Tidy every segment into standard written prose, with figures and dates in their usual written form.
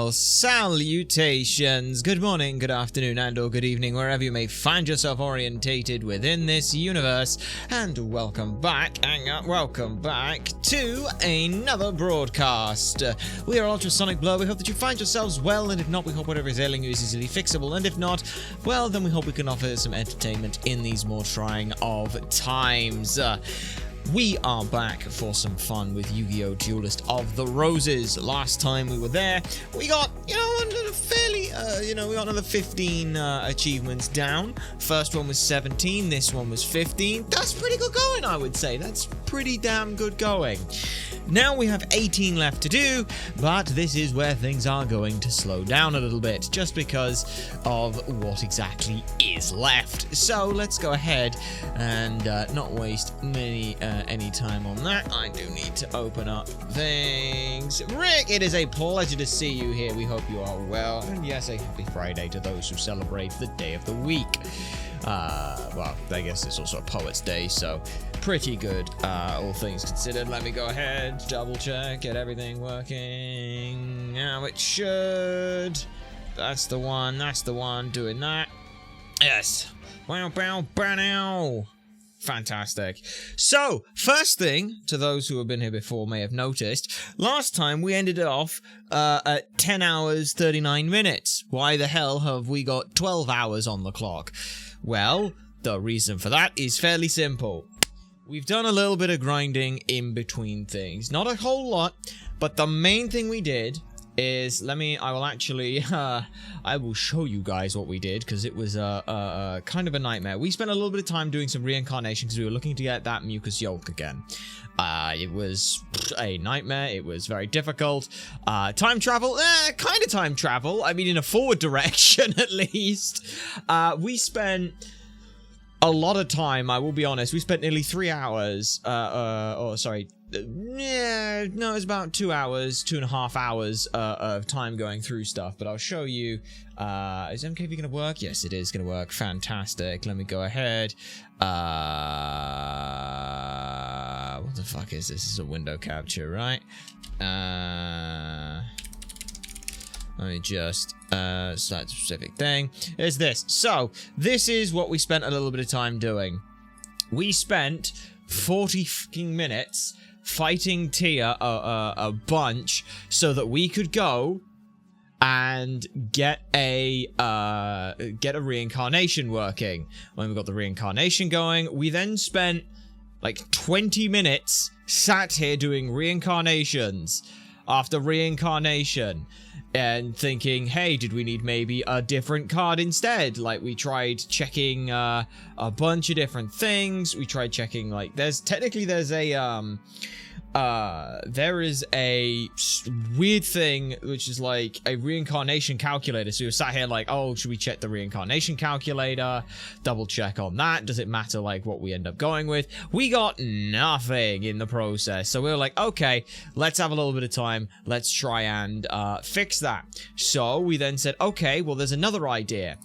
well, salutations, good morning, good afternoon, and or good evening, wherever you may find yourself orientated within this universe, and welcome back to another broadcast. We are Ultrasonic Blur. We hope that you find yourselves well, and if not, we hope whatever is ailing you is easily fixable, and if not, well, then we hope we can offer some entertainment in these more trying of times. We are back for some fun with Yu-Gi-Oh! Duelist of the Roses. Last time we were there, we got, another fairly, we got another 15 achievements down. First one was 17, this one was 15. That's pretty good going, I would say. That's pretty damn good going. Now we have 18 left to do, but this is where things are going to slow down a little bit, just because of what exactly is left. So let's go ahead and not waste any time on that. I do need to open up things. Rick, it is a pleasure to see you here. We hope you are well. And yes, a happy Friday to those who celebrate the day of the week. Well, I guess it's also a Poet's Day, so pretty good, all things considered. Let me go ahead, double check, get everything working. Now it should. That's the one, doing that. Yes. Wow, bow, bow. Fantastic. So, first thing, to those who have been here before may have noticed, last time we ended off at 10 hours, 39 minutes. Why the hell have we got 12 hours on the clock? Well, the reason for that is fairly simple. We've done a little bit of grinding in between things. Not a whole lot, but the main thing we did is, I will show you guys what we did, because it was kind of a nightmare. We spent a little bit of time doing some reincarnation, because we were looking to get that mucus yolk again. It was a nightmare. It was very difficult. Time travel, kind of time travel. I mean, in a forward direction, at least. We spent a lot of time, I will be honest. We spent nearly 3 hours, yeah, no, it's about 2 hours, 2.5 hours of time going through stuff, but I'll show you. Is MKV going to work? Yes, it is going to work. Fantastic. Let me go ahead. What the fuck is this? This is a window capture, right? Let me just select a specific thing. Is this. So, this is what we spent a little bit of time doing. We spent 40 fucking minutes fighting Tia a bunch so that we could go and get a reincarnation working. When we got the reincarnation going, we then spent like 20 minutes sat here doing reincarnations after reincarnation and thinking, hey, did we need maybe a different card instead? Like, we tried checking a bunch of different things. We tried checking, like, there is a weird thing, which is like a reincarnation calculator. So we were sat here like, oh, should we check the reincarnation calculator? Double check on that. Does it matter, like, what we end up going with? We got nothing in the process. So we were like, okay, let's have a little bit of time. Let's try and fix that. So we then said, okay, well, there's another idea.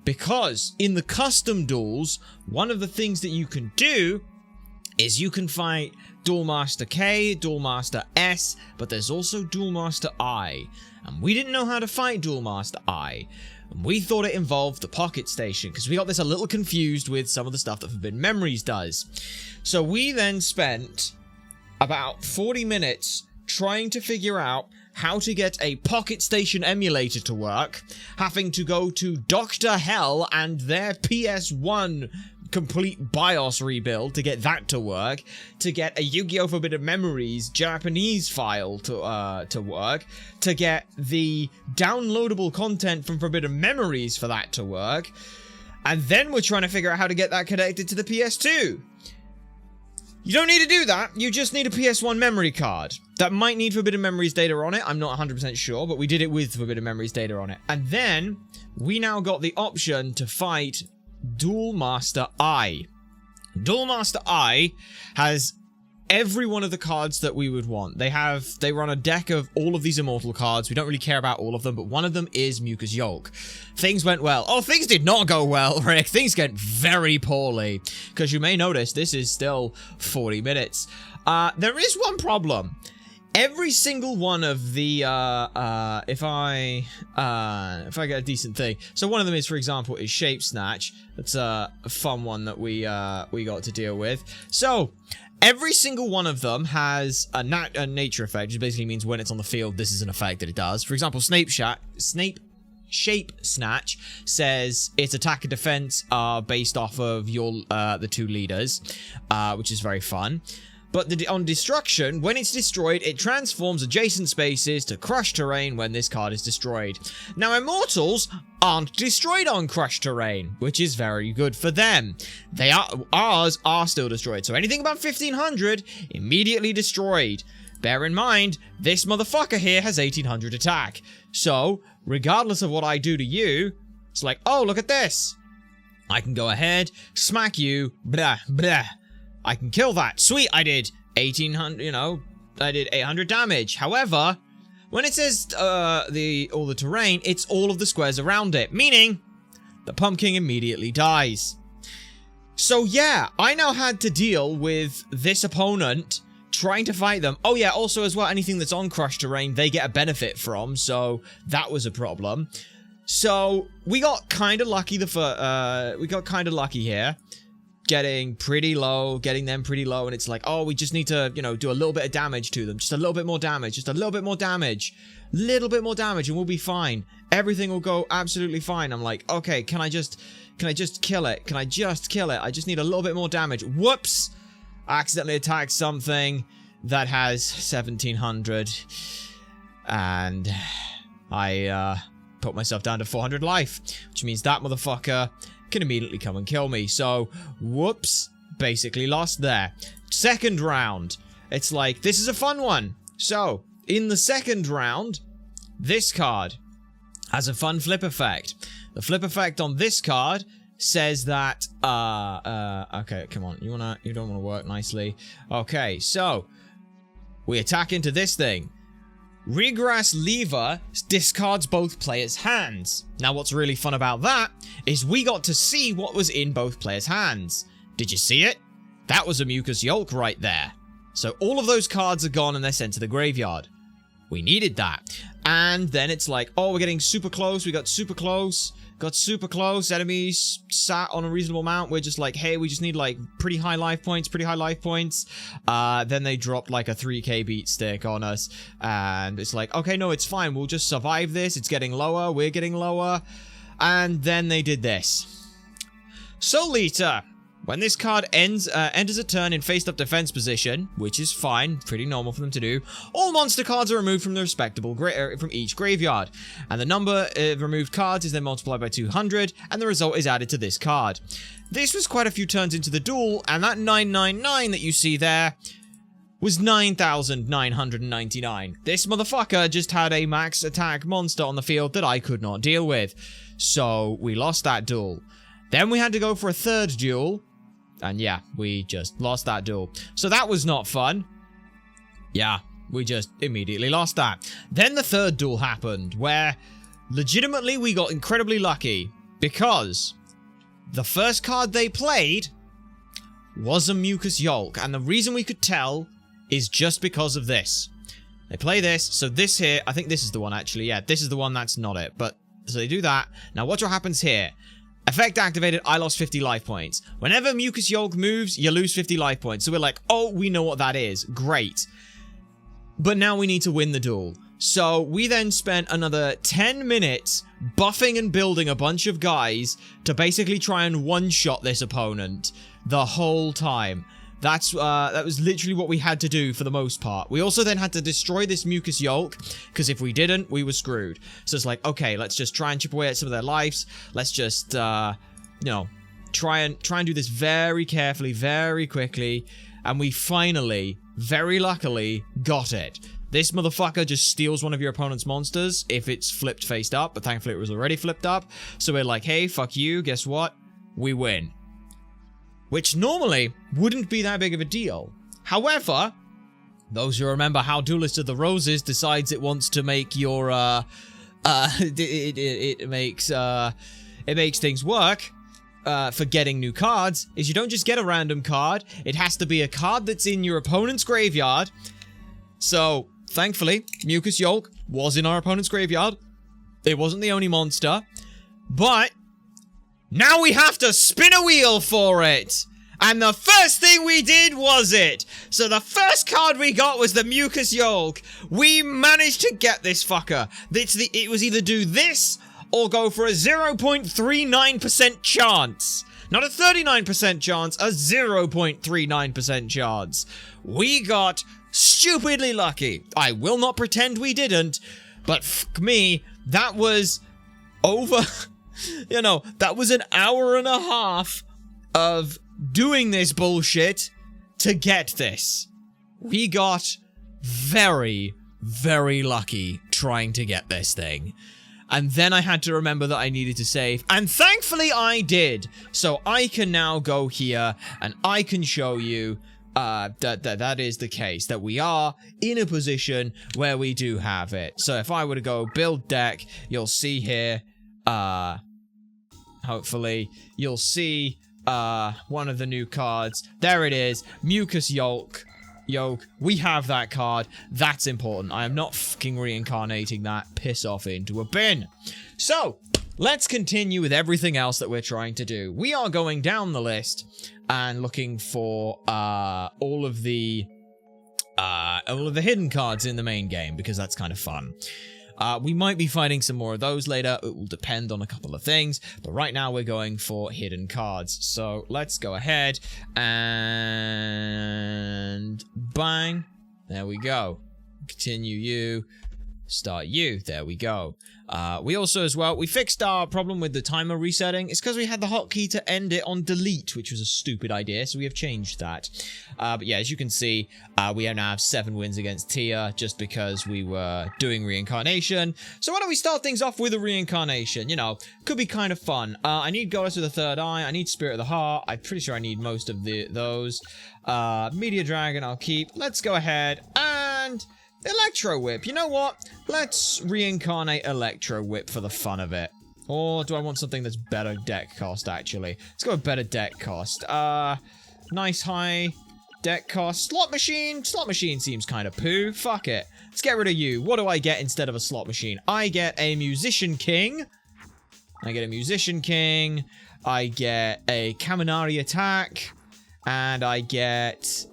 Because in the custom duels, one of the things that you can do is you can fight Duel Master K, Duel Master S, but there's also Duel Master I. And we didn't know how to fight Duel Master I. And we thought it involved the Pocket Station, because we got this a little confused with some of the stuff that Forbidden Memories does. So we then spent about 40 minutes trying to figure out how to get a Pocket Station emulator to work, having to go to Dr. Hell and their PS1 complete BIOS rebuild to get that to work, to get a Yu-Gi-Oh! Forbidden Memories Japanese file to work, to get the downloadable content from Forbidden Memories for that to work, and then we're trying to figure out how to get that connected to the PS2. You don't need to do that, you just need a PS1 memory card. That might need Forbidden Memories data on it, I'm not 100% sure, but we did it with Forbidden Memories data on it. And then, we now got the option to fight Duel Master I. Duel Master I has every one of the cards that we would want. They run a deck of all of these immortal cards. We don't really care about all of them, but one of them is Mucus Yolk. Things went well. Oh, things did not go well, Rick. Things went very poorly. Because you may notice, this is still 40 minutes. There is one problem. every single one of the, if I get a decent thing. So one of them is, for example, is Shape Snatch. That's a fun one that we got to deal with. So, every single one of them has a nature effect, which basically means when it's on the field, this is an effect that it does. For example, Shape Snatch says its attack and defense are based off of your the two leaders, which is very fun. But on Destruction, when it's destroyed, it transforms adjacent spaces to crushed terrain when this card is destroyed. Now, Immortals aren't destroyed on crushed terrain, which is very good for them. Ours are still destroyed, so anything above 1500, immediately destroyed. Bear in mind, this motherfucker here has 1800 attack. So, regardless of what I do to you, it's like, oh, look at this. I can go ahead, smack you, blah, blah. I can kill that. Sweet, I did 1800, you know, I did 800 damage. However, when it says all the terrain, it's all of the squares around it, meaning the pumpkin immediately dies. So yeah, I now had to deal with this opponent trying to fight them. Oh yeah, also as well, anything that's on crushed terrain, they get a benefit from, so that was a problem. So we got kind of lucky here. Getting pretty low, getting them pretty low, and it's like, oh, we just need to, you know, do a little bit of damage to them. Just a little bit more damage, just a little bit more damage. Little bit more damage, and we'll be fine. Everything will go absolutely fine. I'm like, okay, can I just kill it? Can I just kill it? I just need a little bit more damage. Whoops! I accidentally attacked something that has 1700. And I, put myself down to 400 life. Which means that motherfucker can immediately come and kill me. So, whoops, basically lost there. Second round, it's like, this is a fun one. So, in the second round, this card has a fun flip effect. The flip effect on this card says that, okay, come on, you don't want to work nicely. Okay, so, we attack into this thing. Regress Lever discards both players' hands. Now, what's really fun about that is we got to see what was in both players' hands. Did you see it? That was a Mucus Yolk right there. So all of those cards are gone and they're sent to the graveyard. We needed that. And then it's like, oh, we're getting super close. We got super close. Got super close. Enemies sat on a reasonable amount. We're just like, hey, we just need like pretty high life points. Then they dropped like a 3k beat stick on us. And it's like, okay, no, it's fine. We'll just survive this. It's getting lower. We're getting lower. And then they did this. Soul Eater. When this card enters a turn in face-up defense position, which is fine, pretty normal for them to do, all monster cards are removed from the respectable from each graveyard, and the number of removed cards is then multiplied by 200, and the result is added to this card. This was quite a few turns into the duel, and that 999 that you see there was 9,999. This motherfucker just had a max attack monster on the field that I could not deal with, so we lost that duel. Then we had to go for a third duel. And yeah, we just lost that duel. So that was not fun. Yeah, we just immediately lost that. Then the third duel happened, where legitimately we got incredibly lucky. Because the first card they played was a Mucus Yolk. And the reason we could tell is just because of this. They play this, so this here, I think this is the one actually. Yeah, this is the one that's not it. But, so they do that. Now watch what happens here. Effect activated, I lost 50 life points. Whenever Mucus Yolk moves, you lose 50 life points. So we're like, oh, we know what that is. Great. But now we need to win the duel. So we then spent another 10 minutes buffing and building a bunch of guys to basically try and one-shot this opponent the whole time. That was literally what we had to do for the most part. We also then had to destroy this Mucus Yolk, because if we didn't, we were screwed. So it's like, okay, let's just try and chip away at some of their lives. Let's just, you know, try and do this very carefully, very quickly. And we finally, very luckily, got it. This motherfucker just steals one of your opponent's monsters if it's flipped faced up, but thankfully it was already flipped up. So we're like, hey, fuck you, guess what? We win. Which normally wouldn't be that big of a deal. However, those who remember how Duelist of the Roses decides it wants to make your, it makes things work, for getting new cards, is you don't just get a random card, it has to be a card that's in your opponent's graveyard. So, thankfully, Mucus Yolk was in our opponent's graveyard. It wasn't the only monster. But now we have to spin a wheel for it. And the first thing we did was it. So the first card we got was the Mucus Yolk. We managed to get this fucker. It was either do this or go for a 0.39% chance. Not a 39% chance, a 0.39% chance. We got stupidly lucky. I will not pretend we didn't, but fuck me, that was over, you know, that was an hour and a half of doing this bullshit to get this. We got very, very lucky trying to get this thing. And then I had to remember that I needed to save. And thankfully I did. So I can now go here and I can show you that is the case. That we are in a position where we do have it. So if I were to go build deck, you'll see here, hopefully, you'll see one of the new cards. There it is. Mucus Yolk. We have that card. That's important. I am not fucking reincarnating that piss off into a bin. So, let's continue with everything else that we're trying to do. We are going down the list and looking for all of the hidden cards in the main game, because that's kind of fun. We might be finding some more of those later. It will depend on a couple of things. But right now we're going for hidden cards. So let's go ahead and bang. There we go. Continue you. Start you. There we go. We also, as well, we fixed our problem with the timer resetting. It's because we had the hotkey to end it on delete, which was a stupid idea, so we have changed that. But yeah, as you can see, we now have 7 wins against Tia, just because we were doing reincarnation. So why don't we start things off with a reincarnation? You know, could be kind of fun. I need Goddess with a third eye. I need Spirit of the Heart. I'm pretty sure I need most of those. Meteor Dragon I'll keep. Let's go ahead and Electro Whip. You know what? Let's reincarnate Electro Whip for the fun of it. Or do I want something that's better deck cost, actually? Let's go with better deck cost. Nice high deck cost. Slot Machine. Slot Machine seems kind of poo. Fuck it. Let's get rid of you. What do I get instead of a Slot Machine? I get a Musician King. I get a Musician King. I get a Kaminari Attack. And I get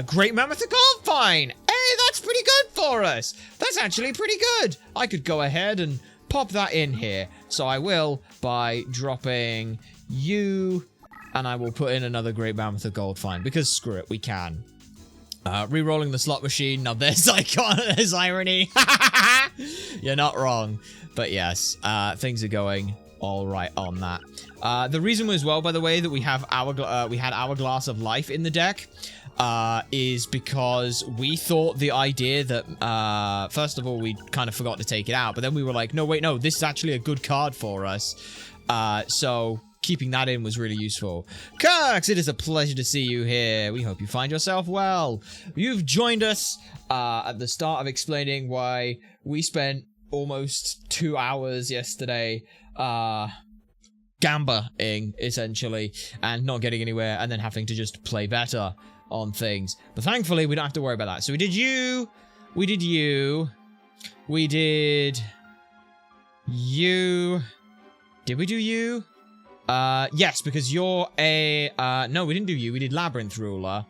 Great Mammoth Goldpine. Hey, that's pretty good for us. That's actually pretty good. I could go ahead and pop that in here. So I will by dropping you, and I will put in another Great Mammoth of Goldpine, because screw it, we can. Rerolling the Slot Machine. Now there's there's irony. You're not wrong. But yes, things are going all right on that. The reason as well, by the way, that we have we had Hourglass of Life in the deck is because we thought the idea that, first of all, we kind of forgot to take it out, but then we were like, no, wait, no, this is actually a good card for us. So keeping that in was really useful. Kirks, it is a pleasure to see you here. We hope you find yourself well. You've joined us at the start of explaining why we spent almost 2 hours yesterday gambling, essentially, and not getting anywhere, and then having to just play better on things. But thankfully, we don't have to worry about that. So we did you. We did you. We did you. Did we do you? Yes, because you're a... no, we didn't do you. We did Labyrinth Ruler.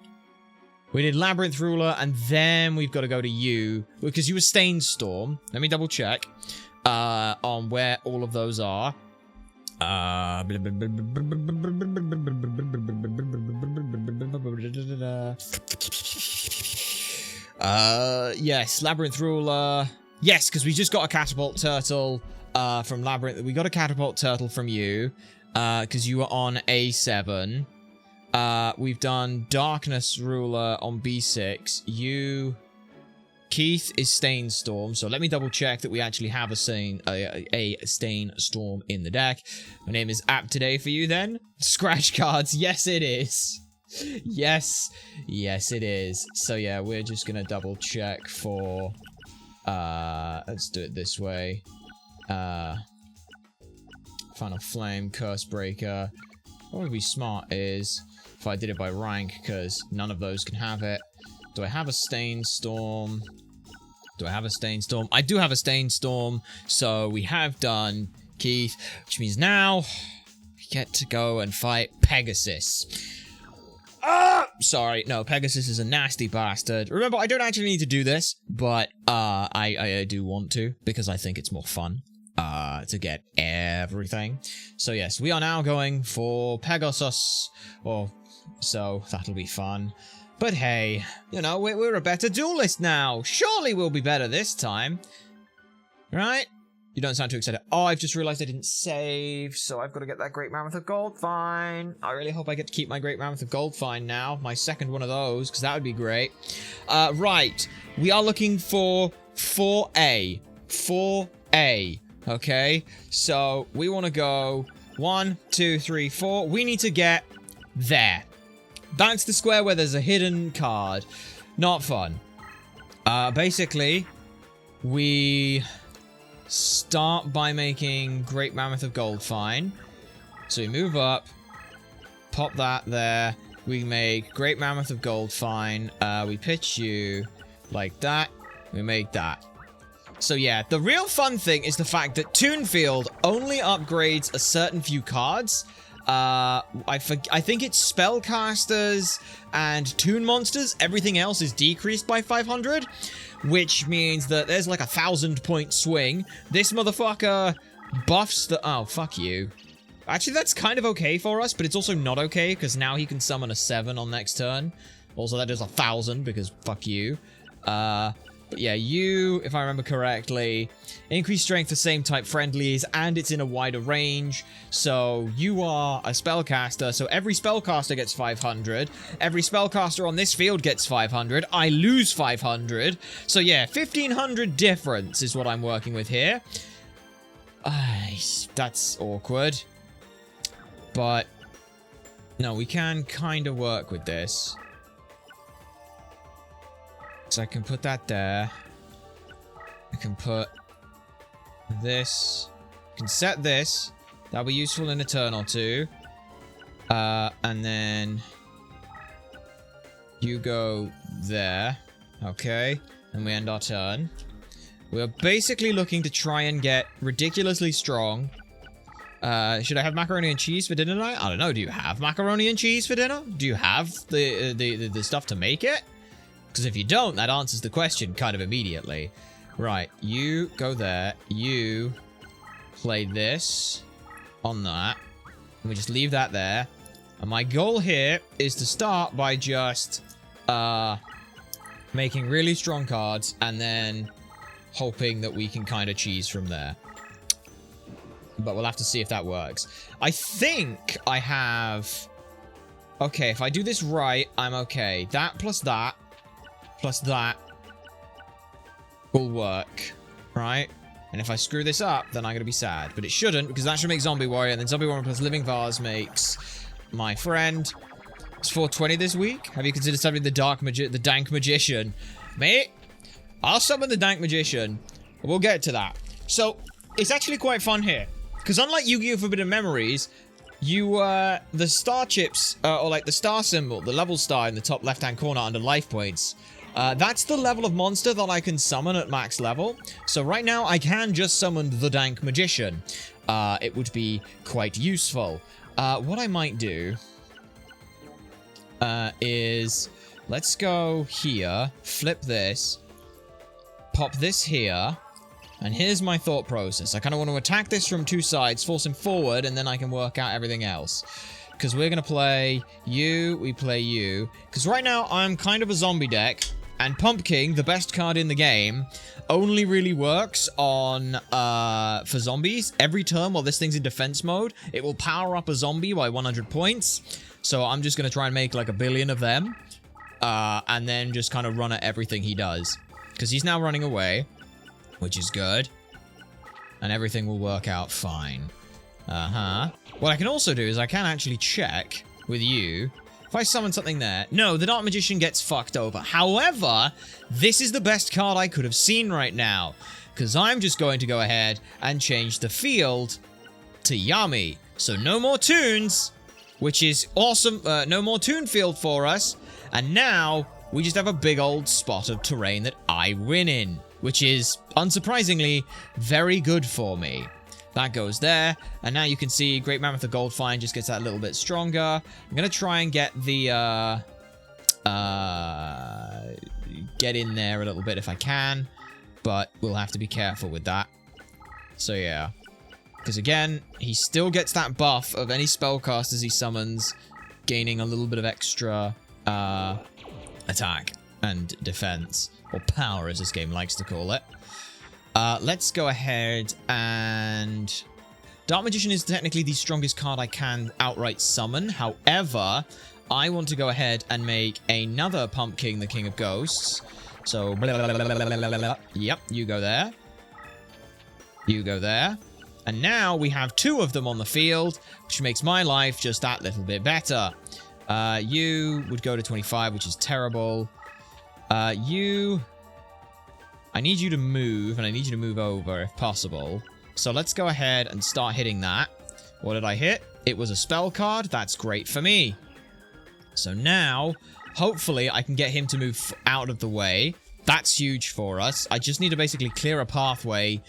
We did Labyrinth Ruler, and then we've got to go to you, because you were Stain Storm. Let me double check on where all of those are. Yes, Labyrinth Ruler. Yes, because we just got a Catapult Turtle from Labyrinth. We got a Catapult Turtle from you, because you were on A7. We've done Darkness Ruler on B6. Keith is Stain Storm, so let me double check that we actually have a Stain Storm in the deck. My name is Apt Today for you then. Scratch cards, yes it is. Yes it is. So yeah, we're just gonna double check for, let's do it this way. Final Flame, Curse Breaker. What would be smart is if I did it by rank, because none of those can have it. Do I have a Stain Storm? Do I have a Stain Storm? I do have a Stain Storm, so we have done Keith, which means now we get to go and fight Pegasus. Sorry, no, Pegasus is a nasty bastard. Remember, I don't actually need to do this, but I do want to, because I think it's more fun to get everything. So yes, we are now going for Pegasus, so that'll be fun. But hey, you know, we're a better duelist now. Surely we'll be better this time. Right? You don't sound too excited. Oh, I've just realized I didn't save, so I've got to get that Great Mammoth of Gold Fine. I really hope I get to keep my Great Mammoth of Gold Fine now. My second one of those, because that would be great. Right. We are looking for 4A. 4A. Okay? So, we want to go 1, 2, 3, 4. We need to get there. That's the square where there's a hidden card. Not fun. Basically, we start by making Great Mammoth of Gold Fine. So we move up, pop that there. We make Great Mammoth of Gold Fine. We pitch you like that. We make that. So yeah, the real fun thing is the fact that Toonfield only upgrades a certain few cards. I think it's spellcasters and toon monsters. Everything else is decreased by 500, which means that there's like a 1,000-point swing. This motherfucker buffs the... Oh, fuck you. Actually, that's kind of okay for us, but it's also not okay, because now he can summon a 7 on next turn. Also, that is 1,000, because fuck you. But yeah, you, if I remember correctly, increase strength for same type friendlies, and it's in a wider range. So you are a spellcaster, so every spellcaster gets 500. Every spellcaster on this field gets 500. I lose 500. So yeah, 1,500 difference is what I'm working with here. That's awkward. But no, we can kind of work with this. So I can put that there. I can put this. I can set this. That'll be useful in a turn or two. And then you go there. Okay. And we end our turn. We're basically looking to try and get ridiculously strong. Should I have macaroni and cheese for dinner tonight? I don't know. Do you have macaroni and cheese for dinner? Do you have the stuff to make it? Because if you don't, that answers the question kind of immediately. Right, you go there. You play this on that. And we just leave that there. And my goal here is to start by just making really strong cards and then hoping that we can kind of cheese from there. But we'll have to see if that works. I think I have... Okay, if I do this right, I'm okay. That plus that will work, right? And if I screw this up, then I'm going to be sad. But it shouldn't, because that should make Zombie Warrior, and then Zombie Warrior plus Living Vase makes my friend. It's 420 this week. Have you considered summoning the Dank Magician? Mate, I'll summon the Dank Magician. We'll get to that. So, it's actually quite fun here. Because unlike Yu-Gi-Oh! Forbidden Memories, the star chips, or like the star symbol, the level star in the top left-hand corner under life points, that's the level of monster that I can summon at max level. So right now, I can just summon the Dank Magician. It would be quite useful. What I might do is, let's go here, flip this, pop this here, and here's my thought process. I kind of want to attack this from two sides, force him forward, and then I can work out everything else. Because we're going to play you, we play you. Because right now, I'm kind of a zombie deck. And Pumpkin, the best card in the game, only really works on for zombies. Every turn while this thing's in defense mode, it will power up a zombie by 100 points. So I'm just going to try and make like 1 billion of them. And then just kind of run at everything he does. Because he's now running away, which is good. And everything will work out fine. What I can also do is I can actually check with you. If I summon something there... No, the Dark Magician gets fucked over. However, this is the best card I could have seen right now. Because I'm just going to go ahead and change the field to Yummy. So no more Toons, which is awesome. No more Toon field for us. And now, we just have a big old spot of terrain that I win in. which is, unsurprisingly, very good for me. That goes there, and now you can see Great Mammoth the Goldfine just gets that a little bit stronger. I'm going to try and get the, get in there a little bit if I can, but we'll have to be careful with that. So yeah, because again, he still gets that buff of any spellcasters he summons, gaining a little bit of extra attack and defense, or power as this game likes to call it. Let's go ahead and... Dark Magician is technically the strongest card I can outright summon. However, I want to go ahead and make another Pumpkin, the King of Ghosts. So, yep, you go there. You go there. And now we have 2 of them on the field, which makes my life just that little bit better. You would go to 25, which is terrible. I need you to move, and I need you to move over if possible. So let's go ahead and start hitting that. What did I hit? It was a spell card. That's great for me. So now, hopefully, I can get him to move out of the way. That's huge for us. I just need to basically clear a pathway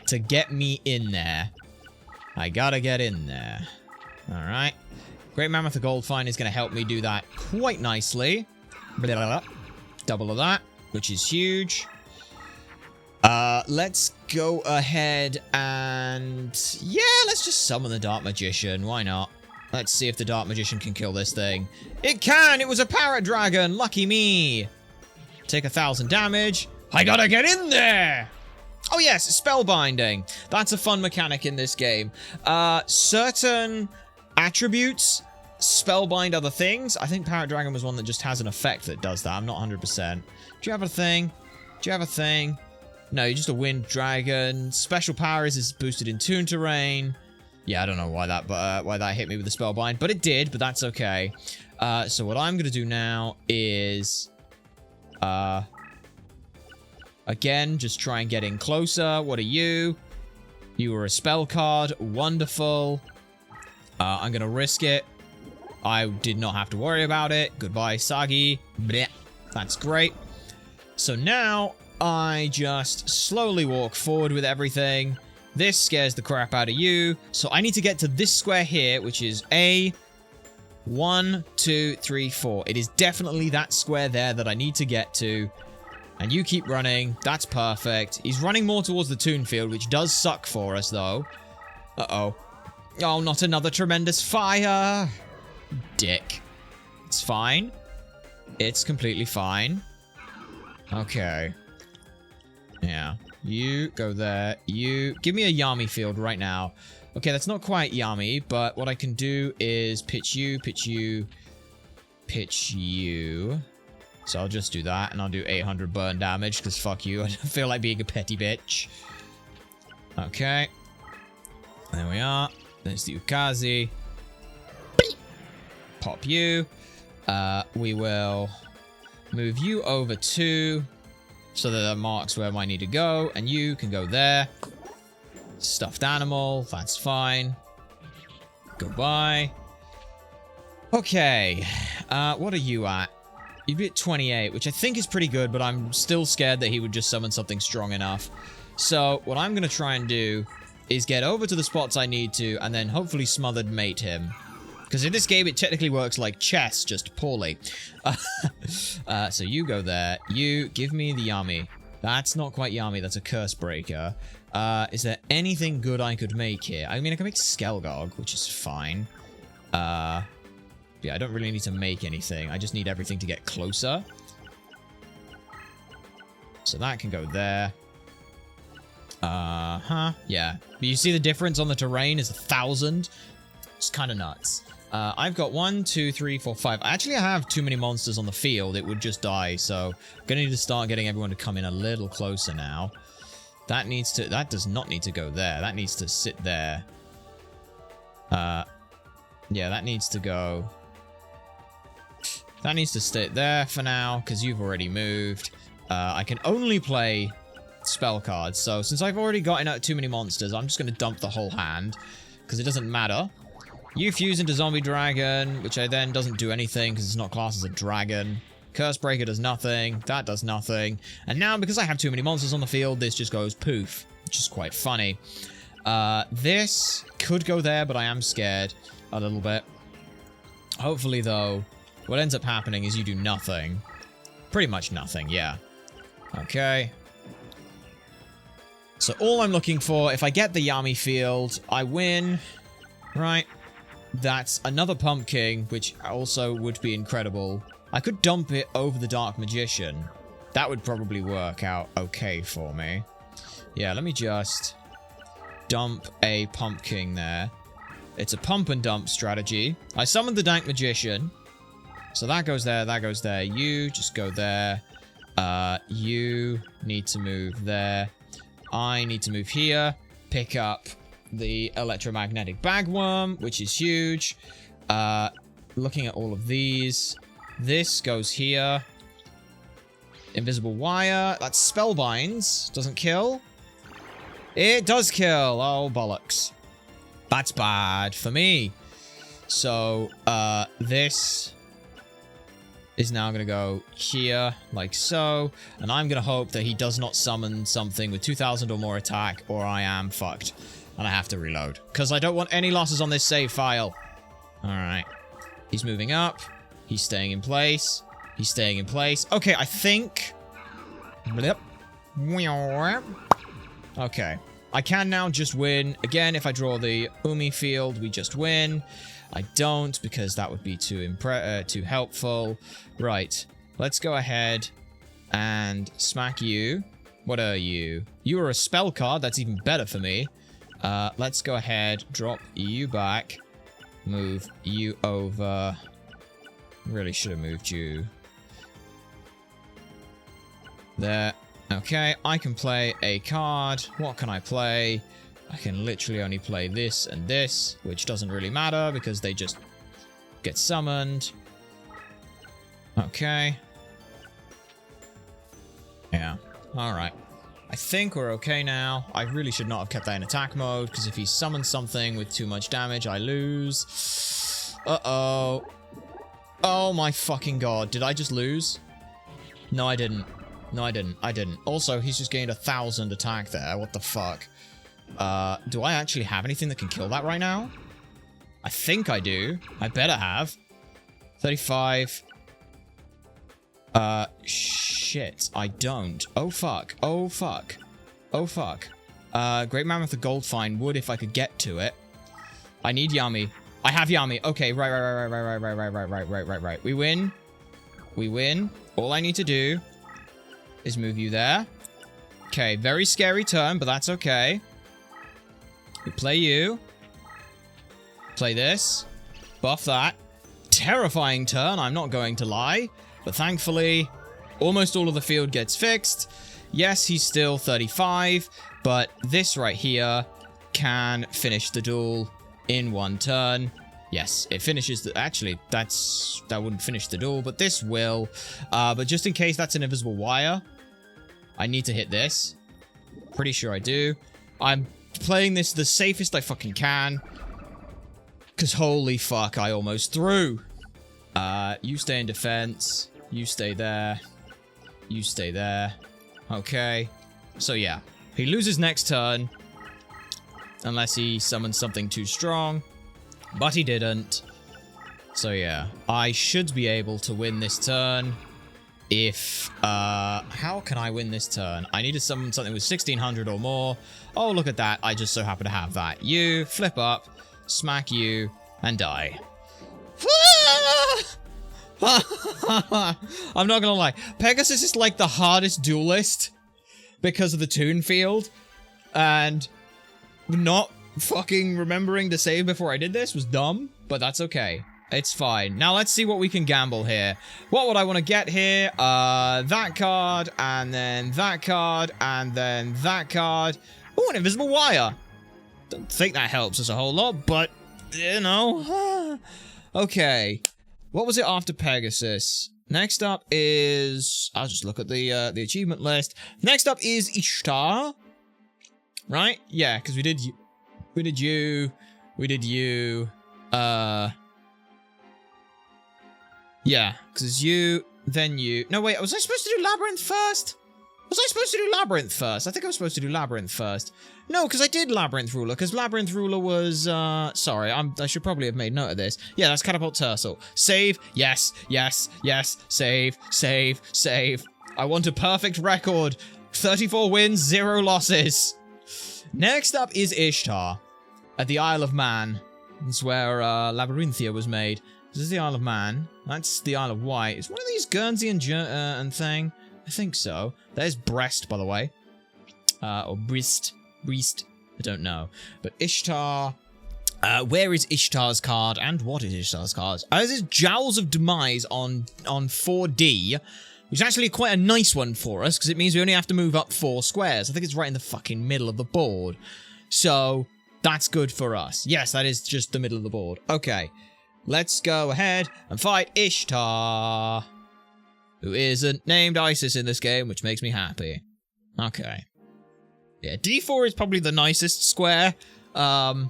to get me in there. I gotta get in there. Alright. Great Mammoth the Goldfine is going to help me do that quite nicely. Double of that, which is huge. Let's go ahead and... yeah, let's just summon the Dark Magician. Why not? Let's see if the Dark Magician can kill this thing. It can! It was a Parrot Dragon! Lucky me! Take 1,000 damage. I gotta get in there! Oh yes, Spellbinding. That's a fun mechanic in this game. Certain attributes spellbind other things. I think Parrot Dragon was one that just has an effect that does that. I'm not 100%. Do you have a thing? Do you have a thing? No, you're just a wind dragon. Special power is boosted in toon terrain. Yeah, I don't know why that hit me with the spellbind, but it did, but that's okay. So what I'm gonna do now is again, just try and get in closer. What are you? You were a spell card. Wonderful. I'm gonna risk it. I did not have to worry about it. Goodbye, Sagi. Blech. That's great. So now I just slowly walk forward with everything. This scares the crap out of you. So I need to get to this square here, which is A. 1, 2, 3, 4. It is definitely that square there that I need to get to. And you keep running. That's perfect. He's running more towards the toon field, which does suck for us, though. Uh-oh. Oh, not another tremendous fire. Dick. It's fine. It's completely fine. Okay. Yeah. You go there. You give me a Yami field right now. Okay, that's not quite Yami, but what I can do is pitch you, pitch you, pitch you. So I'll just do that, and I'll do 800 burn damage, because fuck you. I don't feel like being a petty bitch. Okay. There we are. There's the Ukazi. Pop you. We will move you over to... so that marks where I need to go, and you can go there. Stuffed animal, that's fine. Goodbye. Okay, what are you at? You'd be at 28, which I think is pretty good, but I'm still scared that he would just summon something strong enough. So, what I'm going to try and do is get over to the spots I need to, and then hopefully smothered mate him. Because in this game, it technically works like chess, just poorly. So you go there. You give me the Yami. That's not quite Yami. That's a Curse Breaker. Is there anything good I could make here? I mean, I can make Skelgog, which is fine. Yeah, I don't really need to make anything. I just need everything to get closer. So that can go there. Yeah. But you see the difference on the terrain is 1,000. It's kind of nuts. I've got 1, 2, 3, 4, 5. Actually, I have too many monsters on the field. It would just die. So I'm going to need to start getting everyone to come in a little closer now. That needs to... that does not need to go there. That needs to sit there. Yeah, that needs to go... that needs to stay there for now, because you've already moved. I can only play spell cards. So since I've already gotten out too many monsters, I'm just going to dump the whole hand, because it doesn't matter. You fuse into Zombie Dragon, which I then doesn't do anything because it's not classed as a dragon. Curse Breaker does nothing. That does nothing. And now, because I have too many monsters on the field, this just goes poof, which is quite funny. This could go there, but I am scared a little bit. Hopefully, though, what ends up happening is you do nothing. Pretty much nothing, yeah. Okay. So all I'm looking for, if I get the Yami field, I win. Right. That's another pumpkin, which also would be incredible. I could dump it over the Dark Magician. That would probably work out okay for me. Yeah, let me just dump a pumpkin there. It's a pump and dump strategy. I summoned the Dark Magician. So that goes there, that goes there. You just go there. You need to move there. I need to move here. Pick up the electromagnetic bagworm, which is huge. Looking at all of these. This goes here. Invisible wire. That's spellbinds. Doesn't kill. It does kill. Oh, bollocks. That's bad for me. So, this is now going to go here, like so. And I'm going to hope that he does not summon something with 2,000 or more attack, or I am fucked. And I have to reload. Because I don't want any losses on this save file. Alright. He's moving up. He's staying in place. He's staying in place. Okay, I think... Okay. I can now just win. Again, if I draw the Umi field, we just win. I don't, because that would be too helpful. Right. Let's go ahead and smack you. What are you? You are a spell card. That's even better for me. Let's go ahead, drop you back. Move you over. Really should have moved you there. Okay, I can play a card. What can I play? I can literally only play this and this, which doesn't really matter because they just get summoned. Okay. Yeah, alright. I think we're okay now. I really should not have kept that in attack mode, because if he summons something with too much damage, I lose. Uh-oh. Oh my fucking god. Did I just lose? No, I didn't. No, I didn't. I didn't. Also, he's just gained 1,000 attack there. What the fuck? Do I actually have anything that can kill that right now? I think I do. I better have. 35. Shit. I don't. Oh, fuck. Oh, fuck. Oh, fuck. Great Mammoth the Gold Find would if I could get to it. I need Yami. I have Yami. Okay, right. We win. We win. All I need to do is move you there. Okay, very scary turn, but that's okay. We play you. Play this. Buff that. Terrifying turn, I'm not going to lie. But thankfully, almost all of the field gets fixed. Yes, he's still 35, but this right here can finish the duel in one turn. Yes, it finishes the... Actually, that wouldn't finish the duel, but this will. But just in case that's an invisible wire, I need to hit this. Pretty sure I do. I'm playing this the safest I fucking can. Because holy fuck, I almost threw. You stay in defense. You stay there. You stay there. Okay. So yeah, he loses next turn. Unless he summons something too strong. But he didn't. So yeah, I should be able to win this turn. If, how can I win this turn? I need to summon something with 1,600 or more. Oh, look at that. I just so happen to have that. You, flip up, smack you, and die. I'm not gonna lie. Pegasus is like the hardest duelist because of the toon field. And not fucking remembering to save before I did this was dumb, but that's okay. It's fine. Now let's see what we can gamble here. What would I want to get here? That card, and then that card, and then that card. Oh, an invisible wire. Don't think that helps us a whole lot, but, you know. Okay. What was it after Pegasus? Next up is... I'll just look at the achievement list. Next up is Ishtar. Right? Yeah, because we did you. We did you. Yeah, because you, then you... No, wait, was I supposed to do Labyrinth first? Was I supposed to do Labyrinth first? I think I was supposed to do Labyrinth first. No, because I did Labyrinth Ruler, because Labyrinth Ruler was, sorry, I should probably have made note of this. Yeah, that's Catapult Tercel. Save, yes, yes, yes, save, save, save. I want a perfect record. 34 wins, 0 losses. Next up is Ishtar, at the Isle of Man. That's where, Labyrinthia was made. This is the Isle of Man. That's the Isle of Wight. Is one of these Guernsey and thing? I think so. There's Brest, by the way. Or Brist. I don't know. But Ishtar... where is Ishtar's card? And what is Ishtar's card? This is Jowls of Demise on 4D, which is actually quite a nice one for us, because it means we only have to move up 4 squares. I think it's right in the fucking middle of the board. So, that's good for us. Yes, that is just the middle of the board. Okay. Let's go ahead and fight Ishtar, who isn't named Isis in this game, which makes me happy. Okay. Yeah, D4 is probably the nicest square. Oh,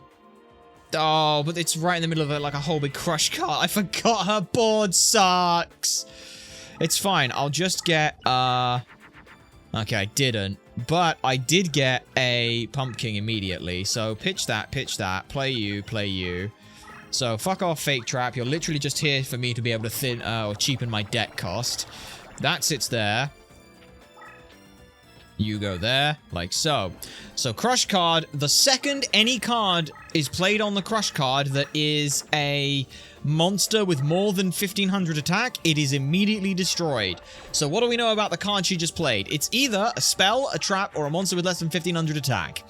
but it's right in the middle of it, like a whole big crush cart. I forgot her board sucks. It's fine. I'll just get, okay, I didn't. But I did get a Pumpkin immediately. So pitch that, play you, play you. So fuck off, Fake Trap. You're literally just here for me to be able to or cheapen my deck cost. That sits there. You go there, like so. So Crush card, the second any card is played on the Crush card that is a monster with more than 1500 attack, it is immediately destroyed. So what do we know about the card she just played? It's either a spell, a trap, or a monster with less than 1500 attack.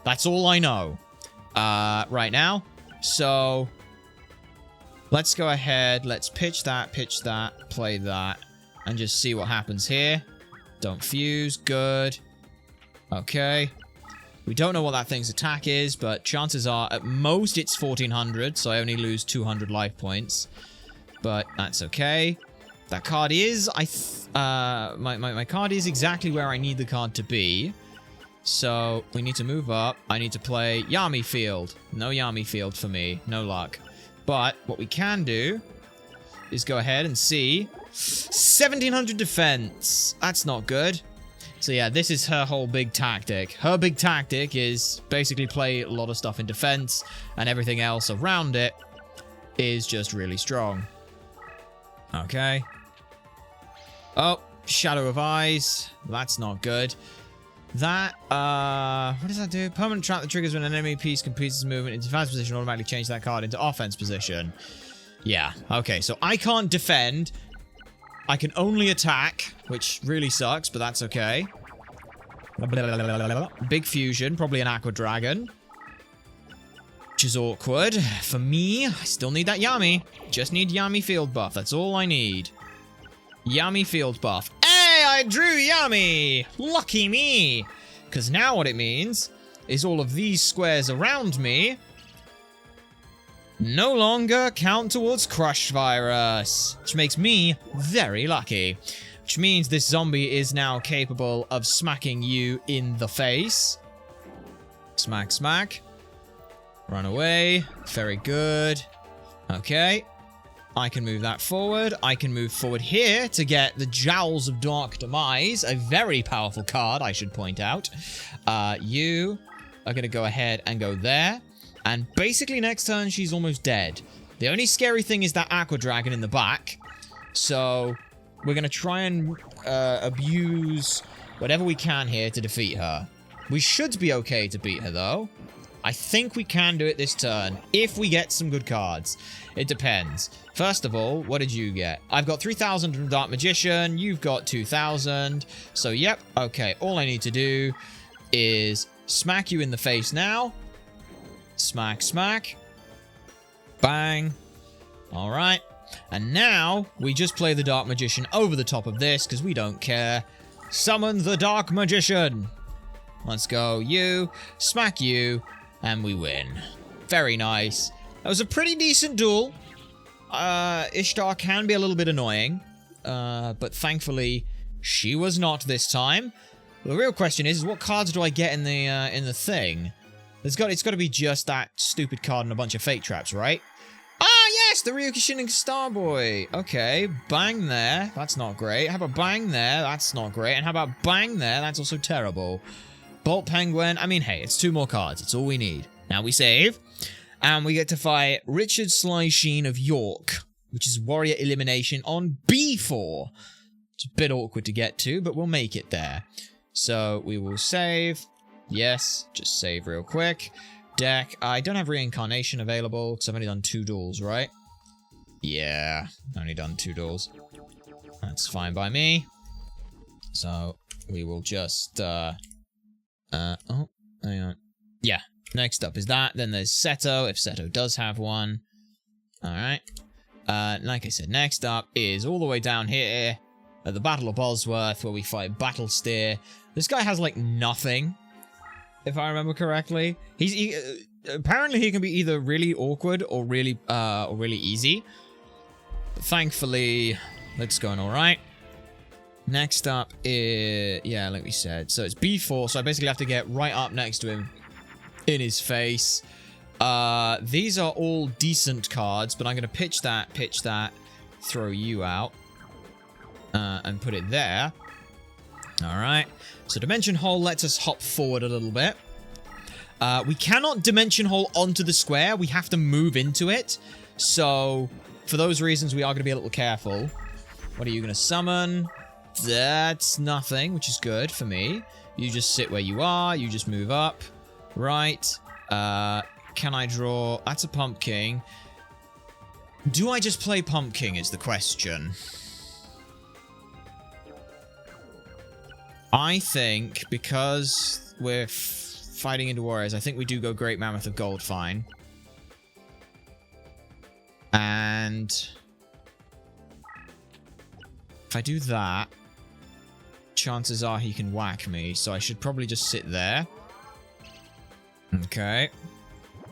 That's all I know right now. So let's go ahead, let's pitch that, play that, and just see what happens here. Don't fuse, good. Okay. We don't know what that thing's attack is, but chances are, at most, it's 1400, so I only lose 200 life points. But that's okay. That card is, my card is exactly where I need the card to be. So, we need to move up. I need to play Yami Field. No Yami Field for me. No luck. But, what we can do is go ahead and see 1700 defense. That's not good. So yeah, this is her whole big tactic. Her big tactic is basically play a lot of stuff in defense, and everything else around it is just really strong. Okay. Oh, Shadow of Eyes. That's not good. That, what does that do? Permanent trap that triggers when an enemy piece completes its movement into defense position, automatically change that card into offense position. Yeah, okay, so I can't defend. I can only attack, which really sucks, but that's okay. Big fusion, probably an Aqua Dragon. Which is awkward. For me, I still need that Yami. Just need Yami field buff, that's all I need. Yami field buff. Hey, I drew Yami! Lucky me! Because now what it means is all of these squares around me no longer count towards Crush Virus, which makes me very lucky. Which means this zombie is now capable of smacking you in the face. Smack, smack. Run away. Very good. Okay. I can move that forward. I can move forward here to get the Jowls of Dark Demise, a very powerful card, I should point out. You are going to go ahead and go there. And basically next turn, she's almost dead. The only scary thing is that Aqua Dragon in the back. So, we're going to try and abuse whatever we can here to defeat her. We should be okay to beat her, though. I think we can do it this turn, if we get some good cards. It depends. First of all, what did you get? I've got 3,000 from Dark Magician. You've got 2,000. So, yep. Okay, all I need to do is smack you in the face now. Smack, smack. Bang. Alright. And now, we just play the Dark Magician over the top of this, because we don't care. Summon the Dark Magician. Let's go. You. Smack you. And we win. Very nice. That was a pretty decent duel. Ishtar can be a little bit annoying. But thankfully, she was not this time. The real question is what cards do I get in the thing? It's got to be just that stupid card and a bunch of fake traps, right? Ah, Yes, the Ryukushin Starboy. Okay, bang there. That's not great. How about bang there? That's not great. And how about bang there? That's also terrible. Bolt Penguin. I mean, hey, it's 2 more cards. It's all we need. Now we save. And we get to fight Richard Slyshin of York, which is Warrior Elimination on B4. It's a bit awkward to get to, but we'll make it there. So we will save. Yes, just save real quick. Deck. I don't have Reincarnation available because I've only done 2 duels, right? Yeah, only done 2 duels. That's fine by me. So we will just oh, hang on. Yeah, next up is that. Then there's Seto, if Seto does have one. Alright. Like I said, next up is all the way down here at the Battle of Bosworth, where we fight Battlesteer. This guy has like nothing, if I remember correctly. Apparently he can be either really awkward or really easy. But thankfully, it's going all right. Next up is, yeah, like we said, so it's B4. So I basically have to get right up next to him, in his face. These are all decent cards, but I'm gonna pitch that, throw you out, and put it there. All right. So Dimension Hole lets us hop forward a little bit. We cannot Dimension Hole onto the square. We have to move into it. So for those reasons, we are going to be a little careful. What are you going to summon? That's nothing, which is good for me. You just sit where you are. You just move up. Right. Can I draw? That's a Pumpkin. Do I just play Pumpkin is the question. I think, because we're fighting into warriors, I think we do go Great Mammoth of Gold Fine. And if I do that, chances are he can whack me, so I should probably just sit there. Okay.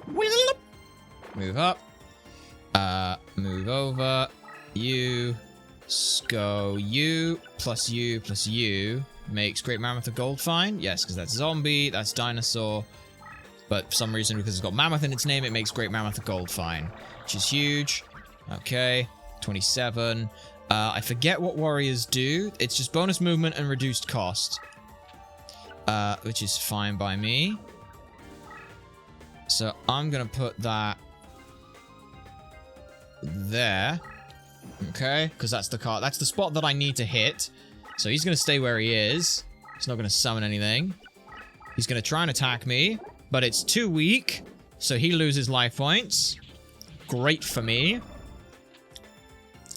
Move up. Move over. You. Go you plus you plus you. Makes Great Mammoth of Gold Fine. Yes, because that's zombie, that's dinosaur. But for some reason, because it's got Mammoth in its name, it makes Great Mammoth of Gold Fine, which is huge. Okay, 27. I forget what warriors do. It's just bonus movement and reduced cost. Which is fine by me. So I'm going to put that there. Okay, because that's the card. That's the spot that I need to hit. So he's going to stay where he is. He's not going to summon anything. He's going to try and attack me, but it's too weak, so he loses life points. Great for me.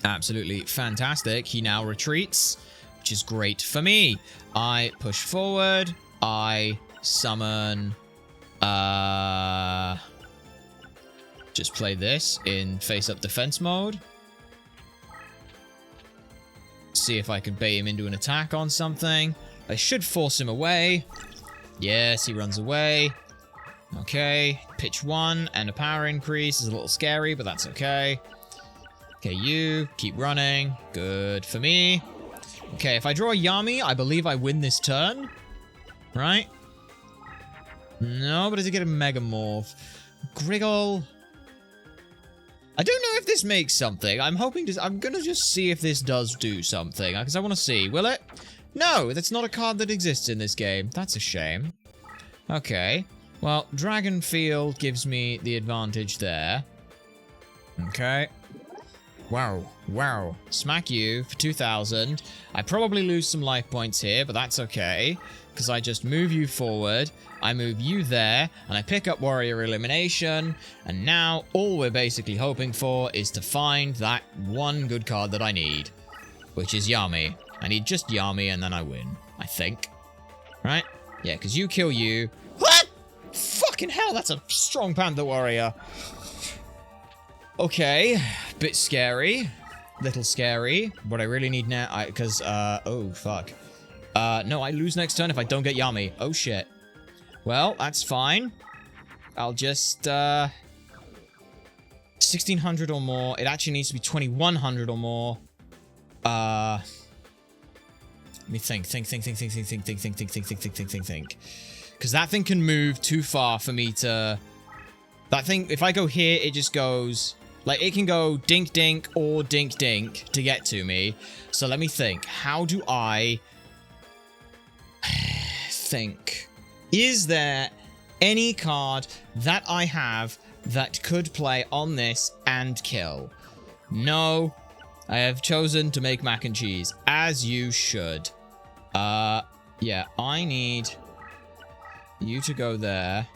Absolutely fantastic. He now retreats, which is great for me. I push forward. I summon... just play this in face-up defense mode. See if I can bait him into an attack on something. I should force him away. Yes, he runs away. Okay, pitch 1 and a power increase is a little scary, but that's okay. Okay, you keep running. Good for me. Okay, if I draw a Yami, I believe I win this turn. Right? No, but does he get a Megamorph? Griggle. I don't know if this makes something. I'm hoping to... I'm going to just see if this does do something. Because I want to see. Will it? No, that's not a card that exists in this game. That's a shame. Okay. Well, Dragon Field gives me the advantage there. Okay. Wow. Wow. Smack you for 2,000. I probably lose some life points here, but that's okay. Because I just move you forward. I move you there, and I pick up Warrior Elimination, and now all we're basically hoping for is to find that one good card that I need, which is Yami. I need just Yami, and then I win, I think. Right? Yeah, because you kill you. What? Fucking hell, that's a strong Panther Warrior. Okay, bit scary. Little scary. What I really need now, because, oh, fuck. No, I lose next turn if I don't get Yami. Oh, shit. Well, that's fine. I'll just, 1,600 or more. It actually needs to be 2,100 or more. Let me think. Because that thing can move too far for me to... That thing, if I go here, it just goes Like, it can go dink dink or dink dink to get to me. So let me think. How do I think? Is there any card that I have that could play on this and kill? No. I have chosen to make mac and cheese, as you should. Yeah, I need you to go there.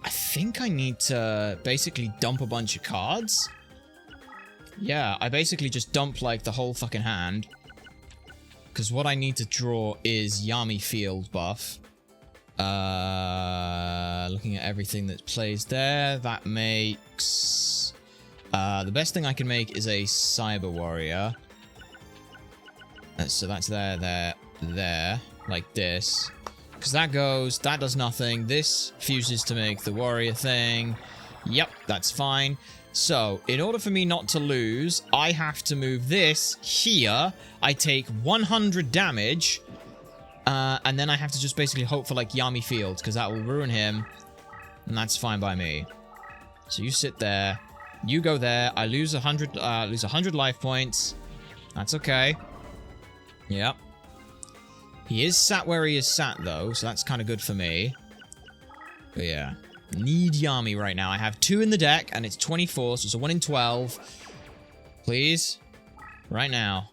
I think I need to basically dump a bunch of cards. Yeah, I basically just dump, like, the whole fucking hand. Because what I need to draw is Yami Field buff. Looking at everything that plays there, that makes... the best thing I can make is a Cyber Warrior. So that's there, like this. Because that goes, that does nothing. This fuses to make the warrior thing. Yep, that's fine. So, in order for me not to lose, I have to move this here. I take 100 damage. And then I have to just basically hope for, like, Yami Field, because that will ruin him. And that's fine by me. So you sit there. You go there. I lose 100 life points. That's okay. Yep. He is sat where he is sat, though, so that's kind of good for me. But yeah. Need Yami right now. I have 2 in the deck, and it's 24, so it's a 1 in 12. Please. Right now.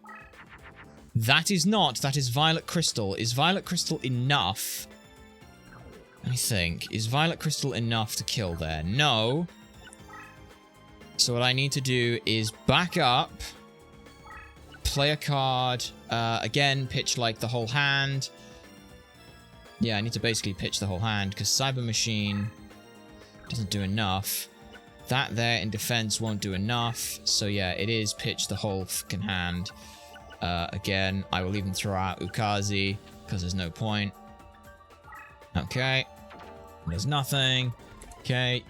That is not. That is Violet Crystal. Is Violet Crystal enough? Let me think. Is Violet Crystal enough to kill there? No. So what I need to do is back up. Play a card. Again, pitch like the whole hand. Yeah, I need to basically pitch the whole hand because Cyber Machine doesn't do enough. That there in defense won't do enough. So yeah, it is pitch the whole fucking hand. Again, I will even throw out Ukazi because there's no point. Okay. There's nothing. Okay.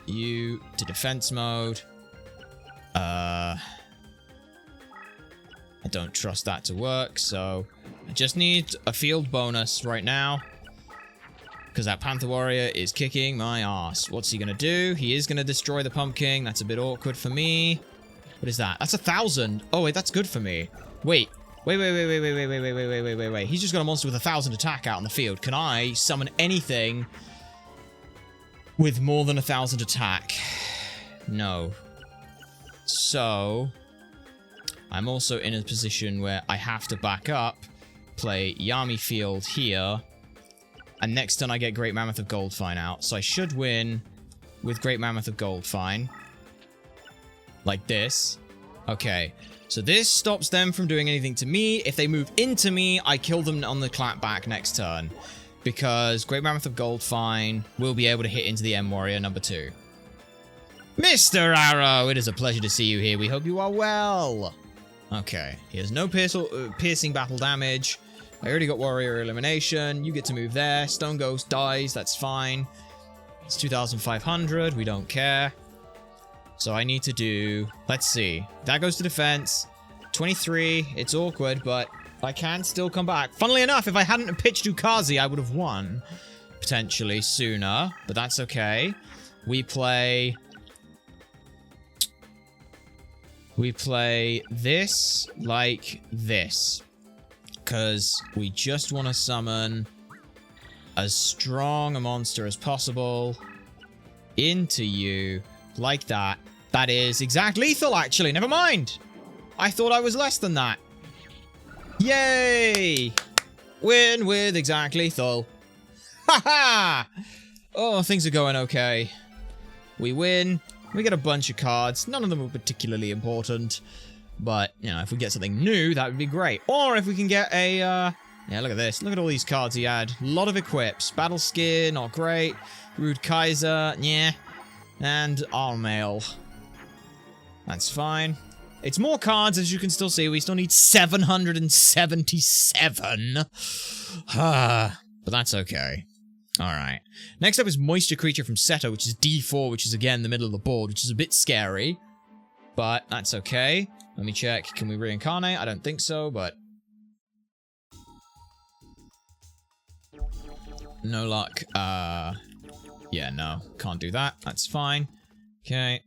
You to defense mode. I don't trust that to work, so I just need a field bonus right now. Because that Panther Warrior is kicking my ass. What's he going to do? He is going to destroy the pumpkin. That's a bit awkward for me. What is that? That's 1,000. Oh, wait, that's good for me. Wait. Wait. He's just got a monster with 1,000 attack out on the field. Can I summon anything with more than 1,000 attack? No. So... I'm also in a position where I have to back up, play Yami Field here, and next turn I get Great Mammoth of Goldfine out. So I should win with Great Mammoth of Goldfine. Like this. Okay. So this stops them from doing anything to me. If they move into me, I kill them on the clapback next turn. Because Great Mammoth of Goldfine will be able to hit into the M Warrior number 2. Mr. Arrow, it is a pleasure to see you here. We hope you are well. Okay, he has no piercing battle damage. I already got Warrior Elimination. You get to move there. Stone Ghost dies. That's fine. It's 2,500. We don't care. So I need to do... Let's see. That goes to defense. 23. It's awkward, but I can still come back. Funnily enough, if I hadn't pitched Ukazi, I would have won. Potentially sooner, but that's okay. We play this like this. Because we just want to summon as strong a monster as possible into you like that. That is exact lethal, actually. Never mind. I thought I was less than that. Yay! Win with exact lethal. Haha! Oh, things are going okay. We win. We get a bunch of cards. None of them are particularly important. But, you know, if we get something new, that would be great. Or if we can get a, yeah, look at this. Look at all these cards he had. A lot of equips. Battle Skin, not great. Rude Kaiser, yeah. And Armail. That's fine. It's more cards, as you can still see. We still need 777. But that's okay. Alright. Next up is Moisture Creature from Seto, which is D4, which is again the middle of the board, which is a bit scary. But that's okay. Let me check. Can we reincarnate? I don't think so, but... No luck. Yeah, no. Can't do that. That's fine. Okay.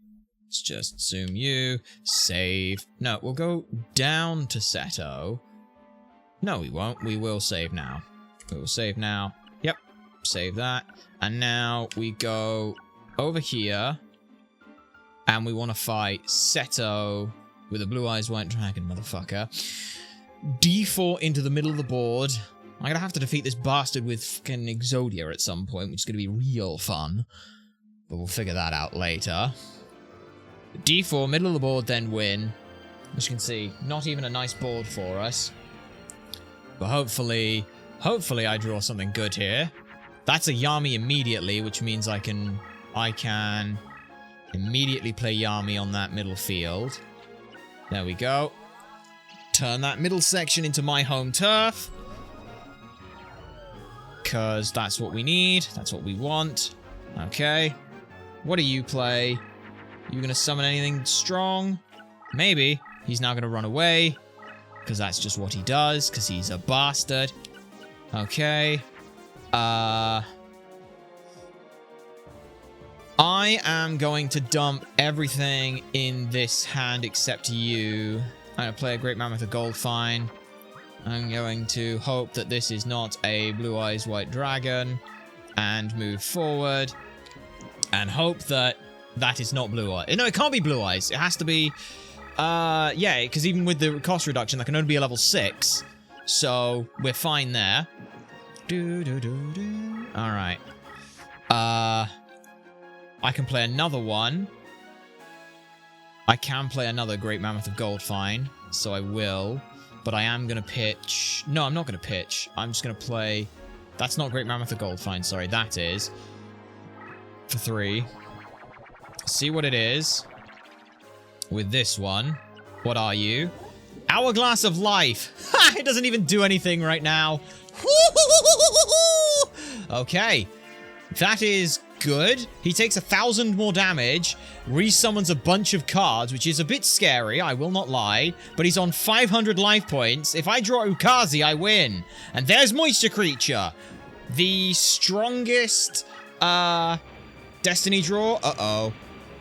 Let's just zoom you. Save. No, we'll go down to Seto. No, we won't. We will save now. We will save now. Yep. Save that. And now we go over here. And we want to fight Seto with a blue eyes white dragon, motherfucker. D4 into the middle of the board. I'm going to have to defeat this bastard with fucking Exodia at some point, which is going to be real fun. But we'll figure that out later. D4, middle of the board, then win. As you can see, not even a nice board for us. But hopefully I draw something good here. That's a Yami immediately, which means I can immediately play Yami on that middle field. There we go. Turn that middle section into my home turf. Because that's what we need. That's what we want. Okay. What do you play? You gonna summon anything strong? Maybe. He's now gonna run away. Because that's just what he does. Because he's a bastard. Okay. I am going to dump everything in this hand except you. I'm going to play a Great Mammoth of Gold Fine. I'm going to hope that this is not a Blue Eyes White Dragon. And move forward. And hope that that is not Blue Eyes. No, it can't be Blue Eyes. It has to be... yeah, because even with the cost reduction, that can only be a level 6. So, we're fine there. Alright. I can play another one. I can play another Great Mammoth of Gold Fine, so I will. But I am going to pitch... No, I'm not going to pitch. I'm just going to play... That's not Great Mammoth of Gold Fine, sorry. That is. For 3. See what it is. With this one. What are you? Hourglass of Life. Ha! It doesn't even do anything right now. Okay. That is good. He takes 1,000 more damage, resummons a bunch of cards, which is a bit scary, I will not lie, but he's on 500 life points. If I draw Ukazi, I win. And there's Moisture Creature. The strongest, Destiny draw. Uh-oh.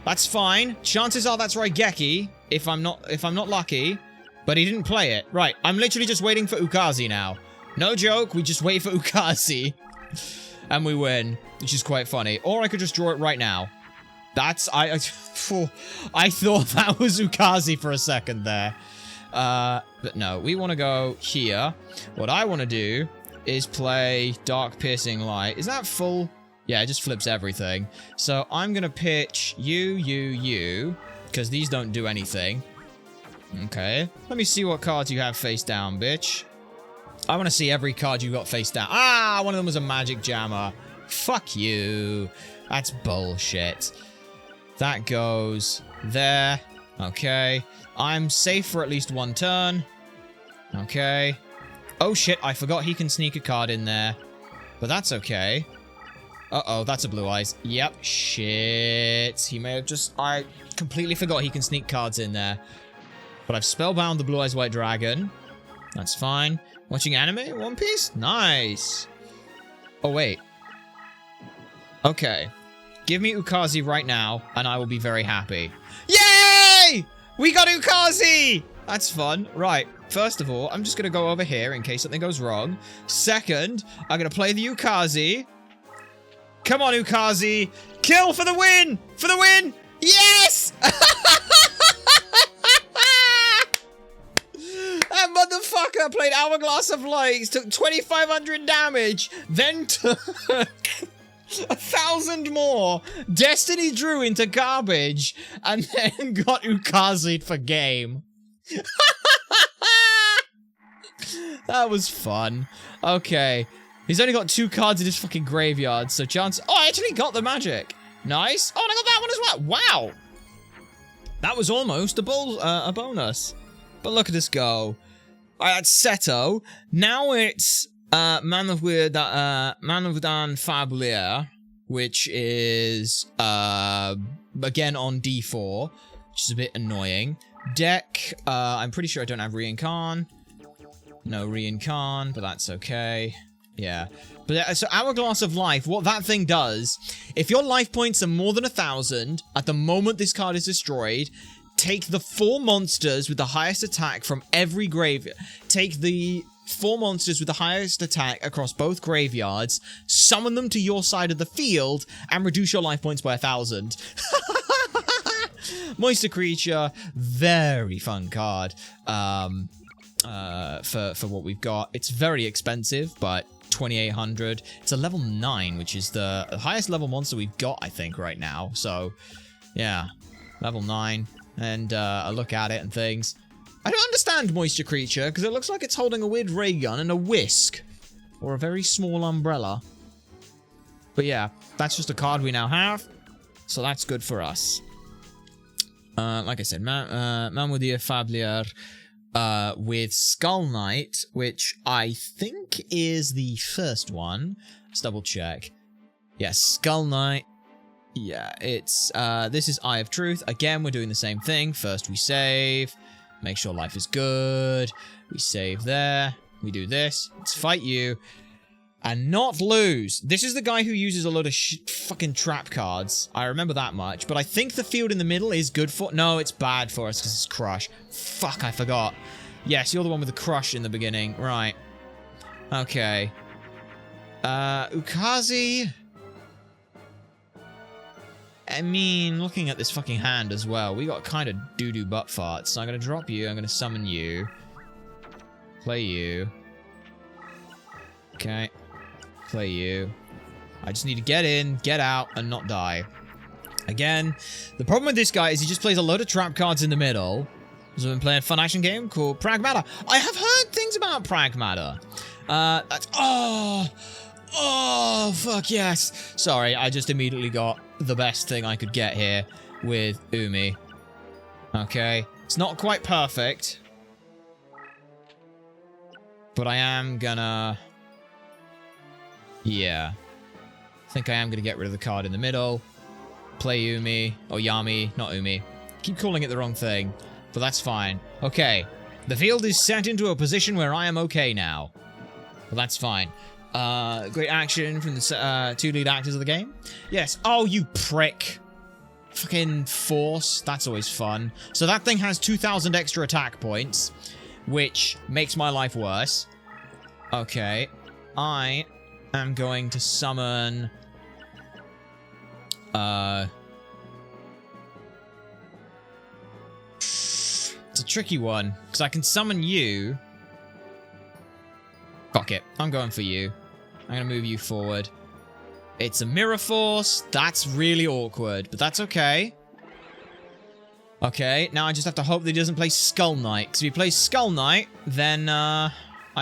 That's fine. Chances are that's Raigeki, if I'm not lucky. But he didn't play it. Right, I'm literally just waiting for Ukazi now. No joke, we just wait for Ukazi. And we win, which is quite funny. Or I could just draw it right now. That's... I thought that was Ukazi for a second there. But no, we want to go here. What I want to do is play Dark Piercing Light. Is that full? Yeah, it just flips everything. So I'm going to pitch you, because these don't do anything. Okay. Let me see what cards you have face down, bitch. I want to see every card you got face down. Ah, one of them was a Magic Jammer. Fuck you. That's bullshit. That goes there. Okay. I'm safe for at least one turn. Okay. Oh shit, I forgot he can sneak a card in there. But that's okay. Uh-oh, that's a Blue Eyes. Yep, shit. He may have just... I completely forgot he can sneak cards in there. But I've spellbound the Blue Eyes White Dragon. That's fine. Watching anime? One Piece? Nice. Oh, wait. Okay. Give me Ukazi right now, and I will be very happy. Yay! We got Ukazi! That's fun. Right. First of all, I'm just going to go over here in case something goes wrong. Second, I'm going to play the Ukazi. Come on, Ukazi. Kill for the win! For the win! Yes! That motherfucker played Hourglass of Lights, took 2,500 damage, then took 1,000 more, Destiny drew into garbage, and then got Ukazi'd for game. That was fun. Okay. He's only got 2 cards in his fucking graveyard, so chance... Oh, I actually got the magic. Nice. Oh, and I got that one as well. Wow. That was almost a bonus. But look at us go. Alright, that's Seto. Now it's Man of Verdan Fabulier, which is again on D4, which is a bit annoying. Deck, I'm pretty sure I don't have Reincarn. No Reincarn, but that's okay. Yeah. But so Hourglass of Life, what that thing does, if your life points are more than 1,000, at the moment this card is destroyed, take the 4 monsters with the highest attack from every graveyard. Take the 4 monsters with the highest attack across both graveyards, summon them to your side of the field, and reduce your life points by 1,000. Moisture Creature, very fun card for what we've got. It's very expensive, but 2,800. It's a level 9, which is the highest level monster we've got, I think, right now. So, yeah, level 9. And I look at it and things. I don't understand Moisture Creature, because it looks like it's holding a weird ray gun and a whisk. Or a very small umbrella. But yeah, that's just a card we now have. So that's good for us. Like I said, Mamudir Fablier with Skull Knight, which I think is the first one. Let's double check. Yeah, Skull Knight. Yeah, it's, this is Eye of Truth. Again, we're doing the same thing. First we save. Make sure life is good. We save there. We do this. Let's fight you. And not lose. This is the guy who uses a load of fucking trap cards. I remember that much. But I think the field in the middle is good for... No, it's bad for us because it's Crush. Fuck, I forgot. Yes, you're the one with the Crush in the beginning. Right. Okay. Ukazi... I mean, looking at this fucking hand as well, we got kind of doo-doo butt farts. So I'm going to drop you. I'm going to summon you. Play you. Okay. Play you. I just need to get in, get out, and not die. Again, the problem with this guy is he just plays a load of trap cards in the middle. So I've been playing a fun action game called Pragmata. I have heard things about Pragmata. Oh, fuck yes. Sorry, I just immediately got the best thing I could get here with Umi. Okay. It's not quite perfect. But I am gonna... Yeah. I think I am gonna get rid of the card in the middle. Play Umi. Or Yami. Not Umi. Keep calling it the wrong thing. But that's fine. Okay. The field is set into a position where I am okay now. But that's fine. Great action from the 2 lead actors of the game. Yes. Oh, you prick. Fucking force. That's always fun. So that thing has 2,000 extra attack points, which makes my life worse. Okay. I am going to summon... It's a tricky one, because I can summon you... Fuck it. I'm going for you. I'm going to move you forward. It's a Mirror Force. That's really awkward, but that's okay. Okay, now I just have to hope that he doesn't play Skull Knight. Because if he plays Skull Knight, then I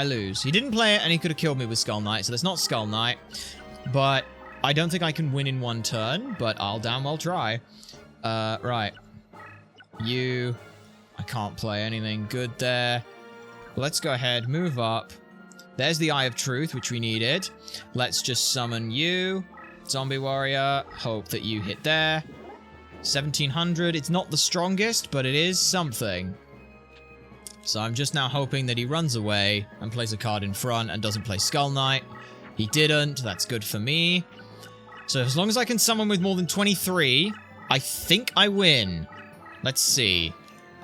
lose. He didn't play it, and he could have killed me with Skull Knight, so that's not Skull Knight. But I don't think I can win in 1 turn, but I'll damn well try. Right. You... I can't play anything good there. Let's go ahead, move up. There's the Eye of Truth, which we needed. Let's just summon you. Zombie Warrior. Hope that you hit there. 1,700. It's not the strongest, but it is something. So I'm just now hoping that he runs away and plays a card in front and doesn't play Skull Knight. He didn't. That's good for me. So as long as I can summon with more than 23, I think I win. Let's see.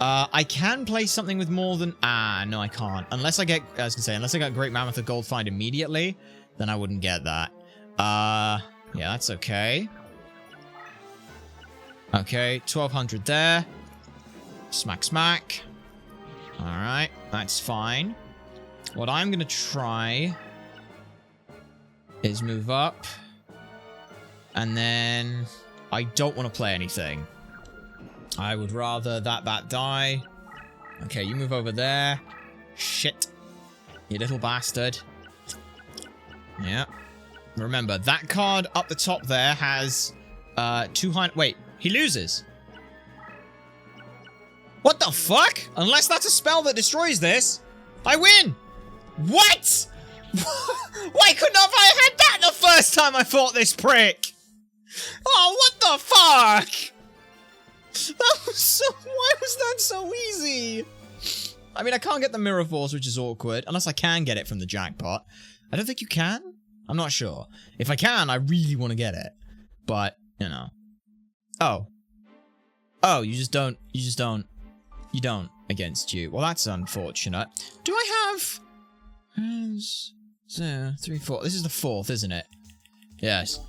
I can play something with more than... no, I can't. Unless I get... I was gonna say, unless I got Great Mammoth of Gold Find immediately, then I wouldn't get that. Yeah, that's okay. Okay, 1,200 there. Smack, smack. Alright, that's fine. What I'm gonna try is move up. And then... I don't want to play anything. I would rather that die. Okay, you move over there. Shit. You little bastard. Yeah. Remember, that card up the top there has 200... Wait, he loses. What the fuck? Unless that's a spell that destroys this, I win! What? Why couldn't I have had that the first time I fought this prick? Oh, what the fuck? That was so... Why was that so easy? I mean, I can't get the Mirror Force, which is awkward. Unless I can get it from the jackpot. I don't think you can. I'm not sure. If I can, I really want to get it. But, you know. Oh. Oh, you don't against you. Well, that's unfortunate. Do I have... 3, 4. This is the 4th, isn't it? Yes.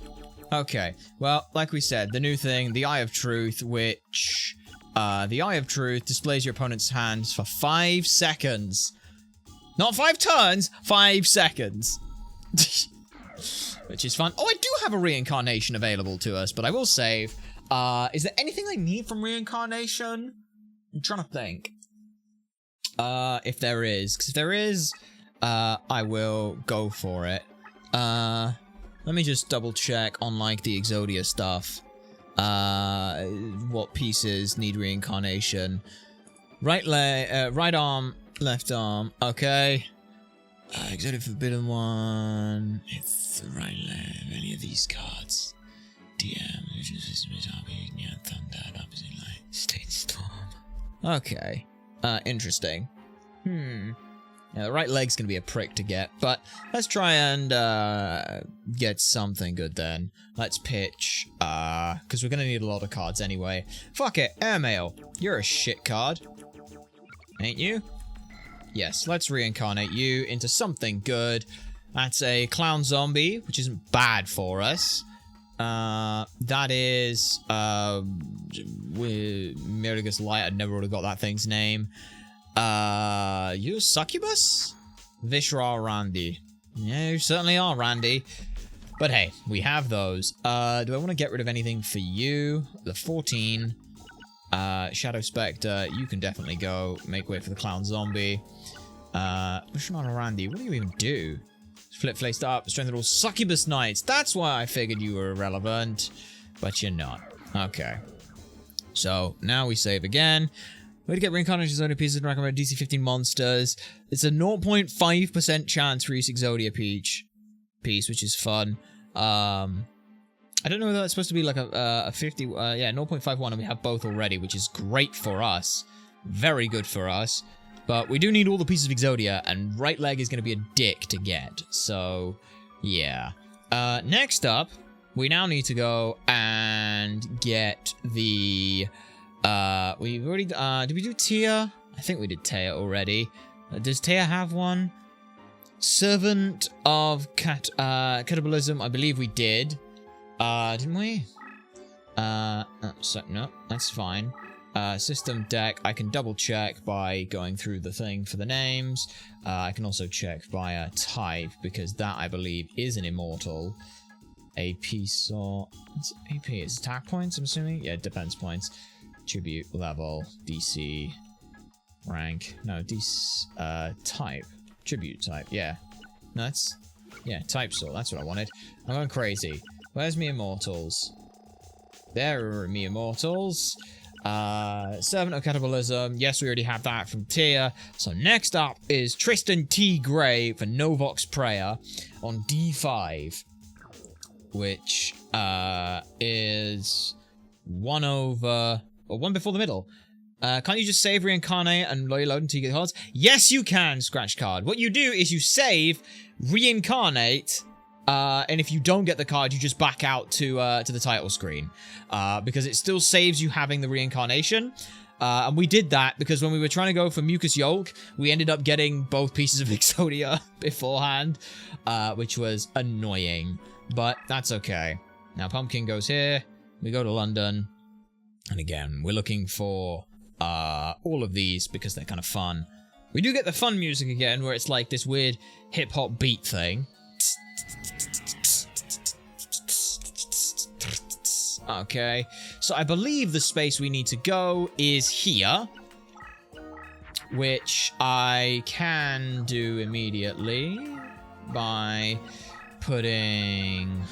Okay. Well, like we said, the new thing, the Eye of Truth, which... the Eye of Truth displays your opponent's hands for 5 seconds. Not 5 turns, 5 seconds. Which is fun. Oh, I do have a reincarnation available to us, but I will save. Is there anything I need from reincarnation? I'm trying to think. If there is. Because if there is, I will go for it. Let me just double check on, like, the Exodia stuff. What pieces need reincarnation. Right leg, right arm, left arm. Okay. Exodia Forbidden one. It's the right leg. Any of these cards. DM. Thunder. Opposite light. State Storm. Okay. Interesting. Yeah, the right leg's gonna be a prick to get, but let's try and get something good then. Let's pitch, because we're gonna need a lot of cards anyway. Fuck it, Airmail. You're a shit card. Ain't you? Yes, let's reincarnate you into something good. That's a Clown Zombie, which isn't bad for us. That is, Merigus Light. I never would have got that thing's name. You Succubus? Vishra Randy. Yeah, you certainly are, Randy. But hey, we have those. Do I want to get rid of anything for you? The 14. Shadow Spectre, you can definitely go. Make way for the Clown Zombie. Vishra Randy, what do you even do? Flip faced up, strengthen all Succubus Knights. That's why I figured you were irrelevant. But you're not. Okay. So, now we save again. Way to get reincarnations only pieces and recommend DC 15 monsters. It's a 0.5% chance for each Exodia piece, which is fun. I don't know whether that's supposed to be like a 50... yeah, 0.51, and we have both already, which is great for us. Very good for us. But we do need all the pieces of Exodia, and right leg is going to be a dick to get. So, yeah. Next up, we now need to go and get the... we've already... did we do Tia? I think we did Tia already. Does Tia have one? Servant of Cannibalism, I believe we did. Didn't we? So, no, that's fine. System deck, I can double check by going through the thing for the names. I can also check via type, because that, I believe, is an immortal. AP, so... What's AP? It's attack points, I'm assuming? Yeah, defense points. Tribute, level, DC, rank. No, DC, type. Tribute type, yeah. No, that's... Yeah, type sort, that's what I wanted. I'm going crazy. Where's me immortals? There are me immortals. Servant of Cannibalism. Yes, we already have that from Tia. So next up is Tristan T. Gray for Novox Prayer on D5. Which, is 1 over... Or 1 before the middle. Can't you just save, reincarnate, and reload until you get the cards? Yes, you can, scratch card. What you do is you save, reincarnate... and if you don't get the card, you just back out to the title screen. Because it still saves you having the reincarnation. And we did that because when we were trying to go for Mucus Yolk, we ended up getting both pieces of Exodia beforehand. Which was annoying. But that's okay. Now Pumpkin goes here. We go to London. And again, we're looking for all of these because they're kind of fun. We do get the fun music again, where it's like this weird hip-hop beat thing. Okay, so I believe the space we need to go is here, which I can do immediately by putting,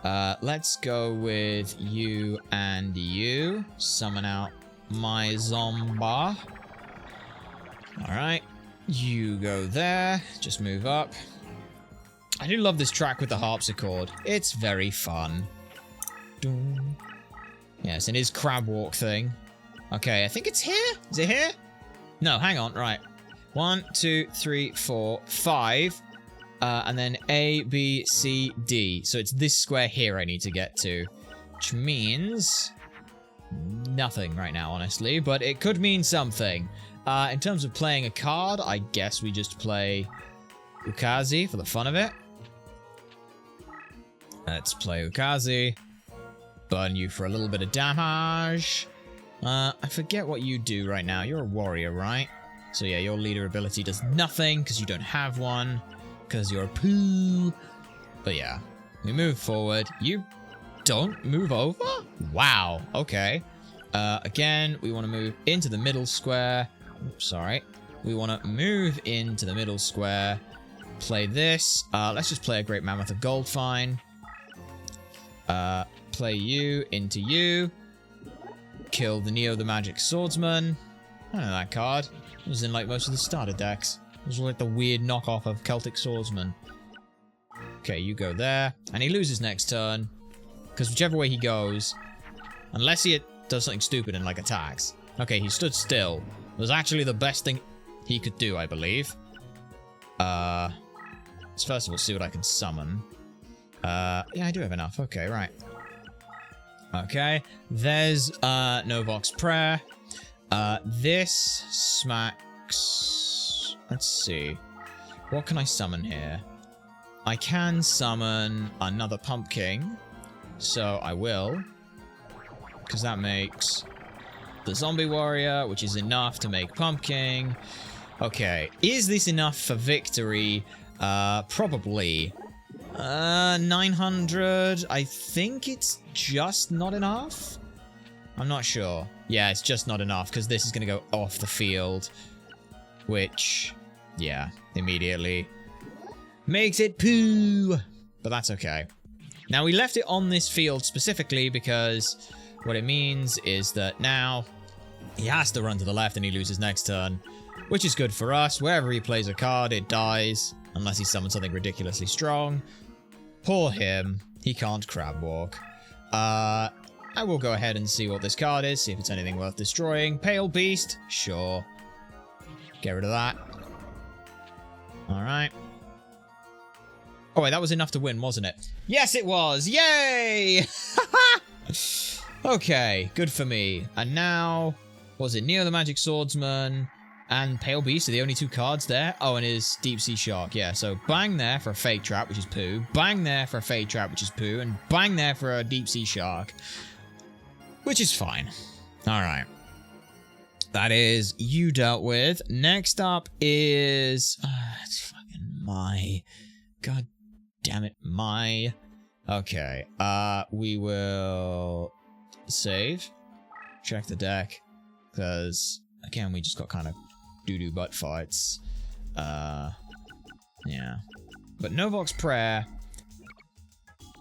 let's go with you and you, summon out my Zomba. Alright, you go there, just move up. I do love this track with the harpsichord. It's very fun. Yes, and his crab walk thing. Okay, I think it's here. Is it here? No, hang on. Right. 1, 2, 3, 4, 5. And then A, B, C, D. So it's this square here I need to get to. Which means nothing right now, honestly. But it could mean something. In terms of playing a card, I guess we just play Ukazi for the fun of it. Let's play Ukazi. Burn you for a little bit of damage. I forget what you do right now. You're a warrior, right? So yeah, your leader ability does nothing because you don't have one. Because you're a poo. But yeah, we move forward. You don't move over? Wow, okay. Again, we want to move into the middle square. Oops, sorry. We want to move into the middle square. Play this. Let's just play a Great Mammoth of Gold, fine. Play you into you. Kill the Neo the Magic Swordsman. I know that card. It was in like most of the starter decks. It was like the weird knockoff of Celtic Swordsman. Okay, you go there. And he loses next turn. Because whichever way he goes, unless he does something stupid and like attacks. Okay, he stood still. It was actually the best thing he could do, I believe. Let's first of all see what I can summon. Yeah, I do have enough. Okay, right. Okay, there's Novok's Prayer. This smacks... Let's see. What can I summon here? I can summon another Pumpkin. So I will. Because that makes the Zombie Warrior, which is enough to make Pumpkin. Okay, is this enough for victory? Probably. 900. I think it's just not enough. I'm not sure. Yeah, it's just not enough because this is going to go off the field. Which, yeah, immediately makes it poo. But that's okay. Now, we left it on this field specifically because what it means is that now he has to run to the left and he loses next turn. Which is good for us. Wherever he plays a card, it dies. Unless he summons something ridiculously strong. Poor him. He can't crab walk. I will go ahead and see what this card is. See if it's anything worth destroying. Pale Beast. Sure. Get rid of that. Alright. Oh wait, that was enough to win, wasn't it? Yes, it was! Yay! Okay, good for me. And now, was it Neo the Magic Swordsman and Pale Beast are the only two cards there? Oh, and his Deep Sea Shark, yeah. So bang there for a Fake Trap, which is poo. Bang there for a Fake Trap, which is poo. And bang there for a Deep Sea Shark, which is fine. Alright. That is you dealt with. Next up is... it's fucking my... God damn it, my... Okay. We will... save. Check the deck. Because, again, we just got kind of doo-doo butt fights. Yeah. But Novok's Prayer...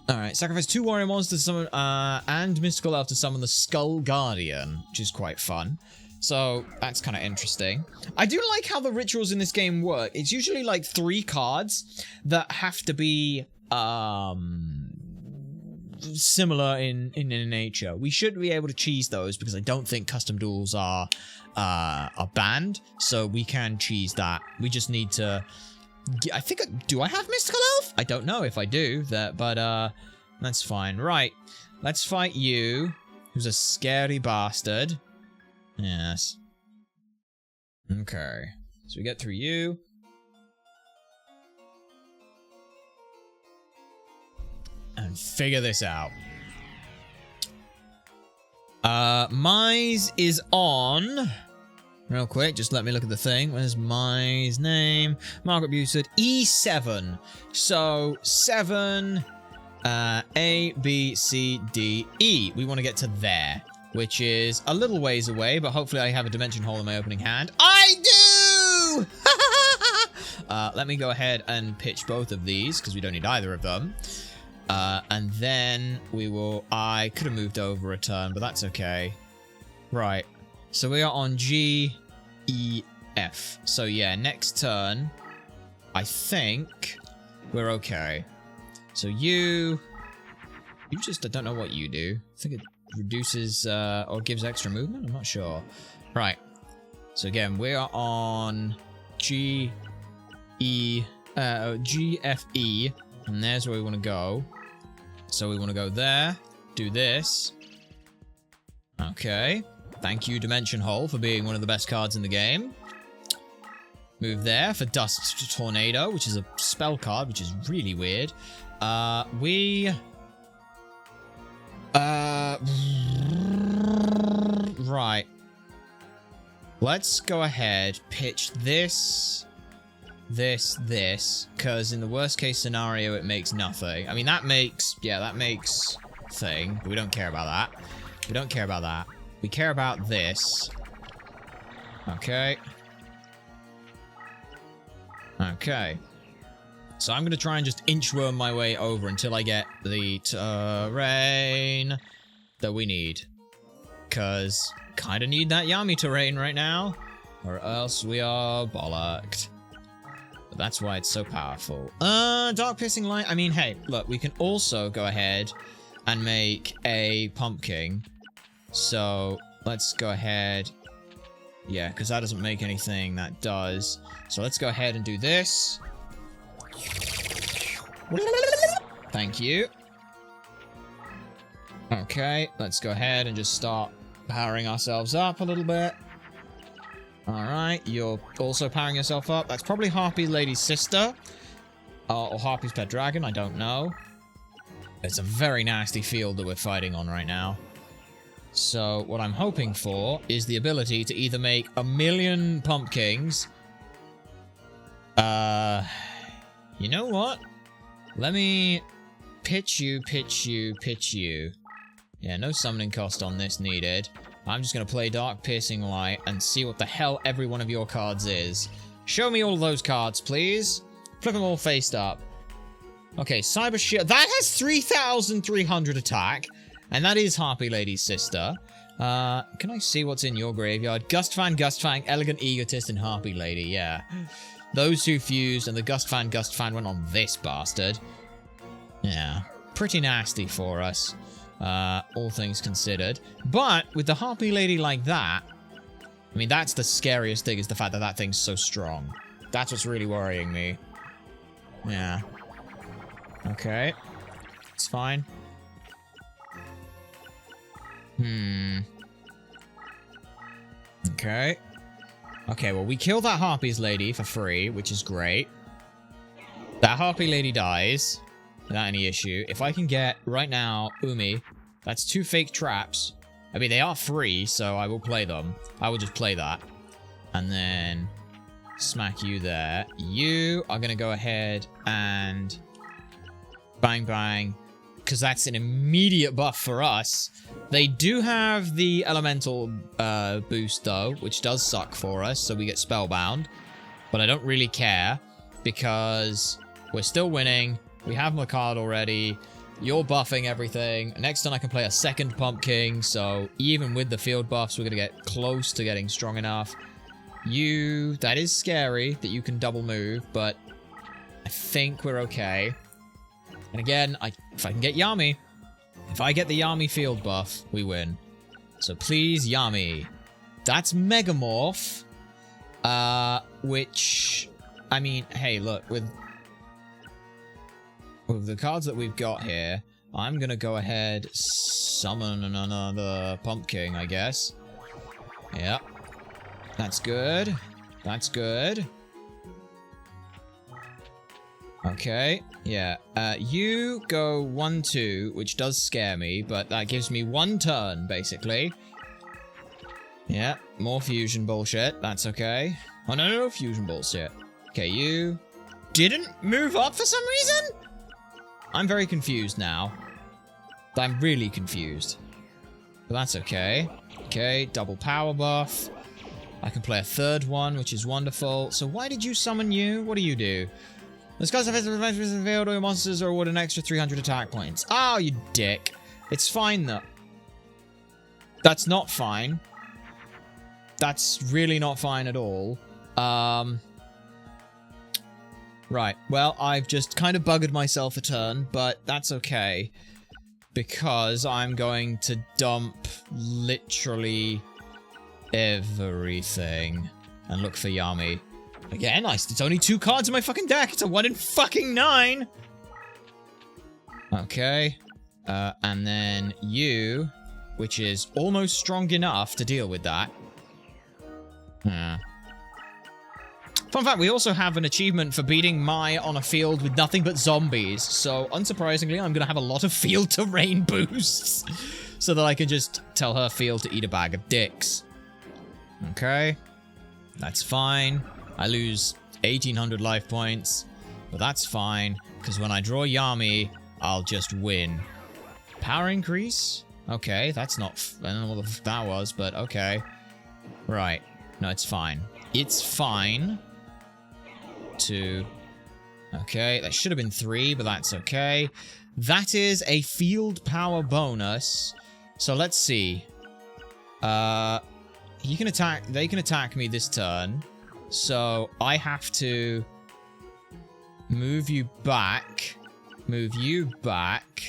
Alright, sacrifice 2 warrior monsters to summon, and Mystical Elf to summon the Skull Guardian, which is quite fun. So, that's kind of interesting. I do like how the rituals in this game work. It's usually like 3 cards that have to be, similar in nature. We should be able to cheese those because I don't think custom duels are banned. So we can cheese that. We just need to... I think... Do I have Mystical Elf? I don't know if I do, but that's fine. Right. Let's fight you, who's a scary bastard. Yes. Okay. So we get through you. And figure this out. Mise is on... Real quick, just let me look at the thing. Where's Mi's name? Margaret Busard. E7. So, 7, A, B, C, D, E. We want to get to there, which is a little ways away, but hopefully I have a dimension hole in my opening hand. I do! Let me go ahead and pitch both of these, because we don't need either of them. And then we will... I could have moved over a turn, but that's okay. Right. So we are on G, E, F. So yeah, next turn, I think we're okay. So you just, I don't know what you do. I think it reduces or gives extra movement? I'm not sure. Right. So again, we are on G, E, GFE, and there's where we want to go. So we want to go there, do this. Okay. Thank you, Dimension Hole, for being one of the best cards in the game. Move there for Dust Tornado, which is a spell card, which is really weird. Right. Let's go ahead, pitch this, because in the worst case scenario, it makes nothing. I mean, that makes thing, but we don't care about that. We don't care about that. We care about this. Okay. Okay. So I'm going to try and just inchworm my way over until I get the terrain that we need. Because kind of need that Yami terrain right now, or else we are bollocked. But that's why it's so powerful. Dark Piercing Light. I mean, hey, look, we can also go ahead and make a pumpkin. So let's go ahead. Yeah, because that doesn't make anything. That does. So let's go ahead and do this. Thank you. Okay, let's go ahead and just start powering ourselves up a little bit. Alright, you're also powering yourself up. That's probably Harpy Lady's sister. Or Harpy's pet dragon, I don't know. It's a very nasty field that we're fighting on right now. So, what I'm hoping for is the ability to either make 1,000,000 pumpkins. You know what? Let me pitch you. Yeah, no summoning cost on this needed. I'm just going to play Dark Piercing Light and see what the hell every one of your cards is. Show me all of those cards, please. Flip them all faced up. Okay, Cyber Shield. That has 3,300 attack. And that is Harpy Lady's sister. Can I see what's in your graveyard? Gustfang, Elegant Egotist, and Harpy Lady. Yeah. Those two fused, and the Gustfang went on this bastard. Yeah. Pretty nasty for us. All things considered. But with the Harpy Lady like that, I mean, that's the scariest thing, is the fact that that thing's so strong. That's what's really worrying me. Yeah. Okay. It's fine. Okay. Okay, well, we kill that Harpy's Lady for free, which is great. That Harpy Lady dies without any issue. If I can get, right now, Umi, that's 2 fake traps. I mean, they are free, so I will play them. I will just play that. And then smack you there. You are going to go ahead and bang, bang, because that's an immediate buff for us. They do have the elemental boost, though, which does suck for us, so we get spellbound. But I don't really care, because we're still winning. We have my card already. You're buffing everything. Next turn I can play a second pumpkin, so even with the field buffs, we're going to get close to getting strong enough. That is scary that you can double move, but I think we're okay. And again, if I can get Yami, if I get the Yami field buff, we win. So please, Yami. That's Megamorph. Which, I mean, hey, look, with the cards that we've got here, I'm gonna go ahead, summon another pumpkin, I guess. Yep. That's good. That's good. Okay, yeah. You go 1-2, which does scare me, but that gives me 1 turn, basically. Yeah, more fusion bullshit. That's okay. Oh, no, fusion bullshit. Okay, you didn't move up for some reason? I'm very confused now. I'm really confused. But that's okay. Okay, double power buff. I can play a third one, which is wonderful. So why did you summon you? What do you do? Discuss offensive adventures in VOD, your monsters are awarded an extra 300 attack points. Oh, you dick. It's fine, though. That's not fine. That's really not fine at all. Right. Well, I've just kind of buggered myself a turn, but that's okay. Because I'm going to dump literally everything and look for Yami. Again, it's only 2 cards in my fucking deck. It's a 1 in fucking 9. Okay. And then you, which is almost strong enough to deal with that. Fun fact, we also have an achievement for beating Mai on a field with nothing but zombies. So, unsurprisingly, I'm going to have a lot of field terrain boosts. So that I can just tell her field to eat a bag of dicks. Okay. That's fine. I lose 1,800 life points. But that's fine. Because when I draw Yami, I'll just win. Power increase? Okay, that's not... I don't know what the f that was, but okay. Right. No, it's fine. It's fine. 2. Okay, that should have been 3, but that's okay. That is a field power bonus. So let's see. He can attack... They can attack me this turn. So I have to move you back. Move you back.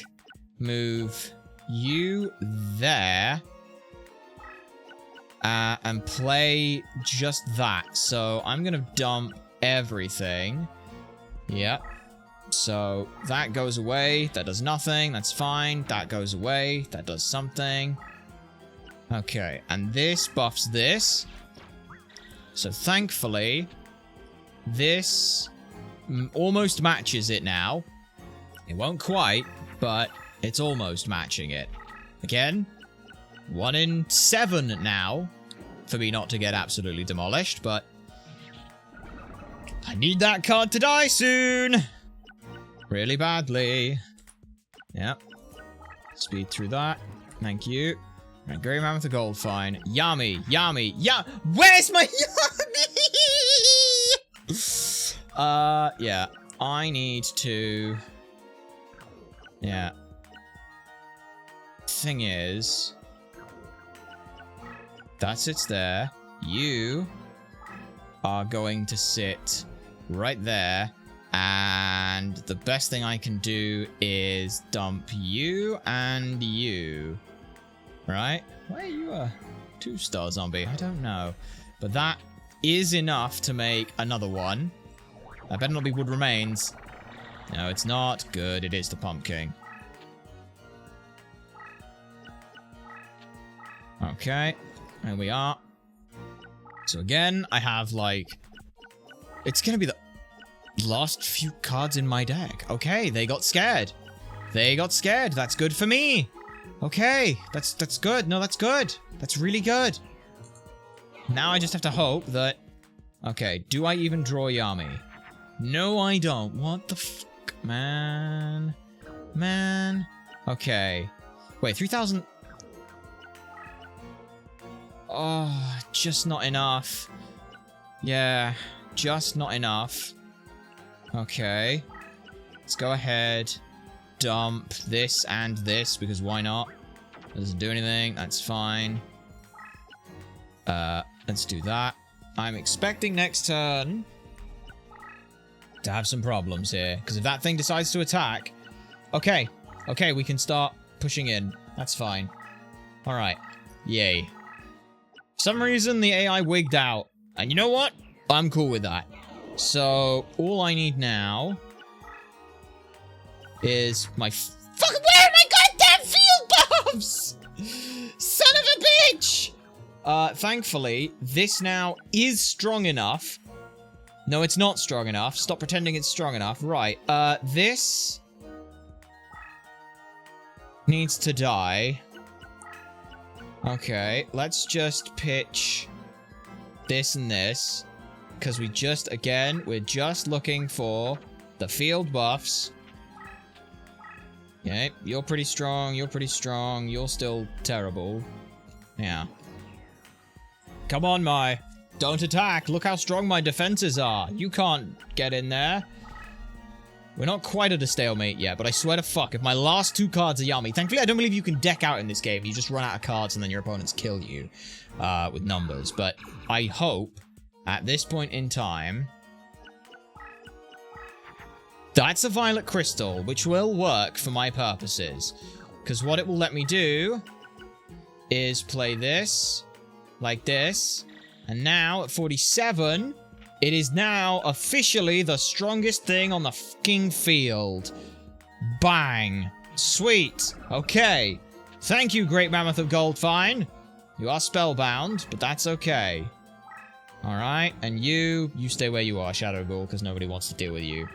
Move you there. And play just that. So I'm going to dump everything. Yep. So that goes away. That does nothing. That's fine. That goes away. That does something. Okay. And this buffs this. So thankfully, this almost matches it now. It won't quite, but it's almost matching it. Again, 1 in 7 now for me not to get absolutely demolished, but I need that card to die soon. Really badly. Yep. Speed through that. Thank you. Right, Grey Mammoth the Gold Fine. Yami. Where's my Yami? Yeah. I need to... Yeah. Thing is... That sits there. You are going to sit right there. And the best thing I can do is dump you and you. Right? Why are you a 2-star zombie? I don't know. But that is enough to make another one. That better not be Wood Remains. No, it's not. Good, it is the Pumpkin. Okay. There we are. So again, I have like... It's gonna be the last few cards in my deck. Okay, they got scared. They got scared. That's good for me. Okay, that's good. No, that's good. That's really good. Now I just have to hope that... Okay, do I even draw Yami? No, I don't. What the fuck, man? Man. Okay. Wait, 3,000... Oh, just not enough. Yeah, just not enough. Okay. Let's go ahead. Dump this and this, because why not? It doesn't do anything. That's fine. Let's do that. I'm expecting next turn to have some problems here, because if that thing decides to attack... Okay. Okay, we can start pushing in. That's fine. Alright. Yay. For some reason, the AI wigged out. And you know what? I'm cool with that. So, all I need now is my fucking... Where are my goddamn field buffs? Son of a bitch! Thankfully, this now is strong enough. No, it's not strong enough. Stop pretending it's strong enough. Right, this needs to die. Okay, let's just pitch this and this. Because we just, again, we're just looking for the field buffs. Okay, you're pretty strong, you're pretty strong, you're still terrible. Yeah. Come on, Mai. Don't attack. Look how strong my defenses are. You can't get in there. We're not quite at a stalemate yet, but I swear to fuck, if my last 2 cards are Yami... Thankfully, I don't believe you can deck out in this game. You just run out of cards and then your opponents kill you with numbers. But I hope, at this point in time... That's a Violet Crystal, which will work for my purposes. Because what it will let me do is play this, like this, and now at 47, It is now officially the strongest thing on the fucking field. Bang. Sweet. Okay. Thank you, Great Mammoth of Goldfine. You are spellbound, but that's okay. Alright, and you stay where you are, Shadow Ghoul, because nobody wants to deal with you.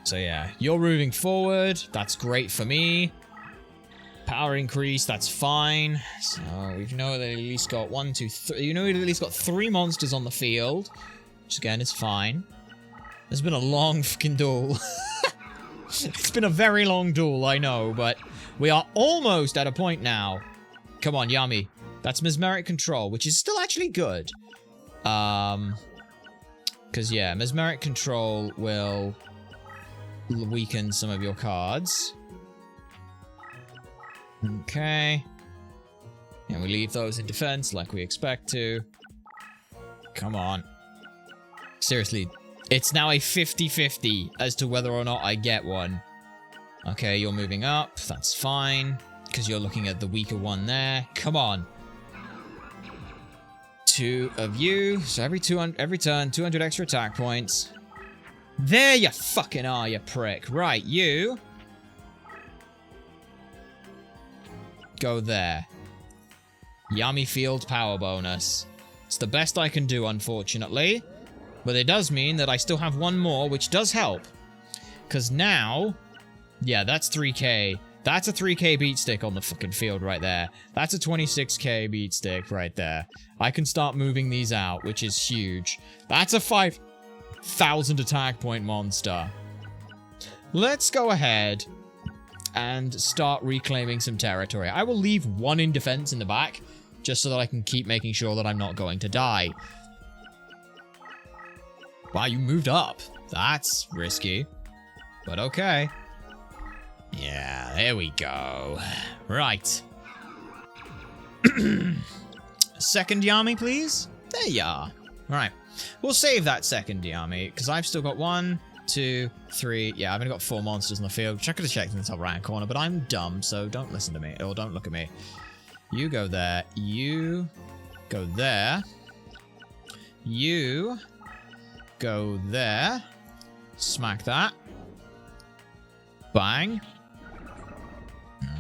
So yeah, you're moving forward. That's great for me. Power increase, that's fine. So we know that at least got 1, 2, 3. You know we've at least got 3 monsters on the field. Which again is fine. There's been a long fucking duel. It's been a very long duel, I know, but we are almost at a point now. Come on, Yami. That's Mesmeric Control, which is still actually good. Because, yeah, Mesmeric Control will weaken some of your cards. Okay. And we leave those in defense like we expect to. Come on. Seriously, it's now a 50-50 as to whether or not I get one. Okay, you're moving up. That's fine. Because you're looking at the weaker one there. Come on. 2 of you. So every turn, 200 extra attack points. There you fucking are, you prick. Right, you. Go there. Yami Field power bonus. It's the best I can do, unfortunately. But it does mean that I still have 1 more, which does help. Because now... Yeah, that's 3k. That's a 3k beat stick on the fucking field right there. That's a 26k beat stick right there. I can start moving these out, which is huge. That's a 5,000 attack point monster. Let's go ahead and start reclaiming some territory. I will leave 1 in defense in the back, just so that I can keep making sure that I'm not going to die. Wow, you moved up. That's risky. But okay. Yeah, there we go. Right. Second Yami, please? There you are. Alright. We'll save that second Yami, because I've still got 1, 2, 3. Yeah, I've only got 4 monsters in the field, which I could have checked in the top right corner, but I'm dumb, so don't listen to me. Or don't look at me. You go there. You go there. You go there. Smack that. Bang.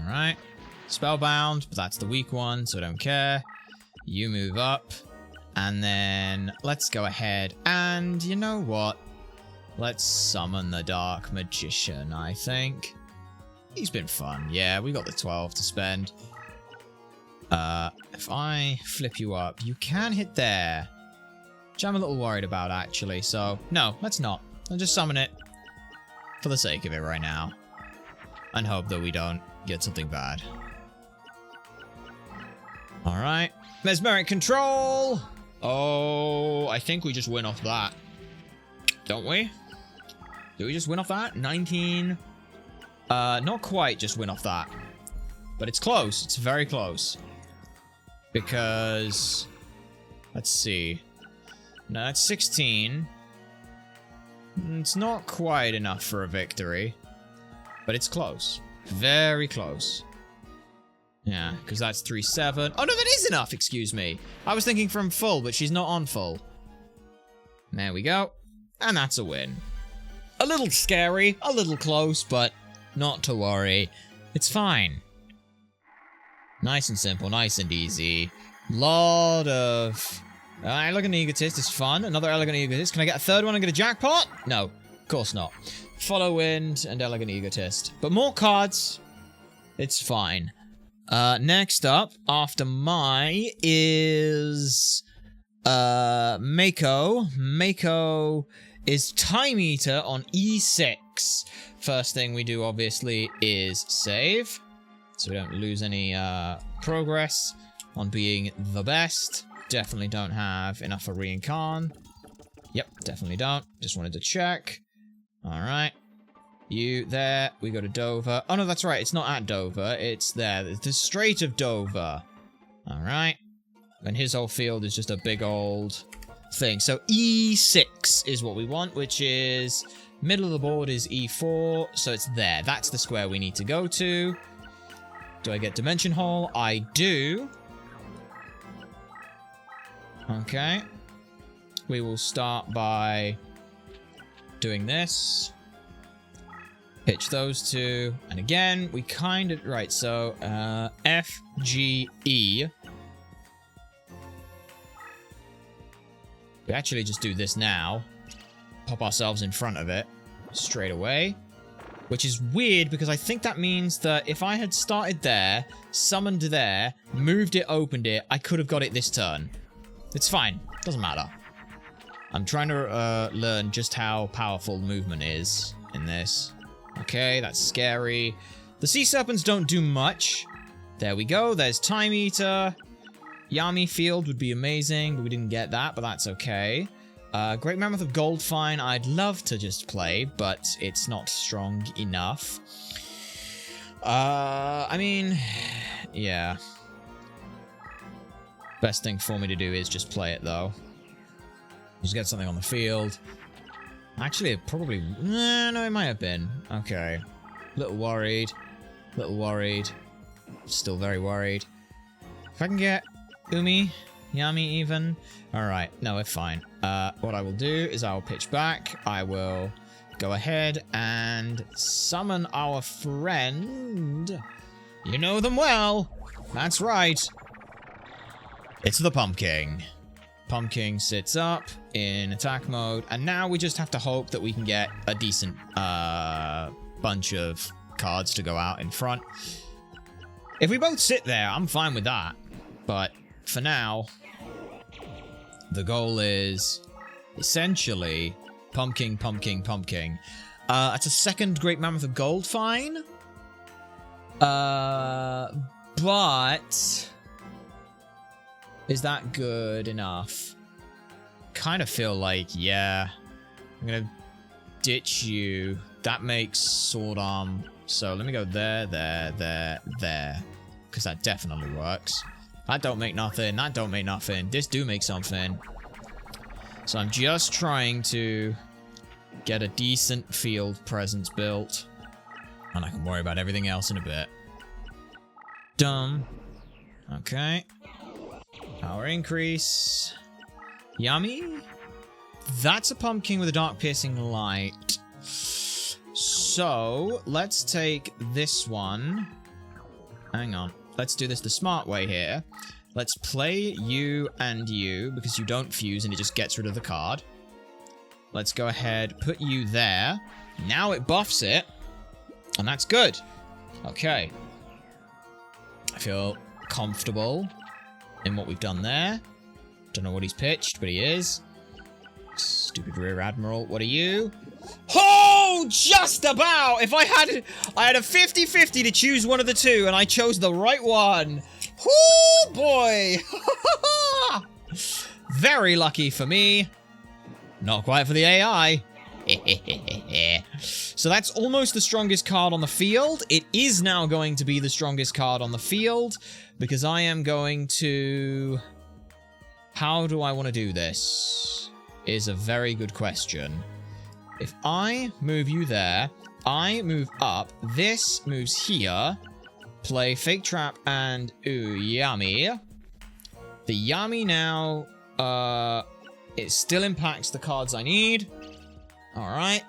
Alright. Spellbound, but that's the weak one, so I don't care. You move up. And then let's go ahead and, you know what? Let's summon the Dark Magician, I think. He's been fun. Yeah, we got the 12 to spend. If I flip you up, you can hit there. Which I'm a little worried about, actually. So, no, let's not. I'll just summon it for the sake of it right now. And hope that we don't get something bad. Alright. Mesmeric Control! Oh, I think we just win off that. Don't we? Do we just win off that? 19. Not quite just win off that. But it's close. It's very close. Because... Let's see. No, that's 16. It's not quite enough for a victory. But it's close. Very close. Yeah, because that's 3-7. Oh, no, that is enough, excuse me. I was thinking from full, but she's not on full. There we go. And that's a win. A little scary, a little close, but not to worry. It's fine. Nice and simple, nice and easy. Lot of... Elegant Egotist is fun. Another Elegant Egotist. Can I get a third one and get a jackpot? No, of course not. Follow Wind and Elegant Egotist. But more cards. It's fine. Next up, after my, is... Mako. Mako is Time Eater on E6. First thing we do, obviously, is save. So we don't lose any, progress on being the best. Definitely don't have enough for Reincarn. Yep, definitely don't. Just wanted to check. Alright. You there. We go to Dover. Oh, no, that's right. It's not at Dover. It's there. It's the Strait of Dover. Alright. And his whole field is just a big old thing. So E6 is what we want, which is... Middle of the board is E4, so it's there. That's the square we need to go to. Do I get Dimension Hole? I do. Okay. we will start by doing this. Pitch those two. And again, we kind of... Right, so F, G, E. We actually just do this now. Pop ourselves in front of it straight away. Which is weird, because I think that means that if I had started there, summoned there, moved it, opened it, I could have got it this turn. It's fine. Doesn't matter. I'm trying to learn just how powerful movement is in this. Okay, that's scary. The sea serpents don't do much. There we go. There's Time Eater. Yami Field would be amazing, but we didn't get that, but that's okay. Great Mammoth of Goldfine, I'd love to just play, but it's not strong enough. I mean, yeah. Best thing for me to do is just play it, though. Just get something on the field. Actually, it probably... no, it might have been. Okay. Little worried. Little worried. Still very worried. If I can get Umi, Yami even. Alright, no, we're fine. What I will do is I will pitch back. I will go ahead and summon our friend. You know them well. That's right. It's the Pumpkin. Pumpkin sits up in attack mode, and now we just have to hope that we can get a decent bunch of cards to go out in front. If we both sit there, I'm fine with that. But for now, the goal is essentially pumpkin, pumpkin, pumpkin. It's a second Great Mammoth of Goldfine. But is that good enough? Kind of feel like, yeah, I'm gonna ditch you. That makes Sword Arm. So let me go there, there, there, there, because that definitely works. That don't make nothing. That don't make nothing. This do make something. So I'm just trying to get a decent field presence built, and I can worry about everything else in a bit. Dumb. Okay. Power increase. Yummy. That's a pumpkin with a dark piercing light. So let's take this one. Hang on. Let's do this the smart way here. Let's play you and you, because you don't fuse and it just gets rid of the card. Let's go ahead, put you there. Now it buffs it, and that's good. Okay. I feel comfortable in what we've done there. Don't know what he's pitched, but he is. Stupid Rear Admiral. What are you? Oh, just about! If I had a 50-50 to choose one of the two, and I chose the right one. Whoo, boy! Very lucky for me. Not quite for the AI. So that's almost the strongest card on the field. It is now going to be the strongest card on the field, because I am going to... How do I want to do this? Is a very good question. If I move you there, I move up, this moves here, play Fake Trap and Yami. The Yami now, it still impacts the cards I need. Alright.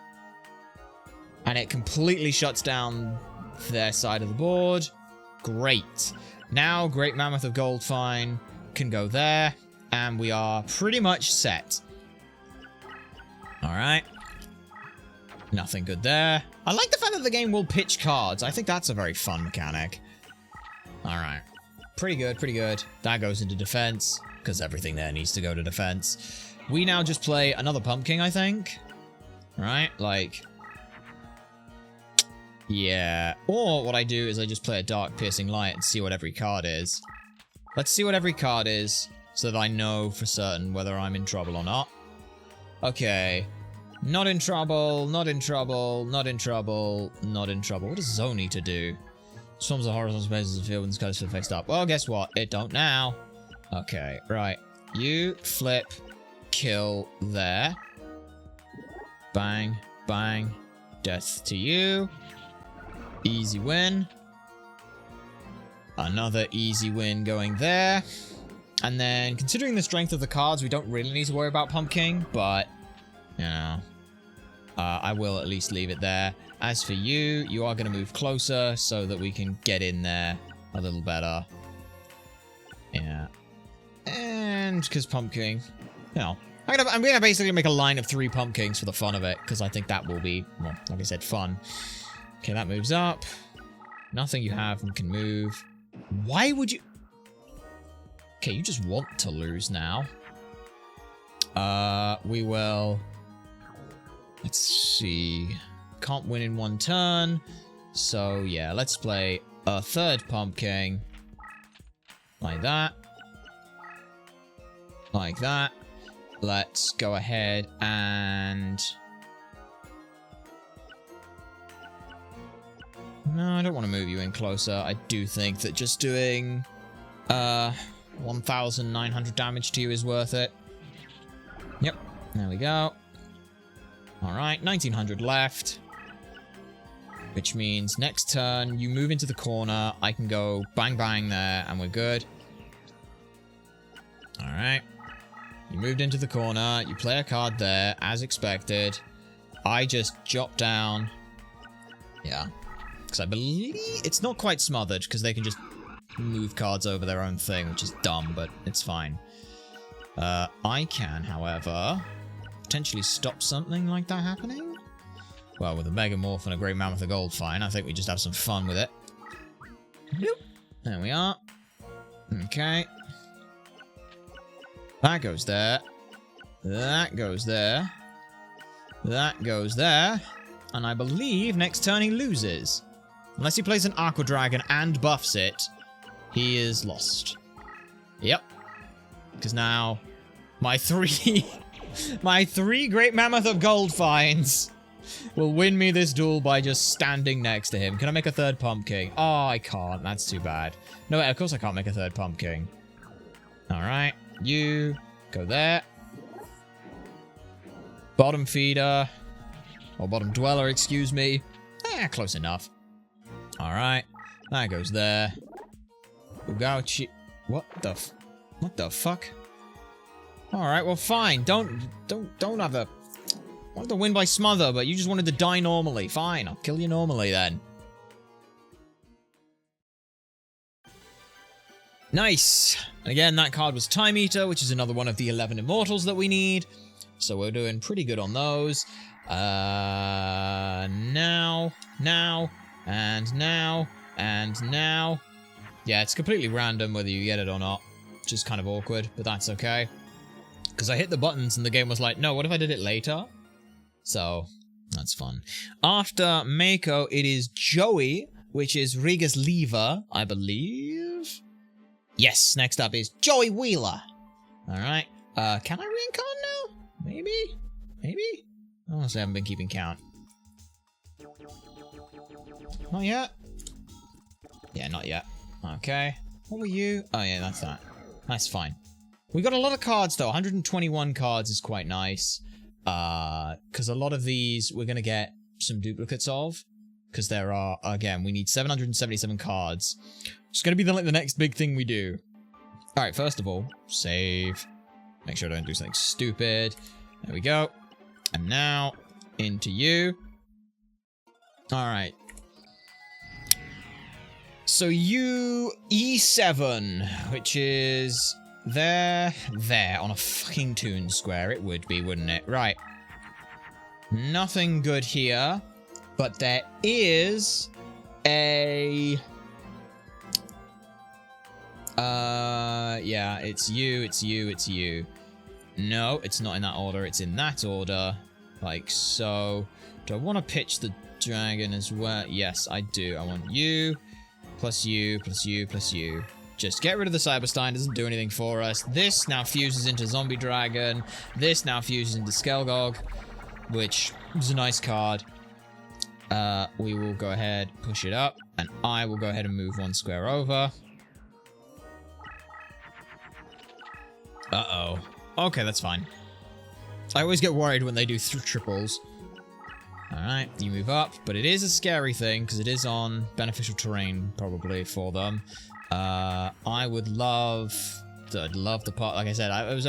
And it completely shuts down their side of the board. Great. Now Great Mammoth of Goldfine can go there, and we are pretty much set. Alright. Nothing good there. I like the fact that the game will pitch cards. I think that's a very fun mechanic. Alright. Pretty good, pretty good. That goes into defense, because everything there needs to go to defense. We now just play another pumpkin, I think. Right? Like... Yeah. Or what I do is I just play a Dark Piercing Light and see what every card is. Let's see what every card is, so that I know for certain whether I'm in trouble or not. Okay. Not in trouble, not in trouble, not in trouble, not in trouble. What does Zoe need to do? Swarms of horizontal spaces of the field when the sky is fixed up. Well, guess what? It don't now. Okay, right. You flip, kill there. Bang, bang. Death to you. Easy win. Another easy win going there. And then, considering the strength of the cards, we don't really need to worry about Pumpkin, but, you know, I will at least leave it there. As for you, you are going to move closer so that we can get in there a little better. Yeah. And, because Pumpkin, you know, I'm gonna basically make a line of 3 Pumpkins for the fun of it, because I think that will be, well, like I said, fun. Okay, that moves up. Nothing you have can move. Why would you... Okay, you just want to lose now. We will... Let's see... Can't win in 1 turn. So, yeah, let's play a 3rd Pumpkin. Like that. Like that. Let's go ahead and... No, I don't want to move you in closer. I do think that just doing 1,900 damage to you is worth it. Yep, there we go. Alright, 1,900 left. Which means next turn, you move into the corner. I can go bang bang there, and we're good. Alright. You moved into the corner. You play a card there, as expected. I just jot down... Yeah. Because I believe it's not quite smothered, because they can just move cards over their own thing, which is dumb, but it's fine. I can, however, potentially stop something like that happening. Well, with a Megamorph and a Great Mammoth of Gold, fine. I think we just have some fun with it. Bloop. There we are. Okay. That goes there. That goes there. That goes there. And I believe next turn he loses. Unless he plays an Aqua Dragon and buffs it, he is lost. Yep. Because now, my 3 Great Mammoth of Gold finds will win me this duel by just standing next to him. Can I make a 3rd Pumpkin? Oh, I can't. That's too bad. No, of course I can't make a 3rd Pumpkin. Alright. You go there. Bottom feeder. Or bottom dweller, excuse me. Close enough. Alright. That goes there. Ugauchi. What the fuck? Alright, well fine. Don't have the... I wanted to win by smother, but you just wanted to die normally. Fine, I'll kill you normally then. Nice. And again, that card was Time Eater, which is another one of the 11 immortals that we need. So we're doing pretty good on those. Now, and now. Yeah, it's completely random whether you get it or not. Which is kind of awkward, but that's okay. Because I hit the buttons and the game was like, no, what if I did it later? So, that's fun. After Mako, it is Joey, which is Riga's Lever, I believe. Yes, next up is Joey Wheeler. Alright. Can I reincarn now? Maybe? Maybe? Honestly, I haven't been keeping count. Not yet? Yeah, not yet. Okay. What were you? Oh, yeah, that's that. That's fine. We got a lot of cards, though. 121 cards is quite nice. Because a lot of these we're going to get some duplicates of. Because there are, again, we need 777 cards. It's going to be the next big thing we do. Alright, first of all, save. Make sure I don't do something stupid. There we go. And now, into you. Alright. So you, E7, which is there, on a fucking Toon Square. It would be, wouldn't it? Right. Nothing good here, but there is a... yeah, it's you. No, it's not in that order, it's in that order. Like so. Do I want to pitch the dragon as well? Yes, I do. I want you, plus you, plus you, plus you. Just get rid of the Cyberstein, doesn't do anything for us. This now fuses into Zombie Dragon. This now fuses into Skelgog, which is a nice card. We will go ahead, push it up, and I will go ahead and move 1 square over. Uh-oh. Okay, that's fine. I always get worried when they do triples. Alright, you move up, but it is a scary thing, because it is on beneficial terrain, probably, for them. I would love I'd love the pot. Like I said, I was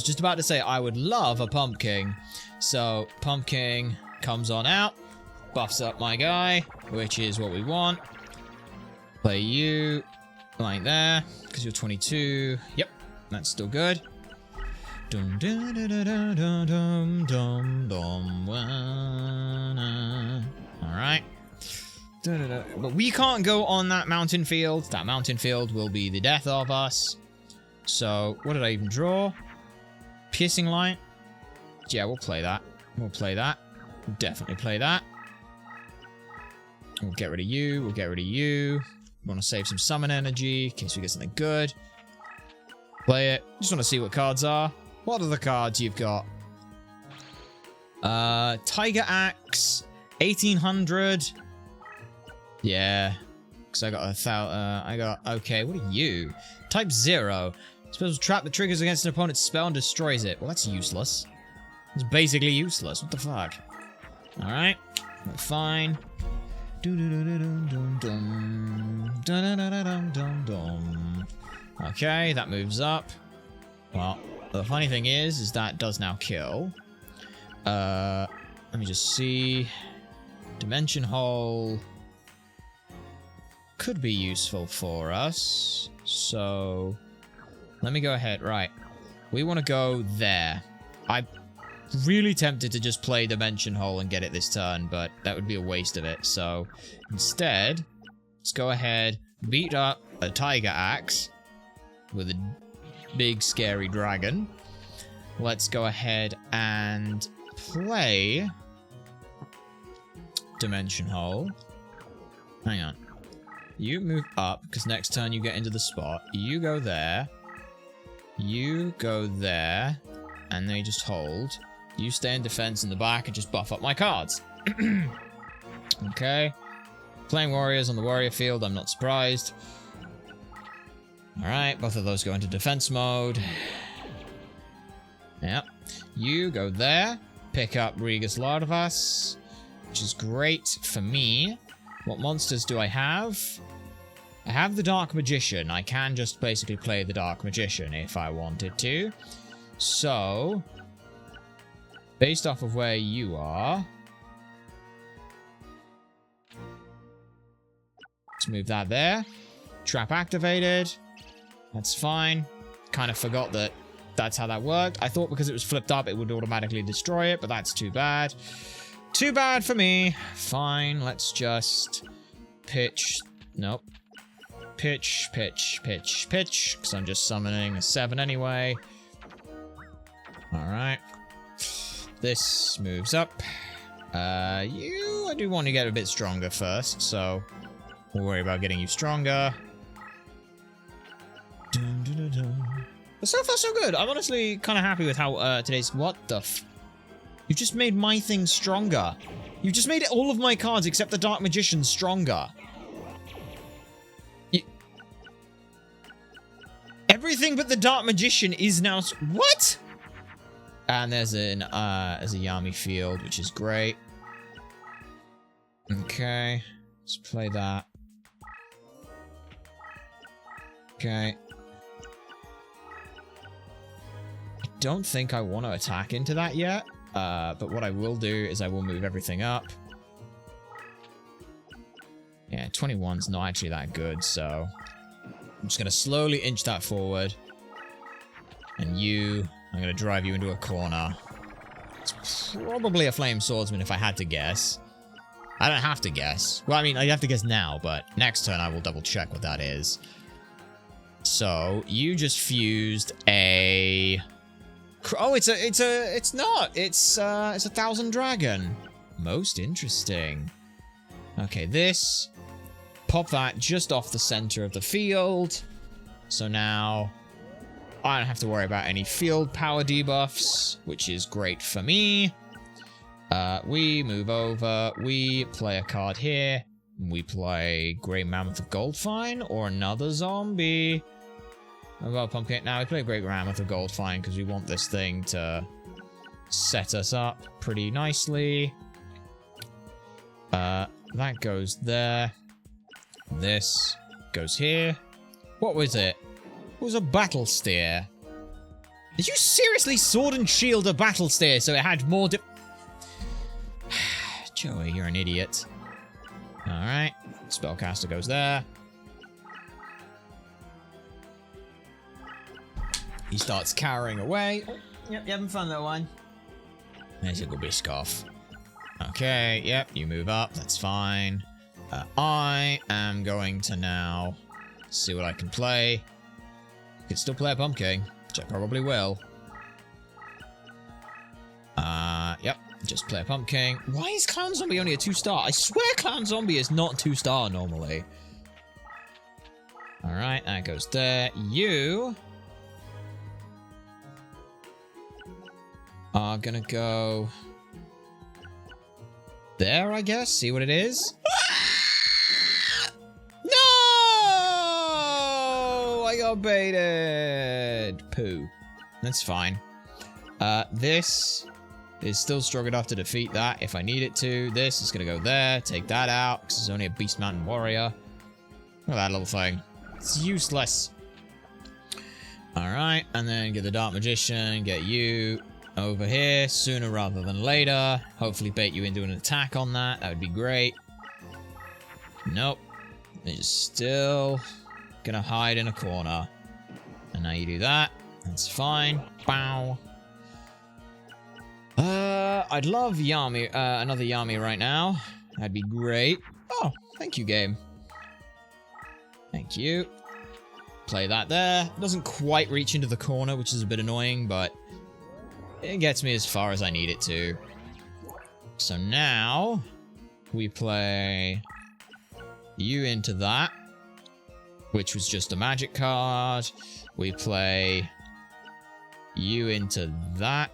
just about to say I would love a pumpkin. So pumpkin comes on out, buffs up my guy, which is what we want. Play you like there because you're 22. Yep, that's still good. Dum dum dum dum dum dum dum. All right. But we can't go on that mountain field. That mountain field will be the death of us. So, what did I even draw? Piercing light? Yeah, we'll play that. We'll play that. We'll definitely play that. We'll get rid of you. We'll get rid of you. We want to save some summon energy in case we get something good. Play it. Just want to see what cards are. What are the cards you've got? Tiger Axe. 1800. Yeah, because I got okay, what are you? Type 0. Supposed to trap the triggers against an opponent's spell and destroys it. Well, that's useless. It's basically useless. What the fuck? Alright, fine. Okay, that moves up. Well, the funny thing is that does now kill. Let me just see. Dimension Hole could be useful for us. So, let me go ahead. Right. We want to go there. I'm really tempted to just play Dimension Hole and get it this turn, but that would be a waste of it. So, instead, let's go ahead, beat up a Tiger Axe with a big scary dragon. Let's go ahead and play Dimension Hole. Hang on. You move up, because next turn you get into the spot. You go there. You go there. And they just hold. You stay in defense in the back and just buff up my cards. Okay. Playing warriors on the warrior field, I'm not surprised. Alright, both of those go into defense mode. Yep. You go there. Pick up Regus Lardavas, which is great for me. What monsters do I have? I have the Dark Magician. I can just basically play the Dark Magician if I wanted to. So, based off of where you are, let's move that there. Trap activated. That's fine. Kind of forgot that that's how that worked. I thought because it was flipped up, it would automatically destroy it, but that's too bad. Too bad for me. Fine, let's just pitch. Nope. Pitch, pitch, pitch, pitch. Because I'm just summoning a 7 anyway. Alright. This moves up. I do want to get a bit stronger first, so we'll worry about getting you stronger. Dun, dun, dun, dun. But so far, so good. I'm honestly kind of happy with how today's... What the f... You just made my thing stronger. You just made all of my cards except the Dark Magician stronger. Everything but the Dark Magician is now... What? And there's a Yami field, which is great. Okay. Let's play that. Okay. I don't think I want to attack into that yet. But what I will do is I will move everything up. Yeah, 21's not actually that good, so... I'm just going to slowly inch that forward. And you... I'm going to drive you into a corner. It's probably a Flame Swordsman if I had to guess. I don't have to guess. Well, I mean, I have to guess now, but next turn I will double check what that is. So, you just fused a... Oh, it's not. It's a Thousand Dragon. Most interesting. Okay, this. Pop that just off the center of the field. So now I don't have to worry about any field power debuffs, which is great for me. We move over. We play a card here. We play Grey Mammoth of Goldfine or another zombie. Well, Pumpkin. Now we play Great Mammoth of Goldfine because we want this thing to set us up pretty nicely. That goes there. This goes here. What was it? was a battle steer. Did you seriously sword and shield a battle steer so it had more Joey, you're an idiot. Alright. Spellcaster goes there. He starts carrying away. Oh, yep, you having fun, little one. There's your Biscoff. Okay, yep, you move up. That's fine. I am going to now see what I can play. I can still play a Pumpkin, which I probably will. Yep, just play a Pumpkin. Why is Clown Zombie only a 2-star? I swear Clown Zombie is not 2-star normally. Alright, that goes there. You are gonna go there, I guess. See what it is. No! I got baited. Poo. That's fine. This is still strong enough to defeat that if I need it to. This is gonna go there. Take that out because it's only a Beast Mountain Warrior. Look at that little thing. It's useless. Alright, and then get the Dark Magician. Get you over here sooner rather than later. Hopefully bait you into an attack on that. That would be great. Nope. It's still gonna hide in a corner. And now you do that. That's fine. Bow. I'd love Yami, another Yami right now. That'd be great. Oh, thank you, game. Thank you. Play that there. Doesn't quite reach into the corner, which is a bit annoying, but it gets me as far as I need it to. So now we play you into that, which was just a magic card. We play you into that.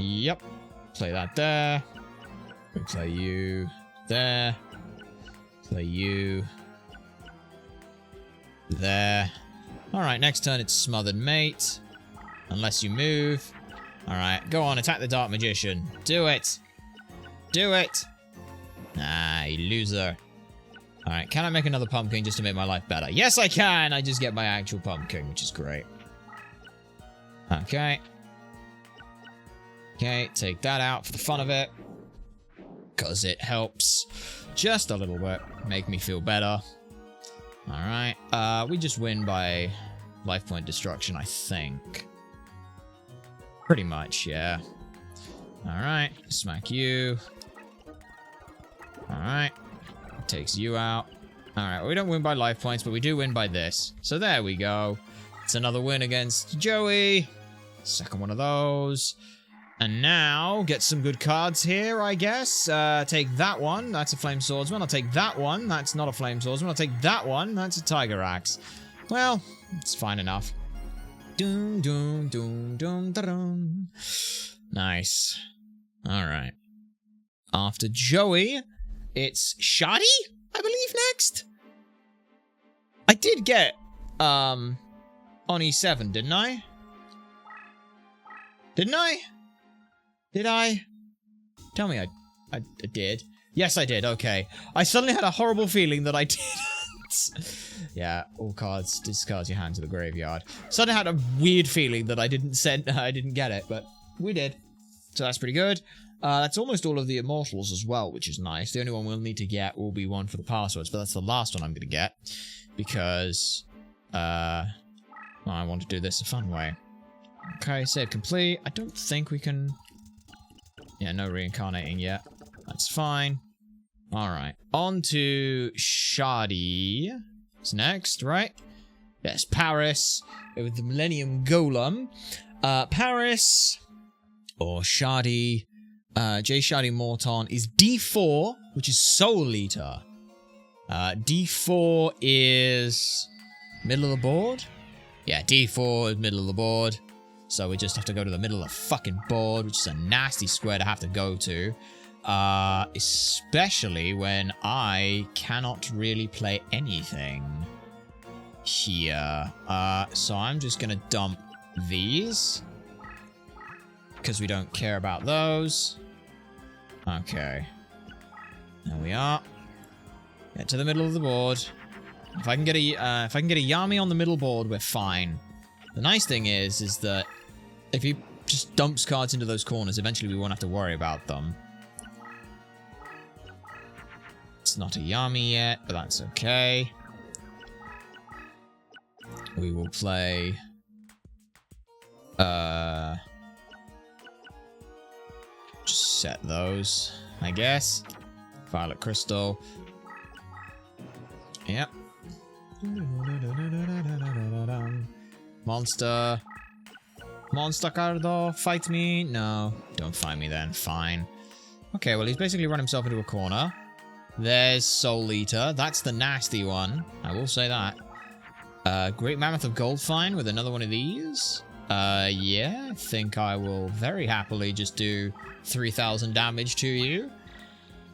Yep. Play that there. We play you there. Play you there. Alright, next turn it's Smothered Mate. Unless you move. Alright, go on, attack the Dark Magician. Do it! Do it! Ah, you loser. Alright, can I make another pumpkin just to make my life better? Yes, I can! I just get my actual pumpkin, which is great. Okay. Okay, take that out for the fun of it. Because it helps just a little bit. Make me feel better. Alright. We just win by life point destruction, I think. Pretty much, yeah. Alright. Smack you. Alright. Takes you out. Alright, we don't win by life points, but we do win by this. So there we go. It's another win against Joey. Second one of those. And now, get some good cards here, I guess. Take that one. That's a Flame Swordsman. I'll take that one. That's not a Flame Swordsman. I'll take that one. That's a Tiger Axe. Well, it's fine enough. Doom, doom, doom, doom, da-dum. Nice. Alright. After Joey, it's Shadi, I believe, next? I did get, on E7, didn't I? Didn't I? Did I? Tell me I did. Yes, I did. Okay. I suddenly had a horrible feeling that I didn't. Yeah, all cards. Discard your hand to the graveyard. Suddenly had a weird feeling that I didn't get it, but we did. So that's pretty good. That's almost all of the Immortals as well, which is nice. The only one we'll need to get will be one for the passwords, but that's the last one I'm going to get. Because, well, I want to do this a fun way. Okay, save complete. I don't think we can... Yeah, no reincarnating yet. That's fine. Alright. On to Shadi. It's next, right? Yes, Paris. With the Millennium Golem. Paris. Or Shadi. J Shadi Morton is D4, which is Soul Eater. D4 is... middle of the board? Yeah, D4 is middle of the board. So we just have to go to the middle of the fucking board, which is a nasty square to have to go to. Especially when I cannot really play anything here. So I'm just gonna dump these. Because we don't care about those. Okay. There we are. Get to the middle of the board. If I can get a Yami on the middle board, we're fine. The nice thing is that if he just dumps cards into those corners, eventually we won't have to worry about them. It's not a Yami yet, but that's okay. We will play... just set those, I guess. Violet Crystal. Yep. Monster. Monster Cardo, fight me. No, don't fight me then. Fine. Okay, well, he's basically run himself into a corner. There's Soul Eater. That's the nasty one. I will say that. Great Mammoth of Goldfine with another one of these. Yeah, I think I will very happily just do 3,000 damage to you.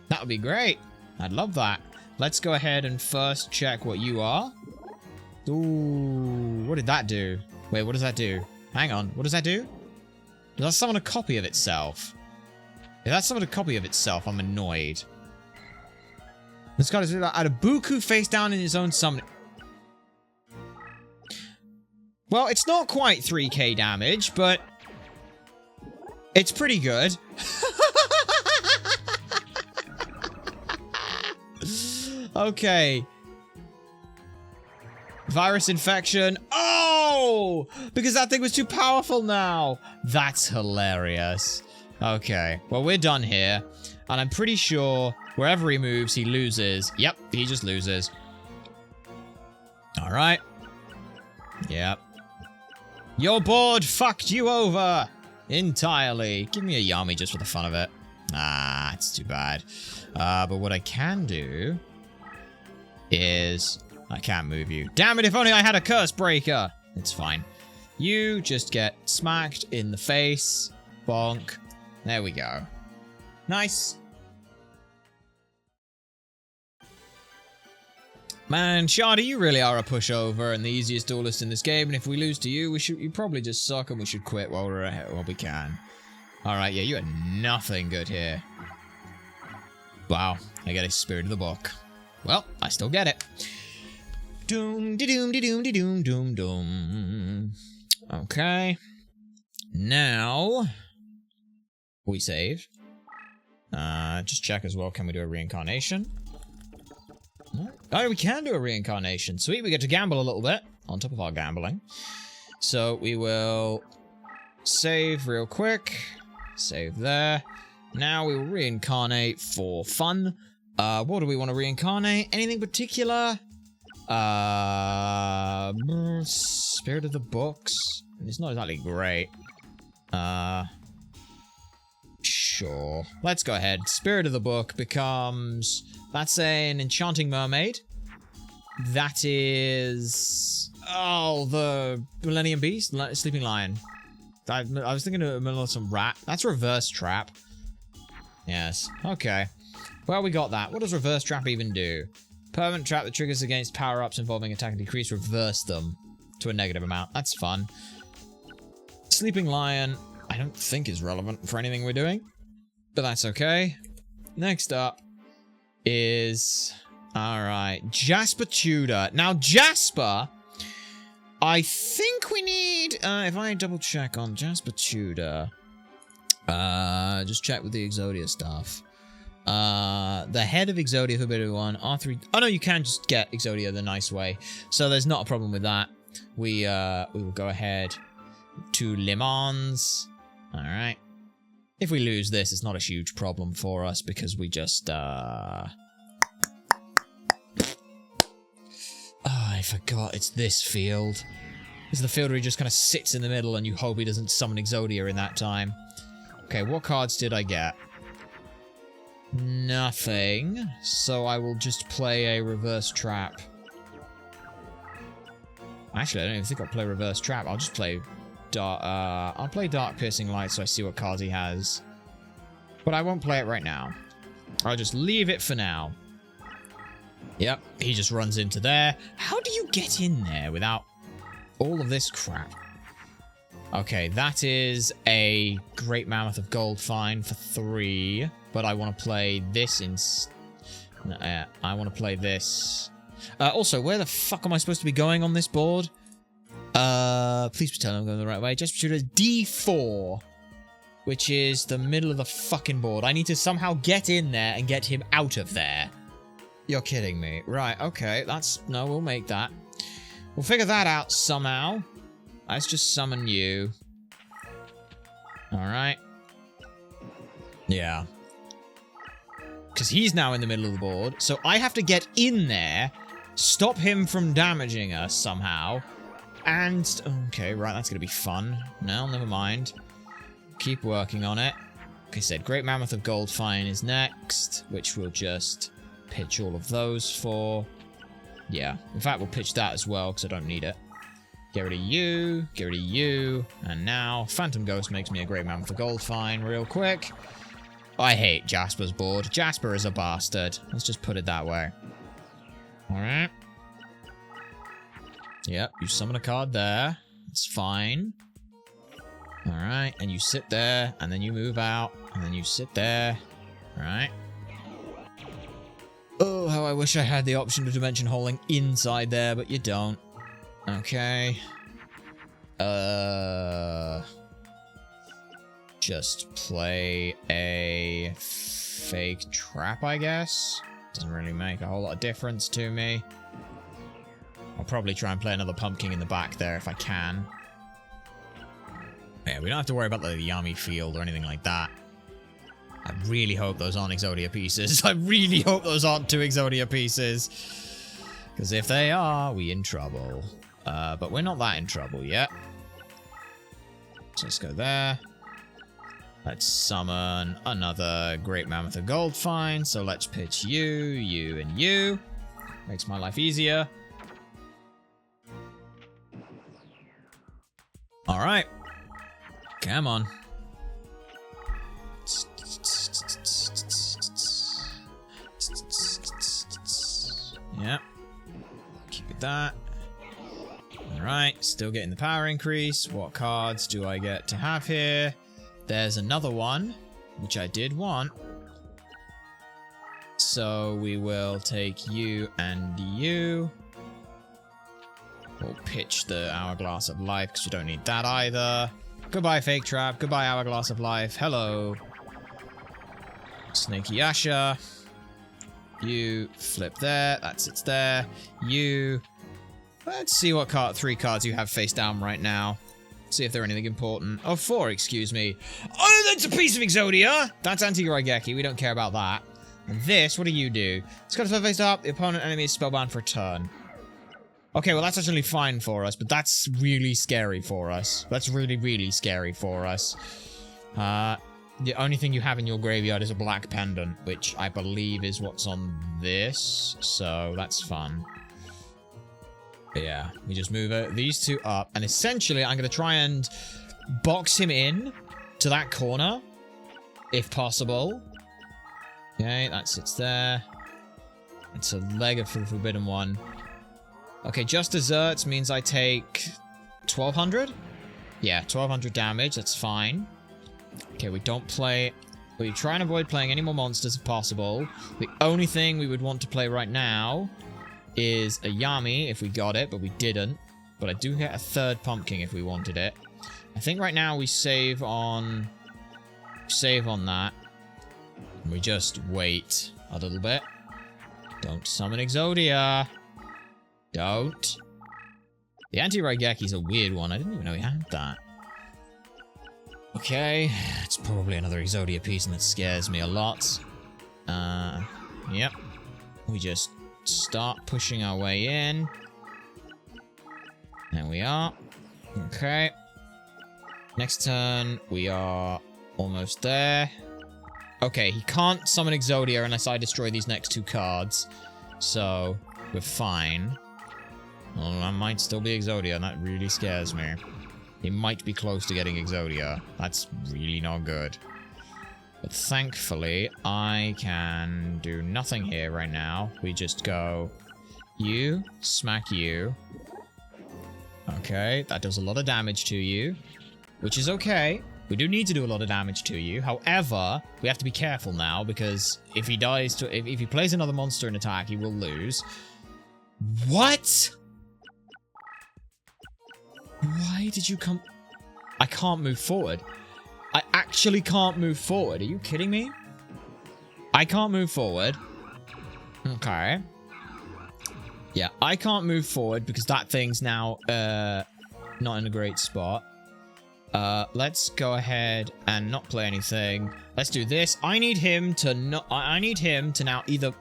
That would be great. I'd love that. Let's go ahead and first check what you are. Ooh, what did that do? Wait, what does that do? Hang on, what does that do? Does that summon a copy of itself? If that summoned a copy of itself, I'm annoyed. This card is out of Buku face down in his own summon. Well, it's not quite 3k damage, but it's pretty good. Okay. Virus infection. Oh! Because that thing was too powerful now. That's hilarious. Okay. Well, we're done here. And I'm pretty sure wherever he moves, he loses. Yep, he just loses. Alright. Yep. Your board fucked you over entirely. Give me a Yami just for the fun of it. Ah, it's too bad. But what I can do is... I can't move you. Damn it, if only I had a curse breaker. It's fine. You just get smacked in the face. Bonk. There we go. Nice. Man, Shardy, you really are a pushover and the easiest duelist in this game, and if we lose to you, you probably just suck and we should quit while we're ahead, while we can. Alright, yeah, you had nothing good here. Wow, I get a Spirit of the Book. Well, I still get it. Doom, de-doom, de-doom, de-doom, doom, doom. Okay. Now, we save. Just check as well, can we do a reincarnation? Oh, we can do a reincarnation. Sweet, we get to gamble a little bit on top of our gambling. So we will save real quick. Save there. Now we will reincarnate for fun. What do we want to reincarnate? Anything particular? Spirit of the Books. It's not exactly great. Sure. Let's go ahead. Spirit of the Book becomes... That's an Enchanting Mermaid. That is... Oh, the Millennium Beast? Sleeping Lion. I was thinking of some rat. That's Reverse Trap. Yes. Okay. Well, we got that. What does Reverse Trap even do? Permanent trap that triggers against power-ups involving attack and decrease. Reverse them to a negative amount. That's fun. Sleeping Lion, I don't think is relevant for anything we're doing. But that's okay. Next up is... Alright, Jasper Tudor. Now, Jasper, I think we need... if I double check on Jasper Tudor... just check with the Exodia stuff. The head of Exodia for bit of one. R3... Oh, no, you can just get Exodia the nice way. So there's not a problem with that. We will go ahead to Le Mans. Alright. If we lose this, it's not a huge problem for us because we just, Oh, I forgot. It's this field. This is the field where he just kind of sits in the middle and you hope he doesn't summon Exodia in that time. Okay, what cards did I get? Nothing. So I will just play a Reverse Trap. Actually, I don't even think I'll play Reverse Trap. I'll just play... I'll play Dark Piercing Light so I see what cards he has. But I won't play it right now. I'll just leave it for now. Yep, he just runs into there. How do you get in there without all of this crap? Okay, that is a Great Mammoth of Goldfine for 3. But I want to play this in... I want to play this... Also, where the fuck am I supposed to be going on this board? Please pretend I'm going the right way. Just shoot a D4, which is the middle of the fucking board. I need to somehow get in there and get him out of there. You're kidding me. Right, okay. No, we'll make that. We'll figure that out somehow. Let's just summon you. Alright. Yeah. Because he's now in the middle of the board. So I have to get in there, stop him from damaging us somehow. And, okay, right, that's going to be fun. No, never mind. Keep working on it. Like I said, Great Mammoth of Goldfine is next, which we'll just pitch all of those for. Yeah, in fact, we'll pitch that as well, because I don't need it. Get rid of you, get rid of you, and now Phantom Ghost makes me a Great Mammoth of Goldfine real quick. I hate Jasper's board. Jasper is a bastard. Let's just put it that way. Alright. Yep, you summon a card there. It's fine. Alright, and you sit there, and then you move out, and then you sit there. Alright. Oh, how I wish I had the option of dimension holing inside there, but you don't. Okay. Just play a fake trap, I guess. Doesn't really make a whole lot of difference to me. I'll probably try and play another pumpkin in the back there if I can. Yeah, we don't have to worry about the Yami field or anything like that. I really hope those aren't Exodia pieces. I really hope those aren't 2 Exodia pieces. Because if they are, we in trouble. But we're not that in trouble yet. So let's go there. Let's summon another Great Mammoth of Goldfine. So let's pitch you, you, and you. Makes my life easier. Alright. Come on. Yep. Keep it that. Alright, still getting the power increase. What cards do I get to have here? There's another one, which I did want. So we will take you and you. We'll pitch the Hourglass of Life, because we don't need that either. Goodbye, Fake Trap. Goodbye, Hourglass of Life. Hello. Snaky Asher. You flip there. That sits there. You. Let's see what 3 cards you have face down right now. See if they're anything important. Oh, 4, excuse me. Oh, that's a piece of Exodia! That's Anti-Raigeki. We don't care about that. And this, what do you do? It's got to face up. The opponent enemy is spellbound for a turn. Okay, well, that's actually fine for us, but that's really scary for us. That's really, really scary for us. The only thing you have in your graveyard is a black pendant, which I believe is what's on this, so that's fun. But yeah, we just move these 2 up, and essentially I'm going to try and box him in to that corner, if possible. Okay, that sits there. It's a leg of the Forbidden One. Okay, just desserts means I take 1200? Yeah, 1200 damage, that's fine. Okay, we don't play... We try and avoid playing any more monsters if possible. The only thing we would want to play right now is a Yami, if we got it, but we didn't. But I do get a 3rd pumpkin if we wanted it. I think right now we save on... Save on that. And we just wait a little bit. Don't summon Exodia. Don't. The Anti-Raigeki's a weird one. I didn't even know he had that. Okay. It's probably another Exodia piece, and that scares me a lot. Yep. We just start pushing our way in. There we are. Okay. Next turn, we are almost there. Okay, he can't summon Exodia unless I destroy these next 2 cards. So, we're fine. Well, that might still be Exodia, and that really scares me. He might be close to getting Exodia. That's really not good. But thankfully, I can do nothing here right now. We just go, you, smack you. Okay, that does a lot of damage to you, which is okay. We do need to do a lot of damage to you. However, we have to be careful now, because if he dies to... If he plays another monster in attack, he will lose. What? Why did you come? I can't move forward. I actually can't move forward. Are you kidding me? I can't move forward. Okay. Yeah, I can't move forward because that thing's now not in a great spot. Let's go ahead and not play anything. Let's do this. I need him to not. I need him to now either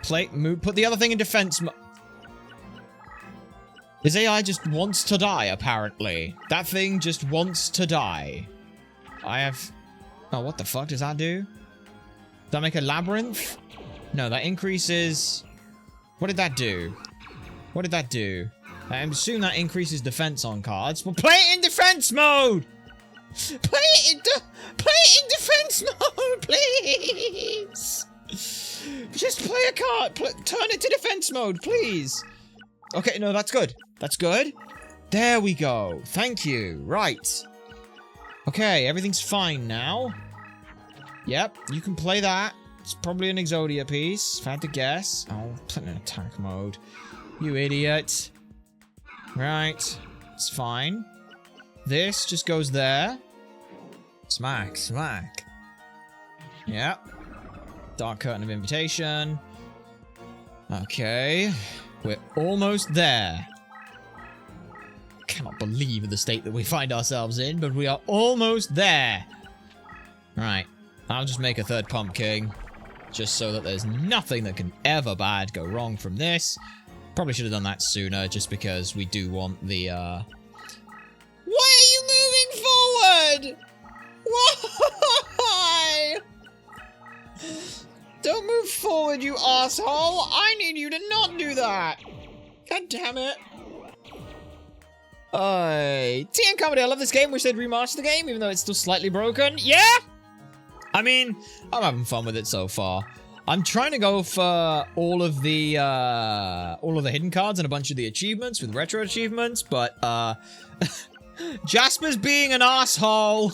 put the other thing in defense mode. His AI just wants to die, apparently. That thing just wants to die. I have... Oh, what the fuck does that do? Does that make a labyrinth? No, that increases... What did that do? What did that do? I assume that increases defense on cards. Well, play it in defense mode! Play it in defense mode, please! Just play a card. Turn it to defense mode, please. Okay, no, that's good. That's good. There we go. Thank you. Right. Okay, everything's fine now. Yep, you can play that. It's probably an Exodia piece, if I had to guess. Oh, put it in attack mode. You idiot. Right. It's fine. This just goes there. Smack, smack. Yep. Dark Curtain of Invitation. Okay. We're almost there. Cannot believe the state that we find ourselves in, but we are almost there. Right. I'll just make a third pumpkin. Just so that there's nothing that can ever bad go wrong from this. Probably should have done that sooner, just because we do want the, Why are you moving forward? Why? Don't move forward, you asshole! I need you to not do that! God damn it. TN Comedy, I love this game. Wish they'd remaster the game, even though it's still slightly broken. Yeah? I mean, I'm having fun with it so far. I'm trying to go for all of the hidden cards and a bunch of the achievements with retro achievements, but, Jasper's being an asshole.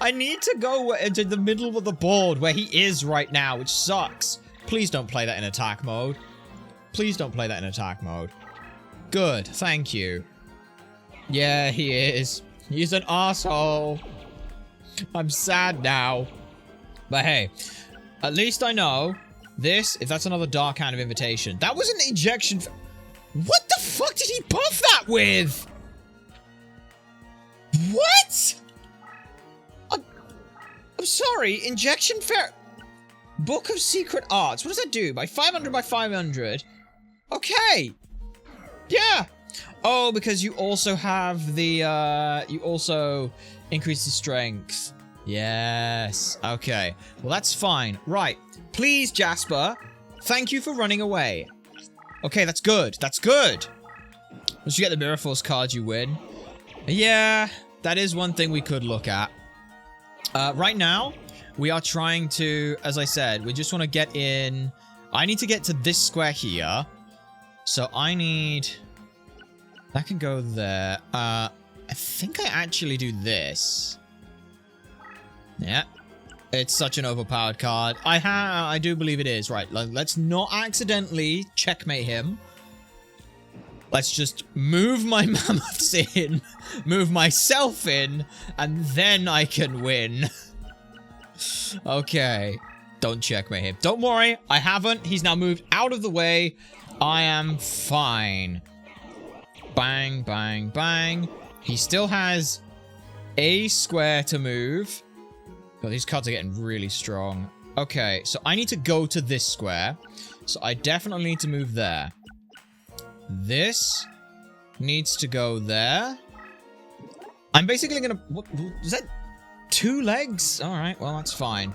I need to go into the middle of the board where he is right now, which sucks. Please don't play that in attack mode. Please don't play that in attack mode. Good, thank you. Yeah, he is. He's an asshole. I'm sad now. But hey, at least I know this, if that's another Dark Hand of Invitation. That was an injection. What the fuck did he buff that with? What? I'm sorry, Injection Fair... Book of Secret Arts. What does that do? By 500 by 500? Okay. Yeah. Oh, because you also have the, you also increase the strength. Yes. Okay. Well, that's fine. Right. Please, Jasper. Thank you for running away. Okay, that's good. That's good. Once you get the Mirror Force card, you win. Yeah, that is one thing we could look at. Right now, we are trying to, as I said, we just want to get in. I need to get to this square here. So I need... That can go there. I think I actually do this. Yeah. It's such an overpowered card. I do believe it is. Right, let's not accidentally checkmate him. Let's just move my mammoths in, move myself in, and then I can win. Okay. Don't checkmate him. Don't worry, I haven't. He's now moved out of the way. I am fine. Bang, bang, bang. He still has a square to move. God, these cards are getting really strong. Okay, so I need to go to this square. So I definitely need to move there. This needs to go there. I'm basically gonna... What is that? 2 legs? Alright, well, that's fine.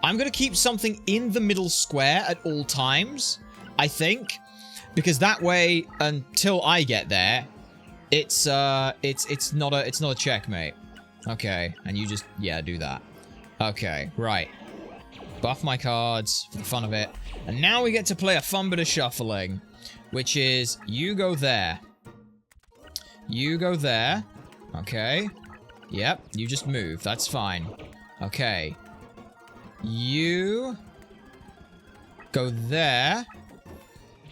I'm gonna keep something in the middle square at all times, I think. Because that way, until I get there, it's not a checkmate. Okay, and you just, yeah, do that. Okay, right. Buff my cards for the fun of it. And now we get to play a fun bit of shuffling. Which is, you go there. You go there. Okay. Yep, you just move. That's fine. Okay. You go there.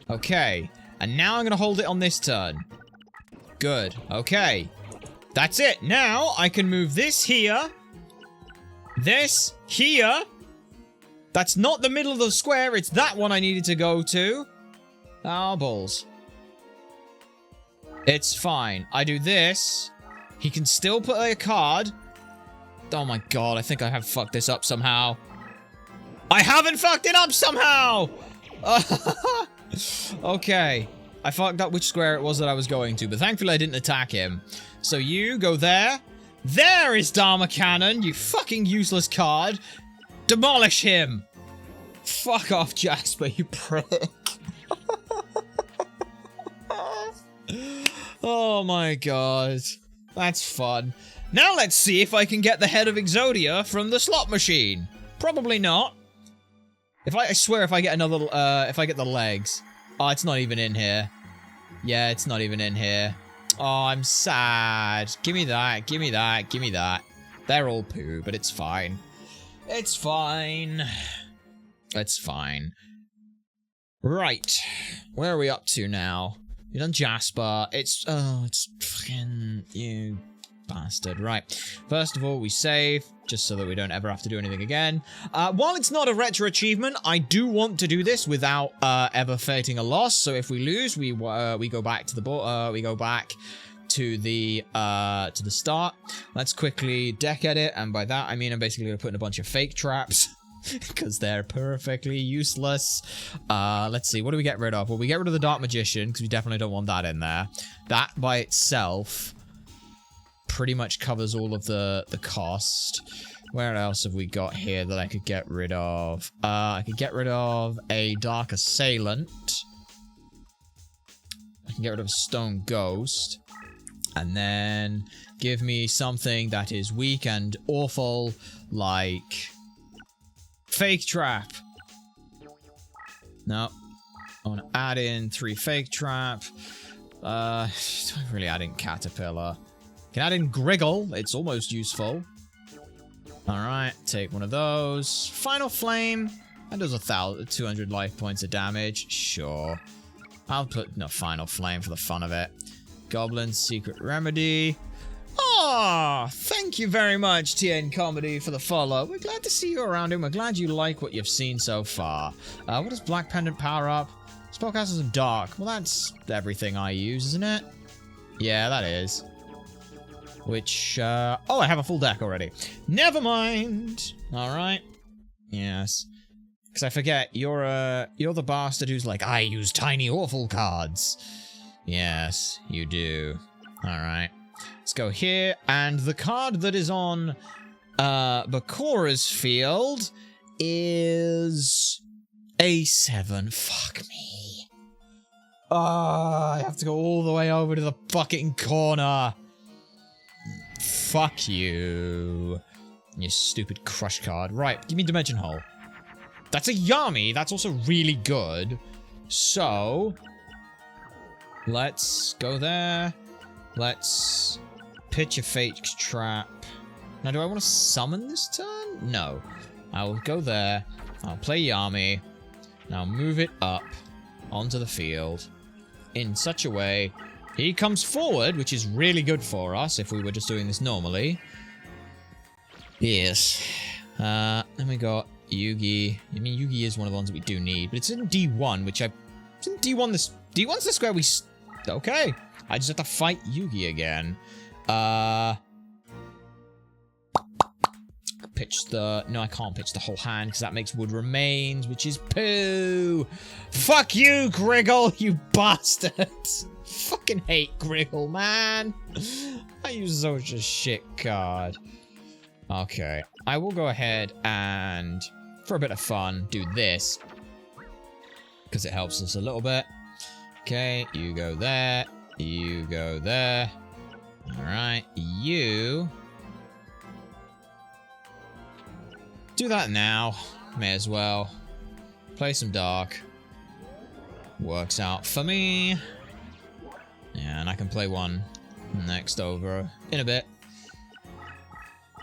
Okay. And now I'm going to hold it on this turn. Good. Okay. That's it. Now I can move this here. This here. That's not the middle of the square. It's that one I needed to go to. Oh, balls. It's fine. I do this. He can still put a card. Oh my god, I think I have fucked this up somehow. I haven't fucked it up somehow! Okay. I fucked up which square it was that I was going to, but thankfully I didn't attack him. So you go there. There is Dharma Cannon, you fucking useless card. Demolish him! Fuck off, Jasper, you prick. Oh my god. That's fun. Now let's see if I can get the head of Exodia from the slot machine. Probably not. I swear if I get another, if I get the legs. Oh, it's not even in here. Yeah, it's not even in here. Oh, I'm sad. Give me that, give me that, give me that. They're all poo, but it's fine. It's fine. It's fine. Right. Where are we up to now? You done Jasper. It's fucking you bastard. Right. First of all, we save, just so that we don't ever have to do anything again. While it's not a retro achievement, I do want to do this without ever fating a loss. So if we lose, we go back to the we go back to the start. Let's quickly deck edit, and by that I mean I'm basically gonna put in a bunch of fake traps. Because they're perfectly useless. Let's see, what do we get rid of? Well, we get rid of the Dark Magician, because we definitely don't want that in there. That by itself pretty much covers all of the cost. Where else have we got here that I could get rid of? I could get rid of a Dark Assailant. I can get rid of a Stone Ghost. And then give me something that is weak and awful, like Fake Trap. No. I want to add in 3 Fake Trap. Don't really add in Caterpillar. Can add in Griggle. It's almost useful. Alright, take one of those. Final Flame. That does 200 life points of damage. Sure. I'll put no Final Flame for the fun of it. Goblin's Secret Remedy. Ah, thank you very much, TN Comedy, for the follow. We're glad to see you around, and we're glad you like what you've seen so far. What does Black Pendant power up? Spellcasters and Dark. Well, that's everything I use, isn't it? Yeah, that is. Which, oh, I have a full deck already. Never mind. Alright. Yes. Because I forget, you're the bastard who's like, I use tiny awful cards. Yes, you do. Alright. Let's go here, and the card that is on Bakora's field is A7. Fuck me. I have to go all the way over to the fucking corner. Fuck you. You stupid crush card. Right, give me Dimension Hole. That's a Yami. That's also really good. So, let's go there. Let's pitch a Fake Trap. Now, do I want to summon this turn? No. I will go there. I'll play Yami. Now move it up onto the field in such a way he comes forward, which is really good for us if we were just doing this normally. Yes. Then we got Yugi. I mean, Yugi is one of the ones that we do need, but it's in D1, which it's in D1 this... D1's the square we... Okay. I just have to fight Yugi again. Pitch the... No, I can't pitch the whole hand, because that makes wood remains, which is poo! Fuck you, Griggle, you bastard! Fucking hate Griggle, man! I use such a shit card. Okay. I will go ahead and, for a bit of fun, do this. Because it helps us a little bit. Okay, you go there. You go there. Alright, you... do that now. May as well. Play some Dark. Works out for me. Yeah, and I can play one next over in a bit.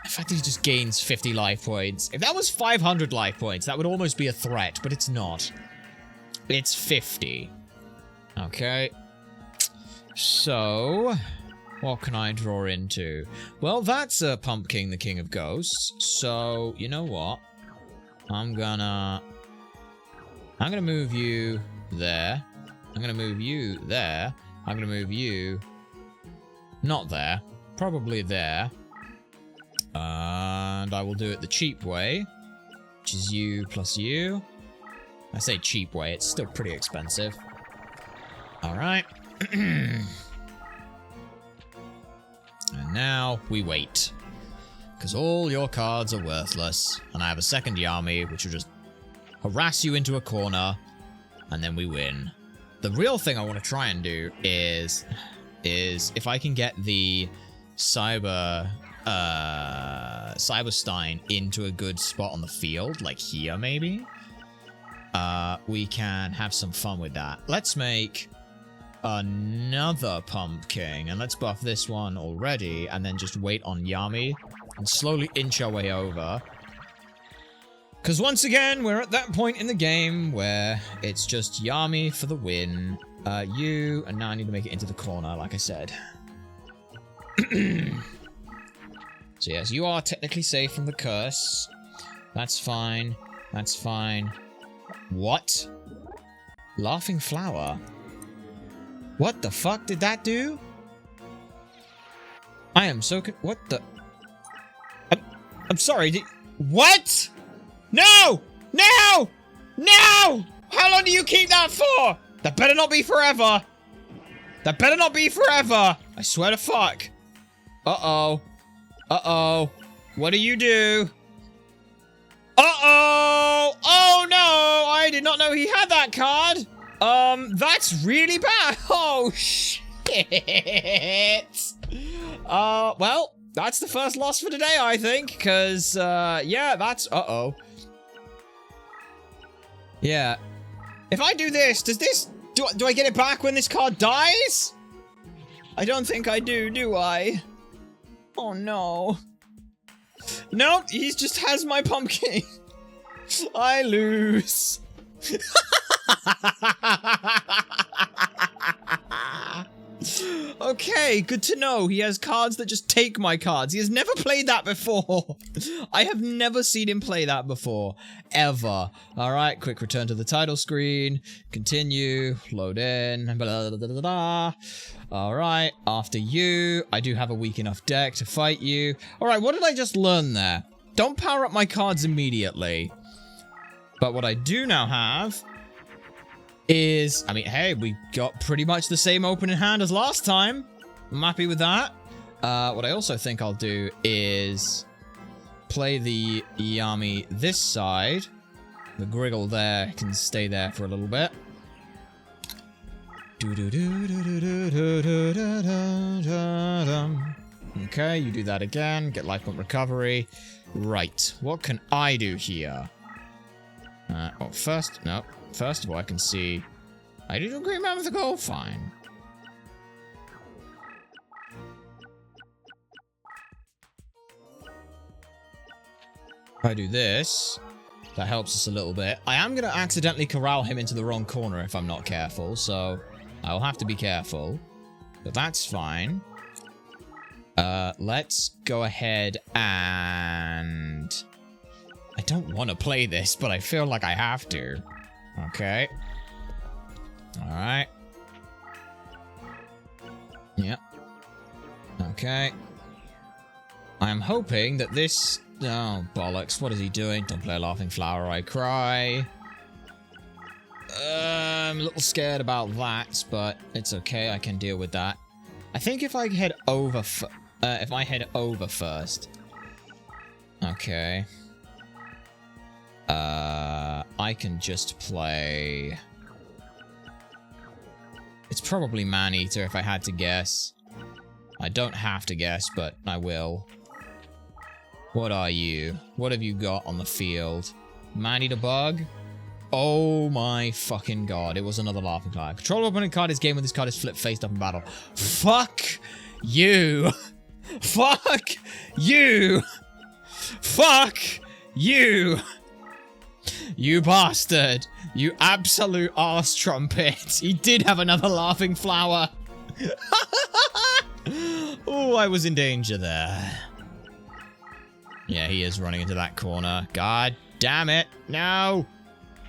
The fact that he just gains 50 life points. If that was 500 life points, that would almost be a threat, but it's not. It's 50. Okay. So, what can I draw into? Well, that's a Pumpkin, the King of Ghosts. So, you know what? I'm gonna move you there. I'm gonna move you there. I'm gonna move you... not there. Probably there. And I will do it the cheap way, which is you plus you. I say cheap way, it's still pretty expensive. Alright. And now we wait. Because all your cards are worthless. And I have a second Yami, which will just harass you into a corner. And then we win. The real thing I want to try and do is if I can get the Cyberstein into a good spot on the field, like here maybe, we can have some fun with that. Let's make another Pumpkin, and let's buff this one already, and then just wait on Yami and slowly inch our way over. Because once again, we're at that point in the game where it's just Yami for the win. You, and now I need to make it into the corner, like I said. So yes, you are technically safe from the curse. That's fine. That's fine. What? Laughing flower? What the fuck did that do? I am so what the... I'm sorry, what? No! No! No! How long do you keep that for? That better not be forever. That better not be forever. I swear to fuck. Uh-oh. Uh-oh. What do you do? Uh-oh! Oh no! I did not know he had that card. That's really bad. Oh shit. Well, that's the first loss for today, I think, because yeah, that's uh-oh. Yeah. If I do this, does this do I get it back when this card dies? I don't think I do I? Oh no. Nope, he just has my pumpkin. I lose. Okay, good to know. He has cards that just take my cards. He has never played that before. I have never seen him play that before. Ever. Alright, quick return to the title screen. Continue. Load in. Blah, blah, blah, blah. Alright, after you. I do have a weak enough deck to fight you. Alright, what did I just learn there? Don't power up my cards immediately. But what I do now have is, I mean, hey, we got pretty much the same opening hand as last time. I'm happy with that. What I also think I'll do is play the Yami this side. The Griggle there can stay there for a little bit. Okay, you do that again. Get life point recovery. Right, what can I do here? Well, first of all, I can see... I did a Green Man with a goal? Fine. If I do this, that helps us a little bit. I am going to accidentally corral him into the wrong corner if I'm not careful, so I'll have to be careful. But that's fine. Let's go ahead and... I don't want to play this, but I feel like I have to. Okay. Alright. Yep. Okay. I'm hoping that this... Oh, bollocks. What is he doing? Don't play a laughing flower, I cry. I'm a little scared about that, but it's okay. I can deal with that. I think if I head over... if I head over first... Okay. I can just play... It's probably Man-Eater if I had to guess. I don't have to guess, but I will. What are you? What have you got on the field? Man-Eater Bug? Oh my fucking god, it was another laughing card. Control of opponent card is game when this card is flipped face up in battle. Fuck you! Fuck you! Fuck you! You bastard. You absolute arse trumpet. He did have another laughing flower. Oh, I was in danger there. Yeah, he is running into that corner. God damn it. No.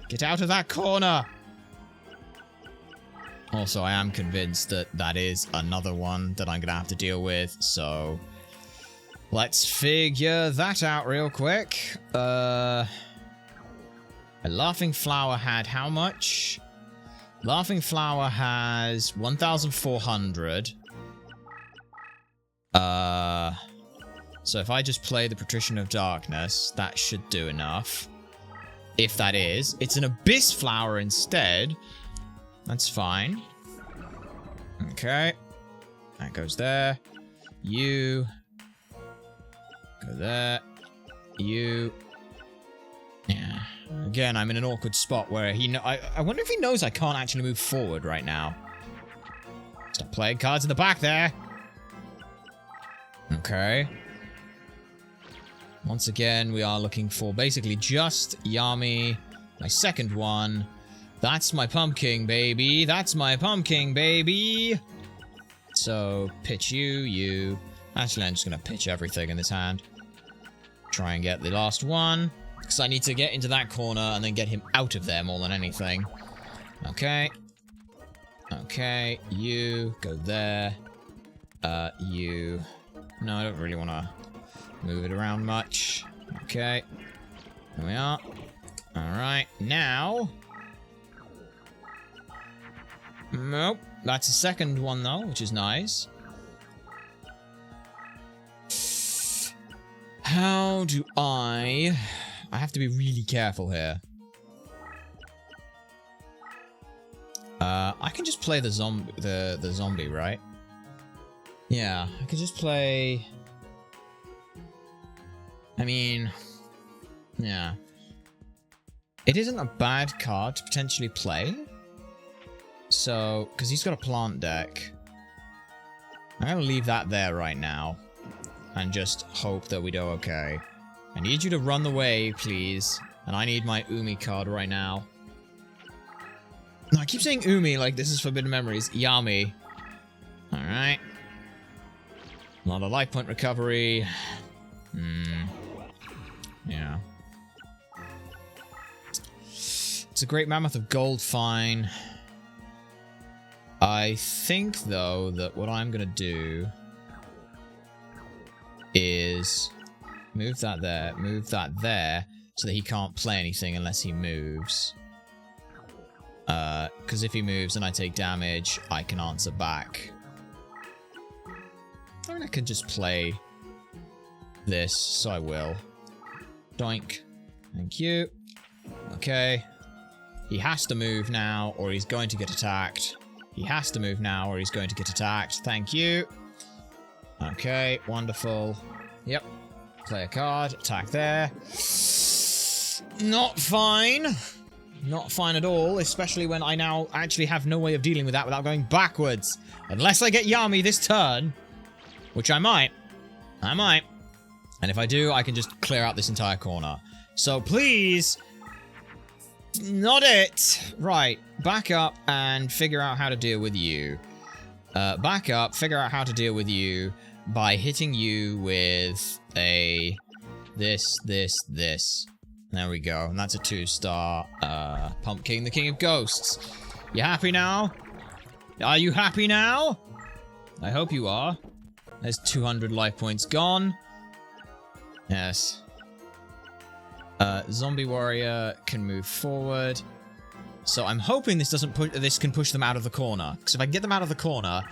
Get out of that corner. Also, I am convinced that that is another one that I'm going to have to deal with. So, let's figure that out real quick. A Laughing Flower had how much? Laughing Flower has 1,400. So if I just play the Patrician of Darkness, that should do enough. If that is. It's an Abyss Flower instead. That's fine. Okay. That goes there. You. Go there. You. Yeah. Again, I'm in an awkward spot where I wonder if he knows I can't actually move forward right now. Stop playing cards in the back there. Okay. Once again, we are looking for basically just Yami, my second one. That's my pumpkin, baby. That's my pumpkin, baby. So, pitch you. Actually, I'm just going to pitch everything in this hand. Try and get the last one. Because I need to get into that corner and then get him out of there more than anything. Okay. Okay, you. Go there. You. No, I don't really want to move it around much. Okay. Here we are. Alright, now... Nope. That's the second one, though, which is nice. How do I have to be really careful here. I can just play the zombie, right? Yeah, I can just play... I mean... Yeah. It isn't a bad card to potentially play. So, because he's got a plant deck. I'm going to leave that there right now. And just hope that we do okay. I need you to run the way, please. And I need my Umi card right now. No, I keep saying Umi like this is Forbidden Memories. Yami. Alright. A lot of life point recovery. Yeah. It's a great mammoth of gold, fine. I think, though, that what I'm going to do is move that there, so that he can't play anything unless he moves. Because if he moves and I take damage, I can answer back. I mean, I could just play this, so I will. Doink. Thank you. Okay. He has to move now, or he's going to get attacked. He has to move now, or he's going to get attacked. Thank you. Okay, wonderful. Yep. Play a card. Attack there. Not fine. Not fine at all, especially when I now actually have no way of dealing with that without going backwards. Unless I get Yami this turn, which I might. I might. And if I do, I can just clear out this entire corner. So please... Not it! Right, back up and figure out how to deal with you. Back up, figure out how to deal with you by hitting you with a... This. There we go, and that's a 2-star Pumpkin, the King of Ghosts. You happy now? Are you happy now? I hope you are. There's 200 life points gone. Yes. Zombie Warrior can move forward. So I'm hoping this doesn't this can push them out of the corner. Because if I can get them out of the corner,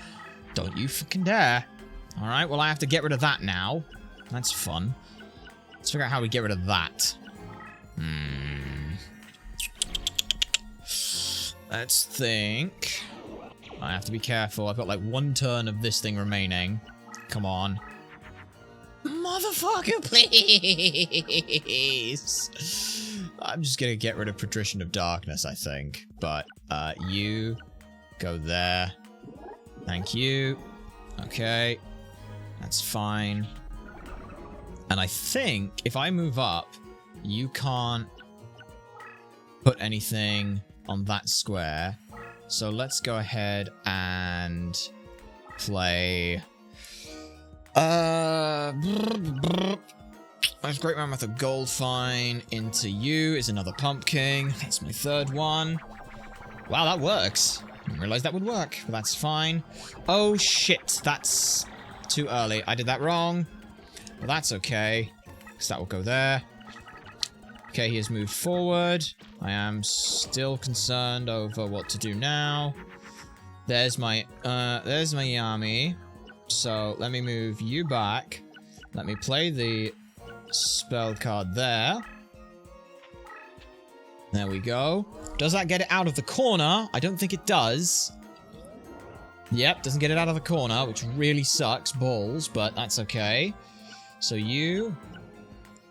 don't you fucking dare. Alright, well I have to get rid of that now. That's fun. Let's figure out how we get rid of that. Let's think. I have to be careful. I've got like 1 turn of this thing remaining. Come on. Motherfucker, please! I'm just gonna get rid of Patrician of Darkness, I think. But, you go there. Thank you. Okay. That's fine. And I think if I move up, you can't put anything on that square. So let's go ahead and play... I've Great Mammoth of Gold Fine into you is another pumpkin. That's my third one. Wow, that works. Didn't realize that would work, but that's fine. Oh shit, that's too early. I did that wrong. But that's okay, because that will go there. Okay, he has moved forward. I am still concerned over what to do now. There's my Yami. So let me move you back. Let me play the spell card there. There we go. Does that get it out of the corner? I don't think it does. Yep, doesn't get it out of the corner, which really sucks balls, but that's okay. So you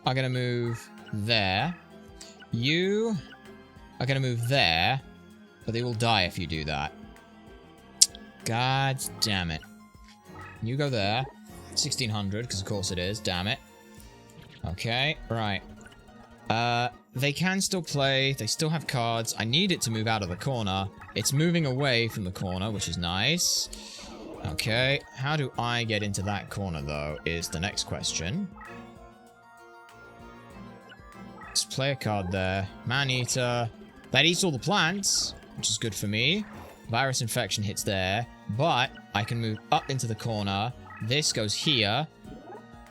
are going to move there. You are going to move there, but they will die if you do that. God damn it. You go there. 1600, because of course it is. Damn it. Okay, right. They can still play. They still have cards. I need it to move out of the corner. It's moving away from the corner, which is nice. Okay, how do I get into that corner, though, is the next question. Let's play a card there. Man-Eater. That eats all the plants, which is good for me. Virus Infection hits there, but I can move up into the corner. This goes here.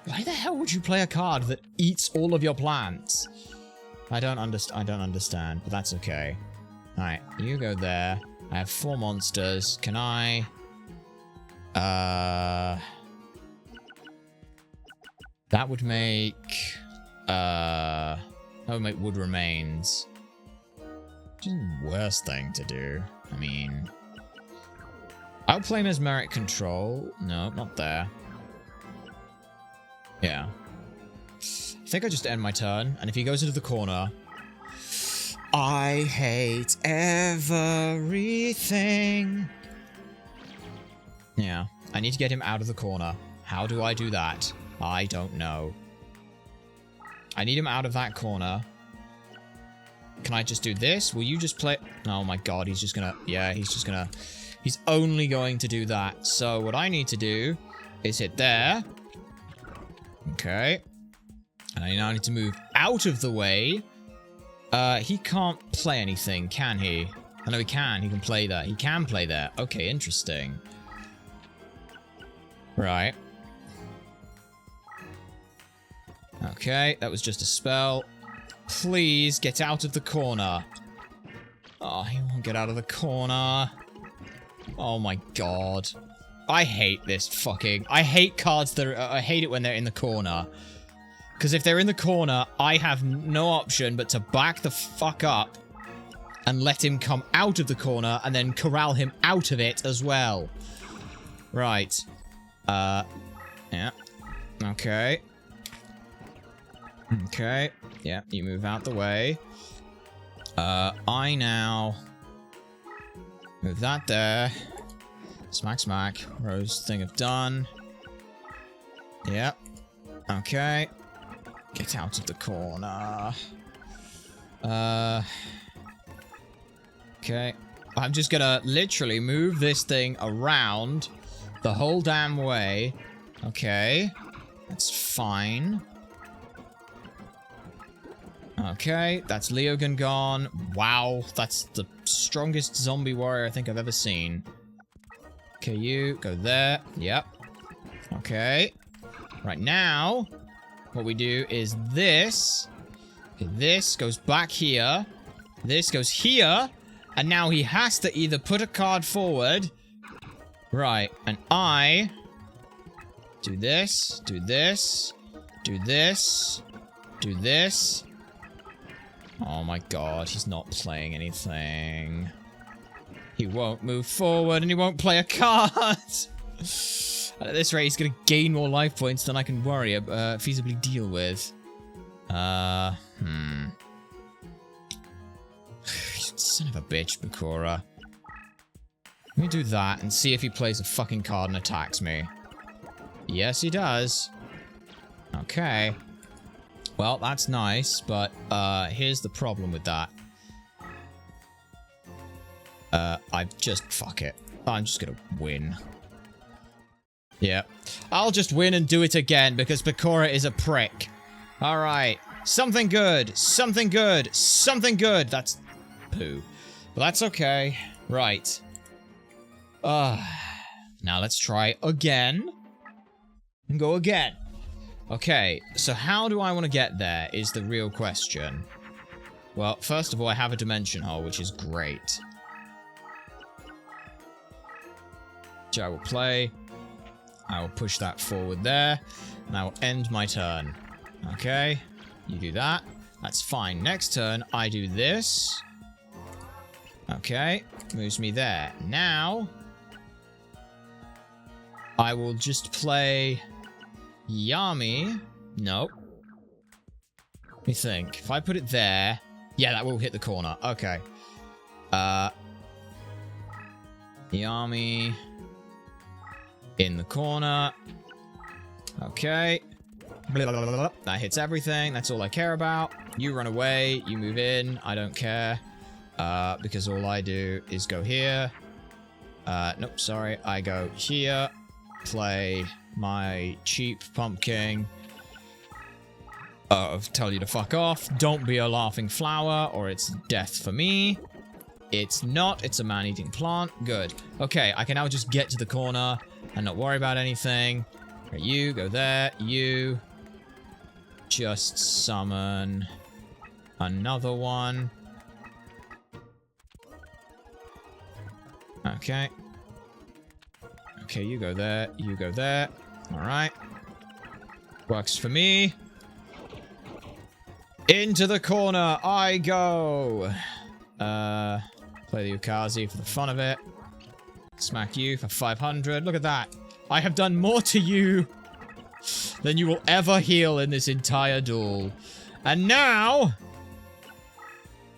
Why the hell would you play a card that eats all of your plants? I don't understand, but that's okay. Alright, you go there. I have 4 monsters. Can I... That would make... That would make Wood Remains. Which is the worst thing to do. I mean... I would play Mesmeric Control. No, not there. Yeah. I think I just end my turn, and if he goes into the corner... I hate everything. Yeah, I need to get him out of the corner. How do I do that? I don't know. I need him out of that corner. Can I just do this? Will you just play... Oh my god, he's just gonna... Yeah, he's just gonna... He's only going to do that. So what I need to do is hit there. Okay. And I now need to move out of the way. He can't play anything, can he? I know he can. He can play that. He can play there. Okay, interesting. Right. Okay, that was just a spell. Please get out of the corner. Oh, he won't get out of the corner. Oh my god. I hate this fucking... I hate cards that are... I hate it when they're in the corner. Because if they're in the corner, I have no option but to back the fuck up and let him come out of the corner and then corral him out of it as well. Right. Yeah. Okay. Okay. Yeah, you move out the way. I now... Move that there. Smack, smack. Rose thing of done. Yep. Okay. Get out of the corner. Okay. I'm just gonna literally move this thing around the whole damn way. Okay. That's fine. Okay, that's Leogan gone. Wow, that's the strongest zombie warrior I think I've ever seen. Okay, you go there. Yep. Okay. Right now, what we do is this. Okay, this goes back here. This goes here. And now he has to either put a card forward. Right, and I do this, do this, do this, do this. Oh my god, he's not playing anything. He won't move forward and he won't play a card. At this rate, he's gonna gain more life points than I can feasibly deal with. Son of a bitch, Bakura. Let me do that and see if he plays a fucking card and attacks me. Yes, he does. Okay. Well, that's nice, but here's the problem with that. Fuck it. I'm just gonna win. Yeah. I'll just win and do it again because Bakura is a prick. Alright. Something good. Something good. Something good. That's poo. But that's okay. Right. Now let's try again. And go again. Okay, so how do I want to get there is the real question. Well, first of all, I have a dimension hole, which is great. Which I will play. I will push that forward there. And I will end my turn. Okay, you do that. That's fine. Next turn, I do this. Okay, moves me there. Now, I will just play Yami. Nope. Let me think. If I put it there, yeah, that will hit the corner. Okay. Yami in the corner. Okay. Blah, blah, blah, blah. That hits everything. That's all I care about. You run away. You move in. I don't care. Because all I do is go here. Nope, sorry. I go here. Play my cheap pumpkin. Tell you to fuck off. Don't be a laughing flower or it's death for me. It's not. It's a man-eating plant. Good. Okay, I can now just get to the corner and not worry about anything. Okay, you go there. You just summon another one. Okay. Okay, you go there. You go there. Alright. Works for me. Into the corner I go. Play the Ukazi for the fun of it. Smack you for 500. Look at that. I have done more to you than you will ever heal in this entire duel. And now...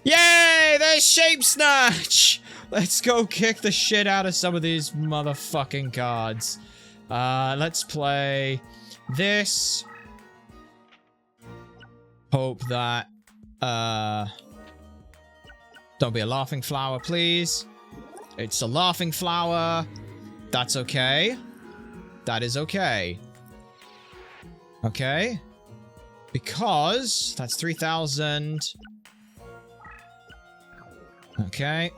Yay! There's Shape Snatch! Let's go kick the shit out of some of these motherfucking cards. Let's play this. Hope that, don't be a laughing flower, please. It's a laughing flower. That's okay. That is okay. Okay. Because that's 3,000. Okay.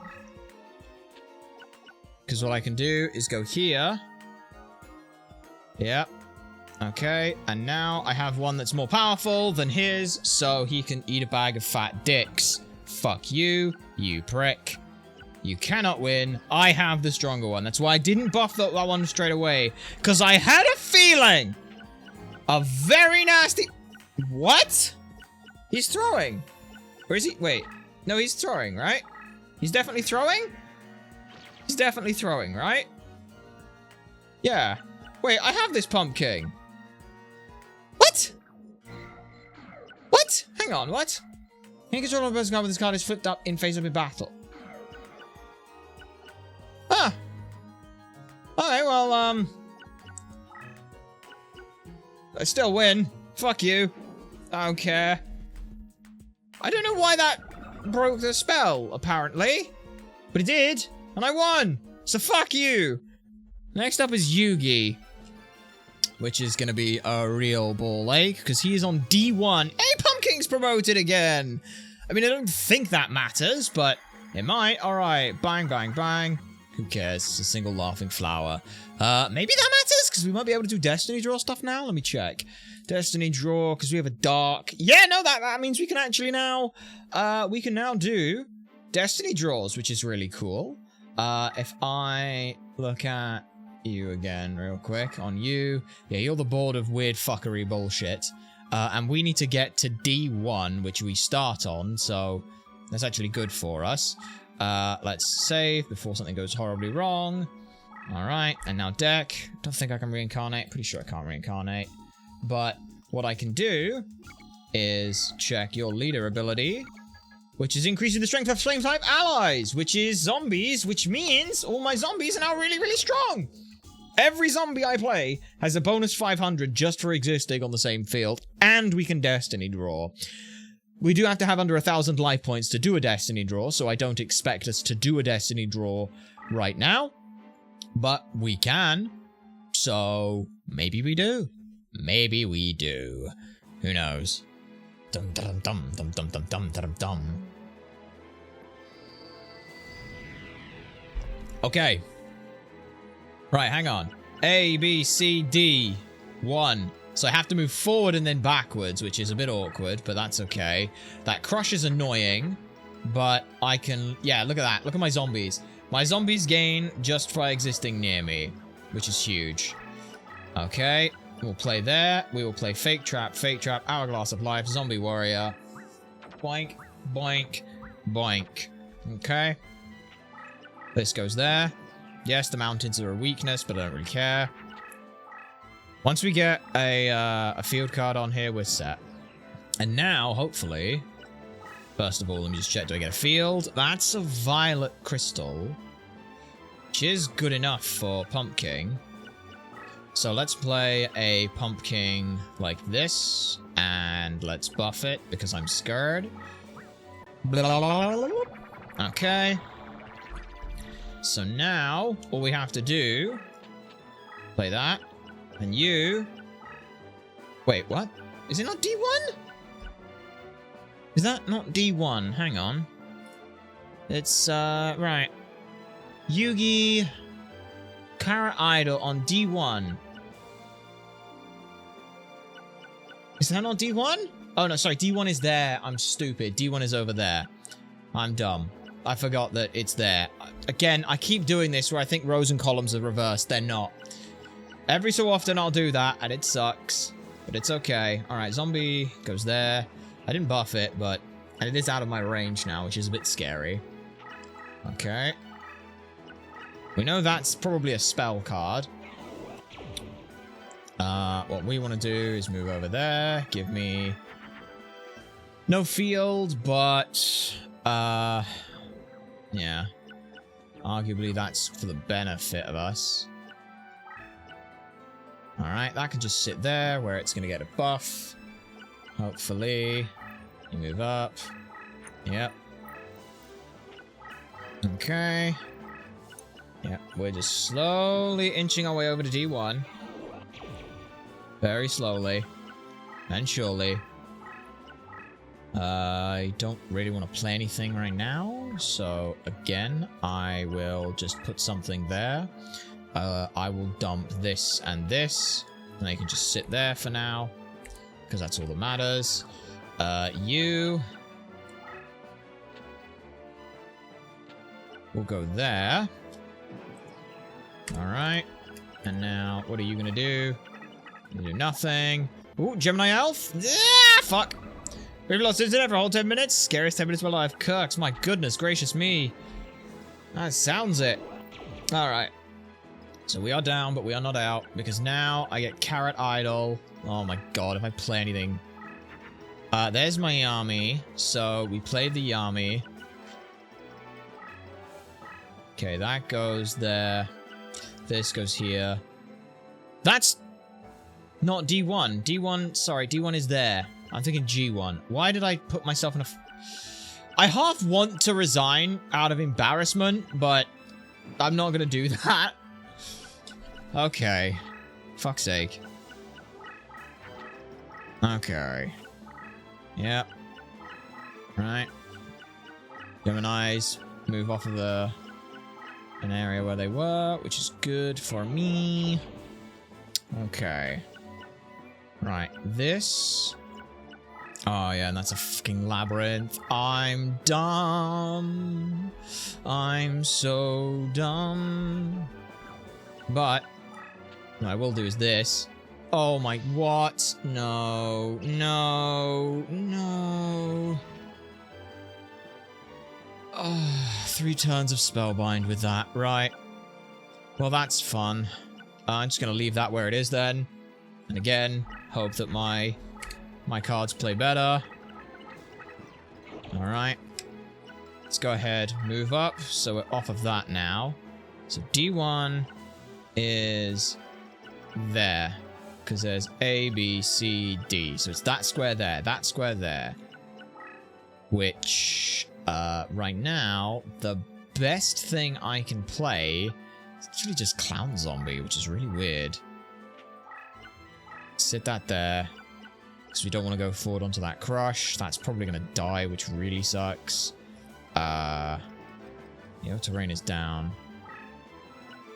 Because what I can do is go here. Yep. Okay, and now I have one that's more powerful than his, so he can eat a bag of fat dicks. Fuck you, you prick. You cannot win. I have the stronger one. That's why I didn't buff that one straight away. Because I had a feeling. A very nasty... What? He's throwing. Or is he... Wait. No, he's throwing, right? He's definitely throwing? He's definitely throwing, right? Yeah. Wait, I have this pumpkin. What? What? Hang on, what? Any control of a person card with this card is flipped up in face of a battle. Ah. Alright, well, I still win. Fuck you. I don't care. I don't know why that broke the spell, apparently. But it did, and I won. So fuck you. Next up is Yugi. Which is going to be a real ball ache, because he is on D1. Hey, Pumpkin's promoted again! I mean, I don't think that matters, but it might. Alright, bang, bang, bang. Who cares? It's a single laughing flower. Maybe that matters, because we might be able to do Destiny Draw stuff now. Let me check. Destiny Draw, because we have a dark... Yeah, no, that means we can actually now... we can now do Destiny Draws, which is really cool. If I look at... you again real quick on you. Yeah, you're the board of weird fuckery bullshit. And we need to get to D1, which we start on, so that's actually good for us. Let's save before something goes horribly wrong. Alright, and now deck. Don't think I can reincarnate. Pretty sure I can't reincarnate. But what I can do is check your leader ability, which is increasing the strength of flame type allies, which is zombies, which means all my zombies are now really, really strong. Every zombie I play has a bonus 500 just for existing on the same field, and we can Destiny Draw. We do have to have under 1,000 life points to do a Destiny draw, so I don't expect us to do a Destiny draw right now. But we can. So maybe we do. Maybe we do. Who knows? Dum dum dum dum dum dum dum dum dum. Okay. Right, hang on. A, B, C, D. 1. So I have to move forward and then backwards, which is a bit awkward, but that's okay. That crush is annoying, but I can... Yeah, look at that. Look at my zombies. My zombies gain just by existing near me, which is huge. Okay, we'll play there. We will play Fake Trap, Hourglass of Life, Zombie Warrior. Boink, boink, boink. Okay. This goes there. Yes, the mountains are a weakness, but I don't really care. Once we get a field card on here, we're set. And now, hopefully... First of all, let me just check, do I get a field? That's a violet crystal. Which is good enough for Pumpkin. So let's play a Pumpkin like this. And let's buff it, because I'm scared. Okay. So now, all we have to do... Play that. And you... Wait, what? Is it not D1? Is that not D1? Hang on. It's, right. Yugi... Carrot Idol on D1. Is that not D1? Oh, no, sorry. D1 is there. I'm stupid. D1 is over there. I'm dumb. I forgot that it's there. Again, I keep doing this where I think rows and columns are reversed. They're not. Every so often I'll do that, and it sucks. But it's okay. Alright, zombie goes there. I didn't buff it, but it is out of my range now, which is a bit scary. Okay. We know that's probably a spell card. What we want to do is move over there. Give me... No field, but... Yeah. Arguably that's for the benefit of us. Alright, that can just sit there where it's going to get a buff. Hopefully. You move up. Yep. Okay. Yep, we're just slowly inching our way over to D1. Very slowly. And surely. I don't really want to play anything right now. So, again, I will just put something there. I will dump this and this. And they can just sit there for now. Because that's all that matters. You... We'll go there. Alright. And now, what are you gonna do? You do nothing. Ooh, Gemini Elf? Yeah, fuck. We've lost internet for a whole 10 minutes. Scariest 10 minutes of my life. Kirks, my goodness gracious me. That sounds it. Alright. So we are down, but we are not out. Because now I get Carrot Idol. Oh my god, if I play anything. There's my Yami. So we played the Yami. Okay, that goes there. This goes here. That's not D1. D1, sorry, D1 is there. I'm thinking G1. Why did I put myself in a... I half want to resign out of embarrassment, but I'm not gonna do that. Okay. Fuck's sake. Okay. Yep. Right. Gemini's move off of an area where they were, which is good for me. Okay. Right, this... Oh, yeah, and that's a fucking labyrinth. I'm dumb. I'm so dumb. But, what I will do is this. Oh my, what? No, no, no. Oh, 3 turns of Spellbind with that, right. Well, that's fun. I'm just gonna leave that where it is then. And again, hope that my cards play better. Alright. Let's go ahead, move up. So we're off of that now. So D1 is there. Because there's A, B, C, D. So it's that square there, that square there. which right now the best thing I can play is actually just Clown Zombie, which is really weird. Sit that there, because we don't want to go forward onto that crush. That's probably going to die, which really sucks. The terrain is down.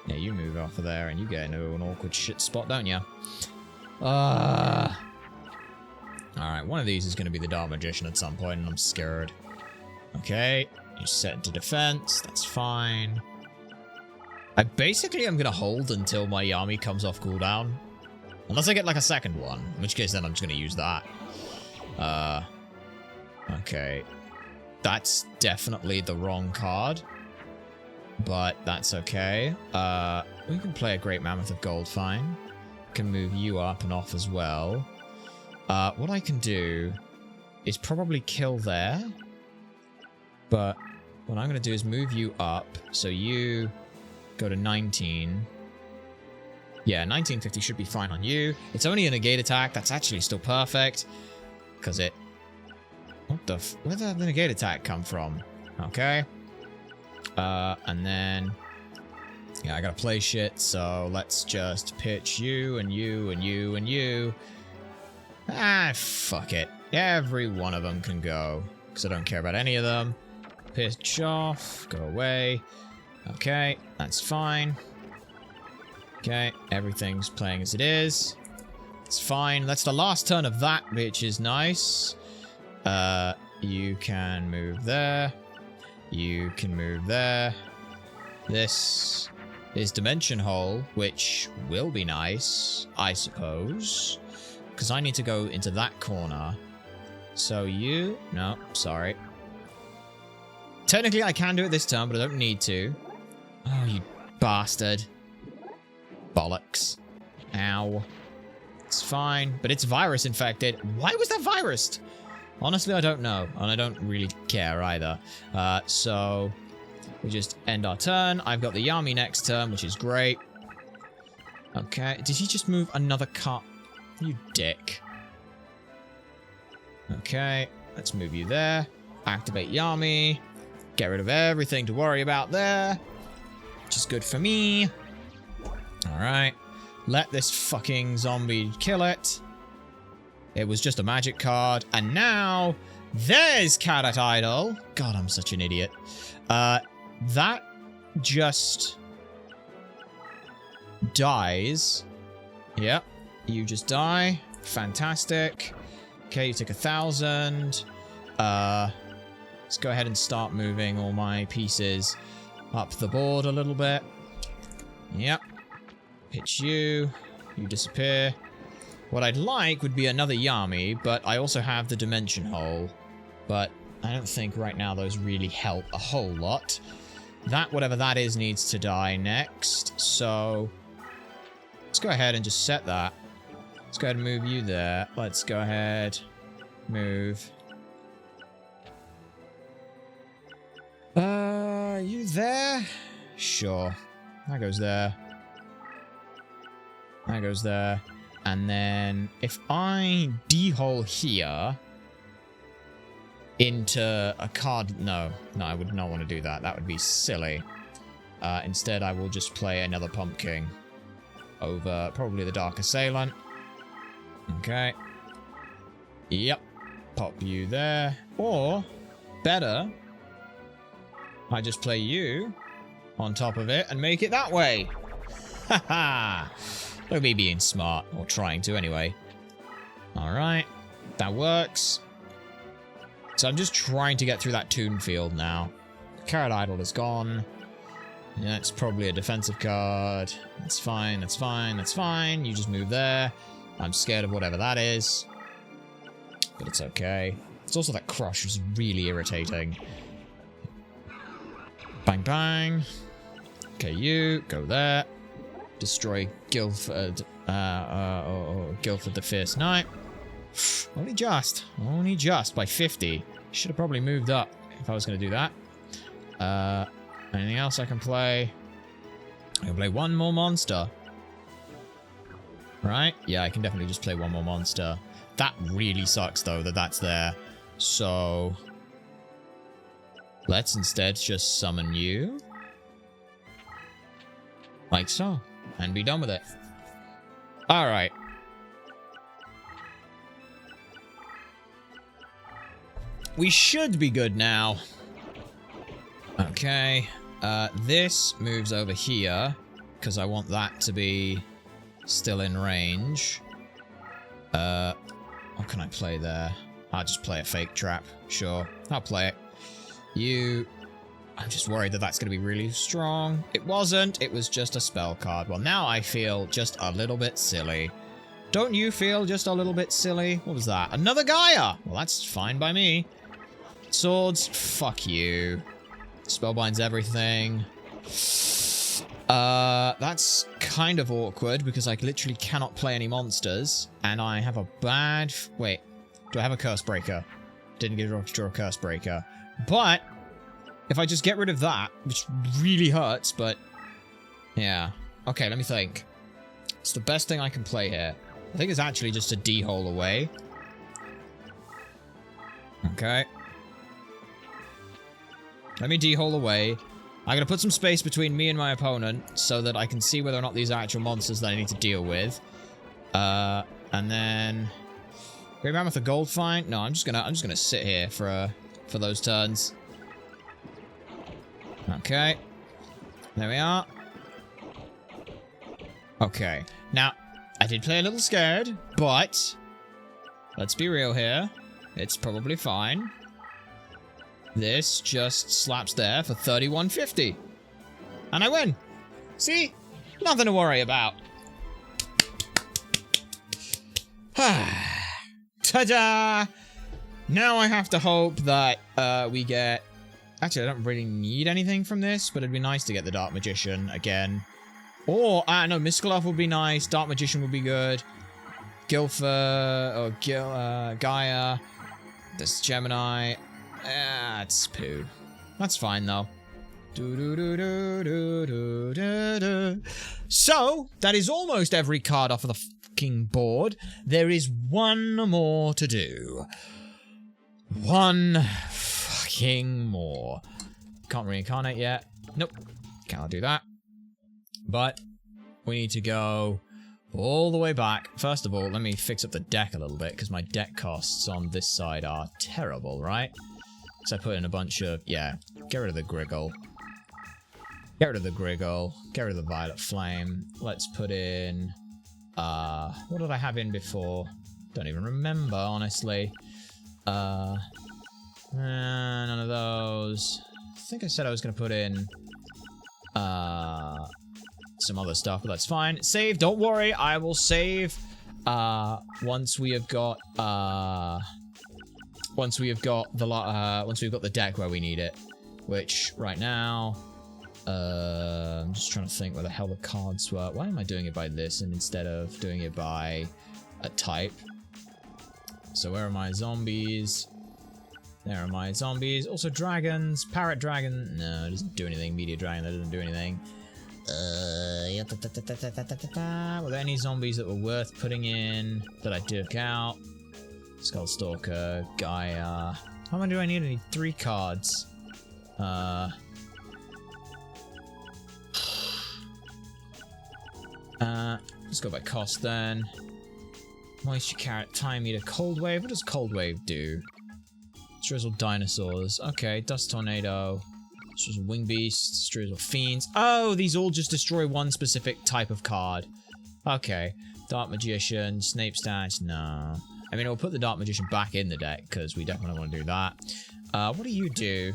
Yeah, you move off of there and you get into an awkward shit spot, don't you? Alright, one of these is going to be the Dark Magician at some point, and I'm scared. Okay, you set into defense, that's fine. I basically am going to hold until my Yami comes off cooldown. Unless I get like a second one, in which case then I'm just going to use that. Okay. That's definitely the wrong card. But that's okay. We can play a Great Mammoth of Gold, fine. Can move you up and off as well. What I can do is probably kill there. But what I'm going to do is move you up. So you go to 19. Yeah, 1950 should be fine on you. It's only a negate attack. That's actually still perfect. Because it... What the where did the negate attack come from? Okay. And then... Yeah, I gotta play shit, so let's just pitch you and you and you and you. Ah, fuck it. Every one of them can go. Because I don't care about any of them. Pitch off. Go away. Okay, that's fine. Okay, everything's playing as it is. It's fine. That's the last turn of that, which is nice. You can move there. You can move there. This is Dimension Hole, which will be nice, I suppose. Because I need to go into that corner. So you... No, sorry. Technically, I can do it this turn, but I don't need to. Oh, you bastard. Bollocks. Ow. It's fine, but it's virus infected. Why was that virused? Honestly, I don't know, and I don't really care either. So we just end our turn. I've got the Yami next turn, which is great. Okay, did he just move another card? You dick. Okay, let's move you there. Activate Yami. Get rid of everything to worry about there, which is good for me. Alright. Let this fucking zombie kill it. It was just a magic card. And now, there's Cadet Idol. God, I'm such an idiot. That just dies. Yep. You just die. Fantastic. Okay, you take 1,000. Let's go ahead and start moving all my pieces up the board a little bit. Yep. Pitch you. You disappear. What I'd like would be another Yami, but I also have the Dimension Hole. But I don't think right now those really help a whole lot. That, whatever that is, needs to die next. So let's go ahead and just set that. Let's go ahead and move you there. Let's go ahead. Move. You there? Sure. That goes there. That goes there. And then if I de-hole here into a card... No, I would not want to do that. That would be silly. Instead, I will just play another Pumpkin over probably the Dark Assailant. Okay. Yep. Pop you there. Or, better, I just play you on top of it and make it that way. Haha. Look at me being smart, or trying to anyway. Alright, that works. So I'm just trying to get through that Toon Field now. Carrot Idol is gone. Yeah, it's probably a defensive card. That's fine, that's fine, that's fine. You just move there. I'm scared of whatever that is. But it's okay. It's also that crush is really irritating. Bang, bang. Okay, you go there. Destroy Guildford, Guildford the Fierce Knight. Only just by 50. Should have probably moved up if I was going to do that. Anything else I can play? I can play one more monster. Right? Yeah, I can definitely just play one more monster. That really sucks, though, that that's there. So, Let's instead just summon you. Like so. And be done with it. Alright. We should be good now. Okay. This moves over here. Because I want that to be still in range. What can I play there? I'll just play a fake trap. Sure. I'll play it. I'm just worried that that's going to be really strong. It wasn't. It was just a spell card. Well, now I feel just a little bit silly. Don't you feel just a little bit silly? What was that? Another Gaia! Well, that's fine by me. Swords, fuck you. Spellbinds everything. That's kind of awkward because I literally cannot play any monsters. And I have a bad... Wait, do I have a Curse Breaker? Didn't get to draw a Curse Breaker. But... if I just get rid of that, which really hurts, but... yeah. Okay, let me think. It's the best thing I can play here. I think it's actually just a D-hole away. Okay. Let me D-hole away. I'm gonna put some space between me and my opponent so that I can see whether or not these are actual monsters that I need to deal with. And then... Great Mammoth a gold find? No, I'm just gonna sit here for those turns. Okay. There we are. Okay. Now, I did play a little scared, but... let's be real here. It's probably fine. This just slaps there for 3150. And I win. See? Nothing to worry about. Ta-da! Now I have to hope that we get... actually, I don't really need anything from this, but it'd be nice to get the Dark Magician again. Or, no, Mystical Elf would be nice. Dark Magician would be good. Gilfer, or Gaia. This Gemini. It's poo. That's fine, though. So, that is almost every card off of the fucking board. There is one more to do. One fucking more. Can't reincarnate yet. Nope. Cannot do that. But we need to go all the way back. First of all, let me fix up the deck a little bit, because my deck costs on this side are terrible, right? So I put in a bunch of... yeah, get rid of the Griggle. Get rid of the Griggle. Get rid of the Violet Flame. Let's put in... what did I have in before? Don't even remember, honestly. None of those. I think I said I was going to put in... some other stuff, but that's fine. Save, don't worry, I will save once we have got the deck where we need it, which right now I'm just trying to think where the hell the cards were. Why am I doing it by this and instead of doing it by a type? So where are my zombies? There are my zombies. Also dragons. Parrot dragon. No, it doesn't do anything. Meteor dragon, that doesn't do anything. Were there any zombies that were worth putting in that I took out? Skullstalker, Gaia. How many do I need? I need 3 cards. Let's go by cost then. Moisture Carrot, Time Meter, Cold Wave. What does Cold Wave do? Drizzle Dinosaurs. Okay, Dust Tornado. Drizzle Wing Beasts. Drizzle Fiends. Oh, these all just destroy one specific type of card. Okay. Dark Magician. Snape Stash. No. I mean, we'll put the Dark Magician back in the deck, because we definitely want to do that. What do you do?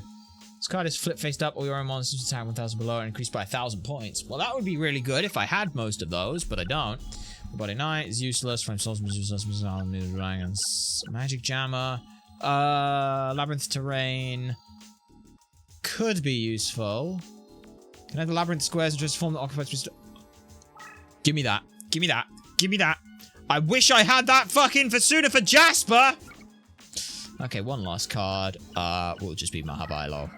This card is flip faced up. All your own monsters attack 1,000 below and increased by 1,000 points. Well, that would be really good if I had most of those, but I don't. Body Knight is useless. Flame Souls is useless. Dragons. Magic Jammer. Labyrinth Terrain. Could be useful. Can I have the Labyrinth Squares and transform the occupied... give me that. Give me that. Give me that. I wish I had that fucking Vasuna for Jasper! Okay, one last card. Will just be Mahabailo.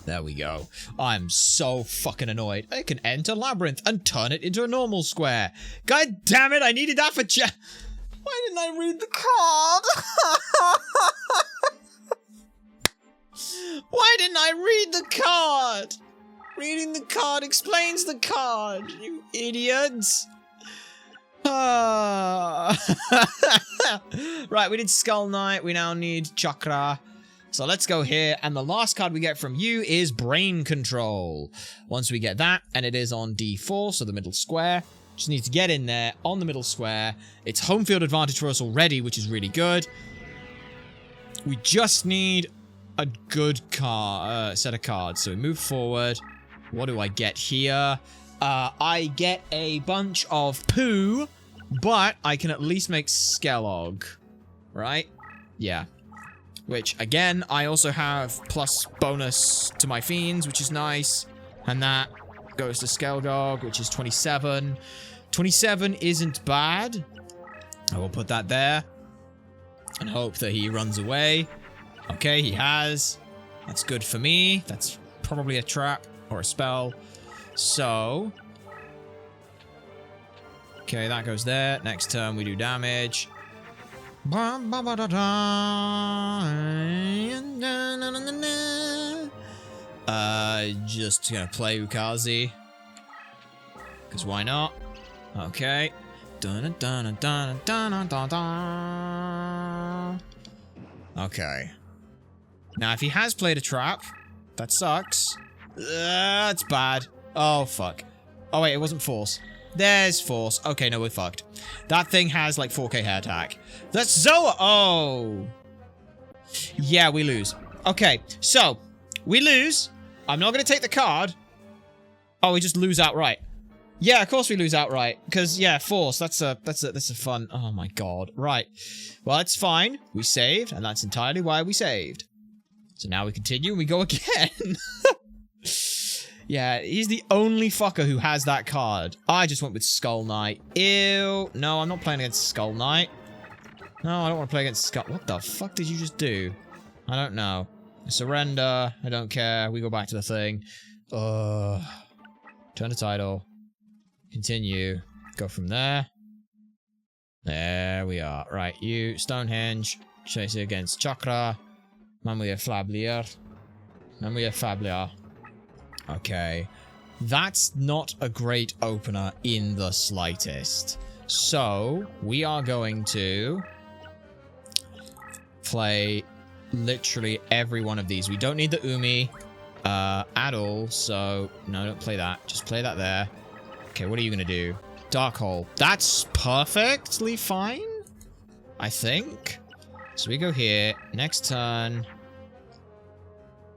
There we go. I'm so fucking annoyed. I can enter Labyrinth and turn it into a normal square. God damn it, I needed that for Why didn't I read the card? Why didn't I read the card? Reading the card explains the card, you idiots. Right, we did Skull Knight. We now need Chakra. So let's go here. And the last card we get from you is Brain Control. Once we get that, and it is on D4, so the middle square. Just need to get in there on the middle square. It's home field advantage for us already, which is really good. We just need a good set of cards. So we move forward. What do I get here? I get a bunch of poo, but I can at least make Skelog, right? Yeah. Which, again, I also have plus bonus to my fiends, which is nice. And that goes to Skelgog, which is 27. 27 isn't bad. I will put that there. And hope that he runs away. Okay, he has. That's good for me. That's probably a trap or a spell. So. Okay, that goes there. Next turn we do damage. Just gonna play Ukazi. Because why not? Okay. Okay. Now, if he has played a trap, that sucks. That's bad. Oh, fuck. Oh, wait, it wasn't force. There's force. Okay, no, we're fucked. That thing has, like, 4k hair attack. That's Zoa! Oh! Yeah, we lose. Okay, so, we lose. I'm not going to take the card. Oh, we just lose outright. Yeah, of course we lose outright. Because, yeah, force. That's a fun... Oh, my God. Right. Well, it's fine. We saved, and that's entirely why we saved. So now we continue, and we go again. Yeah, he's the only fucker who has that card. I just went with Skull Knight. Ew. No, I'm not playing against Skull Knight. No, I don't want to play against Skull... What the fuck did you just do? I don't know. Surrender. I don't care. We go back to the thing. Turn the title. Continue. Go from there. There we are. Right, you. Stonehenge. Chase it against Chakra. Mamuya Flablier. Mamuya Fablia. Okay. That's not a great opener in the slightest. So, we are going to play literally every one of these. We don't need the Umi at all, so no, don't play that. Just play that there. Okay, what are you going to do? Dark Hole. That's perfectly fine, I think. So we go here. Next turn.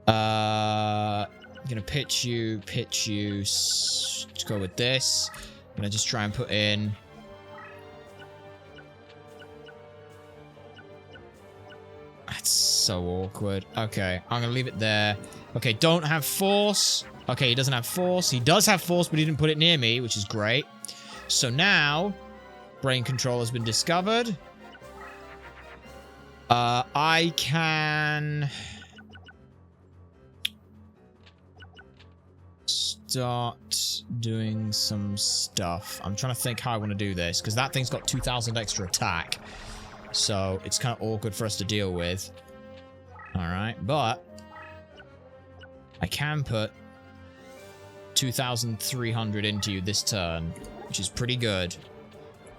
I'm gonna pitch you, to go with this. I'm gonna just try and put in... That's so awkward. Okay, I'm gonna leave it there. Okay, don't have force. Okay, he doesn't have force. He does have force, but he didn't put it near me, which is great. So now, brain control has been discovered. I can... start doing some stuff. I'm trying to think how I want to do this, because that thing's got 2,000 extra attack. So it's kind of awkward for us to deal with. Alright, but I can put 2,300 into you this turn, which is pretty good.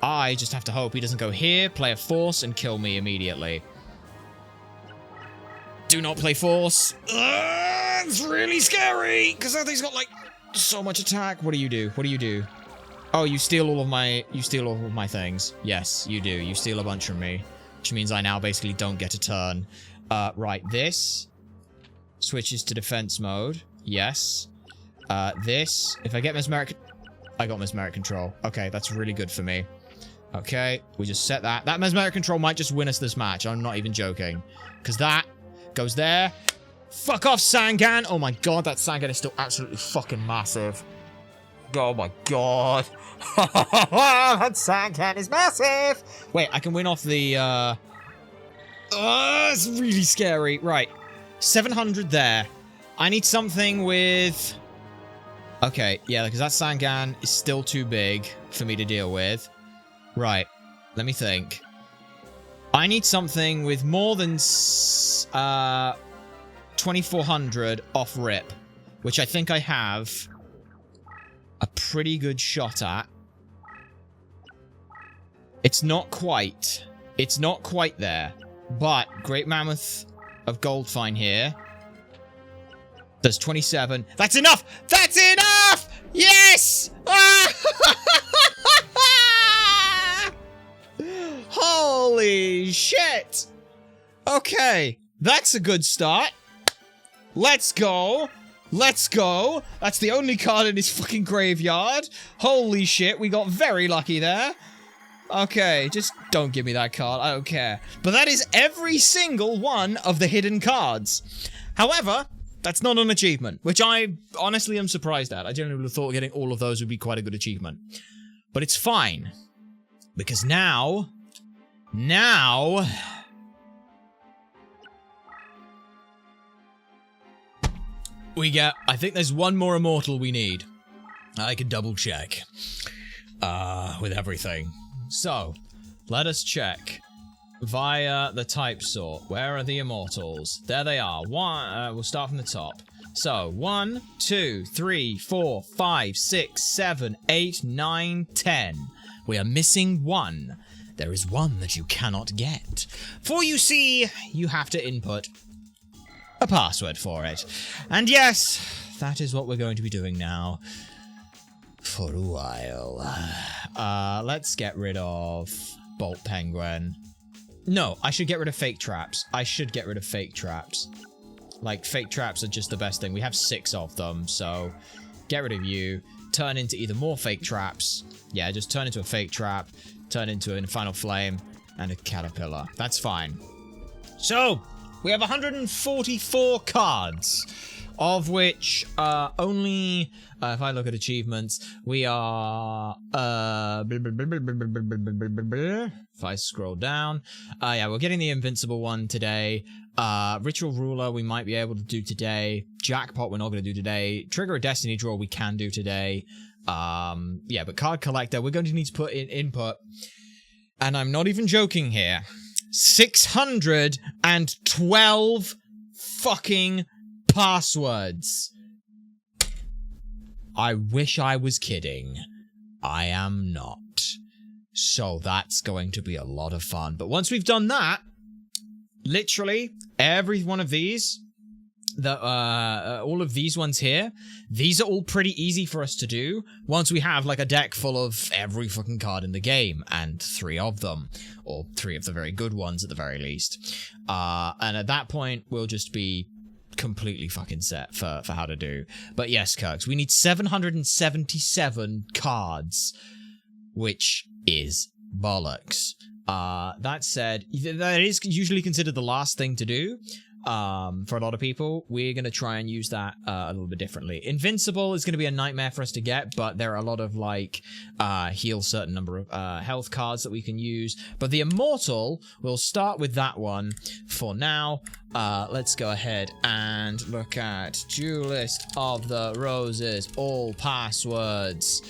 I just have to hope he doesn't go here, play a force, and kill me immediately. Do not play force. It's really scary, because that thing's got, like, so much attack. What do you do? What do you do? Oh, you steal all of my... You steal all of my things. Yes, you do. You steal a bunch from me. Which means I now basically don't get a turn. Right, this switches to defense mode. Yes. This... If I get Mesmeric... I got Mesmeric Control. Okay, that's really good for me. Okay, we just set that. That Mesmeric Control might just win us this match. I'm not even joking. Because that goes there. Fuck off, Sangan! Oh my god, that Sangan is still absolutely fucking massive. Oh my god. That Sangan is massive! Wait, I can win off the, it's really scary. Right. 700 there. I need something with... Okay, yeah, because that Sangan is still too big for me to deal with. Right. Let me think. I need something with more than... 2400 off rip, which I think I have a pretty good shot at. It's not quite. It's not quite there. But Great Mammoth of Goldfine here. There's 27. That's enough! That's enough! Yes! Holy shit! Okay, that's a good start. Let's go. Let's go. That's the only card in his fucking graveyard. Holy shit, we got very lucky there. Okay, just don't give me that card. I don't care. But that is every single one of the hidden cards. However, that's not an achievement, which I honestly am surprised at. I generally would have thought getting all of those would be quite a good achievement. But it's fine. Because now... we get... I think there's one more immortal we need. I can double check. With everything. So, let us check. Via the type sort. Where are the immortals? There they are. We'll start from the top. So, 1, 2, 3, 4, 5, 6, 7, 8, 9, 10. We are missing one. There is one that you cannot get. For you see, you have to input a password for it. And yes, that is what we're going to be doing now. For a while. Let's get rid of Bolt Penguin. No, I should get rid of fake traps. I should get rid of fake traps. Like, fake traps are just the best thing. We have 6 of them, so get rid of you. Turn into either more fake traps. Yeah, just turn into a fake trap. Turn into a Final Flame and a Caterpillar. That's fine. So, we have 144 cards, of which only... if I look at achievements, we are... if I scroll down... yeah, we're getting the Invincible one today. Ritual Ruler we might be able to do today. Jackpot we're not going to do today. Trigger a Destiny Draw we can do today. Yeah, but Card Collector we're going to need to put in input. And I'm not even joking here. 612 fucking passwords. I wish I was kidding. I am not. So that's going to be a lot of fun. But once we've done that, literally every one of these, all of these ones here, these are all pretty easy for us to do once we have like a deck full of every fucking card in the game, and 3 of them, or 3 of the very good ones at the very least. And at that point, we'll just be completely fucking set for how to do. But yes, Kirks, we need 777 cards, which is bollocks. That said, that is usually considered the last thing to do. For a lot of people, we're going to try and use that a little bit differently. Invincible is going to be a nightmare for us to get, but there are a lot of, like, heal certain number of health cards that we can use. But the Immortal, we'll start with that one for now. Let's go ahead and look at Duelist of the Roses, all passwords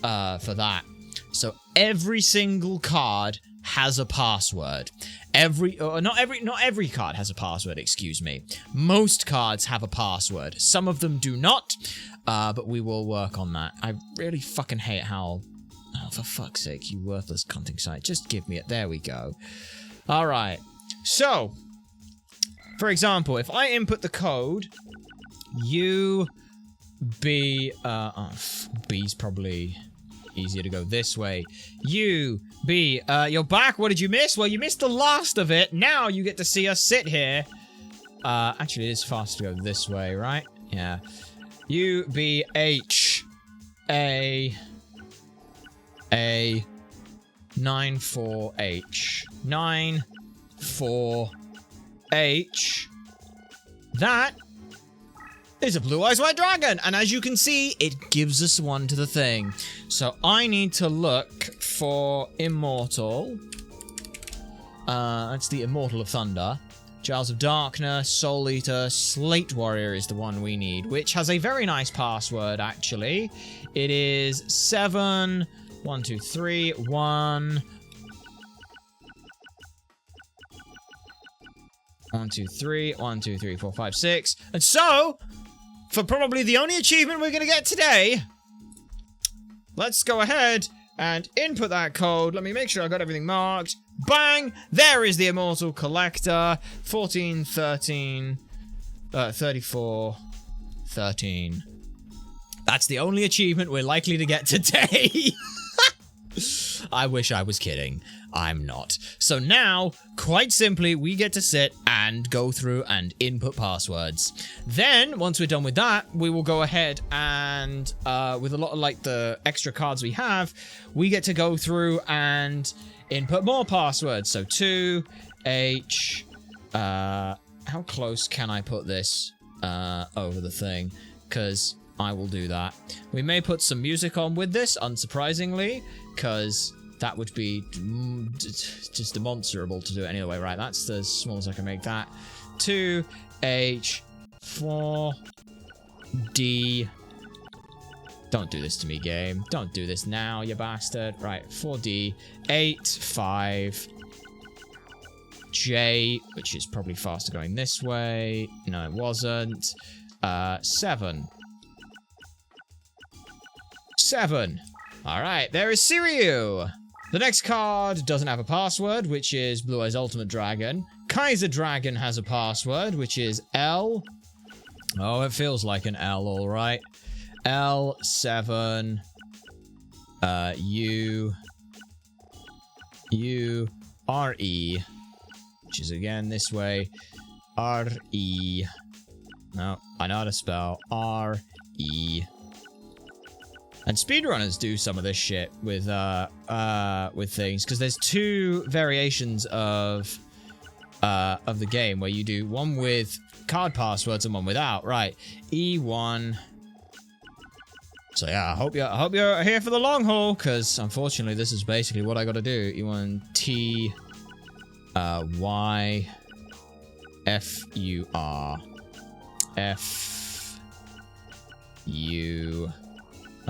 for that. So every single card has a password. Not every card has a password, excuse me. Most cards have a password. Some of them do not, but we will work on that. I really fucking hate how... Oh, for fuck's sake, you worthless cunting site. Just give me it. There we go. Alright. So, for example, if I input the code, B's probably... easier to go this way. You're back. What did you miss? Well, you missed the last of it. Now you get to see us sit here. Actually, it is faster to go this way, right? Yeah. UBH A 94H 94H. That is a Blue Eyes White Dragon, and as you can see, it gives us one to the thing. So I need to look for Immortal. That's the Immortal of Thunder. Giles of Darkness, Soul Eater, Slate Warrior is the one we need, which has a very nice password, actually. It is 7, 1, 2, 3, 1. 1, 2, 3. 1, 2, 3, 4, 5, 6. And so, for probably the only achievement we're going to get today, let's go ahead and input that code. Let me make sure I got everything marked. Bang! There is the Immortal Collector. 14, 13, 34, 13. That's the only achievement we're likely to get today. I wish I was kidding. I'm not. So now, quite simply, we get to sit and go through and input passwords. Then, once we're done with that, we will go ahead and, with a lot of, like, the extra cards we have, we get to go through and input more passwords. So 2H, how close can I put this, over the thing? Because I will do that. We may put some music on with this, unsurprisingly, because that would be just demonstrable to do it any other way. Right, that's the smallest I can make that. 2H, 4D. Don't do this to me, game. Don't do this now, you bastard. Right, 4D, 8, 5, J, which is probably faster going this way. No, it wasn't. 7. 7. Alright, there is Siriu. The next card doesn't have a password, which is Blue Eyes Ultimate Dragon. Kaiser Dragon has a password, which is L. Oh, it feels like an L, alright. L7. R-E. Which is again this way. R-E. No, I know how to spell. R-E. And speedrunners do some of this shit with things, because there's two variations of the game where you do one with card passwords and one without. Right, E1. So yeah, I hope you're here for the long haul, because unfortunately this is basically what I got to do. E1 T Y F U R F U.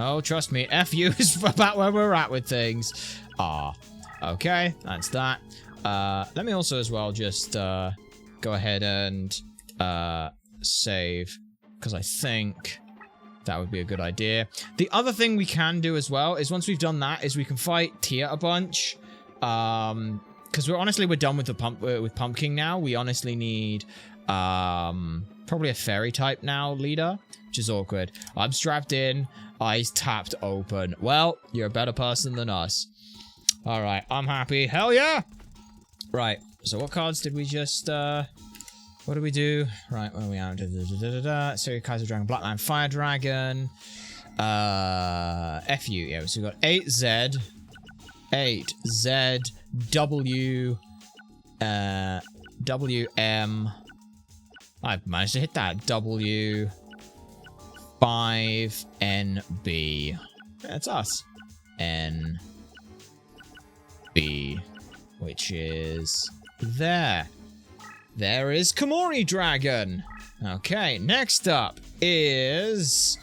Oh, trust me, FU is about where we're at with things. Okay, that's that. Let me also as well just go ahead and save, because I think that would be a good idea. The other thing we can do as well is once we've done that is we can fight Tia a bunch. Because we're done with the Pumpkin now. We honestly need probably a fairy type now leader, which is awkward. I'm strapped in. Eyes tapped open. Well, you're a better person than us. Alright, I'm happy. Hell yeah! Right, so what cards did we just, what do we do? Right, where are we at? Siri, Kaiser Dragon, Blackland, Fire Dragon. FU, yeah, so we've got 8Z, 8Z, W, WM. I've managed to hit that. W, 5, NB. That's us. NB, which is there. There is Komori Dragon. Okay, next up is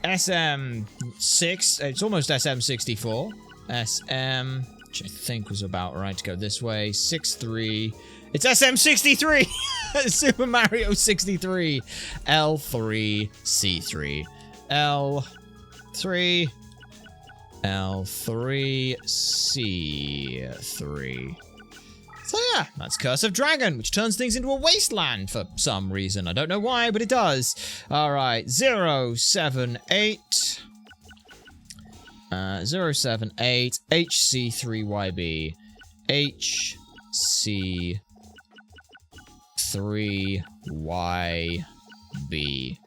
SM6. It's almost SM64. SM, which I think was about right to go this way. 6-3. It's SM63! Super Mario 63. L3, C3. L3, L3, C3. So yeah, that's Curse of Dragon, which turns things into a wasteland for some reason. I don't know why, but it does. Alright, 078. 078, HC3YB. HC3YB.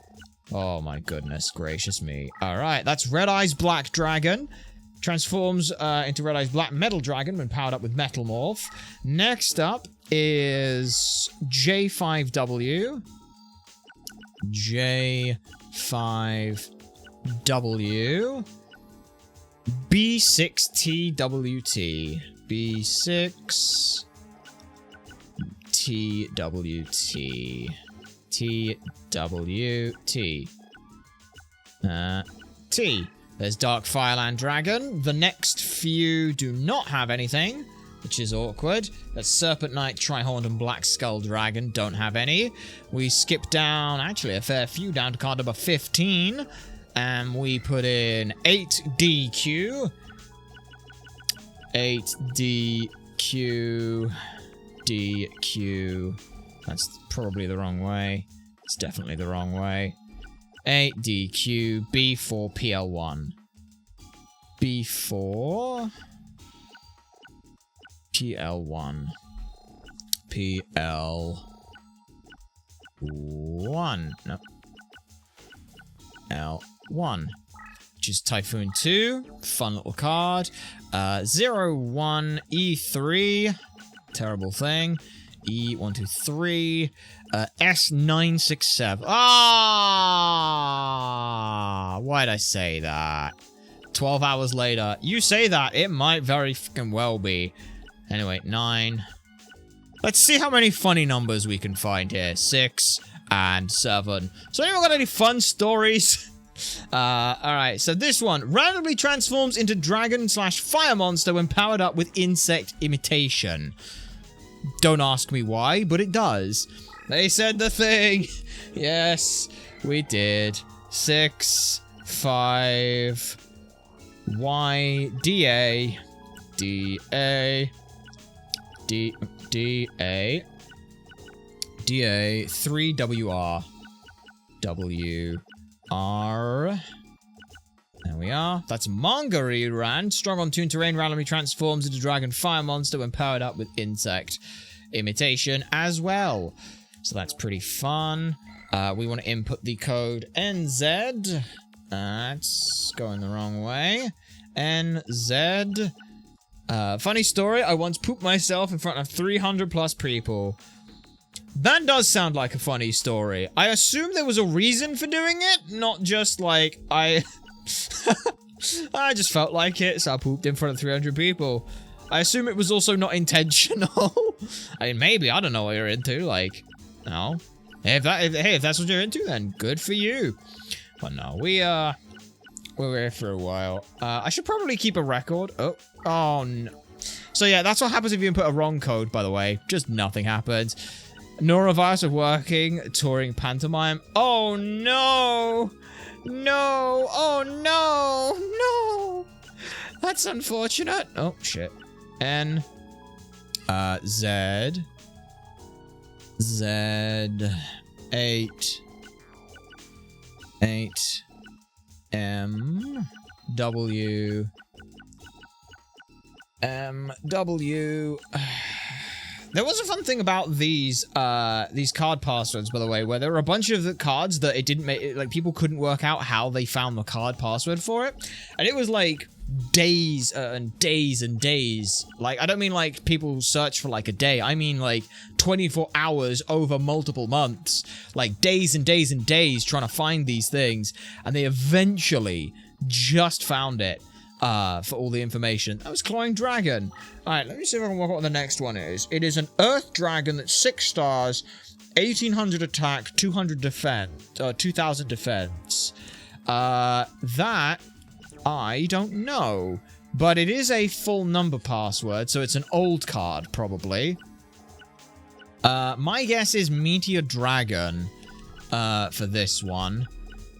Oh my goodness gracious me. Alright, that's Red Eyes Black Dragon. Transforms into Red Eyes Black Metal Dragon when powered up with Metal Morph. Next up is J5W. J5W. B6TWT. B6TWT. TWT. T. There's Dark Fireland Dragon. The next few do not have anything. which is awkward. That's Serpent Knight, Trihorn, and Black Skull Dragon. Don't have any. We skip down, actually, a fair few, down to card number 15. And we put in 8DQ. 8DQ. DQ. That's probably the wrong way. It's definitely the wrong way. 8DQ. B4 PL1. B4 PL1. PL1. No. L1. Which is Typhoon 2. Fun little card. 01 E3. Terrible thing. E123. S967. Ah! Why'd I say that? 12 hours later. You say that, it might very fucking well be. Anyway, 9. Let's see how many funny numbers we can find here. 6 and 7. So anyone got any fun stories? Alright, so this one. Randomly transforms into dragon/fire monster when powered up with insect imitation. Don't ask me why, but it does. They said the thing. Yes, we did. 6, 5... Y, D-A, D-A, D-A, D-A, 3 W-R, W-R. There we are. That's Mangarirand. Strong on Toon Terrain, randomly transforms into Dragon Fire Monster when powered up with Insect Imitation as well. So that's pretty fun. We want to input the code NZ. That's going the wrong way. NZ. Funny story, I once pooped myself in front of 300 plus people. That does sound like a funny story. I assume there was a reason for doing it, not just like, I just felt like it, so I pooped in front of 300 people. I assume it was also not intentional. I mean, maybe, I don't know what you're into, like, no. Hey, if that's what you're into, then good for you. But no, we're here for a while. I should probably keep a record. Oh no. So yeah, that's what happens if you input a wrong code, by the way. Just nothing happens. Norovirus of working, touring pantomime. Oh no! No! Oh no! No! That's unfortunate. Oh shit. N. Z. Z. 8. 8 M W M W. There was a fun thing about these card passwords, by the way, where there were a bunch of the cards that it didn't make, like, people couldn't work out how they found the card password for it, and it was like days and days and days. Like, I don't mean like people search for like a day, I mean like 24 hours over multiple months, like days and days and days trying to find these things, and they eventually just found it for all the information. That was Clawing Dragon. Alright, let me see if I can work out what the next one is. It is an Earth Dragon that's 6 stars, 1800 attack, 200 defense, 2000 defense. That I don't know, but it is a full number password, so it's an old card, probably. My guess is Meteor Dragon, for this one.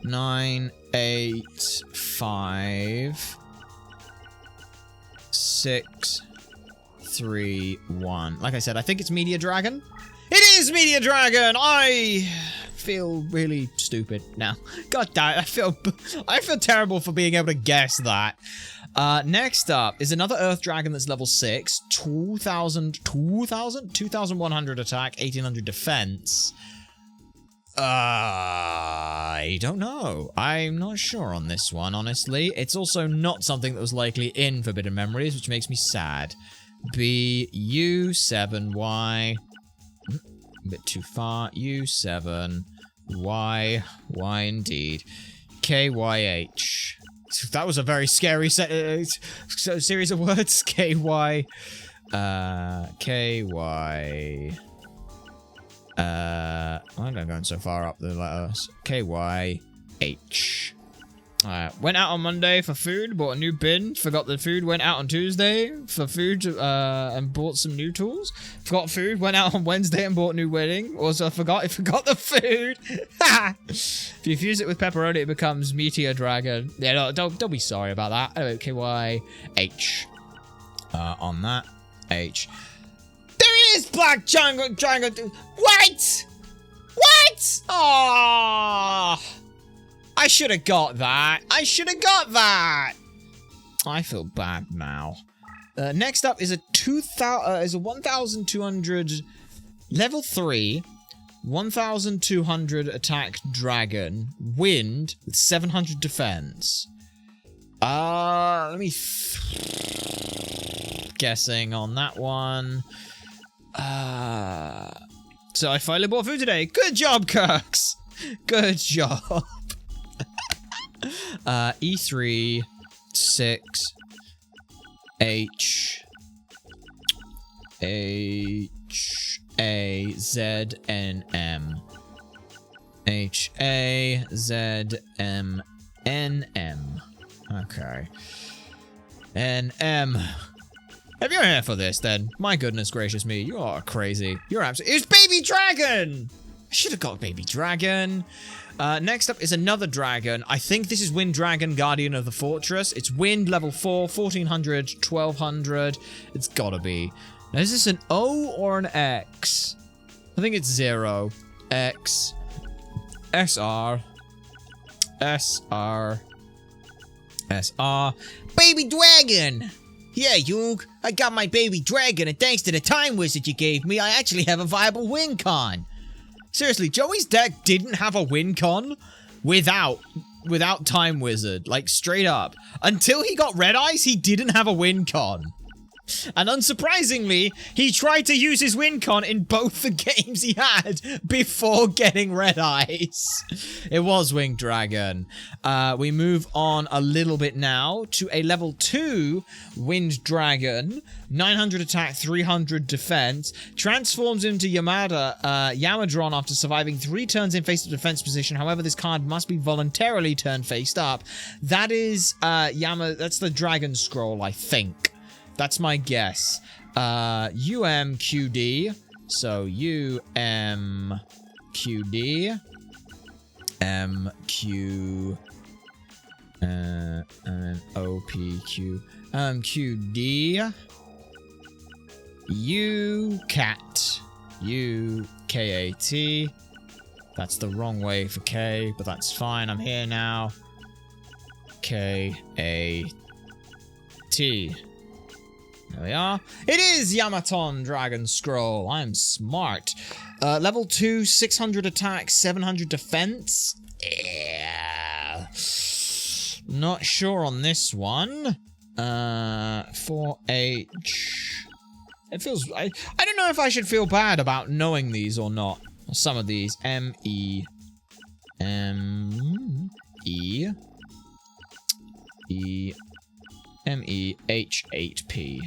9, 8, 5, 6, 3, 1. Like I said, I think it's Meteor Dragon. It is Meteor Dragon! I feel really stupid now. God damn it, I feel terrible for being able to guess that. Next up is another Earth Dragon that's level 6, 2100 attack, 1800 defense. I don't know. I'm not sure on this one, honestly. It's also not something that was likely in Forbidden Memories, which makes me sad. U7Y. A bit too far. U7. Y indeed. KYH. That was a very scary series of words. KY. KY. Why am I going so far up the letters? KYH. Went out on Monday for food, bought a new bin, forgot the food, went out on Tuesday for food, and bought some new tools. Forgot food, went out on Wednesday and bought a new wedding. Also forgot the food. If you fuse it with pepperoni, it becomes Meteor Dragon. Yeah, no, don't be sorry about that. OKYH. On that, H. There is Black Dragon. What? What? Oh. I should have got that. I feel bad now. Next up is a 1,200 level 3, 1,200 attack dragon, wind with 700 defense. Let me guessing on that one. So I finally bought food today. Good job, Kirks. Good job. E3 6 H A Z N M H A Z M N M. Okay. N M. If you're here for this, then my goodness gracious me, you are crazy. You're absolutely. It's Baby Dragon. I should have got Baby Dragon. Next up is another dragon. I think this is Wind Dragon, Guardian of the Fortress. It's Wind, level 4, 1,400, 1,200. It's gotta be. Now, is this an O or an X? I think it's 0. X. SR. SR. SR. Baby Dragon! Yeah, Yug. I got my Baby Dragon, and thanks to the Time Wizard you gave me, I actually have a viable win con. Seriously, Joey's deck didn't have a win con without Time Wizard. Like, straight up. Until he got Red Eyes, he didn't have a win con. And unsurprisingly, he tried to use his win con in both the games he had before getting Red Eyes. It was Winged Dragon. We move on a little bit now to a level 2 Wind Dragon. 900 attack, 300 defense. Transforms into Yamadron after surviving 3 turns in face-up defense position. However, this card must be voluntarily turned face up. That is that's the Dragon Scroll, I think. That's my guess. UMQD. So UMQD. MQ. And OPQ. QD. UCAT. UKAT. That's the wrong way for K, but that's fine. I'm here now. KAT. There we are. It is Yamaton Dragon Scroll. I'm smart. Level 2, 600 attack, 700 defense. Yeah. Not sure on this one. 4H. It feels... I don't know if I should feel bad about knowing these or not. Some of these. M-E. M-E. E. MEH8P.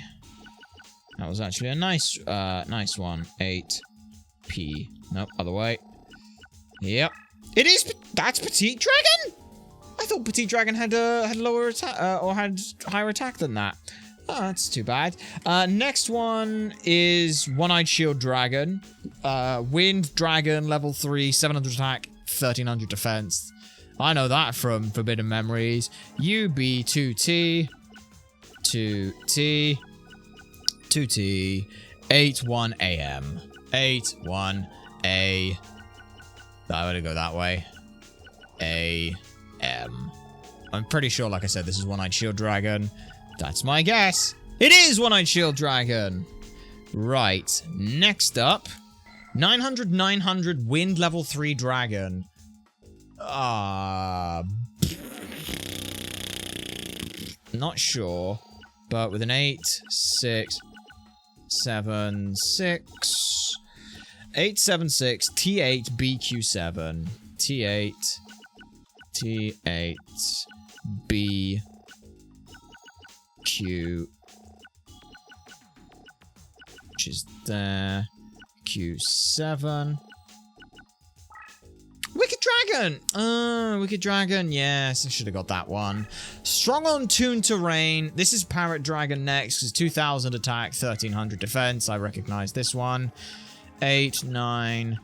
That was actually a nice one. 8P. Nope, other way. Yep. It is. That's Petite Dragon. I thought Petite Dragon had lower attack or had higher attack than that. Oh, that's too bad. Next one is One-Eyed Shield Dragon. Wind Dragon, level 3, 700 attack, 1,300 defense. I know that from Forbidden Memories. UB2T. 2T, 81AM, 81A. I would go that way. AM. I'm pretty sure, like I said, this is One-Eyed Shield Dragon. That's my guess. It is One-Eyed Shield Dragon. Right. Next up, 900 Wind level 3 Dragon. Not sure. But with an 8, 6, 7, 6, 8, 7, 6, T8, BQ7, T8, T8, BQ, which is there, Q7. Wicked Dragon! Wicked Dragon. Yes, I should have got that one. Strong on Toon Terrain. This is Parrot Dragon next. It's 2000 attack, 1300 defense. I recognize this one. 8, 9.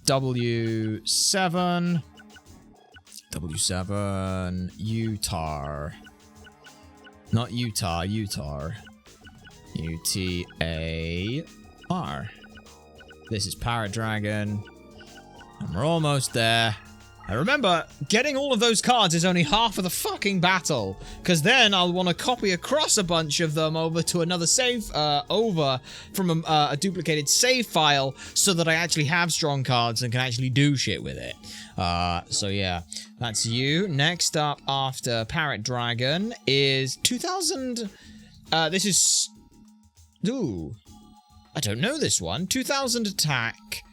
W7. W7. Utar. Not Utah, Utar. U-T-A-R. This is Parrot Dragon. And we're almost there. And remember, getting all of those cards is only half of the fucking battle. Because then I'll want to copy across a bunch of them over to another save, over from a duplicated save file so that I actually have strong cards and can actually do shit with it. So yeah, that's you. Next up after Parrot Dragon is 2000... this is... Ooh. I don't know this one. 2000 attack...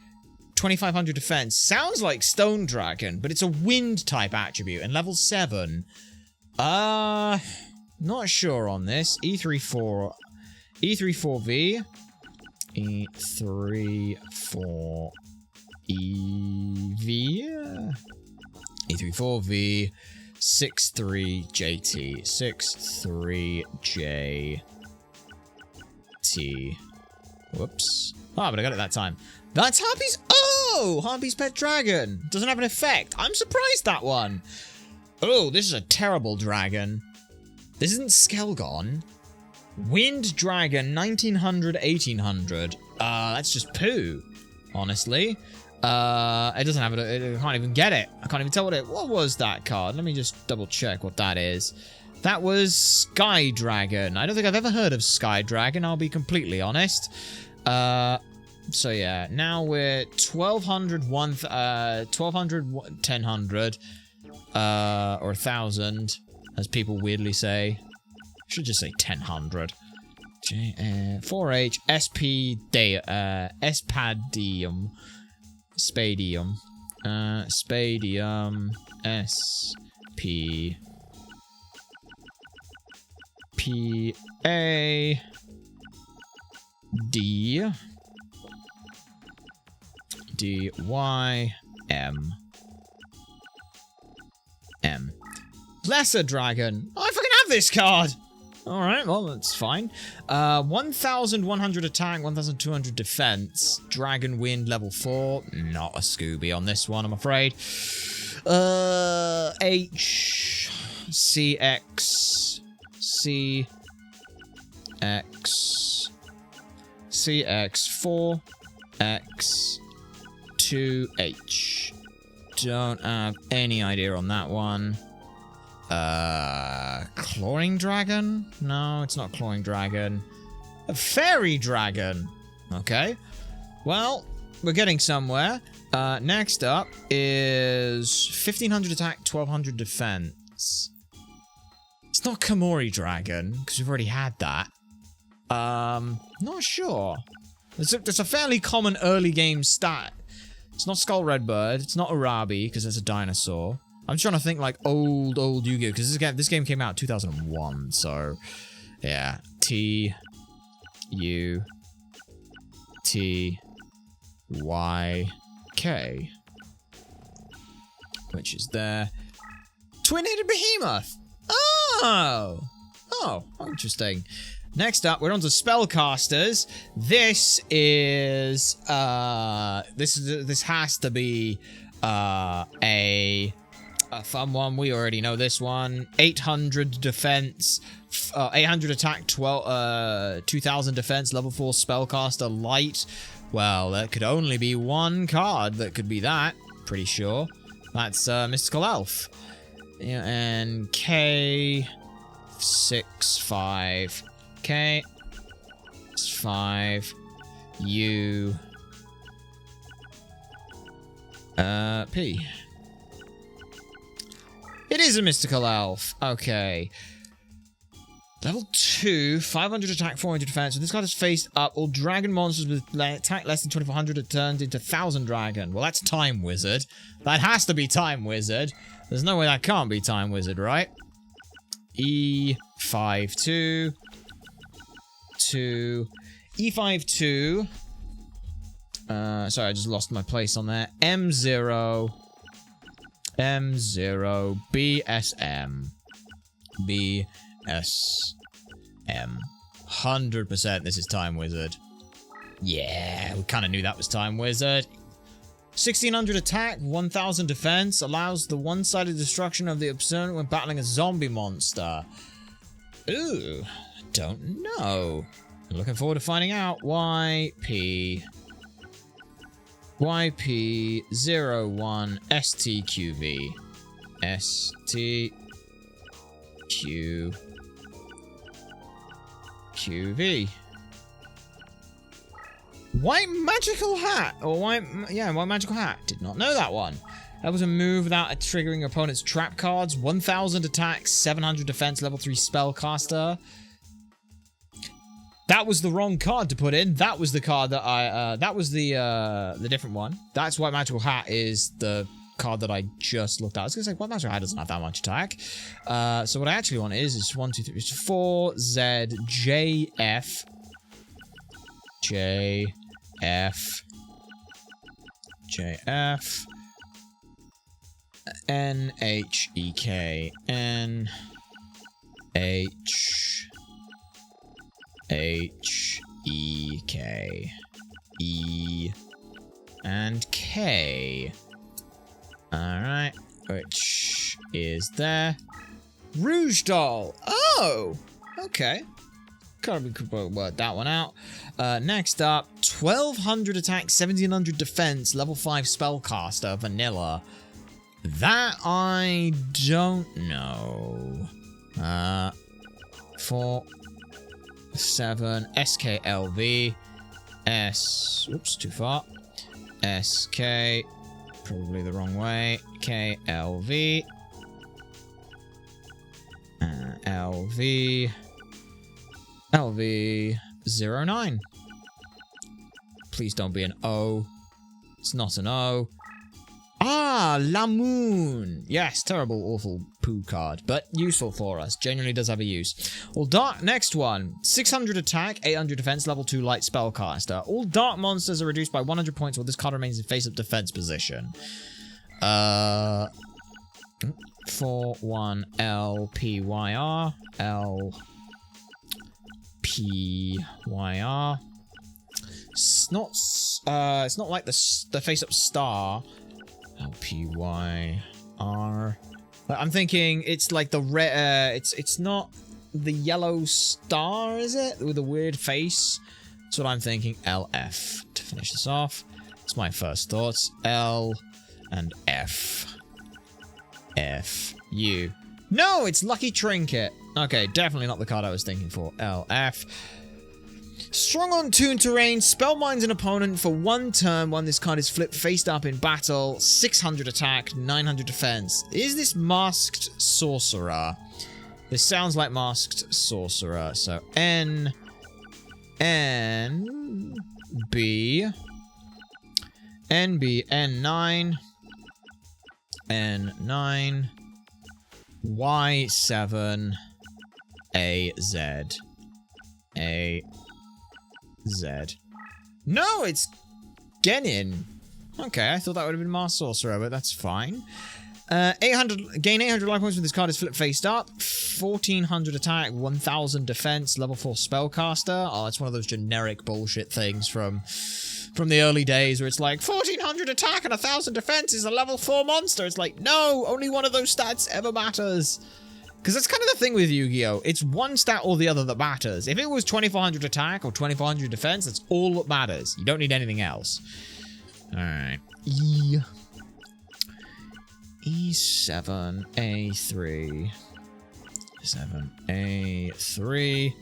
2500 defense. Sounds like Stone Dragon, but it's a wind type attribute and level 7. Not sure on this. E34V. E34EV. E34V. 63JT. 63JT. Whoops. Ah, but I got it that time. That's Harpy's... Oh! Harpy's Pet Dragon. Doesn't have an effect. I'm surprised that one. Oh, this is a terrible dragon. This isn't Skelgon. Wind Dragon, 1900, 1800. That's just poo, honestly. It doesn't have it. I can't even get it. I can't even tell what was that card. Let me just double check what that is. That was Sky Dragon. I don't think I've ever heard of Sky Dragon, I'll be completely honest. So yeah, now we're 1200, 1200, 1000, or 1000, as people weirdly say. Should just say 1000. 4H, Espadium, Spadium, Spadium, SP, PA, D, D-Y-M. M. Lesser Dragon. Oh, I fucking have this card! Alright, well, that's fine. 1100 attack, 1200 defense. Dragon Wind, level 4. Not a Scooby on this one, I'm afraid. H. CX. CX. CX. 4X. 2H. Don't have any idea on that one. Clawing Dragon? No, it's not Clawing Dragon. A Fairy Dragon. Okay. Well, we're getting somewhere. Next up is 1500 attack, 1200 defense. It's not Kamori Dragon, because we've already had that. Not sure. It's a fairly common early game stat. It's not Skull Redbird. It's not Arabi, because it's a dinosaur. I'm trying to think like old Yu-Gi-Oh! Because this game came out in 2001, so... Yeah. T-U-T-Y-K. Which is there. Twin-headed Behemoth! Oh! Oh, interesting. Next up, we're on to Spellcasters. This is, this has to be, a fun one. We already know this one. 800 defense, 800 attack, 2000 defense, level 4 Spellcaster Light. Well, there could only be one card that could be that. Pretty sure. That's, Mystical Elf. Yeah, and K, 6, 5... K, 5, U, P. It is a Mystical Elf. Okay. Level 2, 500 attack, 400 defense. When this card is faced up, all dragon monsters with attack less than 2400 are turned into 1000 dragon. Well, that's Time Wizard. That has to be Time Wizard. There's no way that can't be Time Wizard, right? E52. 2 E52. Sorry, I just lost my place on there. M0 M0 BSM. BSM. 100% this is Time Wizard. Yeah, we kind of knew that was Time Wizard. 1600 attack, 1000 defense, allows the one-sided destruction of the opponent when battling a zombie monster. Ooh, don't know. Looking forward to finding out. YP 01 STQV. STQV. White magical hat, or white magical hat. Did not know that one. That was a move without triggering your opponent's trap cards. 1000 attack, 700 defense, level 3 spellcaster. That was the wrong card to put in. That was the card that that was the different one. That's White Magical Hat is the card that I just looked at. I was gonna say White Magical Hat doesn't have that much attack. So what I actually want is 1, 2, 3, 4 Z J F N H E K N H E K E and K. Alright, which is there. Rouge Doll. Oh, okay. We could work that one out. Next up, 1200 attack, 1700 defense, level 5 spellcaster, vanilla. That I don't know. 4, 7, SKLV, oops, too far. SK, probably the wrong way. KLV, LV09. Please don't be an O. It's not an O. Ah, Lamoon. Yes, terrible, awful poo card, but useful for us. Genuinely does have a use. All dark, next one. 600 attack, 800 defense, level 2 light spellcaster. All dark monsters are reduced by 100 points while this card remains in face-up defense position. 4-1 LPYR. LPYR. It's not like the face-up star. LPYR. But I'm thinking it's like the red. It's not the yellow star, is it? With a weird face. That's what I'm thinking. LF to finish this off. It's my first thoughts. L and F. F U. No, it's Lucky Trinket. Okay, definitely not the card I was thinking for. LF. Strong on Toon Terrain, spellbinds an opponent for 1 turn when this card is flipped face up in battle. 600 attack, 900 defense. Is this Masked Sorcerer? This sounds like Masked Sorcerer. So N B N9 N9 Y7 AZ AZ. No, it's Genin. Okay, I thought that would have been Masked Sorcerer, but that's fine. 800 gain 800 life points when this card is flipped face up. 1400 attack, 1000 defense, level 4 spellcaster. Oh, it's one of those generic bullshit things from the early days where it's like 1400 attack and 1000 defense is a level 4 monster. It's like, no, only one of those stats ever matters. Because that's kind of the thing with Yu-Gi-Oh! It's one stat or the other that matters. If it was 2400 attack or 2400 defense, that's all that matters. You don't need anything else. Alright. E7, A3. 7, A3.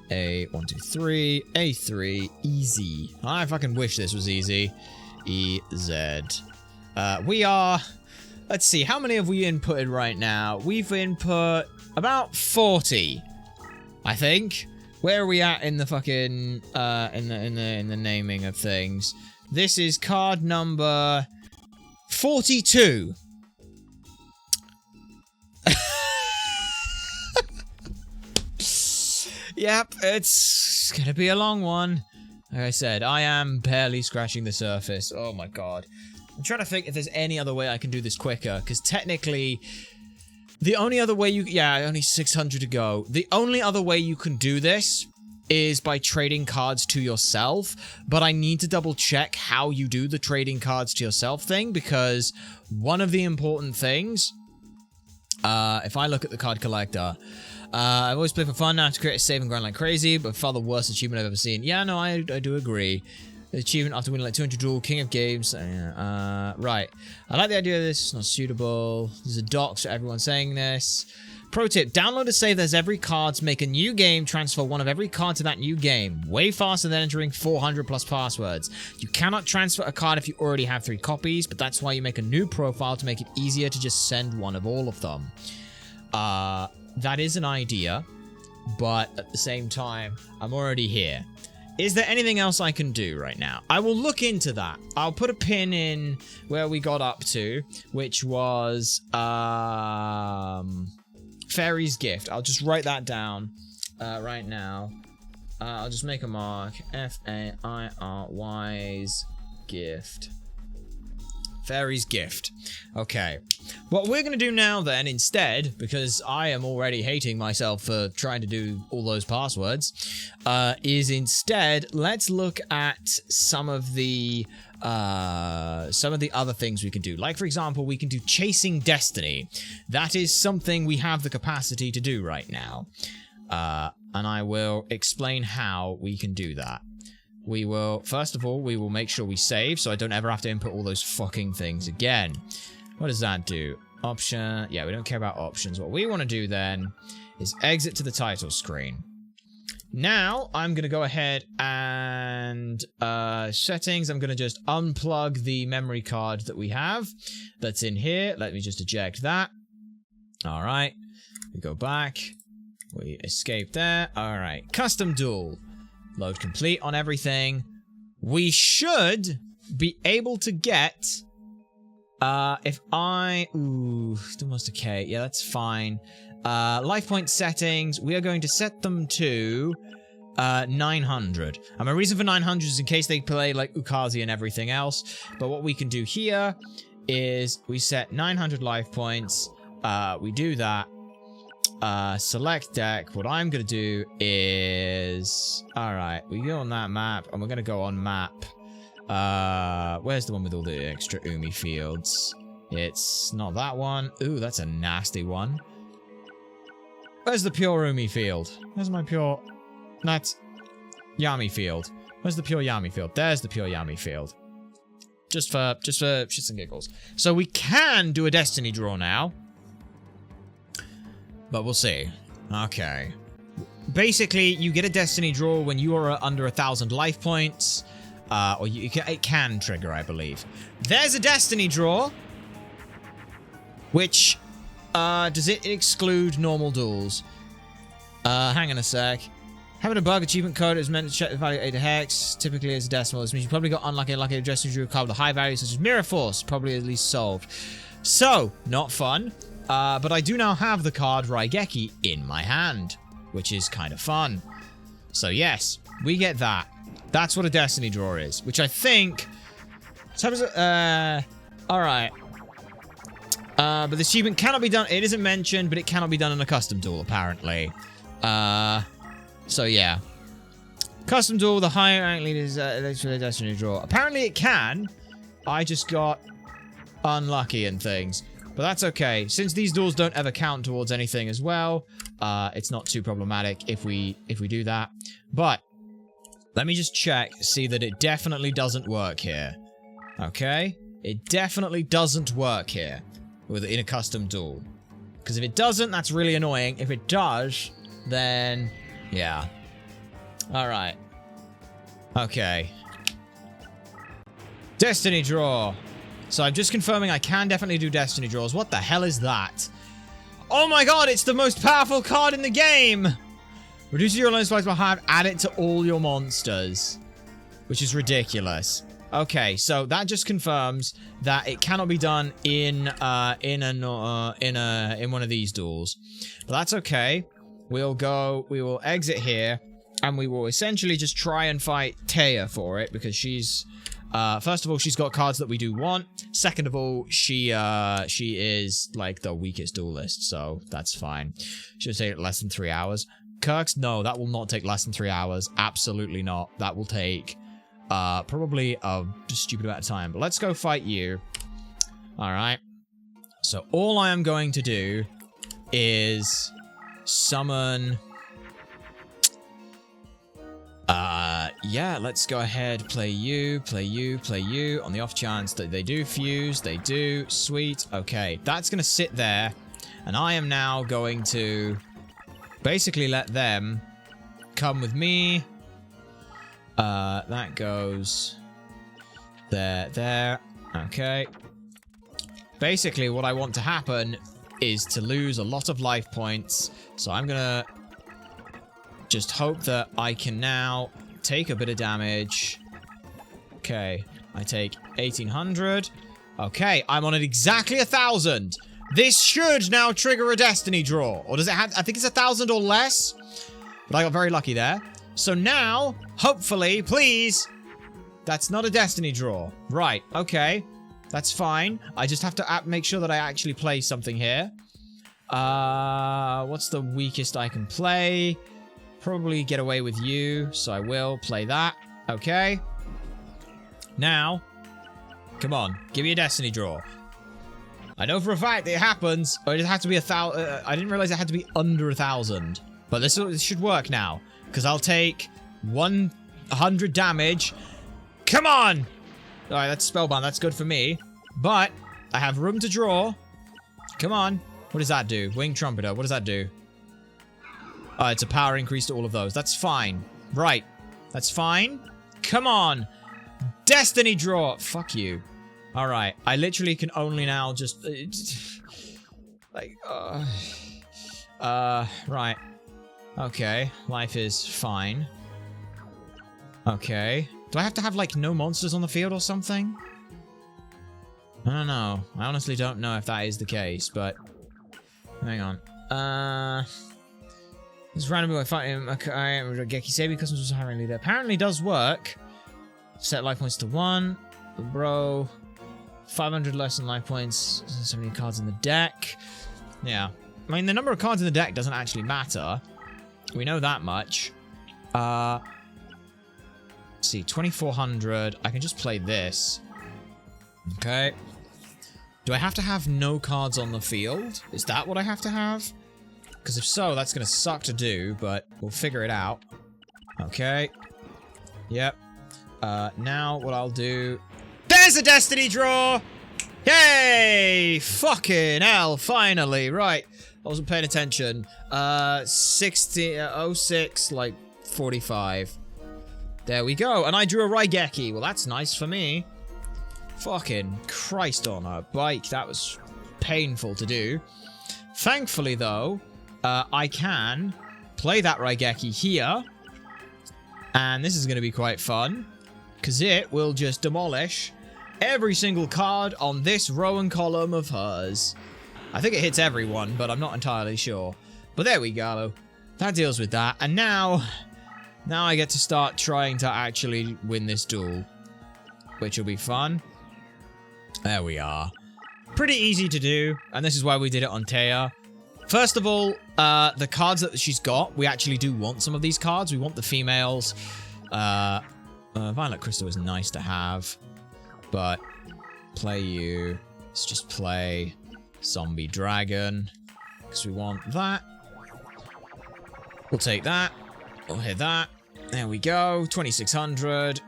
A1, 2, 3. A3. Easy. I fucking wish this was easy. EZ. We are... Let's see, how many have we inputted right now? We've input about 40, I think. Where are we at in the fucking in the naming of things? This is card number 42. Yep, it's gonna be a long one. Like I said, I am barely scratching the surface. Oh my god. I'm trying to think if there's any other way I can do this quicker, because technically, the only other way you... Yeah, only 600 to go. The only other way you can do this is by trading cards to yourself, but I need to double check how you do the trading cards to yourself thing, because one of the important things... if I look at the card collector... I've always played for fun, now I have to create a save and grind like crazy, but far the worst achievement I've ever seen. Yeah, no, I do agree. The achievement after winning like 200 duel, King of Games. Right. I like the idea of this, it's not suitable. There's a docs for everyone saying this. Pro tip, download a save that's every cards, make a new game, transfer one of every card to that new game. Way faster than entering 400 plus passwords. You cannot transfer a card if you already have 3 copies, but that's why you make a new profile to make it easier to just send one of all of them. That is an idea, but at the same time, I'm already here. Is there anything else I can do right now? I will look into that. I'll put a pin in where we got up to, which was Fairy's Gift. I'll just write that down right now. I'll just make a mark. F-A-I-R-Y's Gift. Fairy's Gift. Okay. What we're going to do now then, instead, because I am already hating myself for trying to do all those passwords, is instead, let's look at some of the other things we can do. Like, for example, we can do Chasing Destiny. That is something we have the capacity to do right now. And I will explain how we can do that. We will, first of all, we will make sure we save so I don't ever have to input all those fucking things again. What does that do? Option. Yeah, we don't care about options. What we want to do then is exit to the title screen. Now, I'm going to go ahead and settings. I'm going to just unplug the memory card that we have that's in here. Let me just eject that. All right. We go back. We escape there. All right. Custom duel. Load complete on everything. We should be able to get... if I... Ooh, almost a K. Yeah, that's fine. Life point settings. We are going to set them to 900. And my reason for 900 is in case they play like Ukazi and everything else. But what we can do here is we set 900 life points. We do that. Select deck. What I'm going to do is... Alright, we go on that map, and we're going to go on map. Where's the one with all the extra Umi fields? It's not that one. Ooh, that's a nasty one. Where's the pure Umi field? Where's my pure... That's... Yami field. Where's the pure Yami field? There's the pure Yami field. Just for shits and giggles. So we can do a Destiny draw now. But we'll see. Okay. Basically, you get a Destiny draw when you are under 1,000 life points. Or it can trigger, I believe. There's a Destiny draw. Which, does it exclude normal duels? Hang on a sec. Having a bug achievement code is meant to check the value of 8 hex. Typically, it's a decimal. This means you probably got unlucky a Destiny draw card with a high value, such as Mirror Force. Probably at least solved. So, not fun. But I do now have the card Raigeki in my hand, which is kind of fun. So yes, we get that. That's what a Destiny draw is, which I think... Alright. But the achievement cannot be done... It isn't mentioned, but it cannot be done in a custom duel, apparently. So yeah. Custom duel, the higher rank leader is a Destiny draw. Apparently it can. I just got unlucky and things. But that's okay. Since these duels don't ever count towards anything as well, it's not too problematic if we do that. But let me just check, see that it definitely doesn't work here. Okay? It definitely doesn't work here in a custom duel. Because if it doesn't, that's really annoying. If it does, then yeah. Alright. Okay. Destiny draw. So I'm just confirming I can definitely do Destiny draws. What the hell is that? Oh my god, it's the most powerful card in the game! Reduces your alone supplies by half, add it to all your monsters. Which is ridiculous. Okay, so that just confirms that it cannot be done in one of these duels. But that's okay. We will exit here, and we will essentially just try and fight Taya for it, because she's First of all, she's got cards that we do want. Second of all, she is like the weakest duelist, so that's fine. Should take less than 3 hours. Kirk's, no, that will not take less than 3 hours. Absolutely not. That will take probably a stupid amount of time. But let's go fight you. All right. So all I am going to do is summon. Yeah, let's go ahead, play you, play you, play you, on the off chance that they do fuse. They do. Sweet. Okay, that's going to sit there, and I am now going to basically let them come with me. That goes there. Okay. Basically, what I want to happen is to lose a lot of life points, so I'm going to just hope that I can now take a bit of damage. Okay, I take 1800. Okay, I'm on at exactly 1000. This should now trigger a destiny draw. Or does it have, I think it's 1000 or less. But I got very lucky there. So now, hopefully, please, that's not a destiny draw. Right, okay. That's fine. I just have to make sure that I actually play something here. What's the weakest I can play? Probably get away with you, so I will play that. Okay. Now, come on, give me a destiny draw. I know for a fact that it happens, or it has to be 1,000. I didn't realize it had to be under 1,000. But this should work now, because I'll take 100 damage. Come on! All right, that's spellbound. That's good for me. But I have room to draw. Come on. What does that do? Winged Trumpeter. What does that do? Oh, it's a power increase to all of those. That's fine. Right. That's fine. Come on. Destiny draw. Fuck you. All right. I literally can only now just... right. Okay. Life is fine. Okay. Do I have to have, like, no monsters on the field or something? I don't know. I honestly don't know if that is the case, but... Hang on. This randomly I fight him. Geki Sabi customers was hiring leader. Apparently does work. Set life points to 1. Bro. 500 less than life points. So many cards in the deck. Yeah. I mean, the number of cards in the deck doesn't actually matter. We know that much. Let's see, 2400. I can just play this. Okay. Do I have to have no cards on the field? Is that what I have to have? Because if so, that's going to suck to do, but we'll figure it out. Okay. Yep. Now what I'll do... There's a destiny draw! Yay! Fucking hell, finally. Right. I wasn't paying attention. 06, like 45. There we go. And I drew a Raigeki. Well, that's nice for me. Fucking Christ on a bike. That was painful to do. Thankfully, though... I can play that Raigeki here. And this is going to be quite fun. Because it will just demolish every single card on this row and column of hers. I think it hits everyone, but I'm not entirely sure. But there we go. That deals with that. And now I get to start trying to actually win this duel. Which will be fun. There we are. Pretty easy to do. And this is why we did it on Taya. First of all, the cards that she's got, we actually do want some of these cards. We want the females. Violet Crystal is nice to have. But play you. Let's just play Zombie Dragon. Because we want that. We'll take that. We'll hit that. There we go. 2600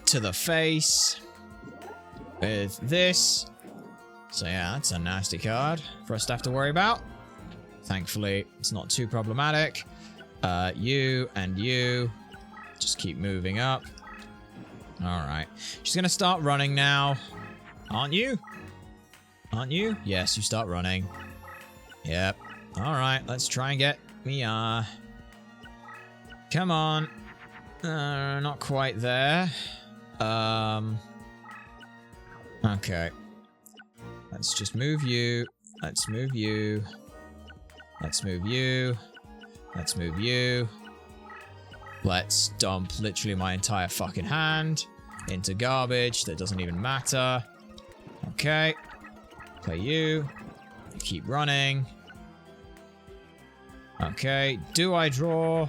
to the face. With this. So yeah, that's a nasty card for us to have to worry about. Thankfully, it's not too problematic. You and you. Just keep moving up. Alright. She's going to start running now. Aren't you? Aren't you? Yes, you start running. Yep. Alright, let's try and get Mia. Come on. Not quite there. Okay. Let's just move you. Let's move you. Let's move you. Let's move you. Let's dump literally my entire fucking hand. into garbage. That doesn't even matter. Okay. Play you. Keep running. Okay. Do I draw?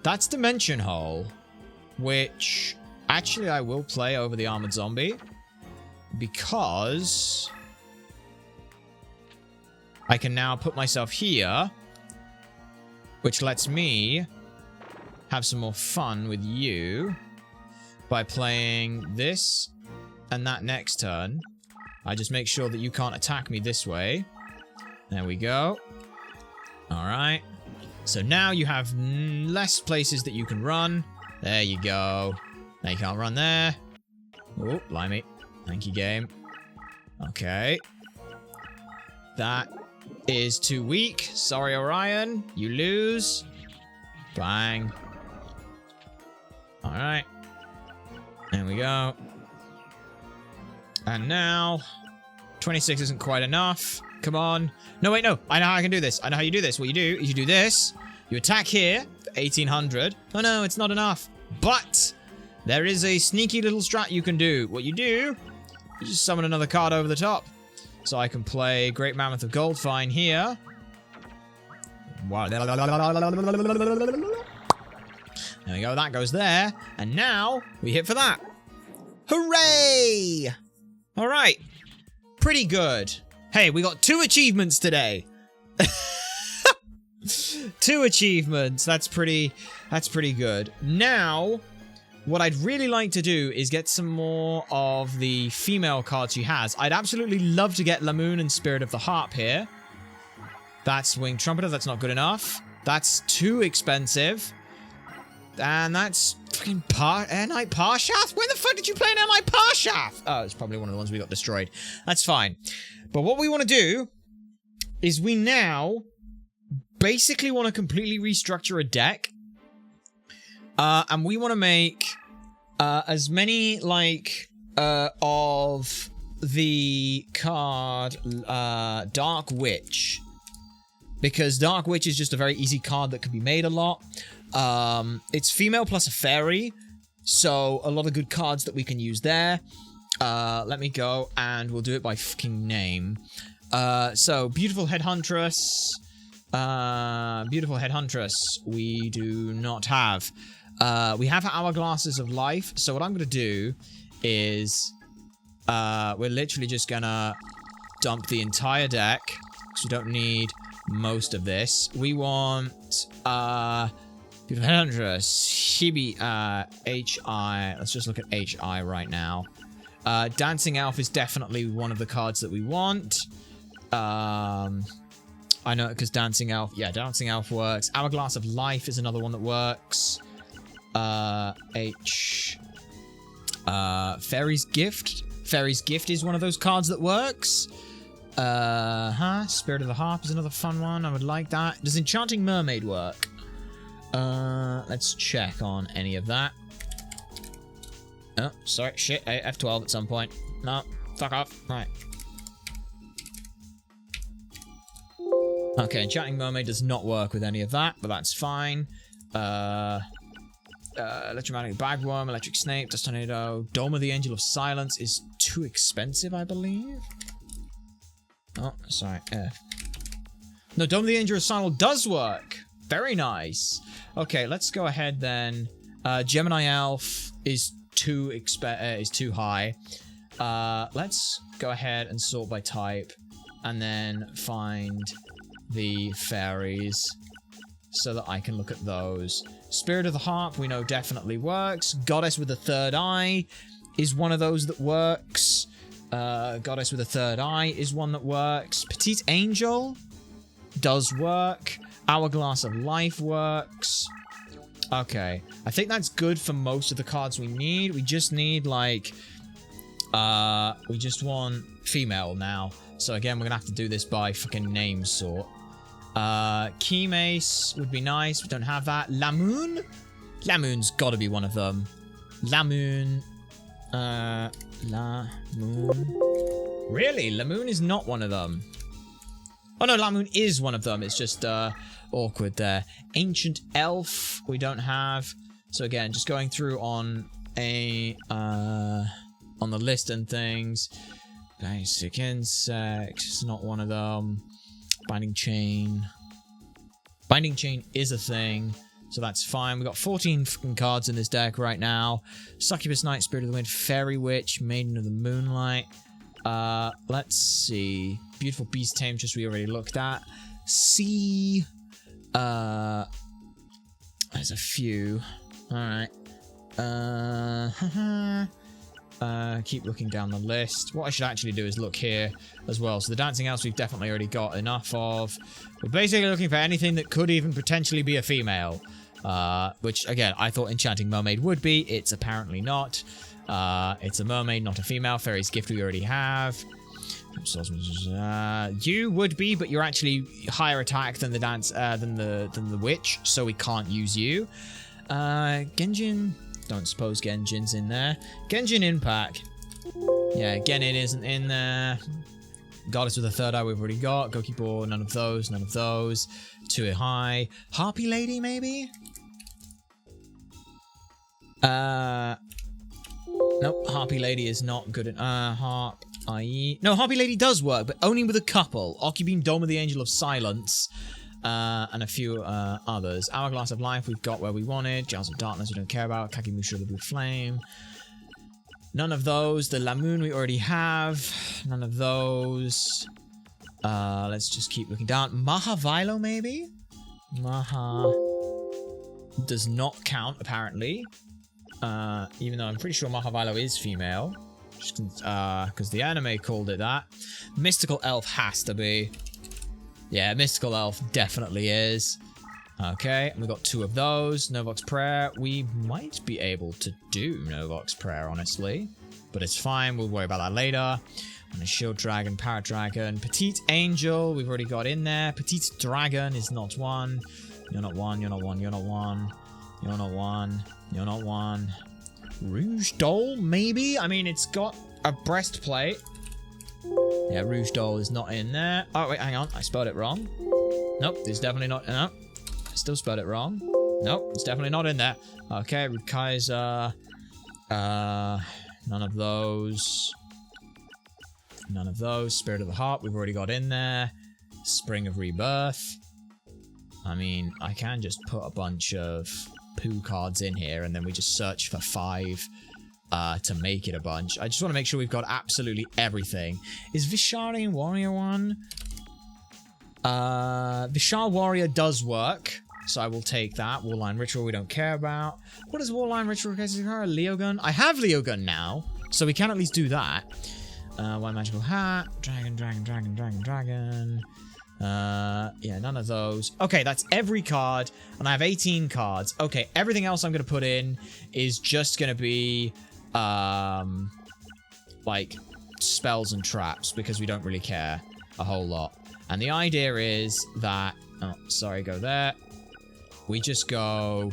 That's Dimension Hole, which actually I will play over the Armored Zombie because I can now put myself here, which lets me have some more fun with you by playing this and that next turn. I just make sure that you can't attack me this way. There we go. Alright. So now you have less places that you can run. There you go. Now you can't run there. Oh, blimey. Thank you, game. Okay. That is too weak. Sorry, Orion. You lose. Bang. Alright. There we go. And now, 26 isn't quite enough. Come on. No, wait, no. I know how I can do this. I know how you do this. What you do is you do this. You attack here for 1800. Oh, no, it's not enough. But there is a sneaky little strat you can do. What you do, you just summon another card over the top. So I can play Great Mammoth of Goldfine here. Wow. There we go. That goes there. And now we hit for that. Hooray! All right. Pretty good. Hey, we got 2 achievements today. 2 achievements. That's pretty good. Now, what I'd really like to do is get some more of the female cards she has. I'd absolutely love to get Lamoon and Spirit of the Harp here. That's Winged Trumpeter. That's not good enough. That's too expensive. And that's fucking Air Knight Parshath? When the fuck did you play an Air Knight Parshath? Oh, it's probably one of the ones we got destroyed. That's fine. But what we want to do is we now basically want to completely restructure a deck. And we want to make as many, like, of the card Dark Witch. Because Dark Witch is just a very easy card that can be made a lot. It's female plus a fairy, so a lot of good cards that we can use there. Let me go, and we'll do it by fucking name. So, Beautiful Headhuntress. Beautiful Headhuntress, we do not have. We have Hourglasses of Life, so what I'm going to do is we're literally just going to dump the entire deck, because we don't need most of this. We want Beautiful Headhuntress, Shibi, HI. Let's just look at HI right now. Dancing Elf is definitely one of the cards that we want. I know, because Dancing Elf... Yeah, Dancing Elf works. Hourglass of Life is another one that works. Fairy's Gift. Fairy's Gift is one of those cards that works. Spirit of the Harp is another fun one. I would like that. Does Enchanting Mermaid work? Let's check on any of that. Oh, sorry. Shit. F12 at some point. No. Fuck off. Right. Okay, Enchanting Mermaid does not work with any of that, but that's fine. Electromagnetic Bagworm, Electric Snake, Dust Tornado, Dome of the Angel of Silence is too expensive, I believe. Oh, sorry. No, Dome of the Angel of Silence does work. Very nice. Okay, let's go ahead then. Gemini Elf is too high. Let's go ahead and sort by type, and then find the fairies so that I can look at those. Spirit of the Harp we know definitely works. Goddess with the Third Eye is one of those that works. Goddess with the Third Eye is one that works. Petite Angel does work. Hourglass of Life works. Okay, I think that's good for most of the cards we need. We just need, like, we just want female now. So again, we're gonna have to do this by fucking name sort. Key Mace would be nice. We don't have that. Lamoon? Lamoon's gotta be one of them. Lamoon. Lamoon. Really? Lamoon is not one of them. Oh no, Lamoon is one of them. It's just, awkward there. Ancient Elf, we don't have. So again, just going through on a on the list and things. Basic insects, not one of them. Binding chain. Binding chain is a thing, so that's fine. We've got 14 fucking cards in this deck right now. Succubus Knight, Spirit of the Wind, Fairy Witch, Maiden of the Moonlight. Let's see. Beautiful Beast Tamestress we already looked at. See, there's a few. Alright. Keep looking down the list. What I should actually do is look here as well. So the Dancing Elves we've definitely already got enough of. We're basically looking for anything that could even potentially be a female. Which, again, I thought Enchanting Mermaid would be. It's apparently not. It's a mermaid, not a female. Fairy's Gift we already have. You would be, but you're actually higher attack than the than the witch, so we can't use you. Genjin, don't suppose Genjin's in there. Genjin Impact. Yeah, Genin isn't in there. Goddess with a third eye we've already got. Gokibo, none of those, none of those. Too high. Harpy Lady, maybe? Nope, Harpy Lady is not good at Harp. No, Harpy Lady does work, but only with a couple. Occubeam, Dome of the Angel of Silence, and a few others. Hourglass of Life we've got where we wanted. Jars of Darkness we don't care about. Kagemusha the Blue Flame. None of those. The Lamoon we already have. None of those. Let's just keep looking down. Mahavilo maybe? Maha does not count apparently. Even though I'm pretty sure Mahavilo is female. Because the anime called it that. Mystical Elf has to be. Yeah, Mystical Elf definitely is. Okay, and we got 2 of those. Novox Prayer. We might be able to do Novox Prayer, honestly. But it's fine, we'll worry about that later. And a Shield Dragon, Parrot Dragon. Petite Angel, we've already got in there. Petite Dragon is not one. You're not one, you're not one, you're not one. You're not one, you're not one. Rouge Doll, maybe? I mean, it's got a breastplate. Yeah, Rouge Doll is not in there. Oh, wait, hang on. I spelled it wrong. Nope, it's definitely not. No, I still spelled it wrong. Nope, it's definitely not in there. Okay, Kaiser. None of those. None of those. Spirit of the Heart, we've already got in there. Spring of Rebirth. I mean, I can just put a bunch of poo cards in here and then we just search for 5 to make it a bunch. I just want to make sure we've got absolutely everything. Is Vishari Warrior one? Vishal Warrior does work, so I will take that. Warline Ritual we don't care about. What is Warline Ritual? Leo Gun? I have Leo Gun now, so we can at least do that. One Magical Hat. Dragon. Yeah, none of those. Okay, that's every card, and I have 18 cards. Okay, everything else I'm going to put in is just going to be, like, spells and traps, because we don't really care a whole lot. And the idea is that... Oh, sorry, go there. We just go...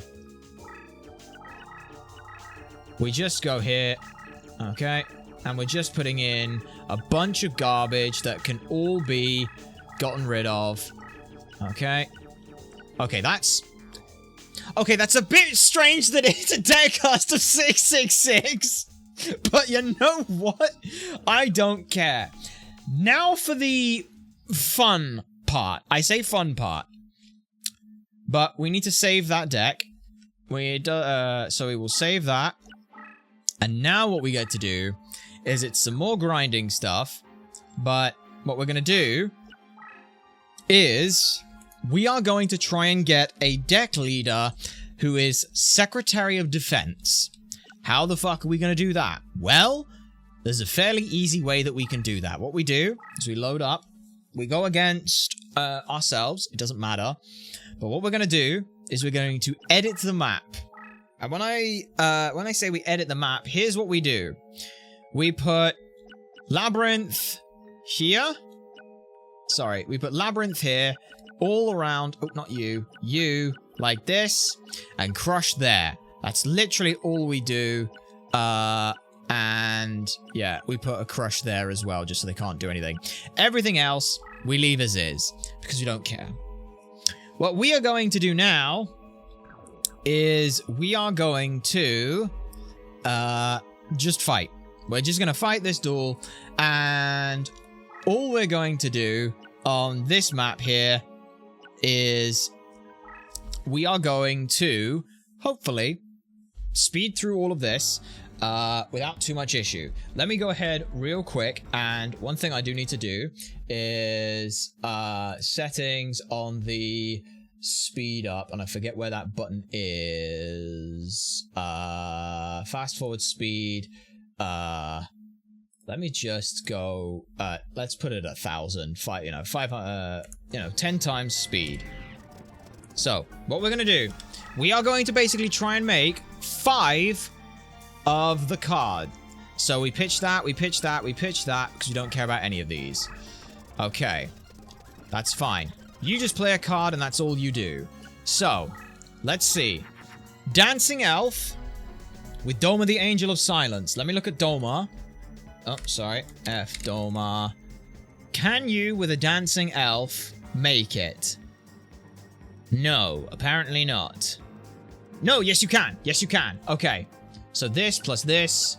We just go here. Okay. And we're just putting in a bunch of garbage that can all be gotten rid of. Okay. Okay, that's... Okay, that's a bit strange that it's a deck cost of 666. But you know what? I don't care. Now for the fun part. I say fun part. But we need to save that deck. So we will save that. And now what we get to do is it's some more grinding stuff. But what we're going to do is we are going to try and get a deck leader who is Secretary of Defense. How the fuck are we going to do that? Well, there's a fairly easy way that we can do that. What we do is we load up. We go against ourselves. It doesn't matter. But what we're going to do is we're going to edit the map. And when I say we edit the map, here's what we do. We put Labyrinth here. Sorry, we put Labyrinth here, all around, oh, not you, like this, and Crush there. That's literally all we do. And yeah, we put a Crush there as well, just so they can't do anything. Everything else, we leave as is, because we don't care. What we are going to do now is we are going to just fight. We're just going to fight this duel, and all we're going to do on this map here is we are going to, hopefully, speed through all of this without too much issue. Let me go ahead real quick, and one thing I do need to do is settings on the speed up, and I forget where that button is. Fast forward speed. Let me just go, let's put it at 1,000, 10 times speed. So, what we're going to do, we are going to basically try and make 5 of the card. So we pitch that, we pitch that, we pitch that, because we don't care about any of these. Okay. That's fine. You just play a card and that's all you do. So, let's see. Dancing Elf with Doma the Angel of Silence. Let me look at Doma. Oh, sorry. F Doma. Can you, with a Dancing Elf, make it? No, apparently not. No, yes you can. Yes you can. Okay. So this plus this.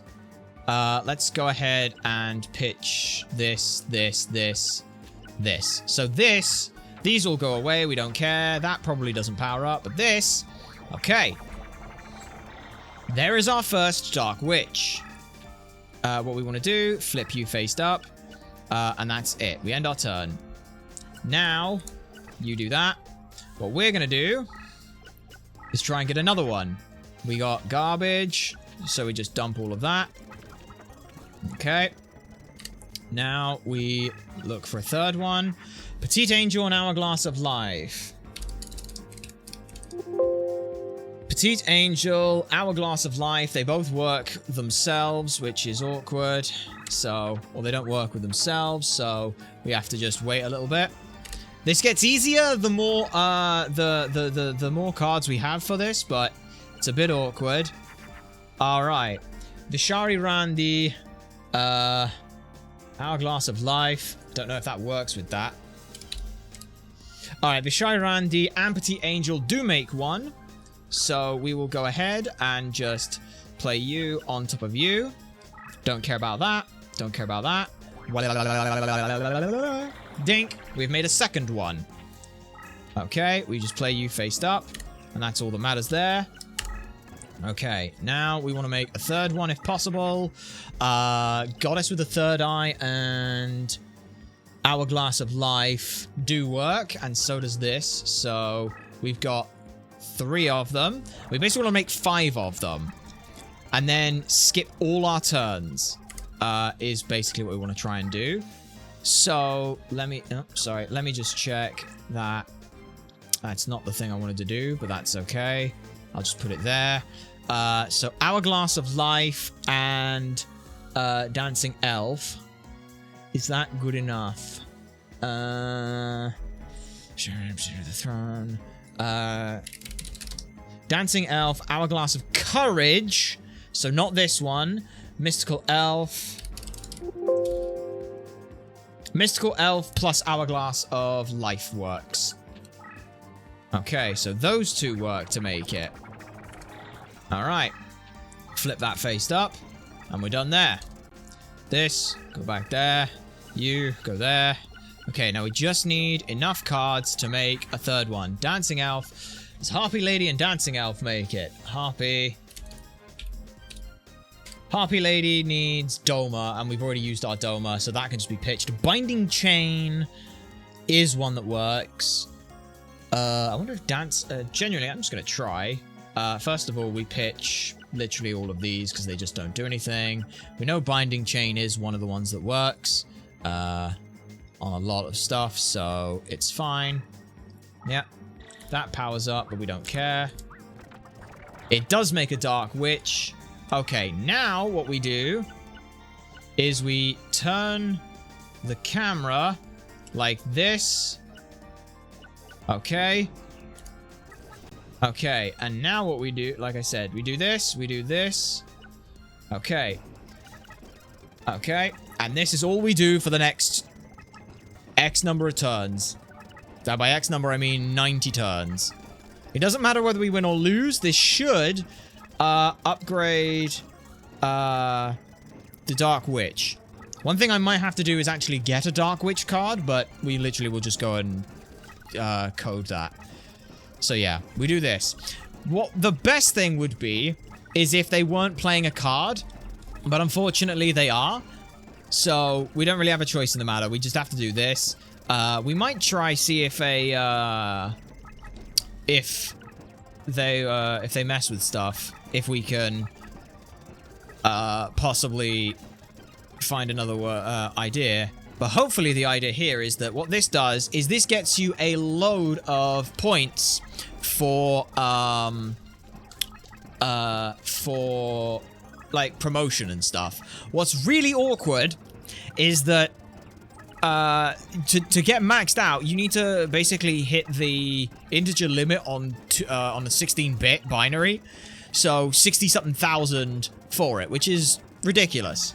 Let's go ahead and pitch this, this. So this, these all go away. We don't care. That probably doesn't power up. But this, okay. There is our first Dark Witch. What we want to do, flip you faced up. And that's it. We end our turn. Now, you do that. What we're going to do is try and get another one. We got garbage, so we just dump all of that. Okay. Now we look for a third one. Petite Angel and Hourglass of Life. Petite Angel, Hourglass of Life, they both work themselves, which is awkward. So, or they don't work with themselves, so we have to just wait a little bit. This gets easier the more the more cards we have for this, but it's a bit awkward. Alright. Vishari Randi, Hourglass of Life. Don't know if that works with that. Alright, Vishari Randi and Petite Angel do make one. So we will go ahead and just play you on top of you. Don't care about that. Don't care about that. Dink. We've made a second one. Okay, we just play you faced up. And that's all that matters there. Okay, now we want to make a third one if possible. Goddess with the third eye and Hourglass of Life do work. And so does this. So we've got 3 of them. We basically want to make 5 of them. And then skip all our turns. Is basically what we want to try and do. So, let me... Oh, sorry. Let me just check that. That's not the thing I wanted to do, but that's okay. I'll just put it there. So, Hourglass of Life and Dancing Elf. Is that good enough? Shadow of the Throne. Dancing Elf, Hourglass of Courage. So, not this one. Mystical Elf. Mystical Elf plus Hourglass of Life works. Okay, so those 2 work to make it. Alright. Flip that faced up. And we're done there. This, go back there. You, go there. Okay, now we just need enough cards to make a third one. Dancing Elf. Does Harpy Lady and Dancing Elf make it? Harpy Lady needs Doma, and we've already used our Doma, so that can just be pitched. Binding Chain is one that works. I wonder if genuinely, I'm just going to try. First of all, we pitch literally all of these, because they just don't do anything. We know Binding Chain is one of the ones that works on a lot of stuff, so it's fine. Yeah, that powers up, but we don't care. It does make a Dark Witch. Okay, now what we do is we turn the camera like this. Okay. Okay, and now what we do, like I said, we do this, we do this. Okay. Okay, and this is all we do for the next X number of turns. Now by X number, I mean 90 turns. It doesn't matter whether we win or lose, this should... upgrade the Dark Witch. One thing I might have to do is actually get a Dark Witch card, but we literally will just go and code that. So yeah, we do this. What the best thing would be is if they weren't playing a card, but unfortunately they are. So we don't really have a choice in the matter. We just have to do this. We might try see if they mess with stuff, if we can possibly find another idea. But hopefully the idea here is that what this does is this gets you a load of points for like promotion and stuff. What's really awkward is that to get maxed out, you need to basically hit the integer limit on the 16-bit binary. So 60-something thousand for it, which is ridiculous.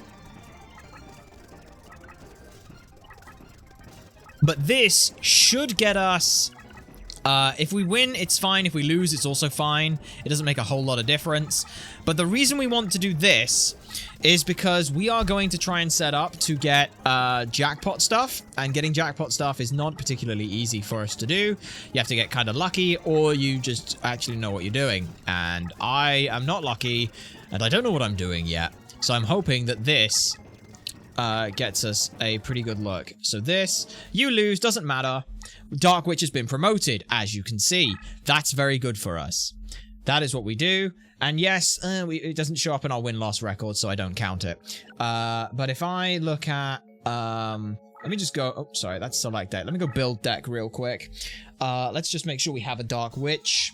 But this should get us... if we win, it's fine. If we lose, it's also fine. It doesn't make a whole lot of difference. But the reason we want to do this is because we are going to try and set up to get jackpot stuff. And getting jackpot stuff is not particularly easy for us to do. You have to get kind of lucky, or you just actually know what you're doing. And I am not lucky, and I don't know what I'm doing yet. So I'm hoping that this gets us a pretty good look. So this, you lose, doesn't matter. Dark Witch has been promoted, as you can see. That's very good for us. That is what we do. And yes, it doesn't show up in our win-loss record, so I don't count it. But if I look at... let me just go... Oh, sorry, that's select deck. Let me go build deck real quick. Let's just make sure we have a Dark Witch.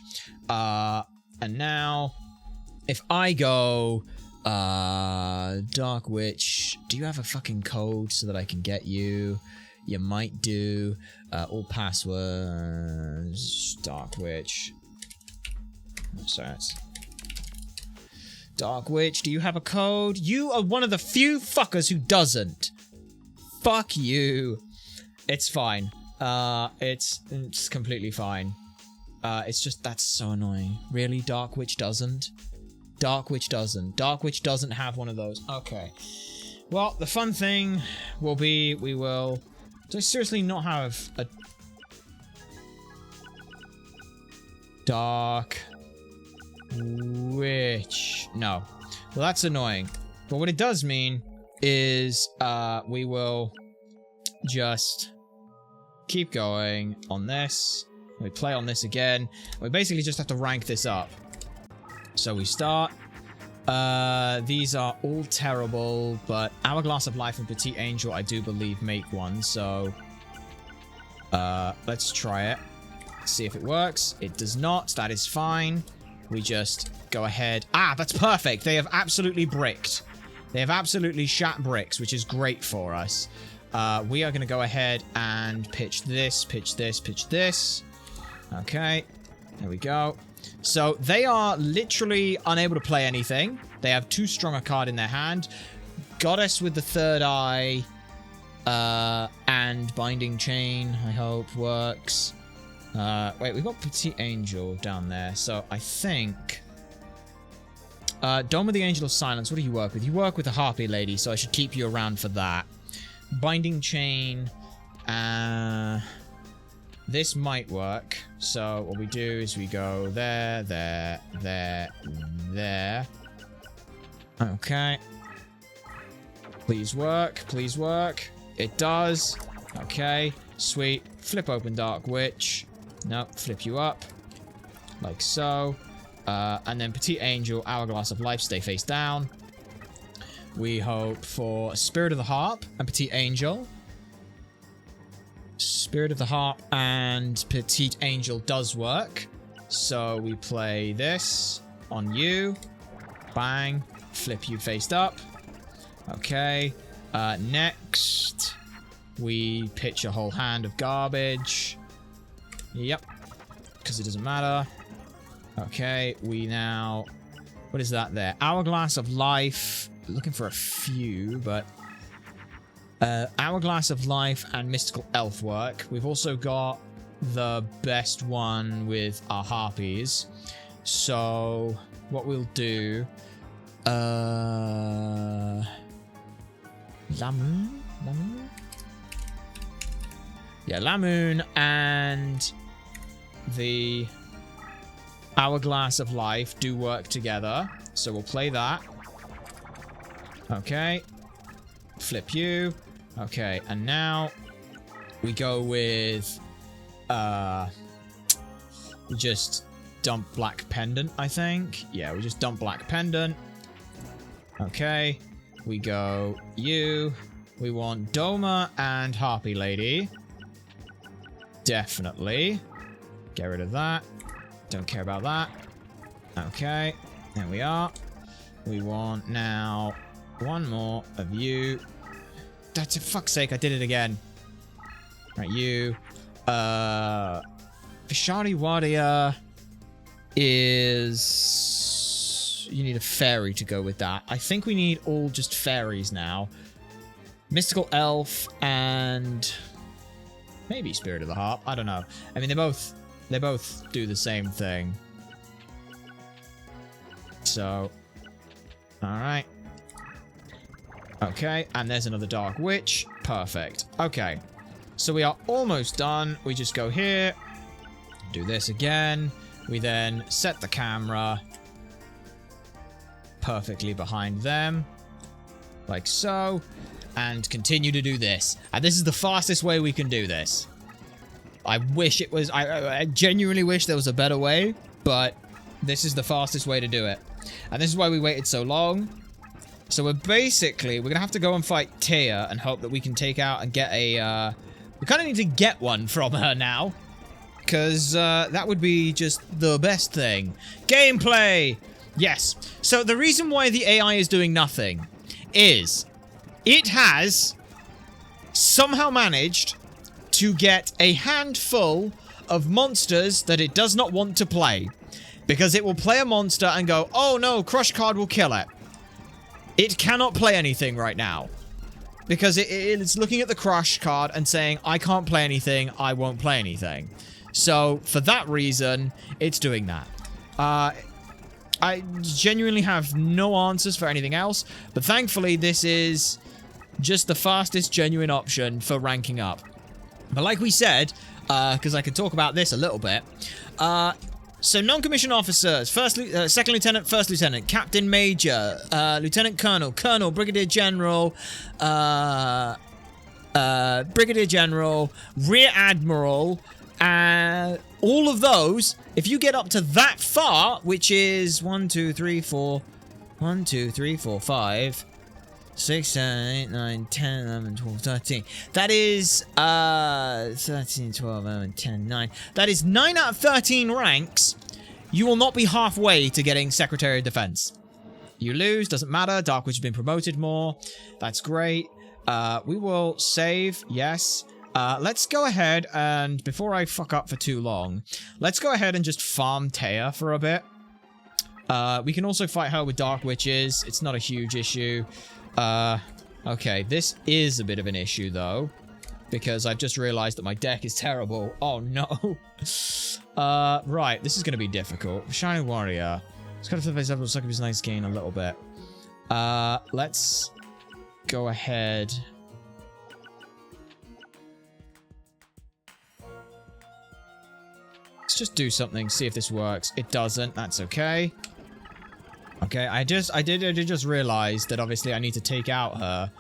And now, if I go... Dark Witch, do you have a fucking code so that I can get you? You might do. All passwords. Dark Witch. Sorry, that's... Dark Witch, do you have a code? You are one of the few fuckers who doesn't. Fuck you. It's fine. It's completely fine. It's just, that's so annoying. Really? Dark Witch doesn't? Dark Witch doesn't. Dark Witch doesn't have one of those. Okay. Well, the fun thing will be we will... Do I seriously not have a... Dark Witch? No. Well, that's annoying. But what it does mean is we will just keep going on this. We play on this again. We basically just have to rank this up. So we start. These are all terrible, but Hourglass of Life and Petite Angel, I do believe, make one. So, let's try it. See if it works. It does not. That is fine. We just go ahead. Ah, that's perfect. They have absolutely bricked. They have absolutely shat bricks, which is great for us. We are going to go ahead and pitch this, pitch this, pitch this. Okay. There we go. So they are literally unable to play anything. They have too strong a card in their hand. Goddess with the third eye and Binding Chain, I hope, works. Wait, we've got Petite Angel down there. So I think... Dome of the Angel of Silence, what do you work with? You work with the Harpy Lady, so I should keep you around for that. Binding Chain... This might work. So what we do is we go there, there, there, there. Okay. Please work. Please work. It does. Okay. Sweet. Flip open Dark Witch. Nope. Flip you up. Like so. And then Petite Angel, Hourglass of Life, stay face down. We hope for Spirit of the Harp and Petite Angel. Spirit of the Harp and Petite Angel does work. So we play this on you. Bang. Flip you faced up. Okay. Next, we pitch a whole hand of garbage. Yep. Because it doesn't matter. Okay. We now... What is that there? Hourglass of Life. Looking for a few, but... Hourglass of Life and Mystical Elf work. We've also got the best one with our Harpies. So, what we'll do... Lamoon? Lamoon? Yeah, Lamoon and the Hourglass of Life do work together. So we'll play that. Okay. Flip you. Okay, and now we go with just dump Black Pendant, I think. Yeah, we just dump Black Pendant. Okay. We go you. We want Doma and Harpy Lady. Definitely. Get rid of that. Don't care about that. Okay. There we are. We want now one more of you. That's, for fuck's sake, I did it again. Right, you. Vishari Warrior is... You need a fairy to go with that. I think we need all just fairies now. Mystical Elf and... maybe Spirit of the Harp. I don't know. I mean, they both do the same thing. So... Alright. Okay, and there's another Dark Witch. Perfect. Okay. So we are almost done. We just go here. Do this again. We then set the camera perfectly behind them. Like so. And continue to do this. And this is the fastest way we can do this. I wish it was... I genuinely wish there was a better way. But this is the fastest way to do it. And this is why we waited so long. So we're basically... We're going to have to go and fight Tia and hope that we can take out and get a... we kind of need to get one from her now. Because that would be just the best thing. Gameplay! Yes. So the reason why the AI is doing nothing is... It has somehow managed to get a handful of monsters that it does not want to play. Because it will play a monster and go, oh no, Crush card will kill it. It cannot play anything right now. Because it's looking at the Crush card and saying, I can't play anything, I won't play anything. So, for that reason, it's doing that. I genuinely have no answers for anything else. But thankfully, this is just the fastest genuine option for ranking up. But like we said, because I could talk about this a little bit, so non-commissioned officers, second lieutenant, first lieutenant, captain, major, lieutenant colonel, colonel, brigadier general, brigadier general, rear admiral, all of those, if you get up to that far, which is 1, 2, 3, 4, 5, 6, 7, 8, 9, 10, 11, 12, 13. That is 13, 12, 11, 10, 9. That is 9 out of 13 ranks. You will not be halfway to getting Secretary of Defense. You lose, doesn't matter. Dark Witch has been promoted more. That's great. We will save, yes. Let's go ahead and, before I fuck up for too long, let's go ahead and just farm Taya for a bit. We can also fight her with Dark Witches. It's not a huge issue. Okay, this is a bit of an issue, though, because I've just realized that my deck is terrible. Oh, no. Right, this is going to be difficult. Shining Warrior. It's got to flip his level, suck up his nice gain a little bit. Let's go ahead. Let's just do something, see if this works. It doesn't, that's okay. Okay, I did just realize that obviously I need to take out her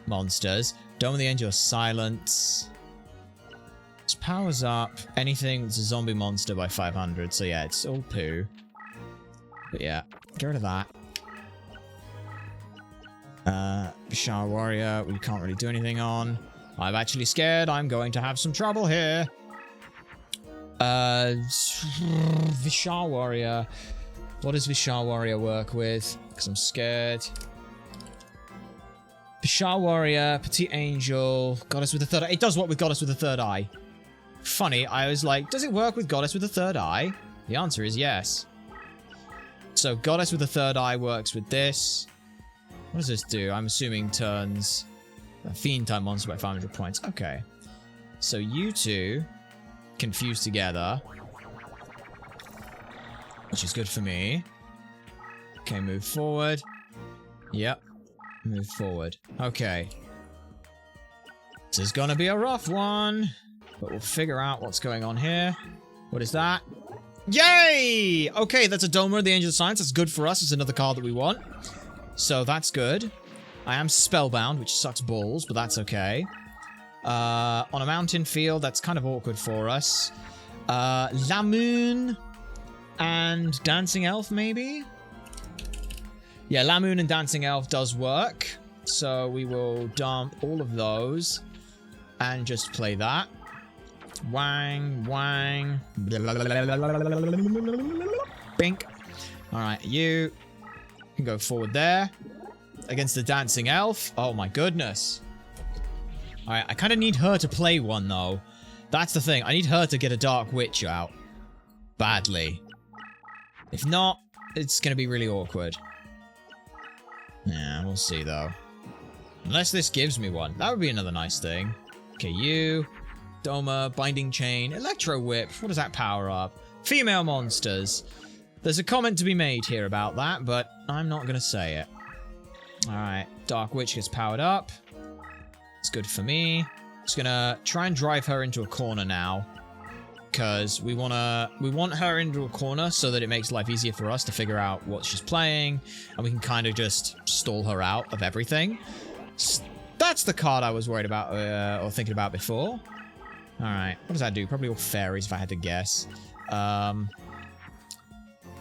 monsters. Dome of the Angel, silence. This powers up anything that's a zombie monster by 500. So yeah, it's all poo. But yeah, get rid of that. Bishar Warrior, we can't really do anything on. I'm actually scared I'm going to have some trouble here. Vishar Warrior. What does Vishar Warrior work with? Because I'm scared. Vishar Warrior, Petite Angel, Goddess with the Third Eye. It does work with Goddess with the Third Eye. Funny, I was like, does it work with Goddess with the Third Eye? The answer is yes. So Goddess with the Third Eye works with this. What does this do? I'm assuming turns a Fiend type monster by 500 points. Okay. So you two can fuse together, which is good for me. Okay, move forward. Yep. Move forward. Okay. This is gonna be a rough one. But we'll figure out what's going on here. What is that? Yay! Okay, that's a Doma of the Angel of Science. That's good for us. It's another card that we want. So that's good. I am spellbound, which sucks balls, but that's okay. On a mountain field, that's kind of awkward for us. Lamoon and Dancing Elf, maybe? Yeah, Lamoon and Dancing Elf does work. So we will dump all of those and just play that. Wang, wang. Bink. Alright, you can go forward there. Against the Dancing Elf. Oh my goodness. Alright, I kind of need her to play one, though. That's the thing. I need her to get a Dark Witch out. Badly. If not, it's going to be really awkward. Yeah, we'll see, though. Unless this gives me one. That would be another nice thing. Okay, you. Doma, Binding Chain, Electro Whip. What does that power up? Female monsters. There's a comment to be made here about that, but I'm not going to say it. Alright, Dark Witch gets powered up. It's good for me. Just gonna try and drive her into a corner now. Because we want her into a corner so that it makes life easier for us to figure out what she's playing. And we can kind of just stall her out of everything. That's the card I was worried about, or thinking about before. Alright, what does that do? Probably all fairies if I had to guess.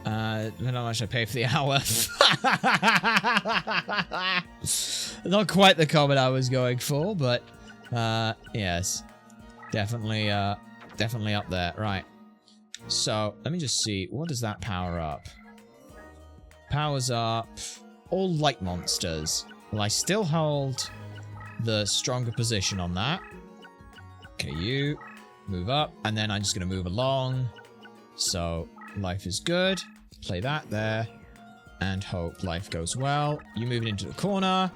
I don't know how much I pay for the hour. Not quite the comment I was going for, but yes. Definitely up there. Right. So, let me just see. What does that power up? Powers up all light monsters. Well, I still hold the stronger position on that. Okay, you move up, and then I'm just going to move along. So, life is good. Play that there, and hope life goes well. You moving into the corner.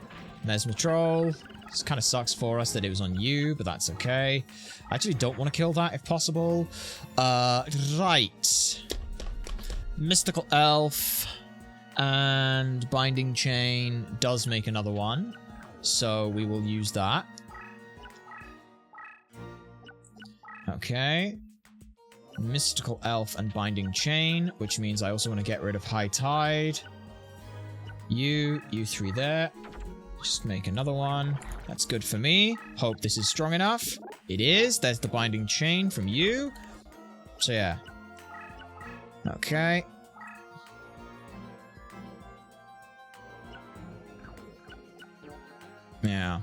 There's my troll. This kind of sucks for us that it was on you, but that's okay. I actually don't want to kill that if possible. Right. Mystical Elf and Binding Chain does make another one, so we will use that. Okay. Mystical Elf and Binding Chain, which means I also want to get rid of High Tide. You three there. Just make another one. That's good for me. Hope this is strong enough. It is. There's the Binding Chain from you. So yeah. Okay. Yeah.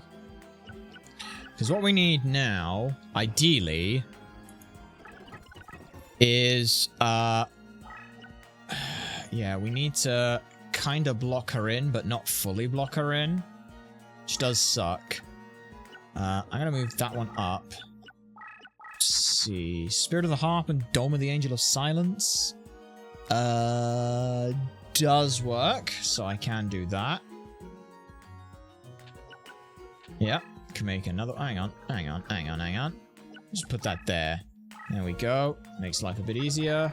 Because what we need now, ideally, is, yeah, we need to kind of block her in, but not fully block her in. Which does suck. I'm gonna move that one up. Let's see. Spirit of the Harp and Dome of the Angel of Silence. Does work, so I can do that. Yep. Can make another. Hang on. Just put that there. There we go. Makes life a bit easier.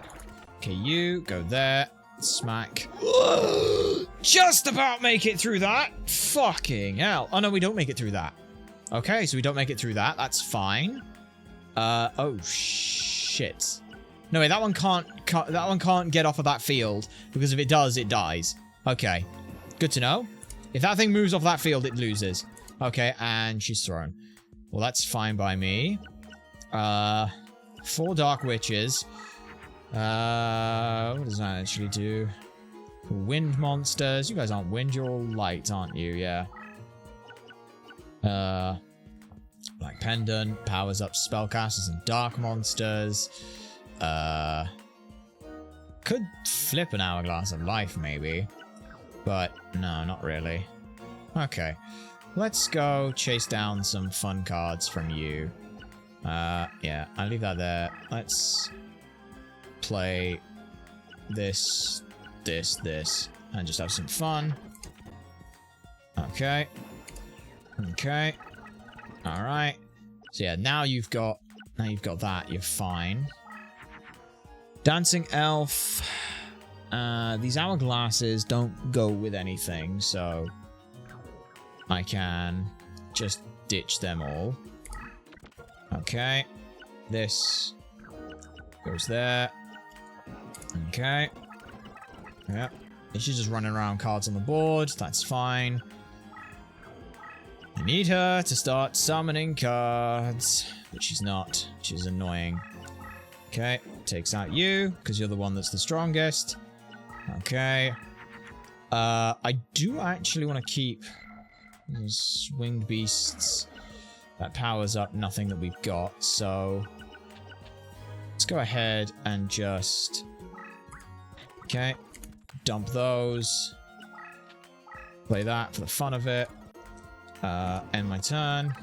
Okay, you go there. Smack. Just about make it through that. Fucking hell. Oh no, we don't make it through that. Okay, so we don't make it through that. That's fine. Oh shit. No wait, that one can't get off of that field because if it does, it dies. Okay, good to know. If that thing moves off that field, it loses. Okay, and she's thrown. Well, that's fine by me. 4 Dark Witches. What does that actually do? Wind monsters. You guys aren't wind, you're all light, aren't you? Yeah. Black Pendant. Powers up spellcasters and dark monsters. Could flip an Hourglass of Life, maybe. But, no, not really. Okay. Let's go chase down some fun cards from you. Yeah, I'll leave that there. Let's play this, and just have some fun. Okay. Okay. Alright. So yeah, now you've got that, you're fine. Dancing Elf. These Hourglasses don't go with anything, so I can just ditch them all. Okay. This goes there. Okay. Yep. She's just running around cards on the board. That's fine. I need her to start summoning cards, but she's not, which is annoying. Okay. Takes out you, because you're the one that's the strongest. Okay. I do actually want to keep those winged beasts. That powers up nothing that we've got, so let's go ahead and just... Okay. Dump those. Play that for the fun of it. End my turn.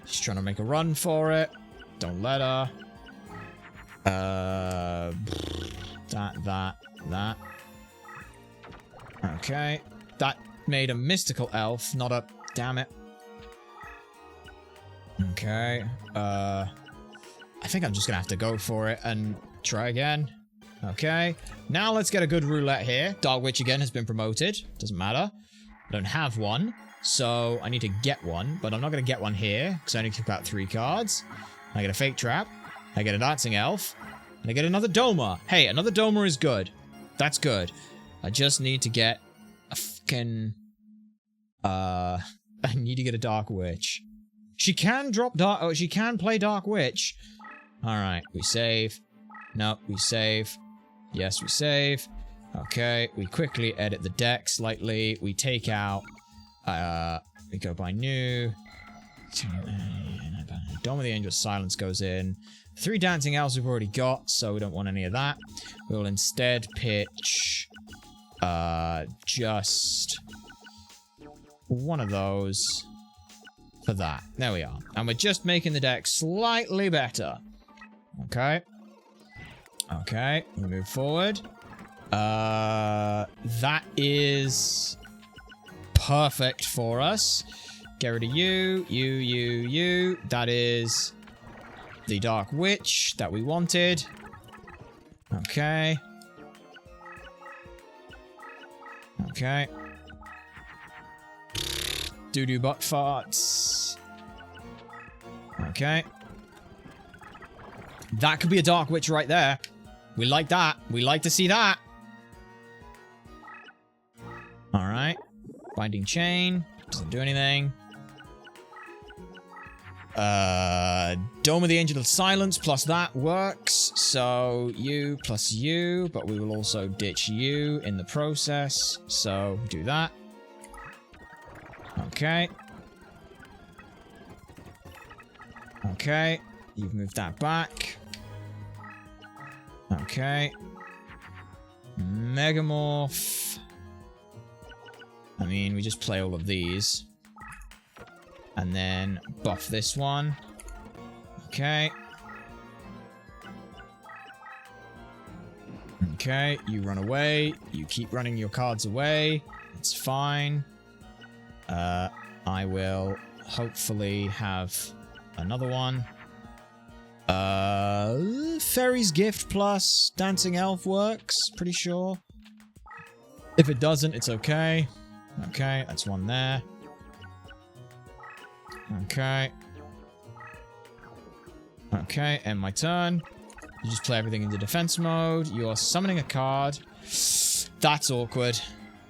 She's trying to make a run for it. Don't let her. That. Okay. That made a mystical elf, not a... Damn it. Okay. I think I'm just gonna have to go for it and try again. Okay. Now let's get a good roulette here. Dark Witch again has been promoted. Doesn't matter. I don't have one, so I need to get one, but I'm not gonna get one here, because I only took out 3 cards. I get a Fake Trap. I get a Dancing Elf. And I get another Doma. Hey, another Doma is good. That's good. I just need to get a fucking... I need to get a Dark Witch. She can drop Dark... Oh, she can play Dark Witch. Alright, we save. No, we save. Yes, we save. Okay, we quickly edit the deck slightly. We take out... we go by new. Dome of the Angel Silence goes in. 3 Dancing Elves we've already got, so we don't want any of that. We'll instead pitch... just... one of those... for that. There we are. And we're just making the deck slightly better. Okay. Okay, we move forward. That is... perfect for us. Get rid of you. That is... the Dark Witch that we wanted. Okay. Okay. Doo-doo butt farts. Okay. That could be a Dark Witch right there. We like that. We like to see that. Alright. Binding Chain. Doesn't do anything. Dome of the Angel of Silence plus that works. So, you plus you. But we will also ditch you in the process. So, do that. Okay. Okay. You've moved that back. Okay. Megamorph. I mean, we just play all of these. And then buff this one. Okay. Okay, you run away. You keep running your cards away. It's fine. I will hopefully have another one. Fairy's Gift plus Dancing Elf works, pretty sure. If it doesn't, it's okay. Okay, that's one there. Okay. Okay, end my turn. You just play everything into defense mode. You are summoning a card. That's awkward.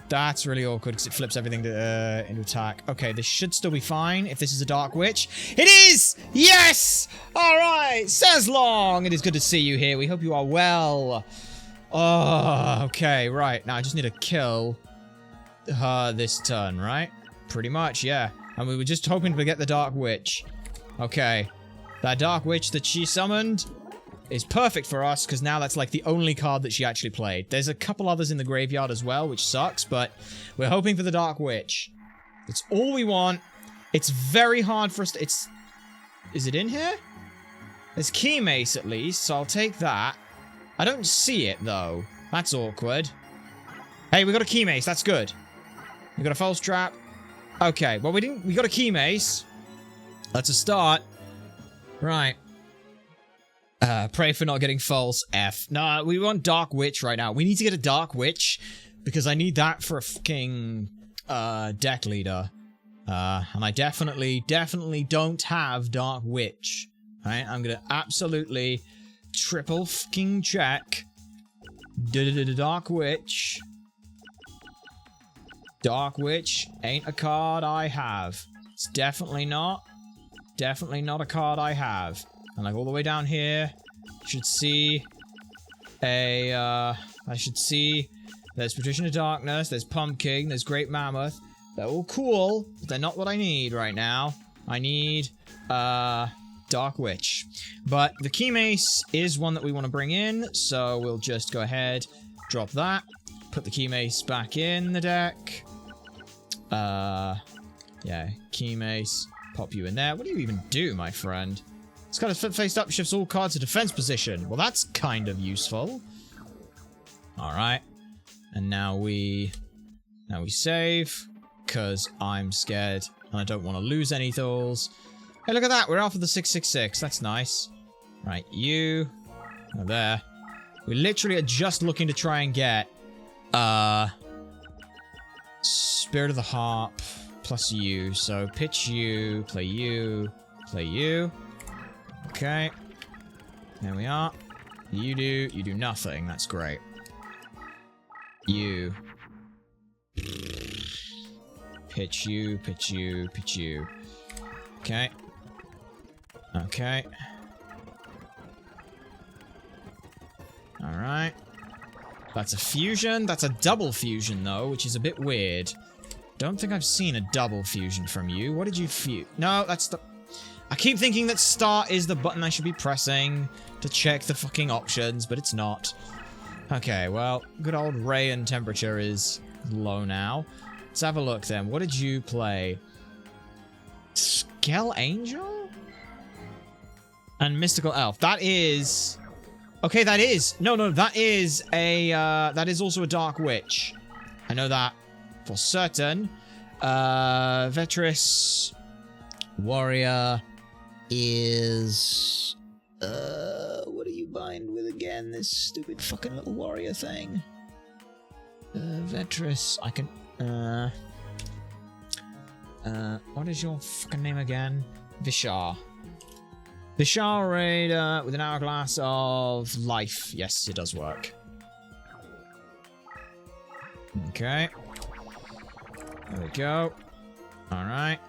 That's really awkward because it flips everything to, into attack. Okay, this should still be fine if this is a Dark Witch. It is! Yes! Alright, says long. It is good to see you here. We hope you are well. Oh, okay, right. Now I just need to kill her this turn, right? Pretty much, yeah. And we were just hoping to get the Dark Witch. Okay. That Dark Witch that she summoned is perfect for us, because now that's like the only card that she actually played. There's a couple others in the graveyard as well, which sucks, but we're hoping for the Dark Witch. It's all we want. It's very hard for us to... Is it in here? There's Key Mace at least, so I'll take that. I don't see it, though. That's awkward. Hey, we got a Key Mace. That's good. We got a False Trap. Okay, well, we got a Key Mace. That's a start. Right. Pray for not getting false F. No, we want Dark Witch right now. We need to get a Dark Witch, because I need that for a fucking deck leader. And I definitely don't have Dark Witch. Alright, I'm gonna absolutely triple fucking check. Dark Witch. Dark Witch ain't a card I have. It's definitely not a card I have. And like all the way down here, you should see a, I should see there's Patrician of Darkness, there's Pumpkin, there's Great Mammoth. They're all cool, but they're not what I need right now. I need, Dark Witch. But the Key Mace is one that we want to bring in, so we'll just go ahead, drop that, put the Key Mace back in the deck. Yeah, Key Mace, pop you in there. What do you even do, my friend? It's kind of faced up, shifts all cards to defense position. Well, that's kind of useful. Alright. And now we save, because I'm scared, and I don't want to lose any thoughts. Hey, look at that, we're off of the 666, that's nice. Right, you, oh, there. We literally are just looking to try and get, Spirit of the Harp, plus you, so pitch you, play you, play you. Okay. There we are. You do nothing, that's great. You. Pitch you, pitch you, pitch you. Okay. Okay. Alright. That's a fusion. That's a double fusion, though, which is a bit weird. Don't think I've seen a double fusion from you. What did you fuse? No, that's the... I keep thinking that start is the button I should be pressing to check the fucking options, but it's not. Okay, well, good old ray and temperature is low now. Let's have a look, then. What did you play? Skell Angel? And Mystical Elf. That is... Okay, that is... No, that is a... that is also a Dark Witch. I know that for certain. Vetris Warrior is... what are you bind with again? This stupid fucking little warrior thing. Vetris... I can... what is your fucking name again? Vishar. Vishar Raider with an hourglass of life. Yes, it does work. Okay. There we go. Alright.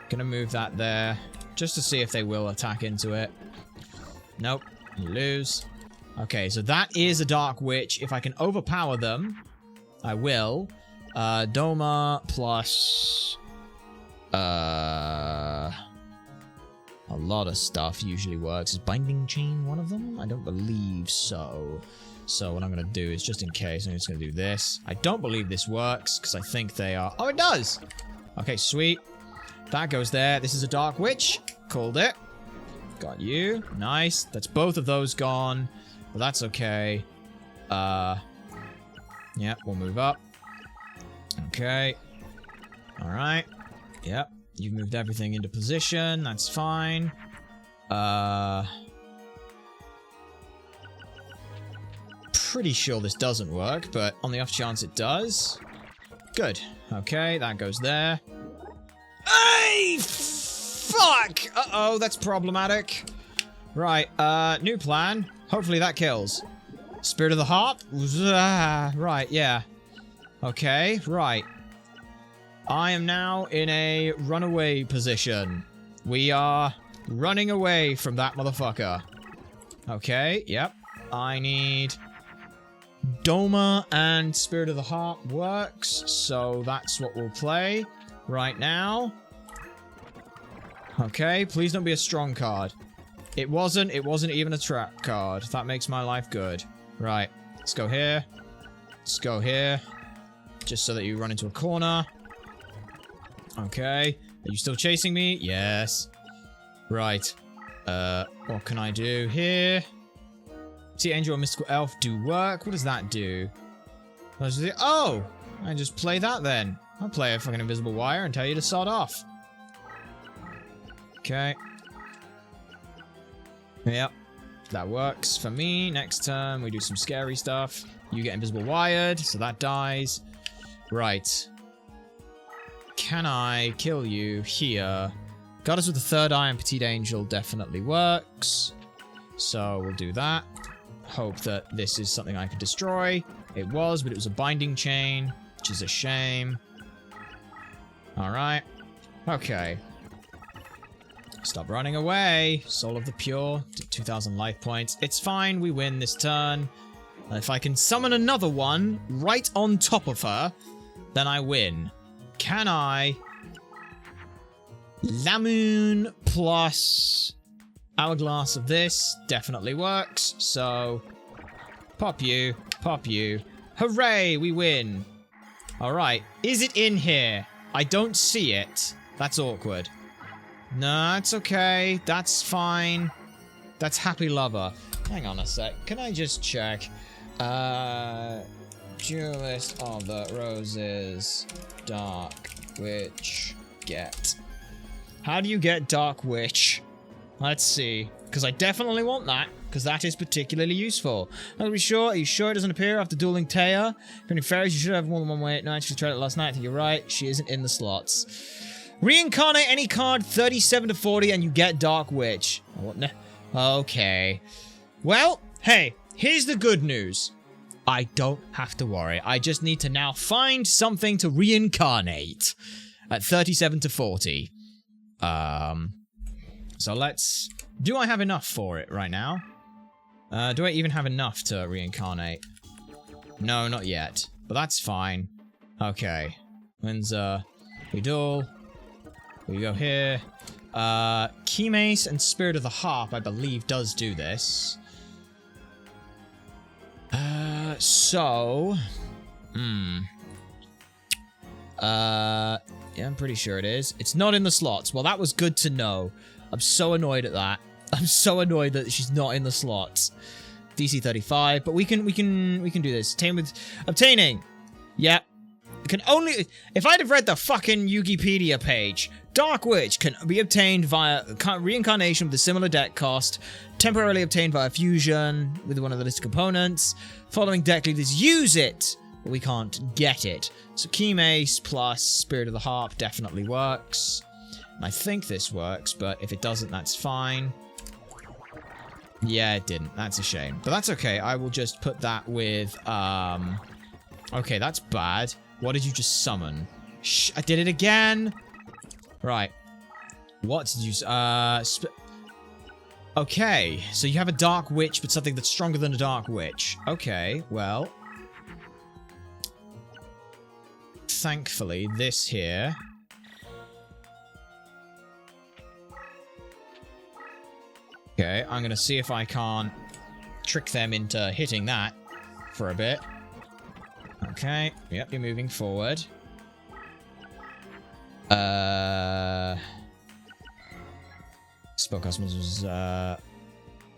Gonna move that there, just to see if they will attack into it. Nope. You lose. Okay, so that is a Dark Witch. If I can overpower them, I will. Doma plus... a lot of stuff usually works. Is Binding Chain one of them? I don't believe so. So what I'm going to do is, just in case, I'm just going to do this. I don't believe this works, because I think they are... Oh, it does! Okay, sweet. That goes there. This is a Dark Witch. Called it. Got you. Nice. That's both of those gone. But that's okay. Yeah, we'll move up. Okay. Alright. Yep. You've moved everything into position. That's fine. Pretty sure this doesn't work, but on the off chance it does. Good. Okay, that goes there. Hey! Fuck! Uh-oh, that's problematic. Right, new plan. Hopefully that kills. Spirit of the Harp? Right, yeah. Okay, right. I am now in a runaway position. We are running away from that motherfucker. Okay, yep. I need... Doma and Spirit of the Harp works, so that's what we'll play right now. Okay, please don't be a strong card. It wasn't even a trap card. That makes my life good. Right, let's go here. Let's go here. Just so that you run into a corner. Okay. Are you still chasing me? Yes. Right. What can I do here? See, Angel or Mystical Elf do work. What does that do? Oh! I just play that then. I'll play a fucking Invisible Wire and tell you to sod off. Okay. Yep. That works for me. Next turn, we do some scary stuff. You get Invisible Wired, so that dies. Right. Can I kill you here? Goddess with the third eye and Petite Angel definitely works. So we'll do that. Hope that this is something I can destroy. It was, but it was a binding chain, which is a shame. Alright. Okay. Stop running away. Soul of the Pure. 2,000 life points. It's fine. We win this turn. If I can summon another one right on top of her, then I win. Can I? Lamoon plus Hourglass of this definitely works. So, pop you, pop you. Hooray, we win. Alright, is it in here? I don't see it. That's awkward. No, it's okay. That's fine. That's Happy Lover. Hang on a sec. Can I just check? Duelist of the Roses. Dark Witch. Get. How do you get Dark Witch? Let's see. Because I definitely want that. Because that is particularly useful. Are you sure it doesn't appear after dueling Taya? If any fairies, you should have more than one way. No, I actually tried it last night. I think you're right. She isn't in the slots. Reincarnate any card 37 to 40 and you get Dark Witch. What? Okay. Well, hey, here's the good news. I don't have to worry. I just need to now find something to reincarnate at 37 to 40. So let's... Do I have enough for it right now? Do I even have enough to reincarnate? No, not yet. But that's fine. Okay. When's, we duel. We go here. Key Mace and Spirit of the Harp, I believe, does do this. Yeah, I'm pretty sure it is. It's not in the slots. Well, that was good to know. I'm so annoyed at that. I'm so annoyed that she's not in the slots. DC 35, but we can do this. Obtaining. Yep. It can only... If I'd have read the fucking Wikipedia page, Dark Witch can be obtained via reincarnation with a similar deck cost, temporarily obtained via fusion with one of the list components. Following deck leaders use it, but we can't get it. So Key Mace plus Spirit of the Harp definitely works. And I think this works, but if it doesn't, that's fine. Yeah, it didn't. That's a shame. But that's okay. I will just put that with, okay, that's bad. What did you just summon? Shh, I did it again! Right. What did you... okay, so you have a Dark Witch, but something that's stronger than a Dark Witch. Okay, well... Thankfully, this here... Okay, I'm gonna see if I can't trick them into hitting that for a bit. Okay, yep, you're moving forward. Spellcast monsters,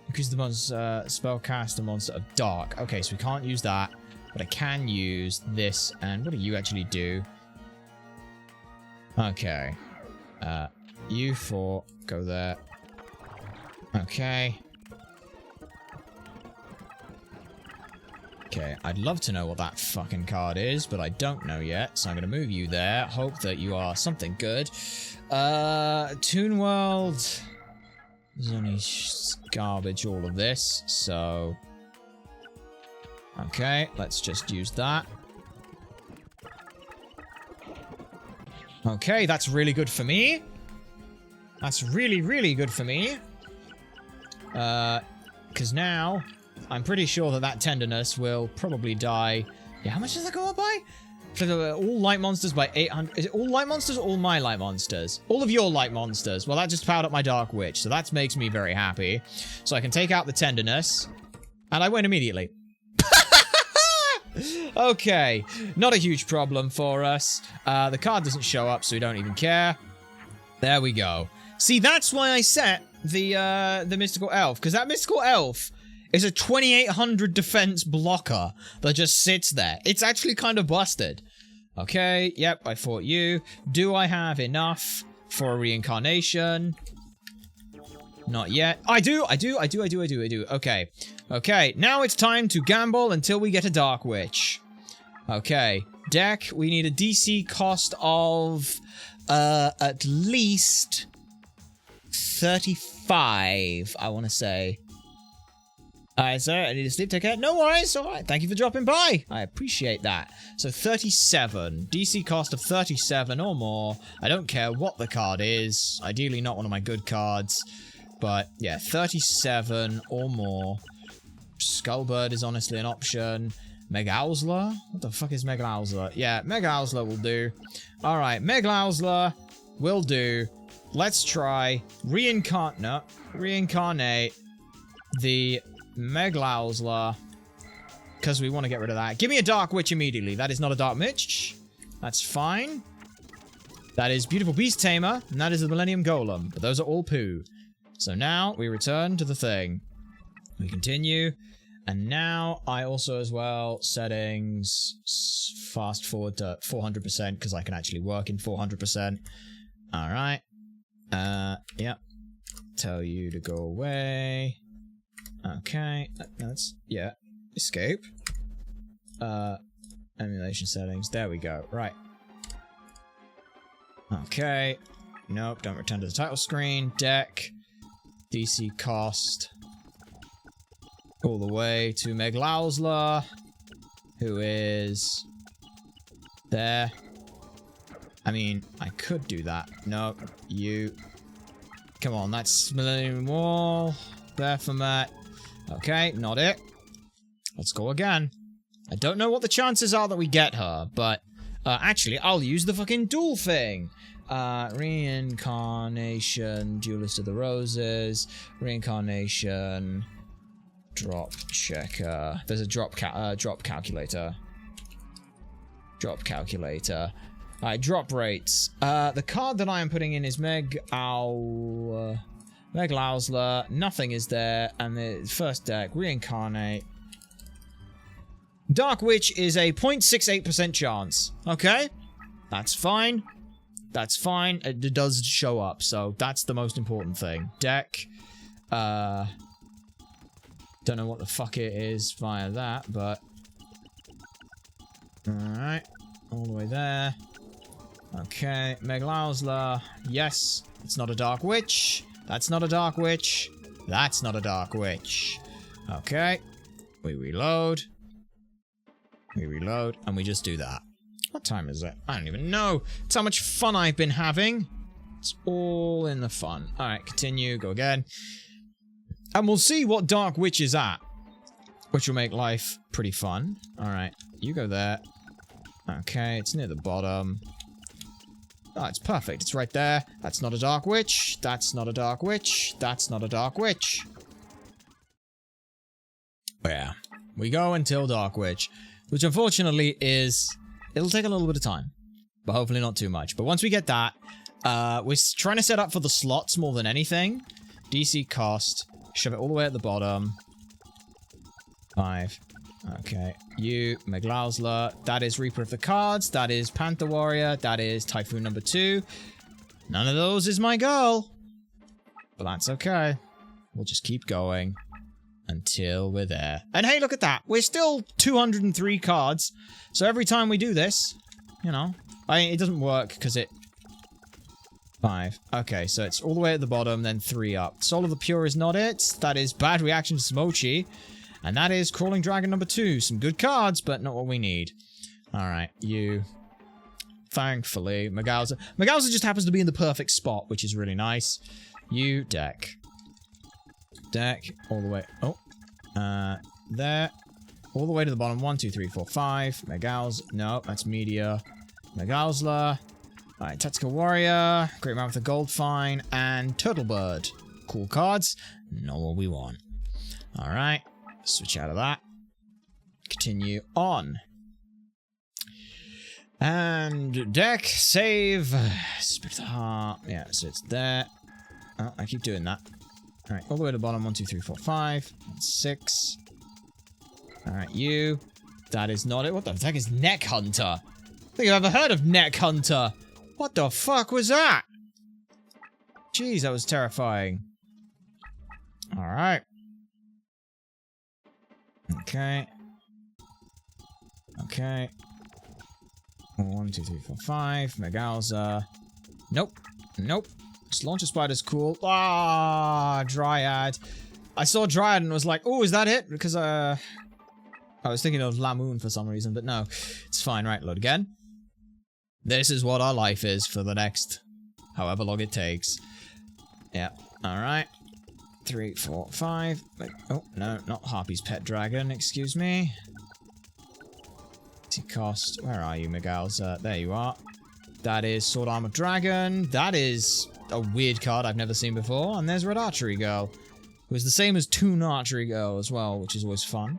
increase the monster's spellcast a monster of dark. Okay, so we can't use that, but I can use this, and what do you actually do? Okay. You four, go there. Okay. Okay, I'd love to know what that fucking card is, but I don't know yet, so I'm gonna move you there. Hope that you are something good. Toon World... There's only garbage, all of this, so... Okay, let's just use that. Okay, that's really good for me. That's really, really good for me. Because now, I'm pretty sure that that tenderness will probably die. Yeah, how much does that go up by? All light monsters by 800. Is it all light monsters or all my light monsters? All of your light monsters. Well, that just powered up my Dark Witch, so that makes me very happy. So I can take out the tenderness, and I win immediately. Okay, not a huge problem for us. The card doesn't show up, so we don't even care. There we go. See, that's why I set the Mystical Elf, because that Mystical Elf is a 2800 defense blocker that just sits there. It's actually kind of busted. Okay, yep, I fought you. Do I have enough for a reincarnation? Not yet. I do. Okay. Okay, now it's time to gamble until we get a Dark Witch. Okay, deck, we need a DC cost of, at least 35, I want to say. Alright, sir, I need to sleep. Take care. No worries. Alright, thank you for dropping by. I appreciate that. So 37. DC cost of 37 or more. I don't care what the card is. Ideally not one of my good cards. But, yeah, 37 or more. Skullbird is honestly an option. Mega Owsler? What the fuck is Mega Owsler? Yeah, Mega Owsler will do. Alright, Mega Owsler will do. Let's try reincarnate the Mega Owsler, because we want to get rid of that. Give me a Dark Witch immediately. That is not a Dark Witch. That's fine. That is Beautiful Beast Tamer, and that is the Millennium Golem. But those are all poo. So now we return to the thing. We continue. And now I also as well settings fast forward to 400% because I can actually work in 400%. All right. Yep. Tell you to go away. Okay. That's yeah. Escape. Emulation settings. There we go. Right. Okay. Nope. Don't return to the title screen. Deck. DC cost. All the way to Meglausla, who is there. I mean, I could do that. No, you. Come on, that's Millennium Wall. Baphomet. Okay, not it. Let's go again. I don't know what the chances are that we get her, but actually, I'll use the fucking duel thing. Reincarnation, Duelist of the Roses, Reincarnation. Drop checker. There's a drop calculator. Drop calculator. Alright, drop rates. The card that I am putting in is Meglausla. Nothing is there. And the first deck, reincarnate. Dark Witch is a 0.68% chance. Okay? That's fine. That's fine. It does show up, so that's the most important thing. Deck. Don't know what the fuck it is via that, but... Alright. All the way there. Okay. Meglausla. Yes. It's not a Dark Witch. That's not a Dark Witch. That's not a Dark Witch. Okay. We reload. We reload, and we just do that. What time is it? I don't even know. It's how much fun I've been having. It's all in the fun. Alright, continue. Go again. And we'll see what Dark Witch is at, which will make life pretty fun. Alright, you go there. Okay, it's near the bottom. Oh, it's perfect. It's right there. That's not a Dark Witch. That's not a Dark Witch. That's not a Dark Witch. But yeah, we go until Dark Witch, which unfortunately is... It'll take a little bit of time, but hopefully not too much. But once we get that, we're trying to set up for the slots more than anything. DC cost... Shove it all the way at the bottom. 5. Okay. You, Meglausla. That is Reaper of the Cards. That is Panther Warrior. That is Typhoon number 2. None of those is my girl. But that's okay. We'll just keep going until we're there. And hey, look at that. We're still 203 cards. So every time we do this, you know, it doesn't work because it... 5. Okay, so it's all the way at the bottom, then 3 up. Soul of the Pure is not it. That is Bad Reaction to Smochi. And that is Crawling Dragon number 2. Some good cards, but not what we need. Alright, you. Thankfully, Megausa. Megausa just happens to be in the perfect spot, which is really nice. You, deck. Deck, all the way... Oh. There. All the way to the bottom. 1, 2, 3, 4, 5. Megausa. No, that's Media. Megausla. Alright, Tactical Warrior, Great Man with a Gold Fine, and Turtlebird. Cool cards. Not what we want. Alright, switch out of that. Continue on. And deck, save, Spirit of the Heart. Yeah, so it's there. Oh, I keep doing that. Alright, all the way to the bottom. 1, 2, 3, 4, 5. 6. Alright, you. That is not it. What the heck is Neck Hunter? I think I've ever heard of Neck Hunter. What the fuck was that? Jeez, that was terrifying. Alright. Okay. Okay. 1, 2, 3, 4, 5. Megausa. Nope. Nope. This launcher spider's cool. Ah, Dryad. I saw Dryad and was like, oh, is that it? Because, I was thinking of Lamoon for some reason, but no. It's fine, right? Load again. This is what our life is for the next however long it takes. Yeah, alright. 3, 4, 5. Oh, no, not Harpy's pet dragon, excuse me. Cost. Where are you, Miguel's? There you are. That is Sword Armor Dragon. That is a weird card I've never seen before. And there's Red Archery Girl, who is the same as Toon Archery Girl as well, which is always fun.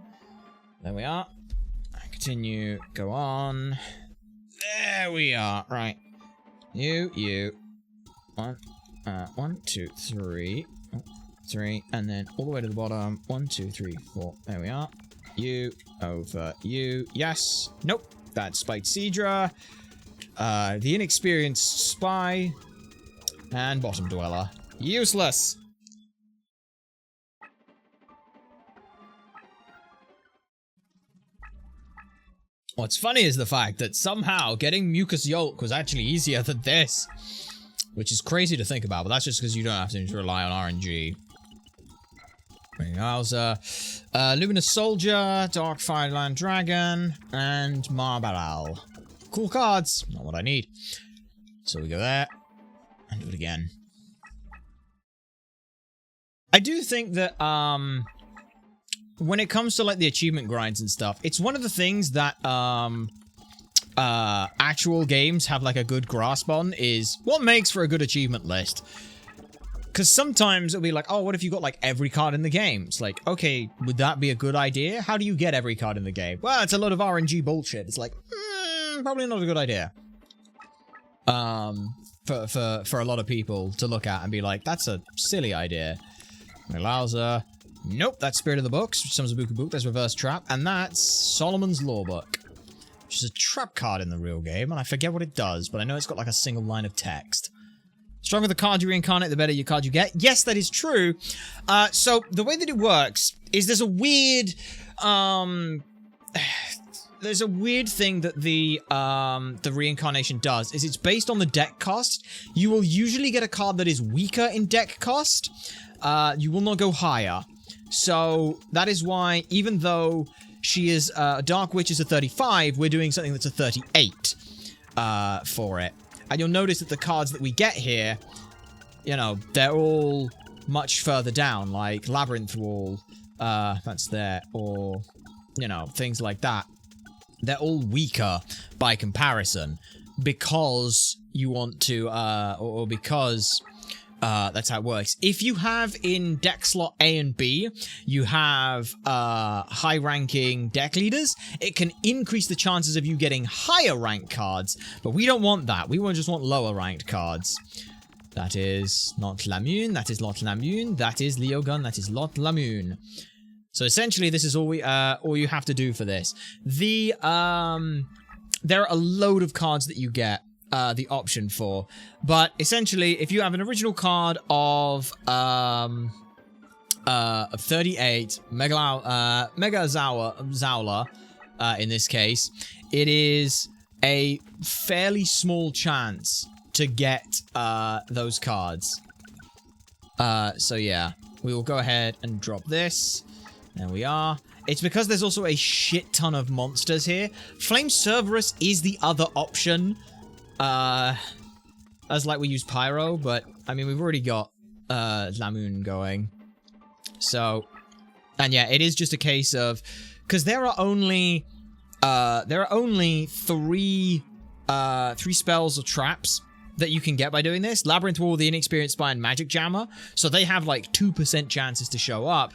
There we are. Continue. Go on. There we are. Right. You. 1, 2, 3. 3. And then all the way to the bottom. 1, 2, 3, 4. There we are. You. Over you. Yes. Nope. That's Spiked Seadra. The Inexperienced Spy. And Bottom Dweller. Useless. What's funny is the fact that somehow getting Mucus Yolk was actually easier than this. Which is crazy to think about, but that's just because you don't have to rely on RNG. Wowza. Luminous Soldier, Dark Fireland Dragon, and Marbaral. Cool cards. Not what I need. So we go there. And do it again. I do think that, when it comes to, like, the achievement grinds and stuff, it's one of the things that, actual games have, like, a good grasp on is what makes for a good achievement list. Because sometimes it'll be like, oh, what if you got, like, every card in the game? It's like, okay, would that be a good idea? How do you get every card in the game? Well, it's a lot of RNG bullshit. It's like, probably not a good idea. For a lot of people to look at and be like, that's a silly idea. Milauza. Nope, that's Spirit of the Books, which summons a Buku Book. There's Reverse Trap. And that's Solomon's Law Book, which is a trap card in the real game, and I forget what it does, but I know it's got like a single line of text. Stronger the card you reincarnate, the better your card you get. Yes, that is true. So the way that it works is there's a weird, there's a weird thing that the reincarnation does, is it's based on the deck cost. You will usually get a card that is weaker in deck cost. You will not go higher. So that is why, even though she is, Dark Witch is a 35, we're doing something that's a 38, for it. And you'll notice that the cards that we get here, you know, they're all much further down, like Labyrinth Wall, that's there, or, you know, things like that. They're all weaker by comparison, because you want to, or because... that's how it works. If you have in deck slot A and B, you have high-ranking deck leaders, it can increase the chances of you getting higher-ranked cards, but we don't want that. We just want lower-ranked cards. That is not Lamune, that is Lot Lamune, that is Leogun, that is Lot Lamune. So essentially, this is all you have to do for this. There are a load of cards that you get the option for, but essentially, if you have an original card of 38 Mega Zaula, in this case, it is a fairly small chance to get those cards. So yeah, we will go ahead and drop this. There we are. It's because there's also a shit ton of monsters here. Flame Cerberus is the other option. As like we use Pyro, but I mean we've already got Lamoon going. So, and yeah, it is just a case of, because there are only three spells or traps that you can get by doing this. Labyrinth Wall, the Inexperienced Spy, and Magic Jammer. So they have like 2% chances to show up.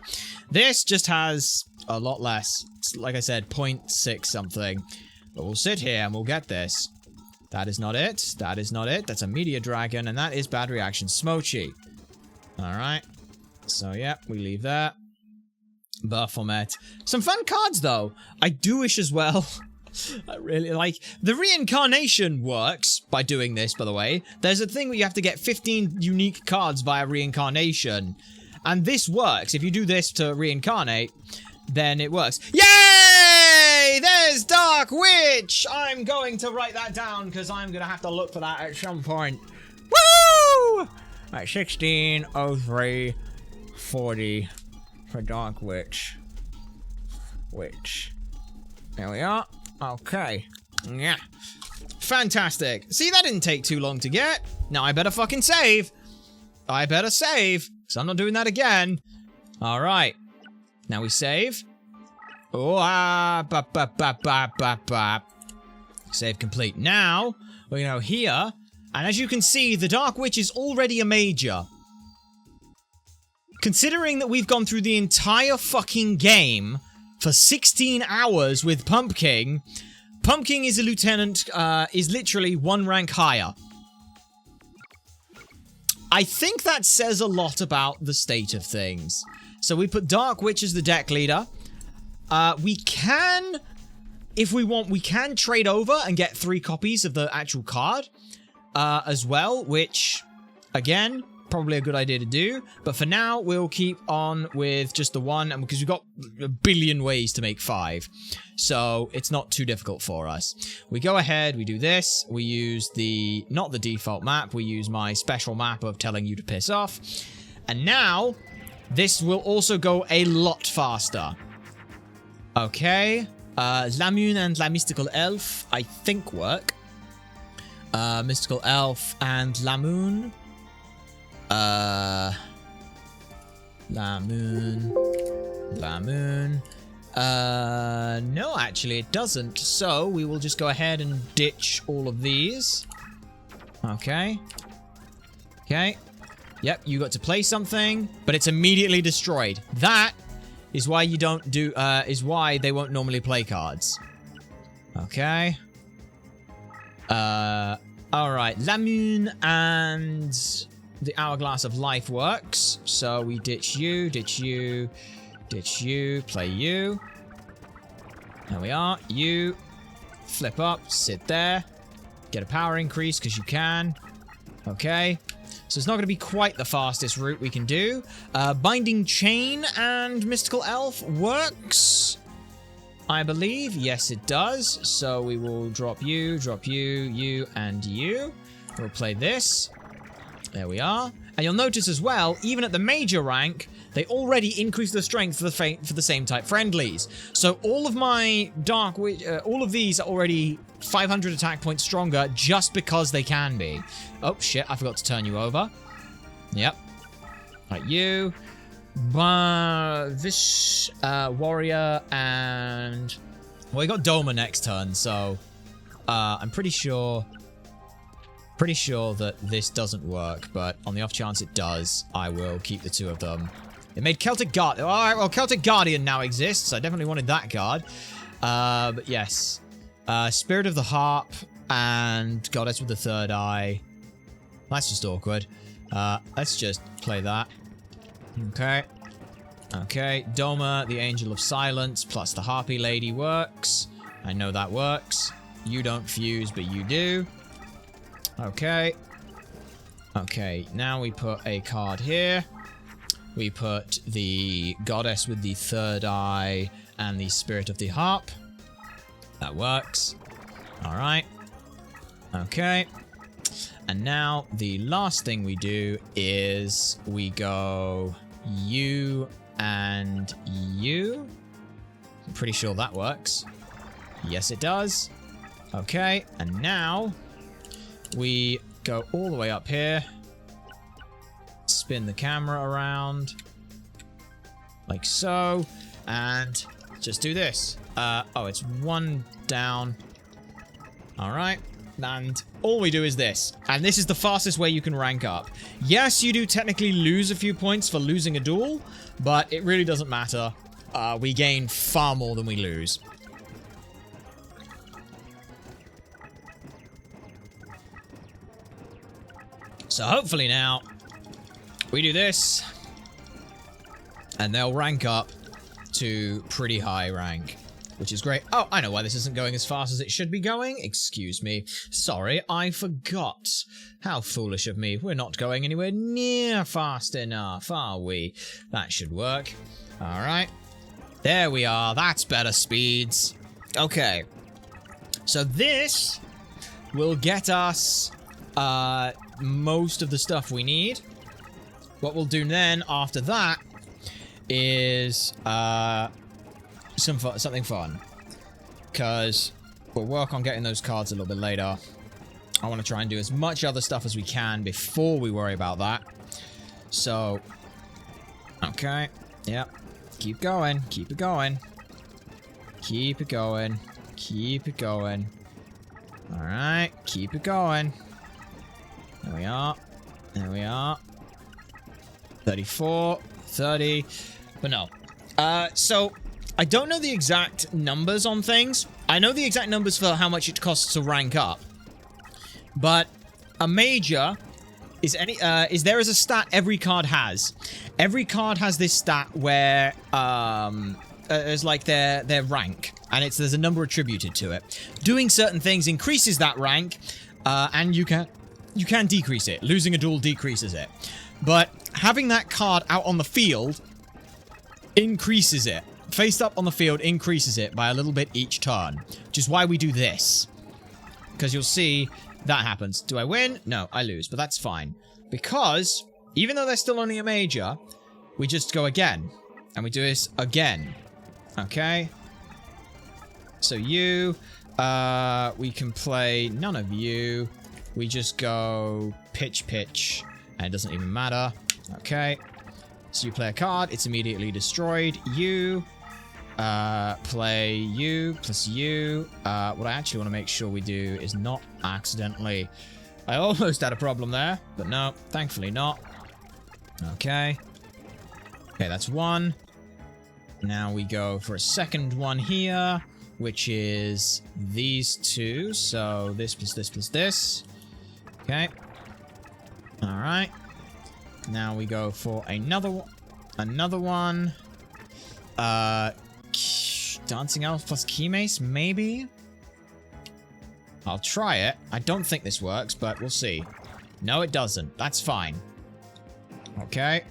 This just has a lot less. It's, like I said, 0.6 something. But we'll sit here and we'll get this. That is not it. That is not it. That's a Meteor Dragon, and that is Bad Reaction Smochi. Alright. So, yeah, we leave that. Baphomet. Some fun cards, though. I do wish as well. I really like... The reincarnation works by doing this, by the way. There's a thing where you have to get 15 unique cards via reincarnation. And this works. If you do this to reincarnate, then it works. Yay! There's Dark Witch! I'm going to write that down because I'm going to have to look for that at some point. Woo! Right, 16:03:40 for Dark Witch. There we are. Okay. Yeah. Fantastic. See, that didn't take too long to get. Now I better fucking save. Because I'm not doing that again. Alright. Now we save. Oh, Save complete. Now, we're going to go here. And as you can see, the Dark Witch is already a major. Considering that we've gone through the entire fucking game for 16 hours with Pumpkin, Pumpkin is a lieutenant, is literally one rank higher. I think that says a lot about the state of things. So we put Dark Witch as the deck leader. We can, if we want, we can trade over and get 3 copies of the actual card as well, which, again, probably a good idea to do. But for now, we'll keep on with just the one, and because we've got a billion ways to make 5. So it's not too difficult for us. We go ahead, we do this, we use the, not the default map, we use my special map of telling you to piss off. And now, this will also go a lot faster. Okay, Lamune and La Mystical Elf, I think work. Mystical Elf and Lamune. Lamune. No, actually it doesn't. So we will just go ahead and ditch all of these. Okay. Okay. Yep, you got to play something, but it's immediately destroyed. That is why you don't do, is why they won't normally play cards. Okay. Alright. Lamune and the Hourglass of Life works. So we ditch you, play you. There we are. You flip up, sit there. Get a power increase because you can. Okay. So it's not going to be quite the fastest route we can do. Binding Chain and Mystical Elf works, I believe. Yes, it does. So we will drop you, you, and you. We'll play this. There we are. And you'll notice as well, even at the major rank, they already increase the strength for the same type friendlies. So all of my Dark Witch, all of these are already 500 attack points stronger just because they can be. Oh, shit, I forgot to turn you over. Yep. Right, you. This warrior and... Well, we got Doma next turn, so... I'm pretty sure that this doesn't work, but on the off chance it does, I will keep the 2 of them. It made Celtic Guardian. Alright, well, Celtic Guardian now exists. I definitely wanted that card. But yes. Spirit of the Harp and Goddess with the Third Eye. That's just awkward. Let's just play that. Okay. Okay. Doma, the Angel of Silence, plus the Harpy Lady works. I know that works. You don't fuse, but you do. Okay. Okay, now we put a card here. We put the Goddess with the Third Eye and the Spirit of the Harp. That works. Alright. Okay. And now the last thing we do is we go you and you. I'm pretty sure that works. Yes, it does. Okay, and now we go all the way up here. Spin the camera around. Like so. And just do this. Oh, it's 1 down. Alright. And all we do is this. And this is the fastest way you can rank up. Yes, you do technically lose a few points for losing a duel, but it really doesn't matter. We gain far more than we lose. So hopefully now, we do this, and they'll rank up to pretty high rank, which is great. Oh, I know why this isn't going as fast as it should be going. Excuse me. Sorry, I forgot. How foolish of me. We're not going anywhere near fast enough, are we? That should work. All right. There we are. That's better speeds. Okay. So this will get us most of the stuff we need. what we'll do then after that is something fun. Because we'll work on getting those cards a little bit later. I want to try and do as much other stuff as we can before we worry about that. So, okay. Yep. Keep going. Keep it going. Keep it going. Keep it going. Alright. Keep it going. There we are. There we are. 34. 30. But no. So, I don't know the exact numbers on things. I know the exact numbers for how much it costs to rank up. But a major is there is a stat every card has. Every card has this stat where is like their rank, and there's a number attributed to it. Doing certain things increases that rank, and you can decrease it. Losing a duel decreases it, but having that card out on the field increases it. Faced up on the field increases it by a little bit each turn, which is why we do this. Because you'll see that happens. Do I win? No, I lose, but that's fine. Because, even though they're still only a major, we just go again. And we do this again. Okay? So you, we can play none of you. We just go pitch, and it doesn't even matter. Okay. So you play a card, it's immediately destroyed. You, play you plus you. What I actually want to make sure we do is not accidentally... I almost had a problem there, but no, thankfully not. Okay. Okay, that's one. Now we go for a second one here, which is these two. So this plus this plus this. Okay. Alright. Now we go for another one. Dancing Elf plus Key Mace, maybe? I'll try it. I don't think this works, but we'll see. No, it doesn't. That's fine. Okay.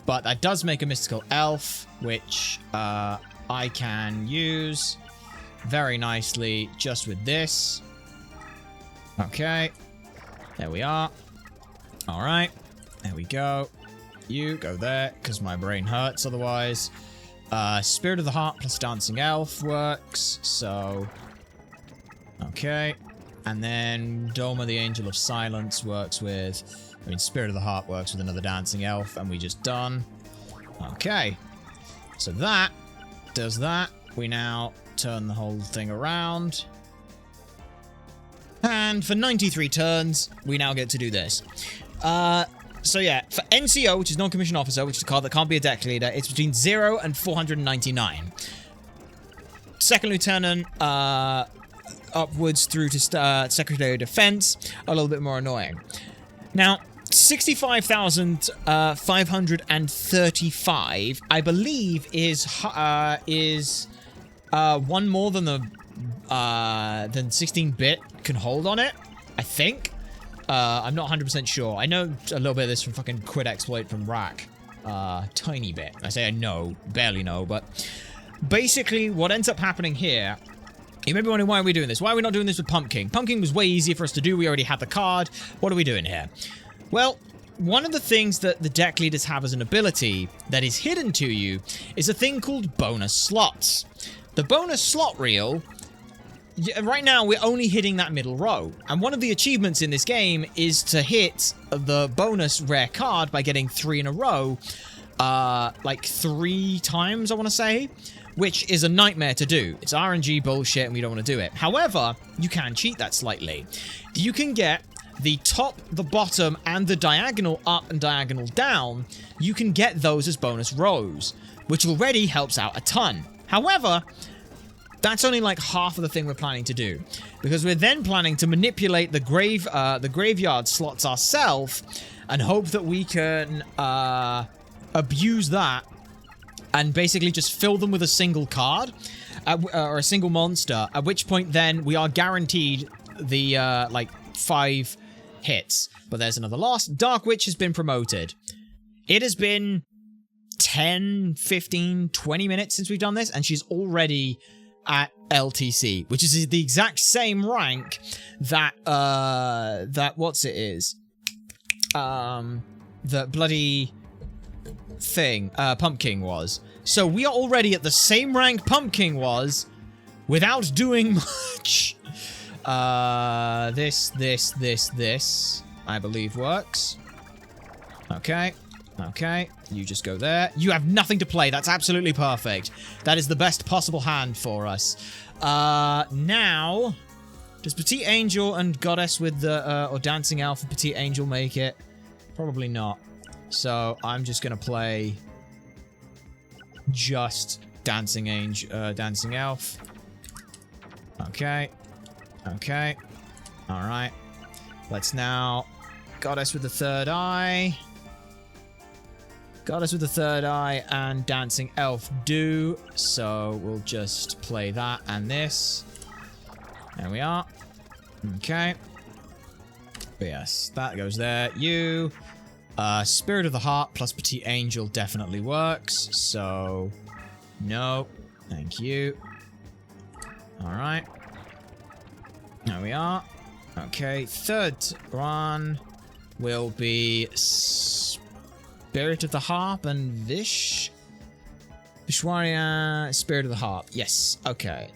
But that does make a Mystical Elf, which I can use very nicely just with this. Okay. There we are. Alright. There we go. You go there, because my brain hurts otherwise. Spirit of the Heart plus Dancing Elf works, so... Okay. And then Doma the Angel of Silence works with... I mean, Spirit of the Heart works with another Dancing Elf, and we just done. Okay. So that does that. We now turn the whole thing around. And for 93 turns, we now get to do this. So yeah, for NCO, which is Non-Commissioned Officer, which is a card that can't be a deck leader, it's between 0 and 499. Second Lieutenant, upwards through to Secretary of Defense, a little bit more annoying. Now, 65,535, I believe, is one more than the than 16-bit can hold on it, I think. I'm not 100% sure. I know a little bit of this from fucking Quid Exploit from Rack. Tiny bit. I say I know, barely know, but basically what ends up happening here, you may be wondering why are we doing this? Why are we not doing this with Pumpkin? Pumpkin was way easier for us to do. We already had the card. What are we doing here? Well, one of the things that the deck leaders have as an ability that is hidden to you is a thing called bonus slots. The bonus slot reel... Right now, we're only hitting that middle row. And one of the achievements in this game is to hit the bonus rare card by getting 3 in a row. Like 3 times, I want to say. Which is a nightmare to do. It's RNG bullshit and we don't want to do it. However, you can cheat that slightly. You can get the top, the bottom, and the diagonal up and diagonal down. You can get those as bonus rows. Which already helps out a ton. However... that's only like half of the thing we're planning to do. Because we're then planning to manipulate the graveyard slots ourselves and hope that we can abuse that and basically just fill them with a single card or a single monster, at which point then we are guaranteed the like 5 hits. But there's another loss. Dark Witch has been promoted. It has been 10, 15, 20 minutes since we've done this, and she's already... at LTC, which is the exact same rank that the bloody thing, Pumpkin was. So we are already at the same rank Pumpkin was without doing much. This, I believe works. Okay. Okay. You just go there. You have nothing to play. That's absolutely perfect. That is the best possible hand for us. Now, does Petite Angel and Goddess with the, or Dancing Elf and Petite Angel make it? Probably not. So I'm just gonna play just Dancing Elf. Okay. Okay. Alright. Let's now... Goddess with the third eye. Goddess with the third eye and Dancing Elf do. So we'll just play that and this. There we are. Okay. But yes, that goes there. You... Spirit of the Heart plus Petite Angel definitely works. So... No. Thank you. Alright. There we are. Okay, third one will be Spirit of the Harp and Vishwaria, Spirit of the Harp. Yes, okay.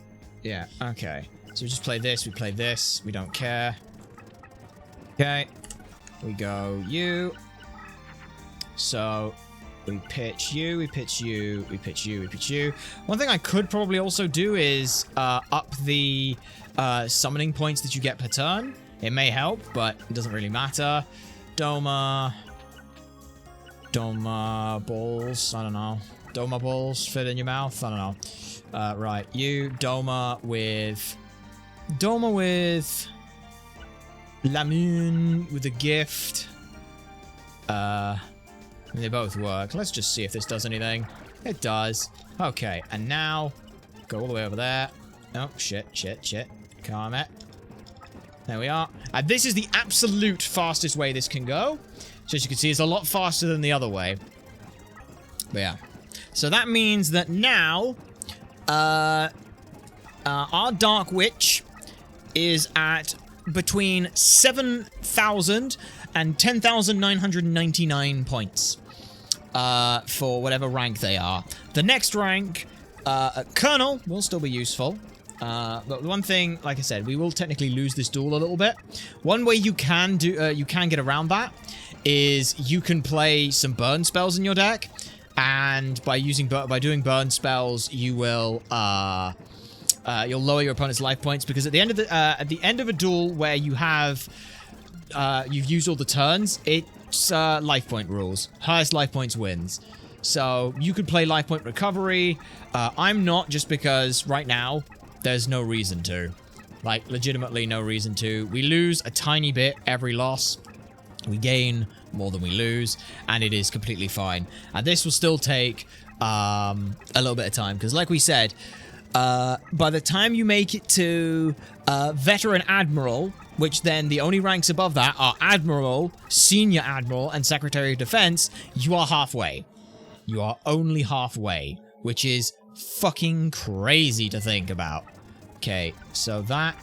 Yeah, okay. So we just play this, we play this, we don't care. Okay. We go you. So we pitch you, we pitch you, we pitch you, we pitch you. One thing I could probably also do is up the summoning points that you get per turn. It may help, but it doesn't really matter. Doma balls, I don't know. Doma balls fit in your mouth, I don't know. Right, you, Doma with Lamoon with a gift. They both work. Let's just see if this does anything. It does. Okay, and now go all the way over there. Oh, shit. Calm it. There we are. And this is the absolute fastest way this can go. So as you can see, it's a lot faster than the other way. But yeah. So that means that now, our Dark Witch is at between 7,000 and 10,999 points for whatever rank they are. The next rank, Colonel, will still be useful. But one thing, like I said, we will technically lose this duel a little bit. One way you can get around that is you can play some burn spells in your deck, and by doing burn spells, you will you'll lower your opponent's life points, because at the end of a duel where you have you've used all the turns, it's life point rules. Highest life points wins. So you could play life point recovery. I'm not, just because right now there's no reason to. Like, legitimately no reason to. We lose a tiny bit every loss. We gain more than we lose, and it is completely fine. And this will still take a little bit of time, because like we said, by the time you make it to Veteran Admiral, which then the only ranks above that are Admiral, Senior Admiral, and Secretary of Defense, you are halfway. You are only halfway, which is fucking crazy to think about. Okay, so that,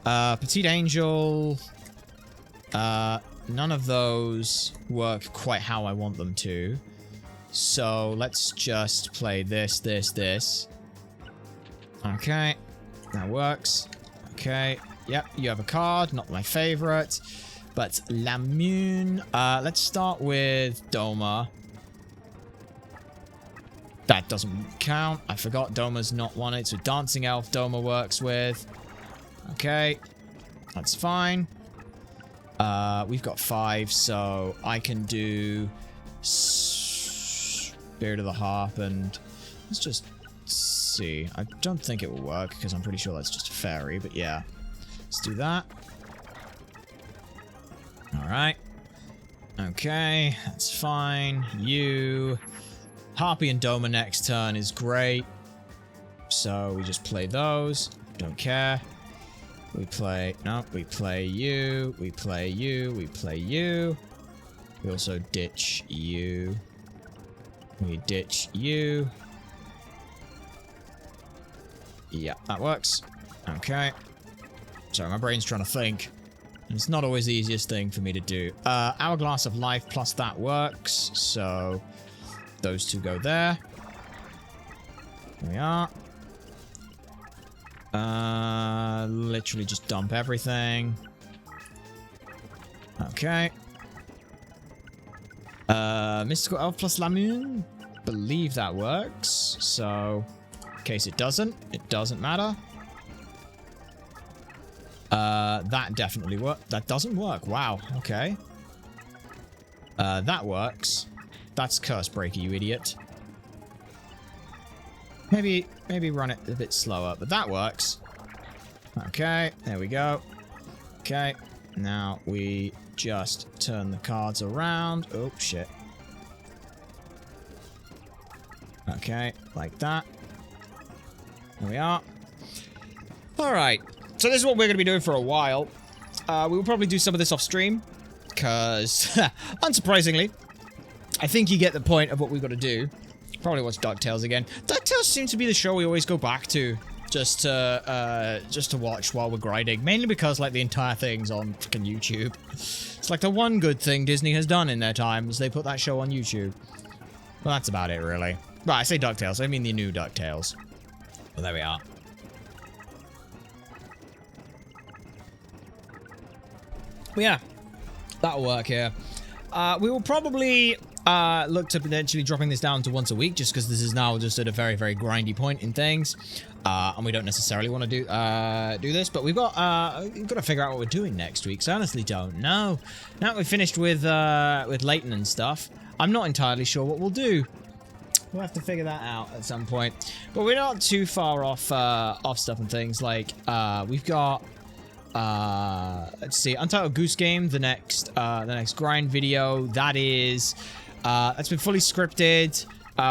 Petite Angel, none of those work quite how I want them to. So let's just play this. Okay, that works. Okay, yep, you have a card, not my favorite, but Lamoon. Let's start with Doma. That doesn't count. I forgot Doma's not wanted, so Dancing Elf Doma works with. Okay, that's fine. We've got 5, so I can do Spirit of the Harp, and let's just see. I don't think it will work, because I'm pretty sure that's just a fairy, but yeah. Let's do that. Alright. Okay, that's fine. You... Harpy and Doma next turn is great. So we just play those. Don't care. We play... No, we play you. We play you. We play you. We also ditch you. We ditch you. Yeah, that works. Okay. Sorry, my brain's trying to think. And it's not always the easiest thing for me to do. Hourglass of Life plus that works. So those two go there. There we are. Literally just dump everything. Okay. Mystical Elf plus Lamoon. Believe that works. So, in case it doesn't matter. That definitely works. That doesn't work. Wow. Okay. That works. That's Curse Breaker, you idiot. Maybe run it a bit slower, but that works. Okay, there we go. Okay, now we just turn the cards around. Oh, shit. Okay, like that. There we are. Alright, so this is what we're going to be doing for a while. We will probably do some of this off stream, because, unsurprisingly, I think you get the point of what we've got to do. Probably watch DuckTales again. DuckTales seems to be the show we always go back to just to watch while we're grinding. Mainly because, like, the entire thing's on freaking YouTube. It's like the one good thing Disney has done in their time is they put that show on YouTube. Well, that's about it, really. Right, I say DuckTales. I mean the new DuckTales. Well, there we are. But yeah, that'll work here. We will probably look to potentially dropping this down to once a week, just because this is now just at a very, very grindy point in things, and we don't necessarily want to do this. But we've got to figure out what we're doing next week. So I honestly don't know. Now that we've finished with Leighton and stuff, I'm not entirely sure what we'll do. We'll have to figure that out at some point. But we're not too far off stuff and things. Like we've got. Let's see, Untitled Goose Game, the next grind video. That's been fully scripted.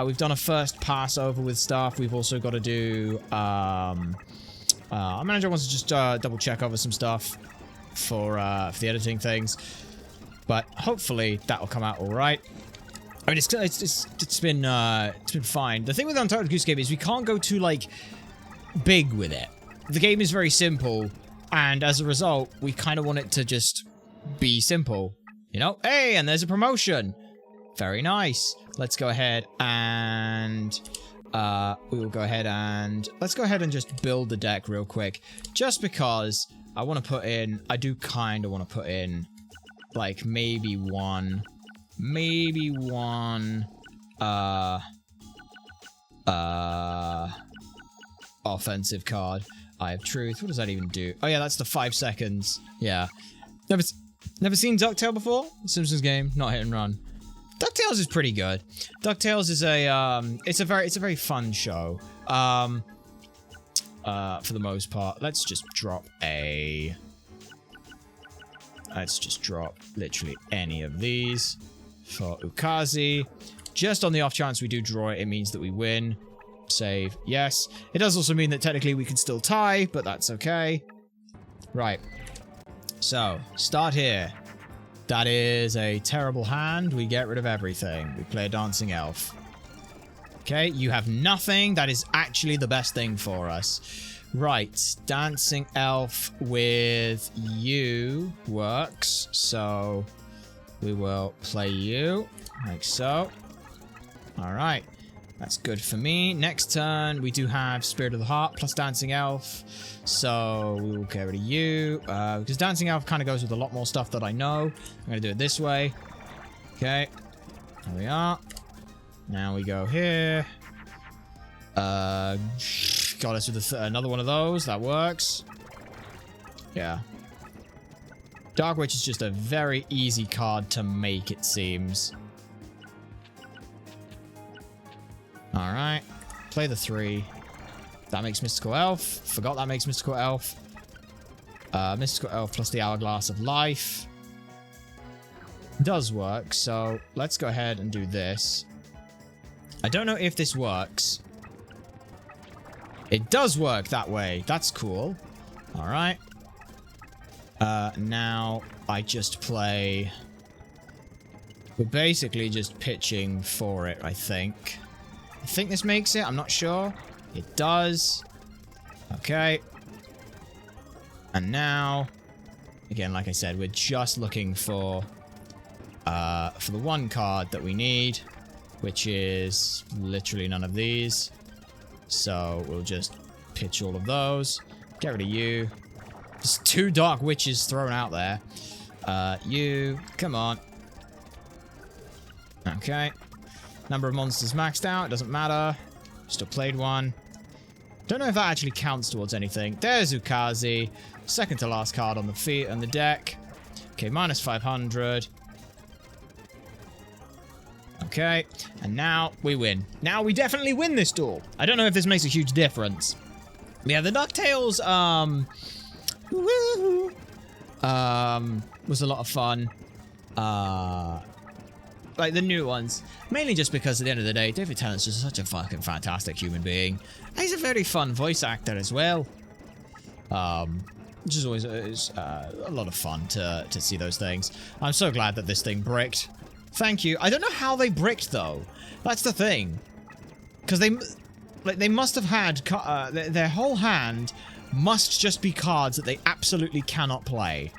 We've done a first pass over with stuff. We've also got to do our manager wants to just double check over some stuff for the editing things, but hopefully that will come out all right. I mean, it's been fine. The thing with Untitled Goose Game is we can't go too like big with it. The game is very simple. And as a result, we kind of want it to just be simple. You know? Hey, and there's a promotion. Very nice. Let's go ahead and... we will go ahead and... Let's go ahead and just build the deck real quick. Just because I want to put in... I do kind of want to put in... Like, maybe one... offensive card. Eye of Truth. What does that even do? Oh yeah, that's the 5 seconds. Yeah. Never seen DuckTales before? Simpsons game, not hit and run. DuckTales is pretty good. DuckTales is it's a very fun show. For the most part. Let's just drop literally any of these for Ukazi. Just on the off chance we do draw it, it means that we win. Save. Yes. It does also mean that technically we can still tie, but that's okay. Right. So, start here. That is a terrible hand. We get rid of everything. We play a Dancing Elf. Okay, you have nothing. That is actually the best thing for us. Right. Dancing Elf with you works. So, we will play you. Like so. Alright. That's good for me. Next turn, we do have Spirit of the Heart plus Dancing Elf. So we will get rid of you. Because Dancing Elf kind of goes with a lot more stuff that I know. I'm going to do it this way. Okay. There we are. Now we go here. Got us with another one of those. That works. Yeah. Dark Witch is just a very easy card to make, it seems. Alright. Play the 3. That makes Mystical Elf. Forgot that makes Mystical Elf. Mystical Elf plus the Hourglass of Life. Does work, so let's go ahead and do this. I don't know if this works. It does work that way. That's cool. Alright. Now I just play... We're basically just pitching for it, I think. I think this makes it. I'm not sure. It does. Okay. And now Again, like I said, we're just looking for the one card that we need, which is literally none of these. So we'll just pitch all of those. Get rid of you. There's 2 Dark Witches thrown out there. You, come on. Okay. Number of monsters maxed out, it doesn't matter. Still played one. Don't know if that actually counts towards anything. There's Ukazi. Second to last card on the deck. Okay, minus 500. Okay, and now we win. Now we definitely win this duel. I don't know if this makes a huge difference. Yeah, the DuckTales, was a lot of fun. Like the new ones. Mainly just because at the end of the day, David Tennant's just such a fucking fantastic human being. And he's a very fun voice actor as well. Which is always a lot of fun to see those things. I'm so glad that this thing bricked. Thank you. I don't know how they bricked though. That's the thing. Because they must have had their whole hand must just be cards that they absolutely cannot play.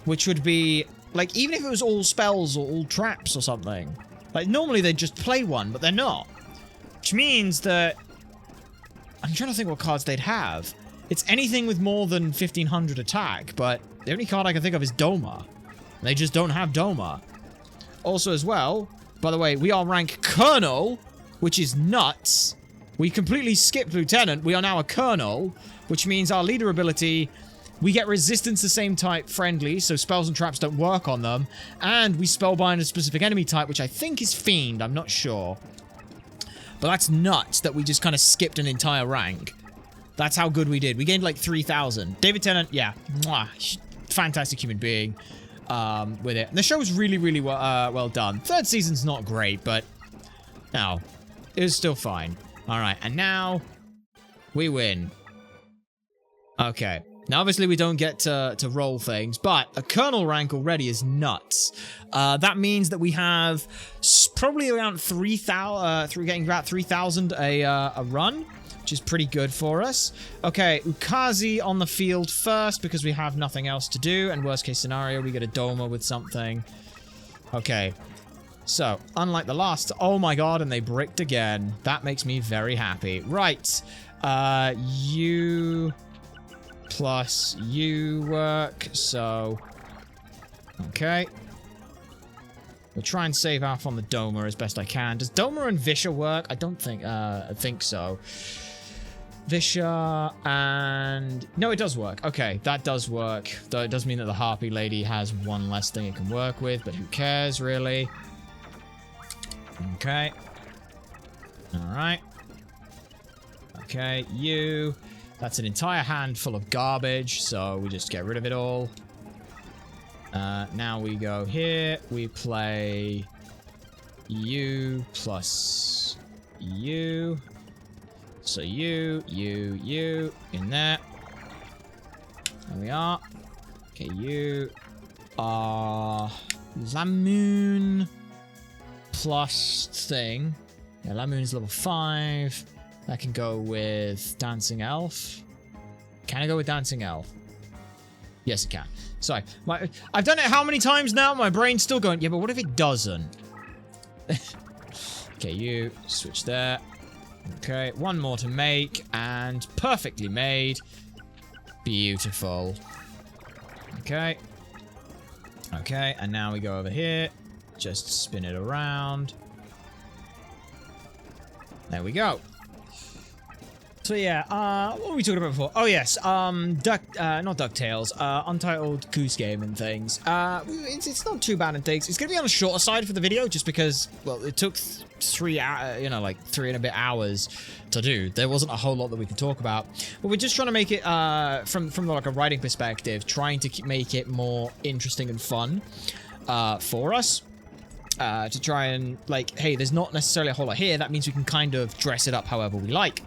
Which would be like, even if it was all spells or all traps or something. Like normally they'd just play one, but they're not. Which means that I'm trying to think what cards they'd have. It's anything with more than 1500 attack, but the only card I can think of is Doma. They just don't have Doma. Also as well, by the way, we are rank Colonel, which is nuts. We completely skipped Lieutenant. We are now a Colonel, which means our leader ability, we get resistance to same type friendly, so spells and traps don't work on them. And we spellbind a specific enemy type, which I think is Fiend. I'm not sure. But that's nuts that we just kind of skipped an entire rank. That's how good we did. We gained like 3,000. David Tennant, yeah. Mwah, fantastic human being with it. And the show was really, really well done. Third season's not great, but no, it was still fine. All right, and now we win. Okay. Now, obviously, we don't get to roll things, but a Colonel rank already is nuts. That means that we have probably around 3,000, getting about 3,000 a run, which is pretty good for us. Okay, Ukazi on the field first because we have nothing else to do, and worst case scenario, we get a Doma with something. Okay, so unlike the last, oh my god, and they bricked again. That makes me very happy. Right, you plus you work, so okay. We'll try and save off on the Doma as best I can. Does Doma and Visha work? I don't think, I think so. Visha and... No, it does work. Okay, that does work. Though it does mean that the Harpy Lady has one less thing it can work with, but who cares, really? Okay. Alright. Okay, you. That's an entire hand full of garbage, so we just get rid of it all. Now we go here. We play you plus you. So you in there. There we are. Okay, you are Lamoon plus thing. Yeah, Lamoon's level 5. That can go with Dancing Elf. Can I go with Dancing Elf? Yes, it can. Sorry. I've done it how many times now? My brain's still going, yeah, but what if it doesn't? Okay, you switch there. Okay, one more to make, and perfectly made. Beautiful. Okay. Okay, and now we go over here. Just spin it around. There we go. So yeah, what were we talking about before? Oh yes, not DuckTales, Untitled Goose Game and things. It's not too bad in things. It's gonna be on the shorter side for the video, just because, well, it took 3 hours, you know, like 3 and a bit hours to do. There wasn't a whole lot that we could talk about. But we're just trying to make it, from like a writing perspective, trying to make it more interesting and fun, for us. To try and, like, hey, there's not necessarily a whole lot here. That means we can kind of dress it up however we like.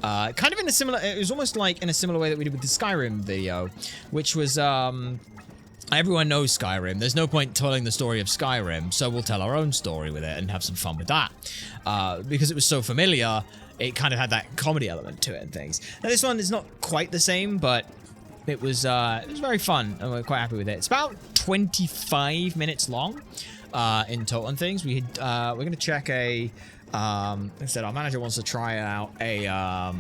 Kind of in a similar, it was almost like in a similar way that we did with the Skyrim video, which was, everyone knows Skyrim. There's no point telling the story of Skyrim, so we'll tell our own story with it and have some fun with that. Because it was so familiar, it kind of had that comedy element to it and things. Now, this one is not quite the same, but It was very fun, and we're quite happy with it. It's about 25 minutes long in total and things. We're gonna check instead our manager wants to try out a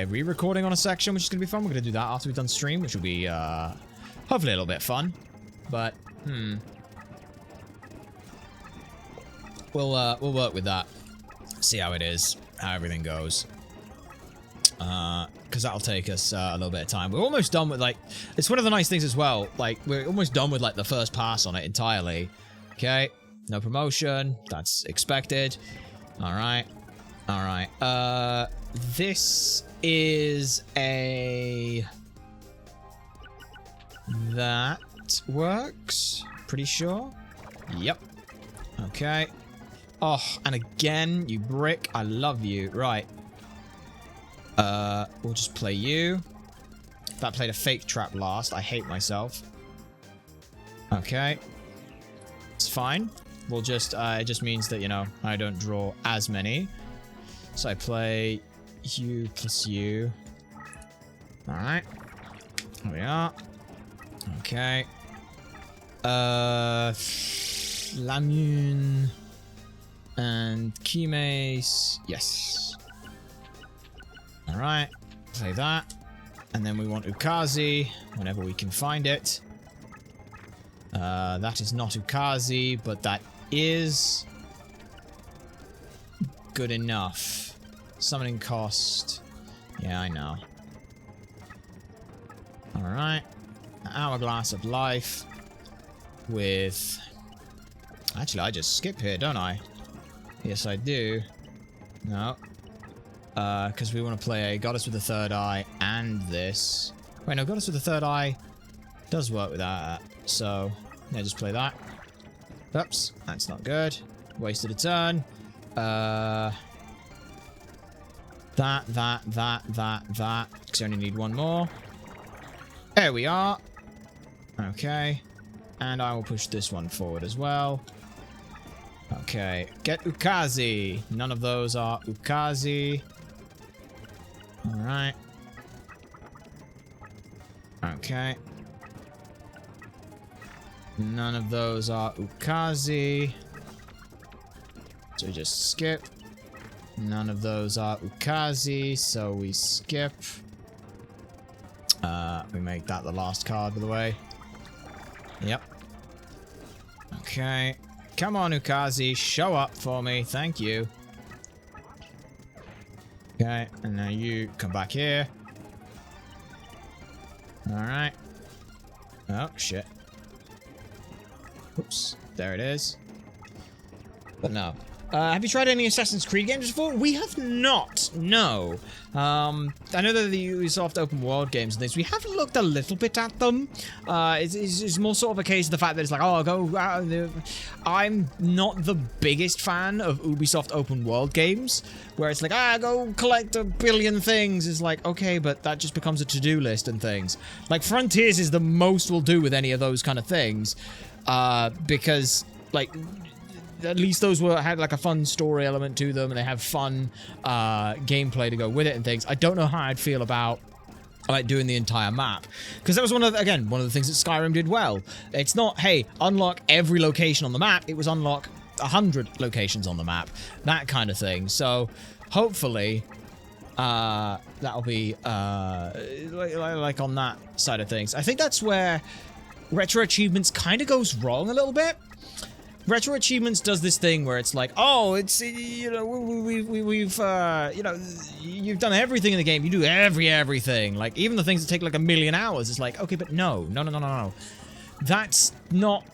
re-recording on a section, which is gonna be fun. We're gonna do that after we've done stream, which will be hopefully a little bit fun. But we'll work with that. See how it is, how everything goes. Because that'll take us a little bit of time. We're almost done with, like, it's one of the nice things as well. Like, we're almost done with, like, the first pass on it entirely. Okay, no promotion. That's expected. All right. All right. This is a... That works. Pretty sure. Yep. Okay. Oh, and again, you brick. I love you. Right. We'll just play you. That played a fake trap last. I hate myself. Okay. It's fine. We'll just, it just means that, you know, I don't draw as many. So I play you plus you. Alright. Here we are. Okay. Lamune and Kimes. Yes. Alright. Play that. And then we want Ukazi whenever we can find it. That is not Ukazi, but that is good enough. Summoning cost. Yeah, I know. Alright. Hourglass of Life with... Actually, I just skip here, don't I? Yes, I do. No. Because we want to play a Goddess with the Third Eye and this. Wait, no, Goddess with the Third Eye does work with that. So, yeah, just play that. Oops, that's not good. Wasted a turn. That. Because I only need one more. There we are. Okay. And I will push this one forward as well. Okay. Get Ukazi. None of those are Ukazi. Alright. Okay. None of those are Ukazi. So we just skip. None of those are Ukazi, so we skip. We make that the last card, by the way. Yep. Okay. Come on, Ukazi. Show up for me. Thank you. Okay. And now you come back here. Alright. Oh, shit. Oops. There it is. But no. Have you tried any Assassin's Creed games before? We have not. No. I know that the Ubisoft open world games and things, we have looked a little bit at them. It's more sort of a case of the fact that it's like, oh, go out. I'm not the biggest fan of Ubisoft open world games, where it's like, go collect 1 billion things. It's like, okay, but that just becomes a to-do list and things. Like, Frontiers is the most we'll do with any of those kind of things, because, like... At least those had like a fun story element to them, and they have fun gameplay to go with it and things. I don't know how I'd feel about like doing the entire map, because that was one of the things that Skyrim did well. It's not, hey, unlock every location on the map. It was unlock 100 locations on the map, that kind of thing. So hopefully that'll be like on that side of things. I think that's where Retro Achievements kind of goes wrong a little bit. Retro Achievements does this thing where it's like, oh, it's, you know, we've you know, you've done everything in the game. You do everything. Like, even the things that take like 1 million hours. It's like, okay, but no. That's not...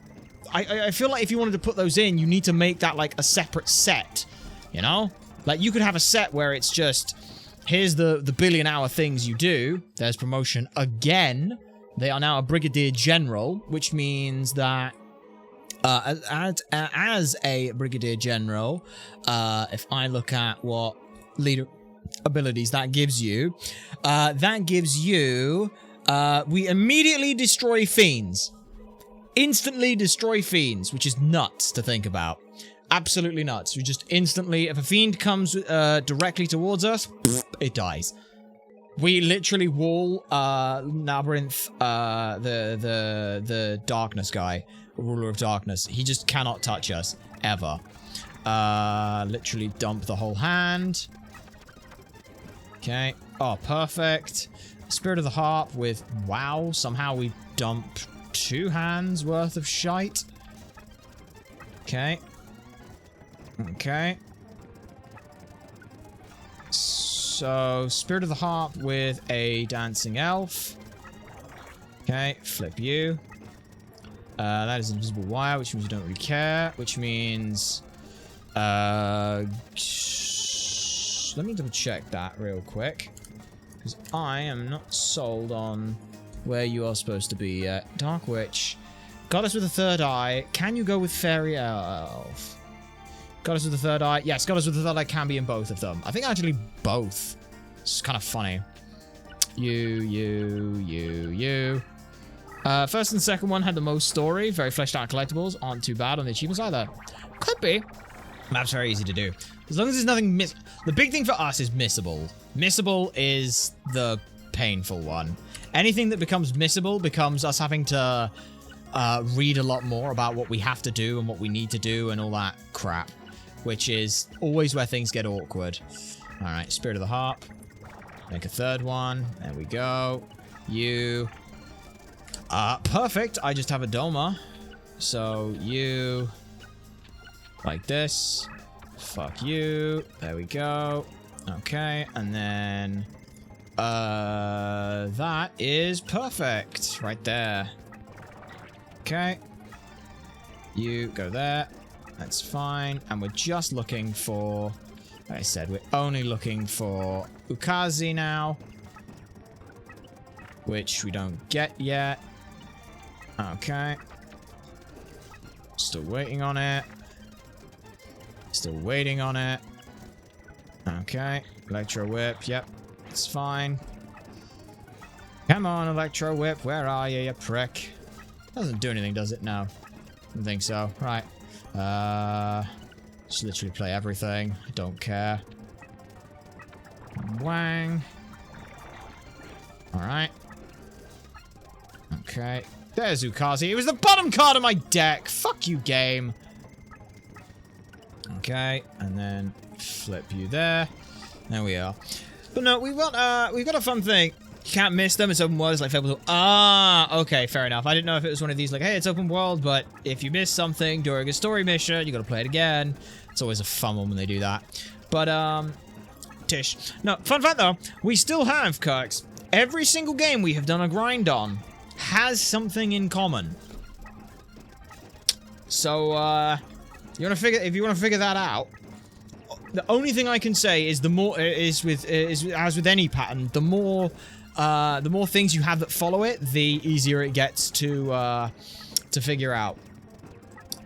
I feel like if you wanted to put those in, you need to make that like a separate set, you know? Like, you could have a set where it's just, here's the 1 billion hour things you do. There's promotion again. They are now a Brigadier General, which means that as a Brigadier General, if I look at what leader abilities that gives you, we immediately destroy fiends. Instantly destroy fiends, which is nuts to think about. Absolutely nuts. We just instantly, if a fiend comes directly towards us, it dies. We literally wall Labyrinth, the darkness guy, ruler of darkness. He just cannot touch us ever. Literally dump the whole hand. Okay. Oh, perfect. Spirit of the Harp with wow. Somehow we dump 2 hands worth of shite. Okay. Okay. So, Spirit of the Harp with a Dancing Elf. Okay, flip you. That is Invisible Wire, which means you don't really care. Which means... let me double check that real quick. Because I am not sold on where you are supposed to be yet. Dark Witch. Goddess with a third eye. Can you go with Fairy Elf? Goddess with a third eye. Yes, Goddess with a third eye can be in both of them. I think actually both. It's kind of funny. You. First and second one had the most story. Very fleshed out collectibles. Aren't too bad on the achievements either. Could be. Map's very easy to do. As long as there's nothing miss. The big thing for us is missable. Missable is the painful one. Anything that becomes missable becomes us having to read a lot more about what we have to do and what we need to do and all that crap. Which is always where things get awkward. Alright, Spirit of the Harp. Make a third one. There we go. You. Perfect. I just have a Doma. So, you. Like this. Fuck you. There we go. Okay, and then... that is perfect. Right there. Okay. You go there. That's fine. And we're just looking for... Like I said, we're only looking for Ukazi now. Which we don't get yet. Okay. Still waiting on it. Still waiting on it. Okay. Electro Whip. Yep. It's fine. Come on, Electro Whip. Where are you, you prick? Doesn't do anything, does it? No. Don't think so. Right. Just literally play everything. I don't care. Wang. Alright. Okay. There's Ukazi. It was the bottom card of my deck. Fuck you, game. Okay. And then flip you there. There we are. But no, we've got a fun thing. You can't miss them. It's open world. It's like Fable. Okay, fair enough. I didn't know if it was one of these like, hey, it's open world, but if you miss something during a story mission, you gotta play it again. It's always a fun one when they do that. But, Tish. No, fun fact though, we still have, Kirks. Every single game we have done a grind on has something in common. So, if you wanna figure that out, the only thing I can say is as with any pattern, the more things you have that follow it, the easier it gets to figure out.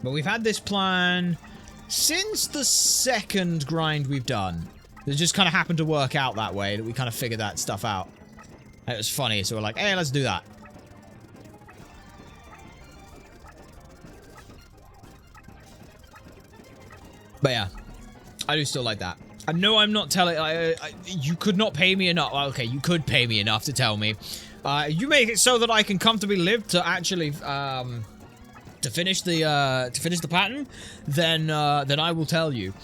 But we've had this plan since the second grind we've done. It just kind of happened to work out that way, that we kind of figured that stuff out. And it was funny, so we're like, hey, let's do that. But yeah, I do still like that. I know I'm not telling... you could not pay me enough. Well, okay, you could pay me enough to tell me. You make it so that I can comfortably live to actually... to finish the pattern, then I will tell you.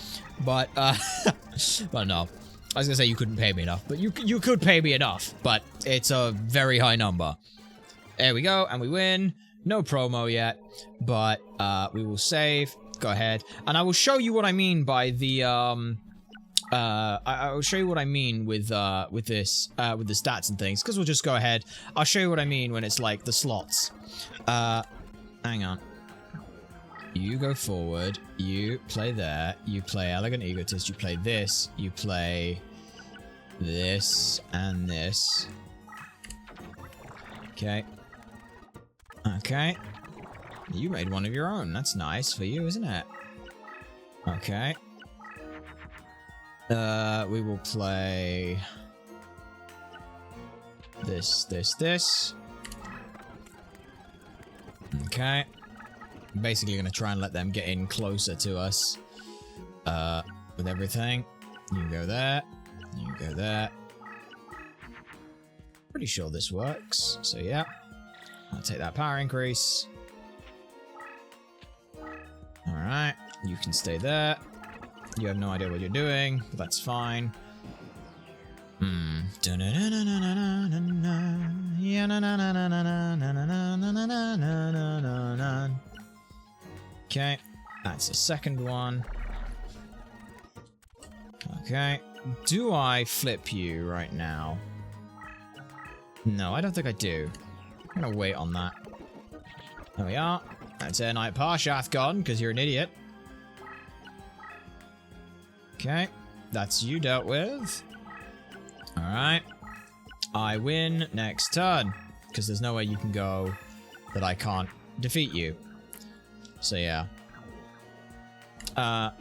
But, well, no. I was gonna say you couldn't pay me enough, but you could pay me enough. But it's a very high number. There we go, and we win. No promo yet, but we will save. Go ahead, and I will show you what I mean by the I will show you what I mean with this with the stats and things, because we'll just go ahead. I'll show you what I mean when it's like the slots. Hang on. You go forward, you play there, you play Elegant Egotist, you play this, you play this and this. Okay. Okay. You made one of your own. That's nice for you, isn't it? Okay. We will play this. Okay. I'm basically gonna try and let them get in closer to us. With everything. You go there. You go there. Pretty sure this works. So yeah, I'll take that power increase. All right, you can stay there. You have no idea what you're doing, but that's fine. Okay, that's the second one. Okay, do I flip you right now? No, I don't think I do. I'm gonna wait on that. There we are. That's Air Knight Parshath gone, because you're an idiot. Okay, that's you dealt with. Alright. I win next turn, because there's no way you can go that I can't defeat you. So yeah. But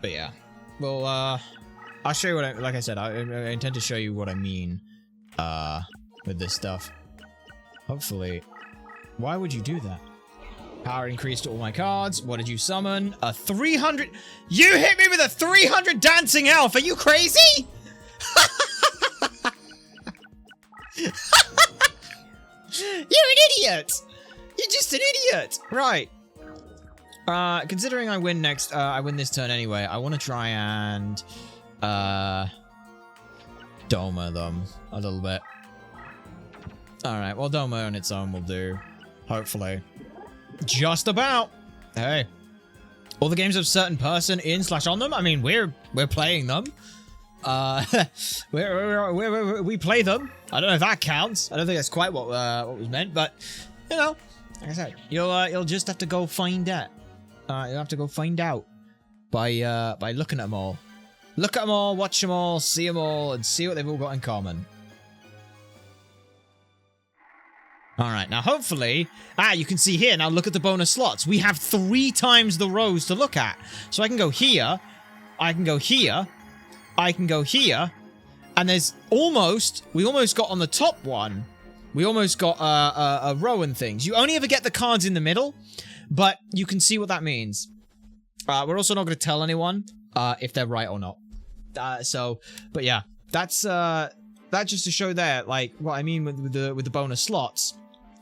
yeah. Well, I'll show you what like I said, I intend to show you what I mean, with this stuff. Hopefully. Why would you do that? Power increase to all my cards. What did you summon? A 300... You hit me with a 300 dancing elf! Are you crazy? You're an idiot! You're just an idiot! Right. Considering I win next... I win this turn anyway, I want to try and... Doma them a little bit. Alright, well, Doma on its own will do. Hopefully. Just about. Hey. All the games have certain person in/on them. I mean, we're playing them. We play them. I don't know if that counts. I don't think that's quite what was meant, but you know, like I said, you'll just have to go find out. You'll have to go find out by looking at them all. Look at them all, watch them all, see them all, and see what they've all got in common. Alright, now hopefully... you can see here, now look at the bonus slots. We have 3 times the rows to look at. So I can go here, I can go here, I can go here, and there's almost... We almost got on the top one. We almost got a row and things. You only ever get the cards in the middle, but you can see what that means. We're also not going to tell anyone if they're right or not. But yeah, that's just to show there, like, what I mean with the bonus slots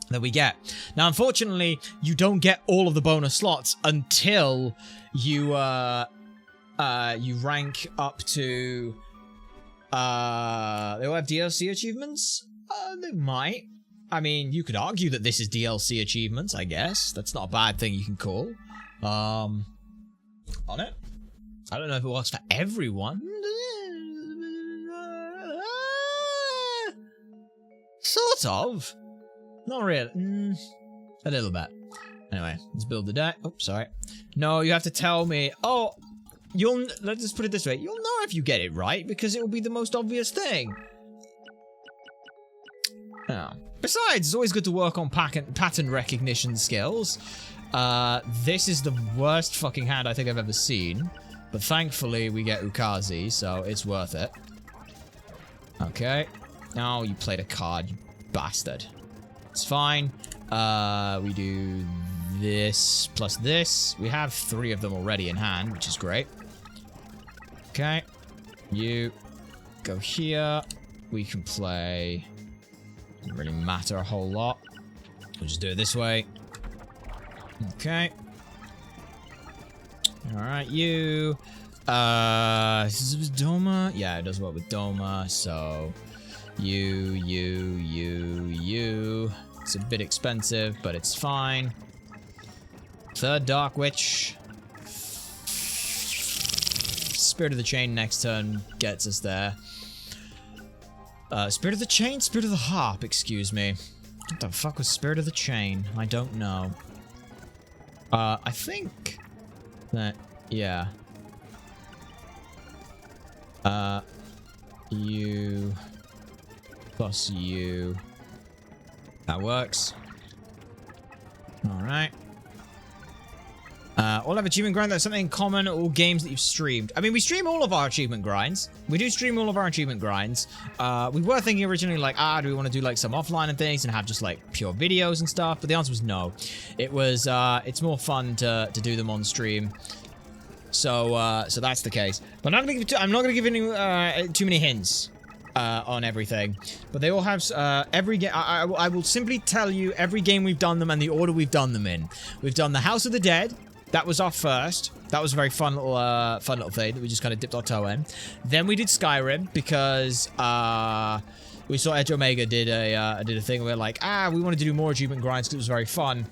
that we get. Now, unfortunately, you don't get all of the bonus slots until you rank up to they will have DLC achievements. They might. I mean, you could argue that this is DLC achievements, I guess. That's not a bad thing you can call on it. I don't know if it works for everyone. Sort of. Not really. A little bit. Anyway, let's build the deck. Oh, sorry. No, you have to tell me. Oh, let's just put it this way. You'll know if you get it right, because it will be the most obvious thing. Oh. Besides, it's always good to work on pattern recognition skills. This is the worst fucking hand I think I've ever seen. But thankfully, we get Ukazi, so it's worth it. Okay. Oh, you played a card, you bastard. It's fine. We do this plus this. We have 3 of them already in hand, which is great. Okay. You go here. We can play... Doesn't really matter a whole lot. We'll just do it this way. Okay. Alright, you. Is this Doma? Yeah, it does work with Doma, so... You. It's a bit expensive, but it's fine. 3rd Dark Witch. Spirit of the Chain next turn gets us there. Spirit of the Chain? Spirit of the Harp, excuse me. What the fuck was Spirit of the Chain? I don't know. I think that, yeah. You plus you. That works. Alright. All have achievement grind. That's something in common. All games that you've streamed. I mean, we stream all of our achievement grinds. We do stream all of our achievement grinds. We were thinking originally, like, do we want to do, like, some offline and things and have just, like, pure videos and stuff? But the answer was no. It was, it's more fun to do them on stream. So that's the case. But I'm not going to give any, too many hints. on everything. But they all have every game. I will simply tell you every game we've done them and the order we've done them in. We've done the House of the Dead. That was our first. That was a very fun little thing that we just kind of dipped our toe in. Then we did Skyrim because we saw Edge Omega did a thing where we were like, we wanted to do more achievement grinds because it was very fun.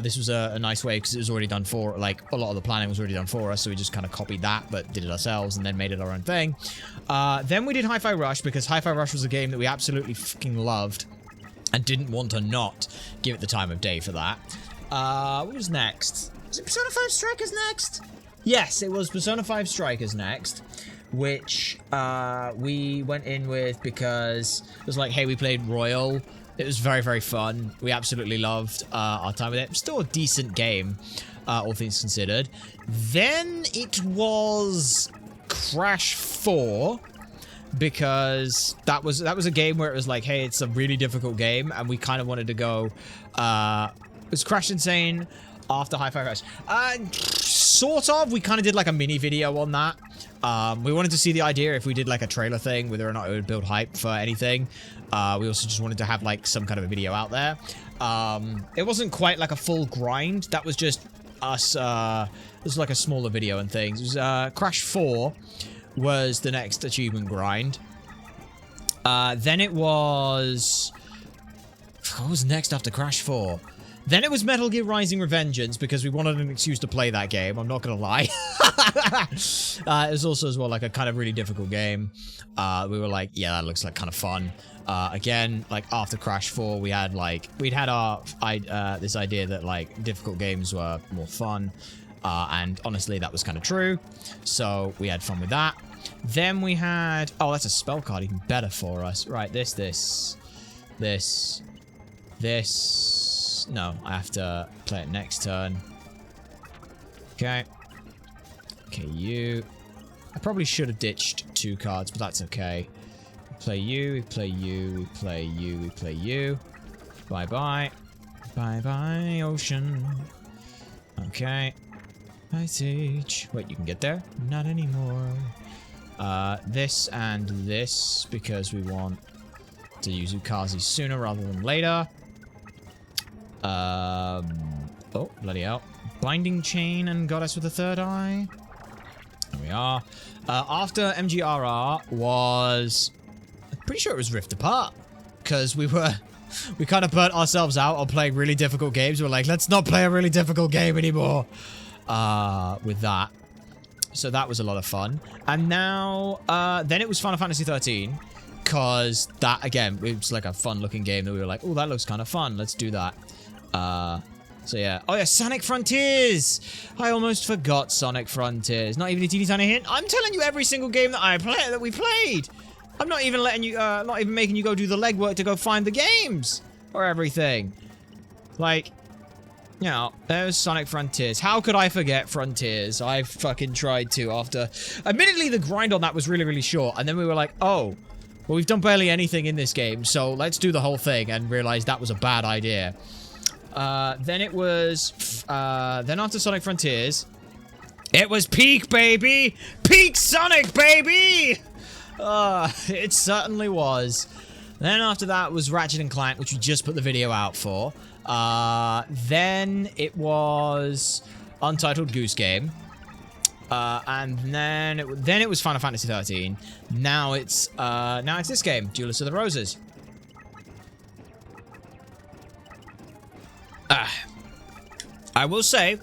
This was a nice way because it was already done for, like, a lot of the planning was already done for us, so we just kind of copied that but did it ourselves and then made it our own thing. Then we did Hi-Fi Rush because Hi-Fi Rush was a game that we absolutely fucking loved and didn't want to not give it the time of day for that. What was next? Was it Persona 5 Strikers next? Yes, it was Persona 5 Strikers next, which we went in with because it was like, hey, we played Royal. It was very, very fun. We absolutely loved our time with it. Still a decent game, all things considered. Then it was Crash 4, because that was a game where it was like, hey, it's a really difficult game, and we kind of wanted to go. It was Crash Insane after Hi-Fi Rush. Sort of. We kind of did like a mini video on that. We wanted to see the idea if we did like a trailer thing, whether or not it would build hype for anything. We also just wanted to have like some kind of a video out there. It wasn't quite like a full grind. That was just us. It was like a smaller video and things. It was Crash 4 was the next achievement grind. Then it was... What was next after Crash 4? Then it was Metal Gear Rising Revengeance, because we wanted an excuse to play that game, I'm not gonna lie. It was also as well like a kind of really difficult game. We were like, yeah, that looks like kind of fun. Again, like after Crash 4, we'd had our this idea that like difficult games were more fun. And honestly, that was kind of true. So we had fun with that. Then we had... Oh, that's a spell card, even better for us. Right, this. No, I have to play it next turn. Okay. Okay, you. I probably should have ditched 2 cards, but that's okay. We play you, we play you, we play you, we play you. Bye-bye. Bye-bye, ocean. Okay. Hi, Sage. Wait, you can get there? Not anymore. This and this, because we want to use Ukazi sooner rather than later. Oh, bloody hell. Binding Chain and got us with a 3rd eye. There we are. After MGRR was... I'm pretty sure it was Rift Apart. Because we kind of burnt ourselves out on playing really difficult games. We were like, let's not play a really difficult game anymore. With that. So that was a lot of fun. And now, then it was Final Fantasy 13. Because that, again, it was like a fun looking game that we were like, oh, that looks kind of fun. Let's do that. So yeah. Oh yeah, Sonic Frontiers! I almost forgot Sonic Frontiers. Not even a teeny tiny hint. I'm telling you every single game that we played! I'm not even letting you, not even making you go do the legwork to go find the games! Or everything. Like, you know, there's Sonic Frontiers. How could I forget Frontiers? I fucking tried to after... Admittedly, the grind on that was really, really short. And then we were like, oh, well, we've done barely anything in this game, so let's do the whole thing, and realize that was a bad idea. Then it was, then after Sonic Frontiers, it was Peak, baby! Peak Sonic, baby! It certainly was. Then after that was Ratchet & Clank, which we just put the video out for. Then it was Untitled Goose Game. And then it was Final Fantasy 13. Now it's this game, Duelist of the Roses. I will say,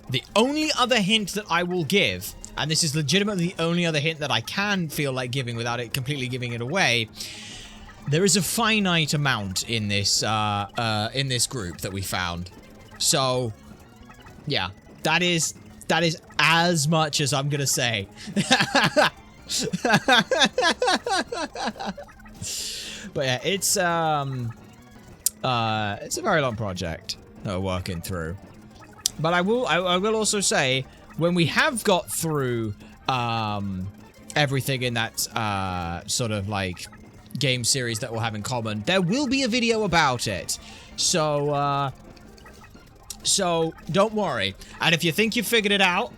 the only other hint that I will give, and this is legitimately the only other hint that I can feel like giving without it completely giving it away, there is a finite amount in this group that we found. So, yeah, that is as much as I'm gonna say. But yeah, it's a very long project that we're working through. But I will also say, when we have got through everything in that sort of like game series that we'll have in common, there will be a video about it. So don't worry. And if you think you've figured it out,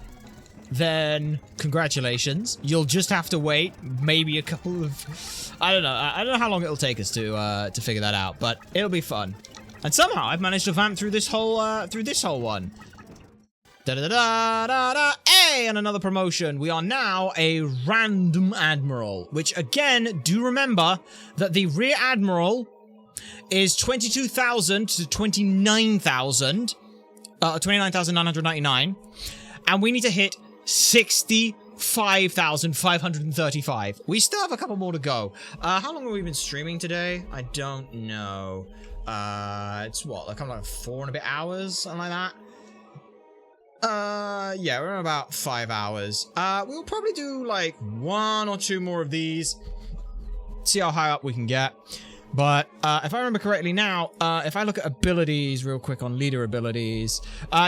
then congratulations. You'll just have to wait maybe a couple of... I don't know how long it'll take us to figure that out, but it'll be fun. And somehow I've managed to vamp through this whole one. Da-da-da-da-da-da! Hey! And another promotion. We are now a random admiral, which again, do remember that the rear admiral is 22,000 to 29,000. 29,999. And we need to hit 65,535. We still have a couple more to go. How long have we been streaming today? I don't know. It's what, like, like 4 and a bit hours? Something like that? Yeah, we're in about 5 hours. We'll probably do, like, 1 or 2 more of these. See how high up we can get. But, if I remember correctly now, if I look at abilities real quick on leader abilities,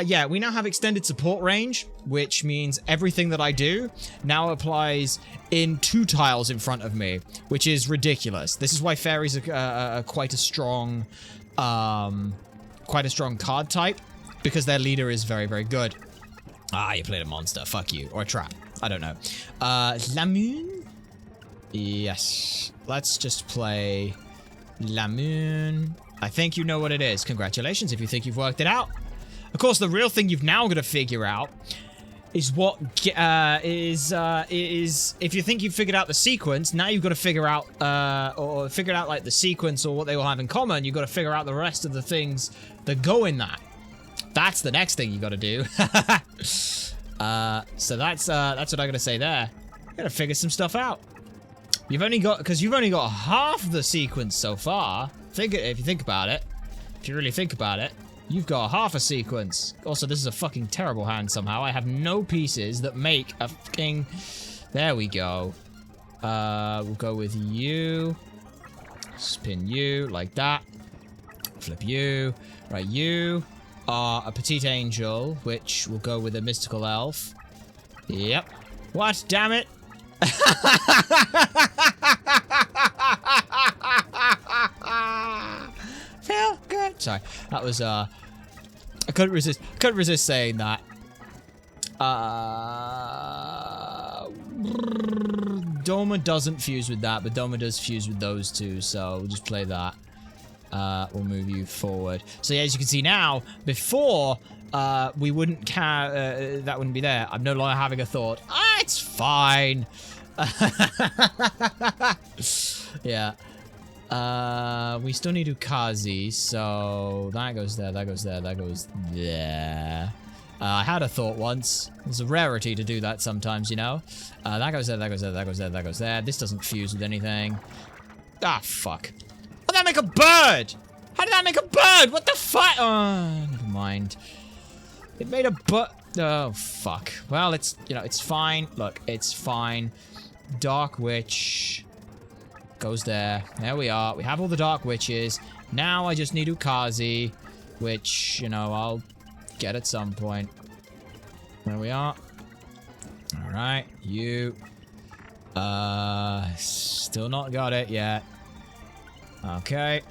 yeah, we now have extended support range, which means everything that I do now applies in 2 tiles in front of me, which is ridiculous. This is why fairies are quite a strong card type, because their leader is very, very good. Ah, you played a monster. Fuck you. Or a trap. I don't know. Lamoon? Yes. Let's just play... Lamoon. I think you know what it is. Congratulations if you think you've worked it out. Of course, the real thing you've now got to figure out is what is if you think you've figured out the sequence, now you've got to figure out or figure out like the sequence or what they will have in common. You've got to figure out the rest of the things that go in that. That's the next thing you got to do. So that's what I got to say there. You got to figure some stuff out. You've only got half the sequence so far. If you think about it. If you really think about it, you've got half a sequence. Also, this is a fucking terrible hand somehow. I have no pieces that make a fucking... There we go. We'll go with you. Spin you, like that. Flip you. Right, you are a petite angel, which will go with a mystical elf. Yep. What? Damn it. Feel good. Sorry, that was I couldn't resist saying that. Doma doesn't fuse with that, but Doma does fuse with those two, so we'll just play that. We'll move you forward. So yeah, as you can see now, before we wouldn't that wouldn't be there. I'm no longer having a thought. Ah, it's fine. Yeah. We still need Ukazi, so that goes there, that goes there, that goes there. I had a thought once. It's a rarity to do that sometimes, you know? That goes there, that goes there, that goes there, that goes there. This doesn't fuse with anything. Ah, fuck. How did that make a bird? How did that make a bird? What the fuck? Oh, never mind. It made a bird. Oh, fuck. Well, it's, you know, it's fine. Look, it's fine. Dark Witch goes there. There we are. We have all the Dark Witches. Now I just need Ukazi, which, you know, I'll get at some point. There we are. All right, you. Still not got it yet. Okay.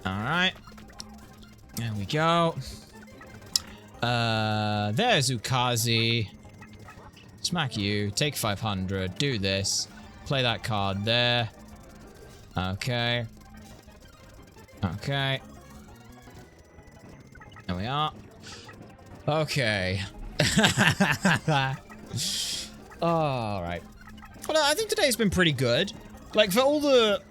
All right. There we go. There's Ukazi. Smack you. Take 500. Do this. Play that card there. Okay. Okay. There we are. Okay. Alright. Well, I think today's been pretty good. Like, for all the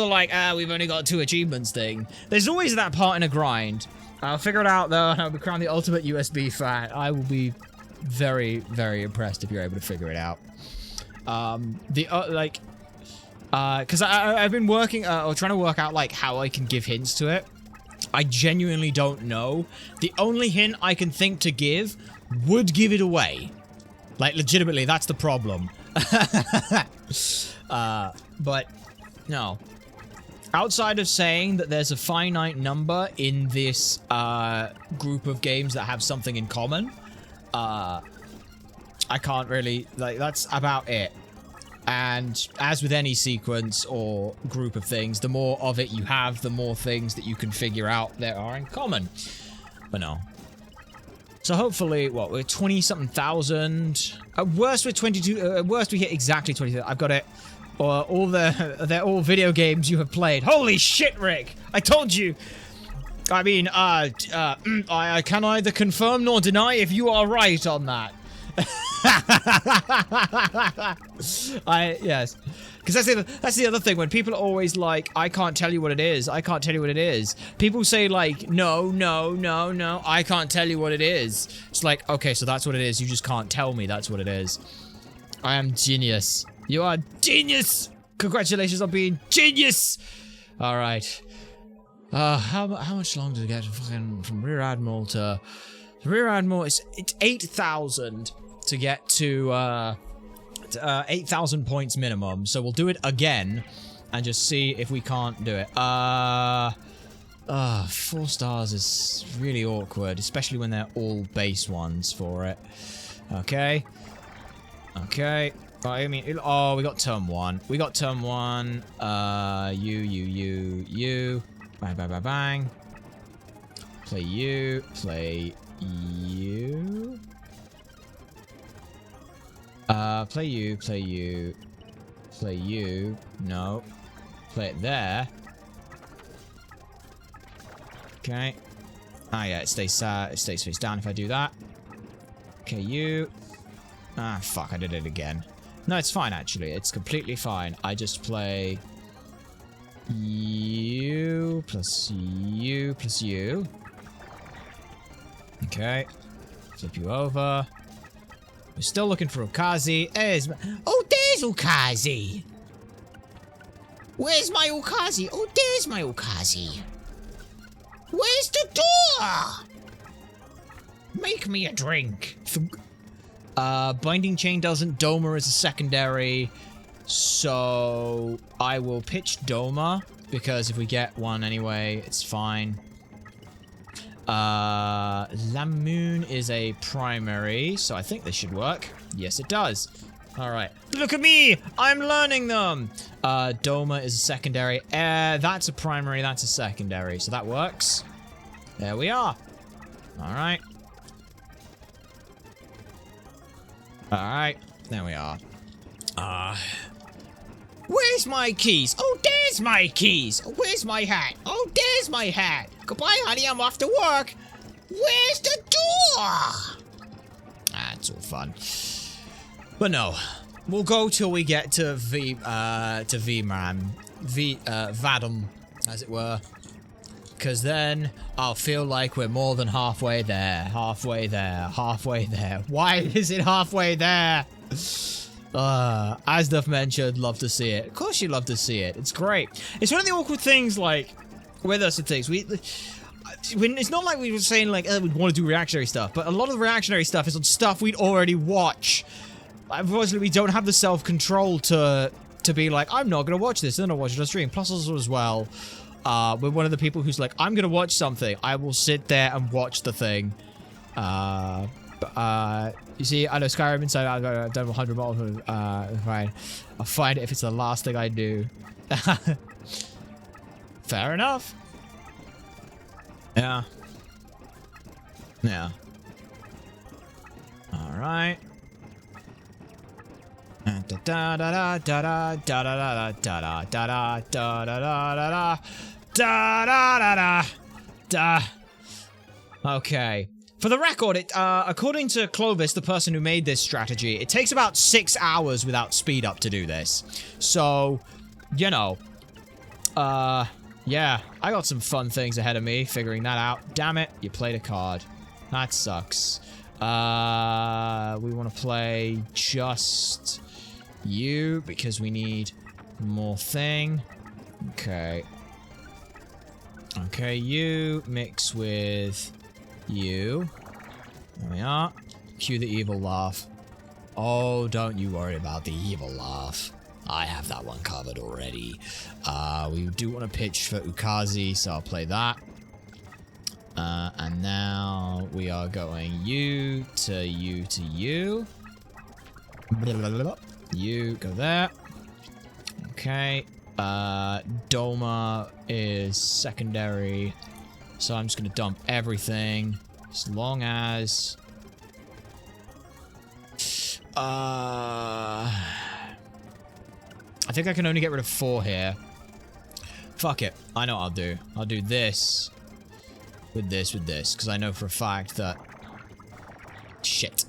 like, we've only got 2 achievements thing, there's always that part in a grind. I'll figure it out, though, and I'll be crowned the ultimate USB fan. I will be very, very impressed if you're able to figure it out. Because I've been working, or trying to work out, like, how I can give hints to it. I genuinely don't know. The only hint I can think to give would give it away. Like, legitimately, that's the problem. But, no. Outside of saying that there's a finite number in this group of games that have something in common, I can't really, like, that's about it. And as with any sequence or group of things, the more of it you have, the more things that you can figure out there are in common. But no. So hopefully, what, we're 20-something thousand. At worst, we're 22. At worst, we hit exactly 20. I've got it. Or they're all video games you have played. Holy shit, Rick! I told you. I mean, I can neither confirm nor deny if you are right on that. Yes. Because that's the other thing, when people are always like, I can't tell you what it is, I can't tell you what it is. People say like, no, I can't tell you what it is. It's like, okay, so that's what it is, you just can't tell me that's what it is. I am genius. You are genius! Congratulations on being genius! Alright. How much longer to get from Rear Admiral to... Rear Admiral, it's 8,000 to get to 8,000 points minimum. So we'll do it again and just see if we can't do it. 4 stars is really awkward, especially when they're all base ones for it. Okay. Okay. I mean, oh, we got turn 1. We got turn 1. You. Bang, bang, bang, bang. Play you. Play you. Play you. Play you. Play you. No. Play it there. Okay. Ah, yeah, it stays face down if I do that. Okay, you. Ah, fuck, I did it again. No, it's fine, actually. It's completely fine. I just play... you plus you plus you. Okay. Flip you over. We're still looking for Ukazi. Oh, there's Ukazi! Where's my Ukazi? Oh, there's my Ukazi. Where's the door? Make me a drink. Binding Chain doesn't. Doma is a secondary. So I will pitch Doma, because if we get one anyway, it's fine. Lamoon is a primary, so I think this should work. Yes, it does. Alright. Look at me! I'm learning them! Doma is a secondary. That's a primary, that's a secondary, so that works. There we are. Alright. Alright. There we are. Where's my keys? Oh, there's my keys. Where's my hat? Oh, there's my hat. Goodbye, honey. I'm off to work. Where's the door? It's all fun. But no, we'll go till we get to Vadum, as it were. Because then I'll feel like we're more than halfway there. Halfway there. Halfway there. Why is it halfway there? As Duff mentioned, love to see it. Of course you love to see it. It's great. It's one of the awkward things, like, with us and things. It's not like we were saying, like, we want to do reactionary stuff, but a lot of the reactionary stuff is on stuff we'd already watch. Unfortunately, we don't have the self-control to be like, I'm not going to watch this, then I'll watch it on stream. Plus also as well, we're one of the people who's like, I'm going to watch something. I will sit there and watch the thing. You see, I know Skyrim Inside Out, I've done 100 more. Fine. I'll find it if it's the last thing I do. Fair enough. Yeah. Yeah. Alright. Okay. For the record, according to Clovis, the person who made this strategy, it takes about 6 hours without speed up to do this. So, you know, yeah, I got some fun things ahead of me figuring that out. Damn it, you played a card. That sucks. We want to play just you because we need more thing. Okay. Okay, you mix with... you. There we are. Cue the evil laugh. Oh, don't you worry about the evil laugh. I have that one covered already. We do want to pitch for Ukazi, so I'll play that. And now we are going you to you to you. You go there. Okay. Doma is secondary. So I'm just going to dump everything. As long as... I think I can only get rid of 4 here. Fuck it. I know what I'll do. I'll do this. With this, because I know for a fact that... Shit.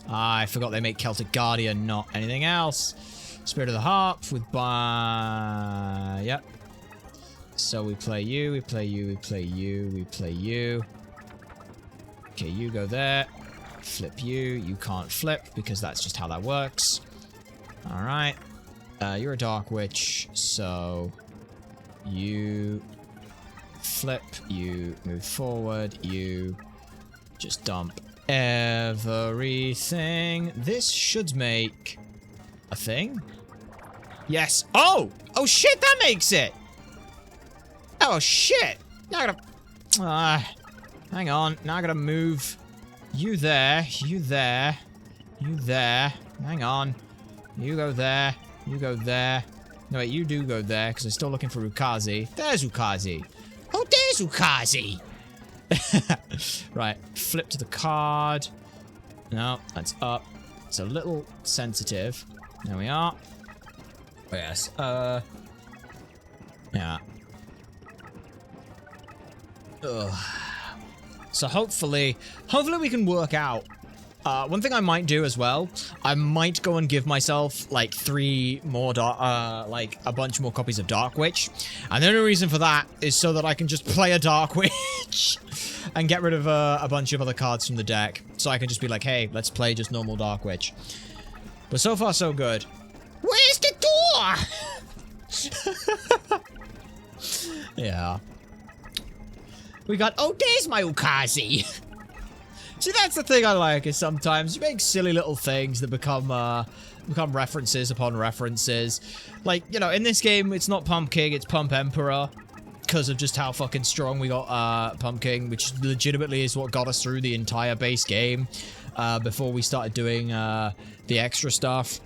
I forgot they make Celtic Guardian, not anything else. Spirit of the Harp with Yep. So we play you, we play you, we play you, we play you. Okay, you go there. Flip you. You can't flip because that's just how that works. Alright. You're a Dark Witch, so... You... Flip, you move forward, you... Just dump everything. This should make... a thing? Yes. Oh! Oh shit, that makes it! Oh shit! Now I gotta... hang on. Now I gotta move... You there. You there. You there. Hang on. You go there. You go there. No, wait, you do go there, because I'm still looking for Ukazi. There's Ukazi. Oh, there's Ukazi! Right, flip to the card. No, that's up. It's a little sensitive. There we are. Oh, yes. Yeah. Ugh. So hopefully we can work out. One thing I might do as well, I might go and give myself like 3 more like a bunch more copies of Dark Witch. And the only reason for that is so that I can just play a Dark Witch and get rid of a bunch of other cards from the deck. So I can just be like, hey, let's play just normal Dark Witch. But so far so good. Where's the door? Yeah. We got, oh, there's my Ukazi. See, that's the thing I like, is sometimes you make silly little things that become references upon references. Like, you know, in this game, it's not Pump King, it's Pump Emperor. Because of just how fucking strong we got Pump King, which legitimately is what got us through the entire base game. Before we started doing the extra stuff.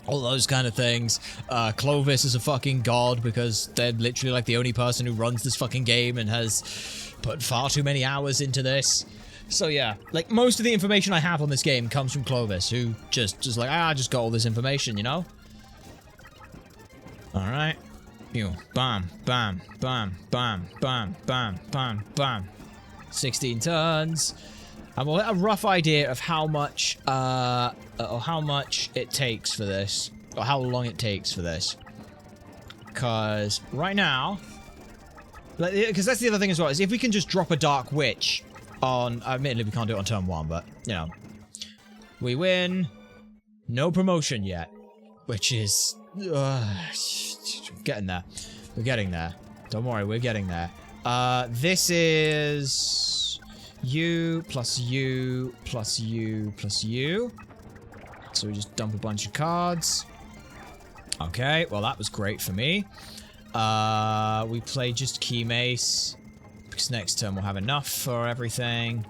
All those kind of things. Clovis is a fucking god because they're literally like the only person who runs this fucking game and has put far too many hours into this. So yeah, like most of the information I have on this game comes from Clovis, who just like, I just got all this information, you know? Alright. You bam, bam, bam, bam, bam, bam, bam, bam. 16 turns. And we'll get a rough idea of how much it takes for this. Or how long it takes for this. Because right now... Because that's the other thing as well, is if we can just drop a Dark Witch on... Admittedly, we can't do it on turn 1, but, you know. We win. No promotion yet. Which is... getting there. We're getting there. Don't worry, we're getting there. This is... You, plus you, plus you, plus you. So we just dump a bunch of cards. Okay, well that was great for me. We play just Key Mace. Because next turn we'll have enough for everything.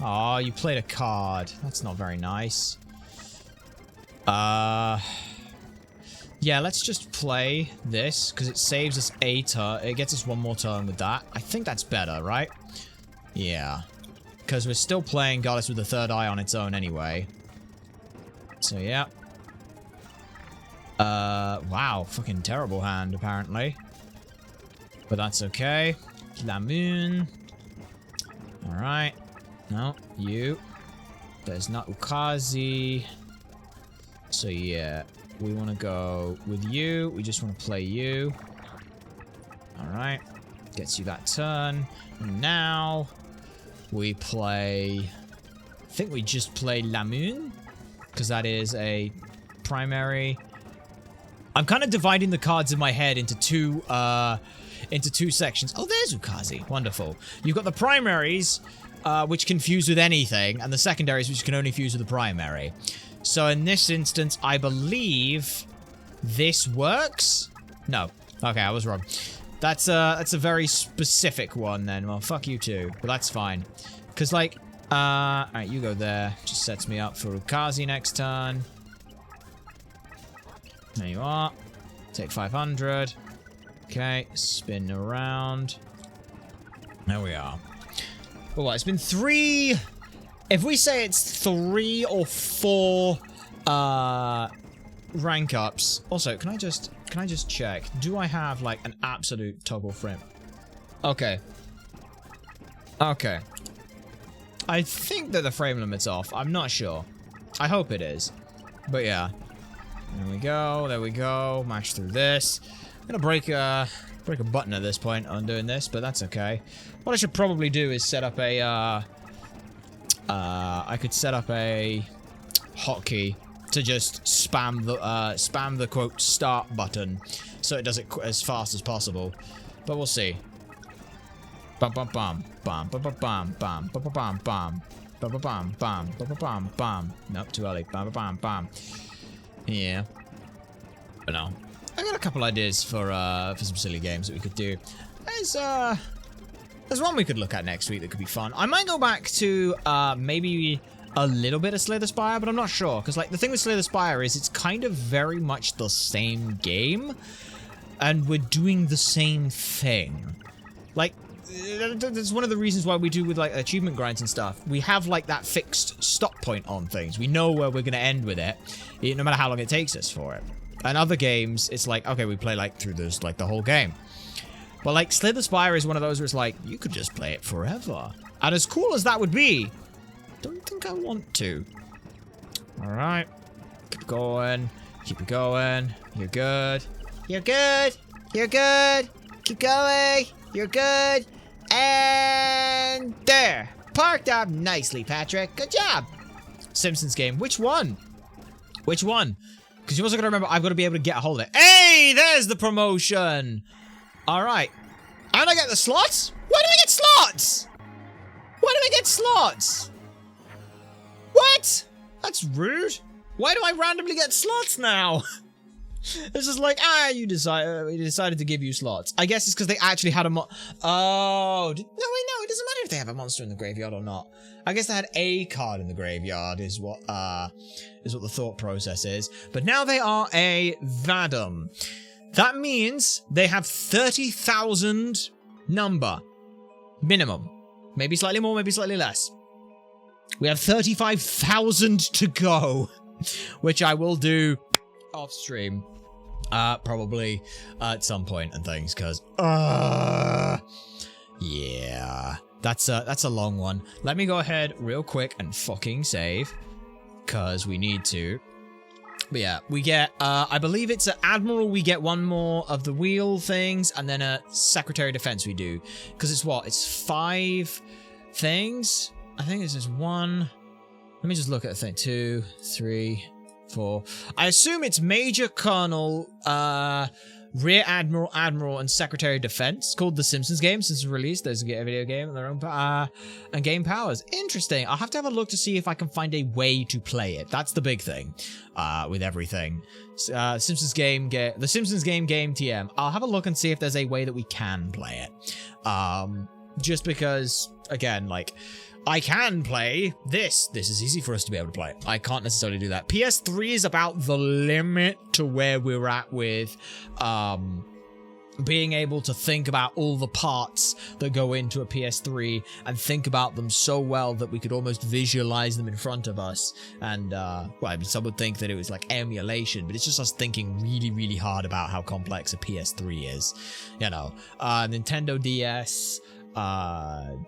Oh, you played a card. That's not very nice. Yeah, let's just play this. Because it saves us a turn. It gets us 1 more turn with that. I think that's better, right? Yeah. Because we're still playing Goddess with the 3rd eye on its own anyway. So, yeah. Wow. Fucking terrible hand, apparently. But that's okay. La Moon. Alright. No, you. There's not Ukazi. So, yeah. We want to go with you. We just want to play you. Alright. Gets you that turn. And now... we play... I think we just play La Moon. Because that is a primary. I'm kind of dividing the cards in my head into two sections. Oh, there's Ukazi. Wonderful. You've got the primaries, which can fuse with anything, and the secondaries, which can only fuse with the primary. So in this instance, I believe this works? No. Okay, I was wrong. That's a very specific one then. Well, fuck you too, but that's fine. Because, like, alright, you go there. Just sets me up for Ukazi next turn. There you are. Take 500. Okay, spin around. There we are. But what, it's been 3... If we say it's 3 or 4 rank ups. Also, can I just check? Do I have like an absolute toggle frame? Okay. Okay. I think that the frame limit's off. I'm not sure. I hope it is. But yeah. There we go. There we go. Mash through this. I'm gonna break a button at this point on doing this, but that's okay. What I should probably do is set up a I could set up a hotkey to just spam the quote start button so it does it as fast as possible. But we'll see. Bum bum bum bum bum bum bum bum bum bum bum bum bum bum bum bum bum. Nope, too early. Bum bum bum. Yeah. But no. I got a couple ideas for some silly games that we could do. There's one we could look at next week that could be fun. I might go back to maybe a little bit of Slay the Spire, but I'm not sure. Because like the thing with Slay the Spire is it's kind of very much the same game. And we're doing the same thing. Like, that's one of the reasons why we do with like achievement grinds and stuff. We have like that fixed stop point on things. We know where we're going to end with it, no matter how long it takes us for it. And other games, it's like, okay, we play like through this, like the whole game. But like Slay the Spire is one of those where it's like, you could just play it forever. And as cool as that would be, don't think I want to. Alright. Keep going. Keep it going. You're good. You're good. You're good. Keep going. You're good. And there. Parked up nicely, Patrick. Good job. Simpsons game. Which one? Which one? Because you also got to remember, I've got to be able to get a hold of it. Hey, there's the promotion. All right. And I get the slots? Why do I get slots? Why do I get slots? What? That's rude. Why do I randomly get slots now? It's just like, we decided to give you slots. I guess it's because they actually had a no, wait, no, it doesn't matter if they have a monster in the graveyard or not. I guess they had a card in the graveyard is what the thought process is. But now they are a Vadum. That means they have 30,000 number. Minimum. Maybe slightly more, maybe slightly less. We have 35,000 to go. Which I will do off stream. Probably at some point and things, because yeah, that's a long one. Let me go ahead real quick and fucking save, because we need to. But yeah, we get I believe it's an Admiral, we get one more of the wheel things, and then a Secretary of Defense we do, because it's what, it's 5 things. I think this is 1. Let me just look at the thing. 2, 3, 4. I assume it's Major, Colonel, Rear Admiral, Admiral, and Secretary of Defense. It's called The Simpsons game since it's released. There's a video game and their own and game powers. Interesting. I'll have to have a look to see if I can find a way to play it. That's the big thing with everything. The Simpsons game TM. I'll have a look and see if there's a way that we can play it. Just because, again, like, I can play this. This is easy for us to be able to play. I can't necessarily do that. PS3 is about the limit to where we're at with being able to think about all the parts that go into a PS3 and think about them so well that we could almost visualize them in front of us. And, well, I mean, some would think that it was like emulation, but it's just us thinking really, really hard about how complex a PS3 is. You know, Nintendo DS...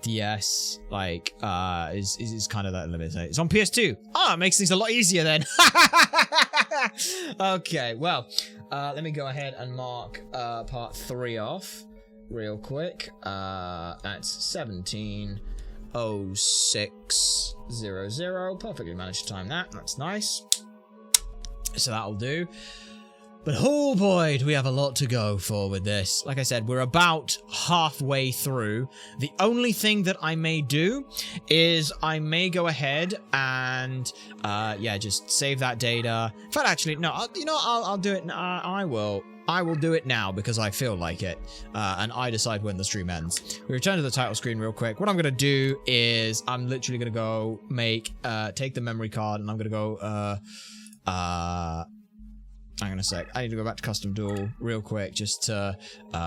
DS, like, is kind of that limit. It's on PS2. It makes things a lot easier then. Okay, well, let me go ahead and mark part 3 off real quick. That's 17:06:00. Perfectly managed to time that. That's nice. So that'll do. But oh boy, do we have a lot to go for with this. Like I said, we're about halfway through. The only thing that I may do is I may go ahead and, yeah, just save that data. In fact, actually, no, I'll do it. I will do it now because I feel like it. And I decide when the stream ends. We return to the title screen real quick. What I'm going to do is I'm literally going to go take the memory card and I'm going to go, hang on a sec. I need to go back to Custom Duel real quick just to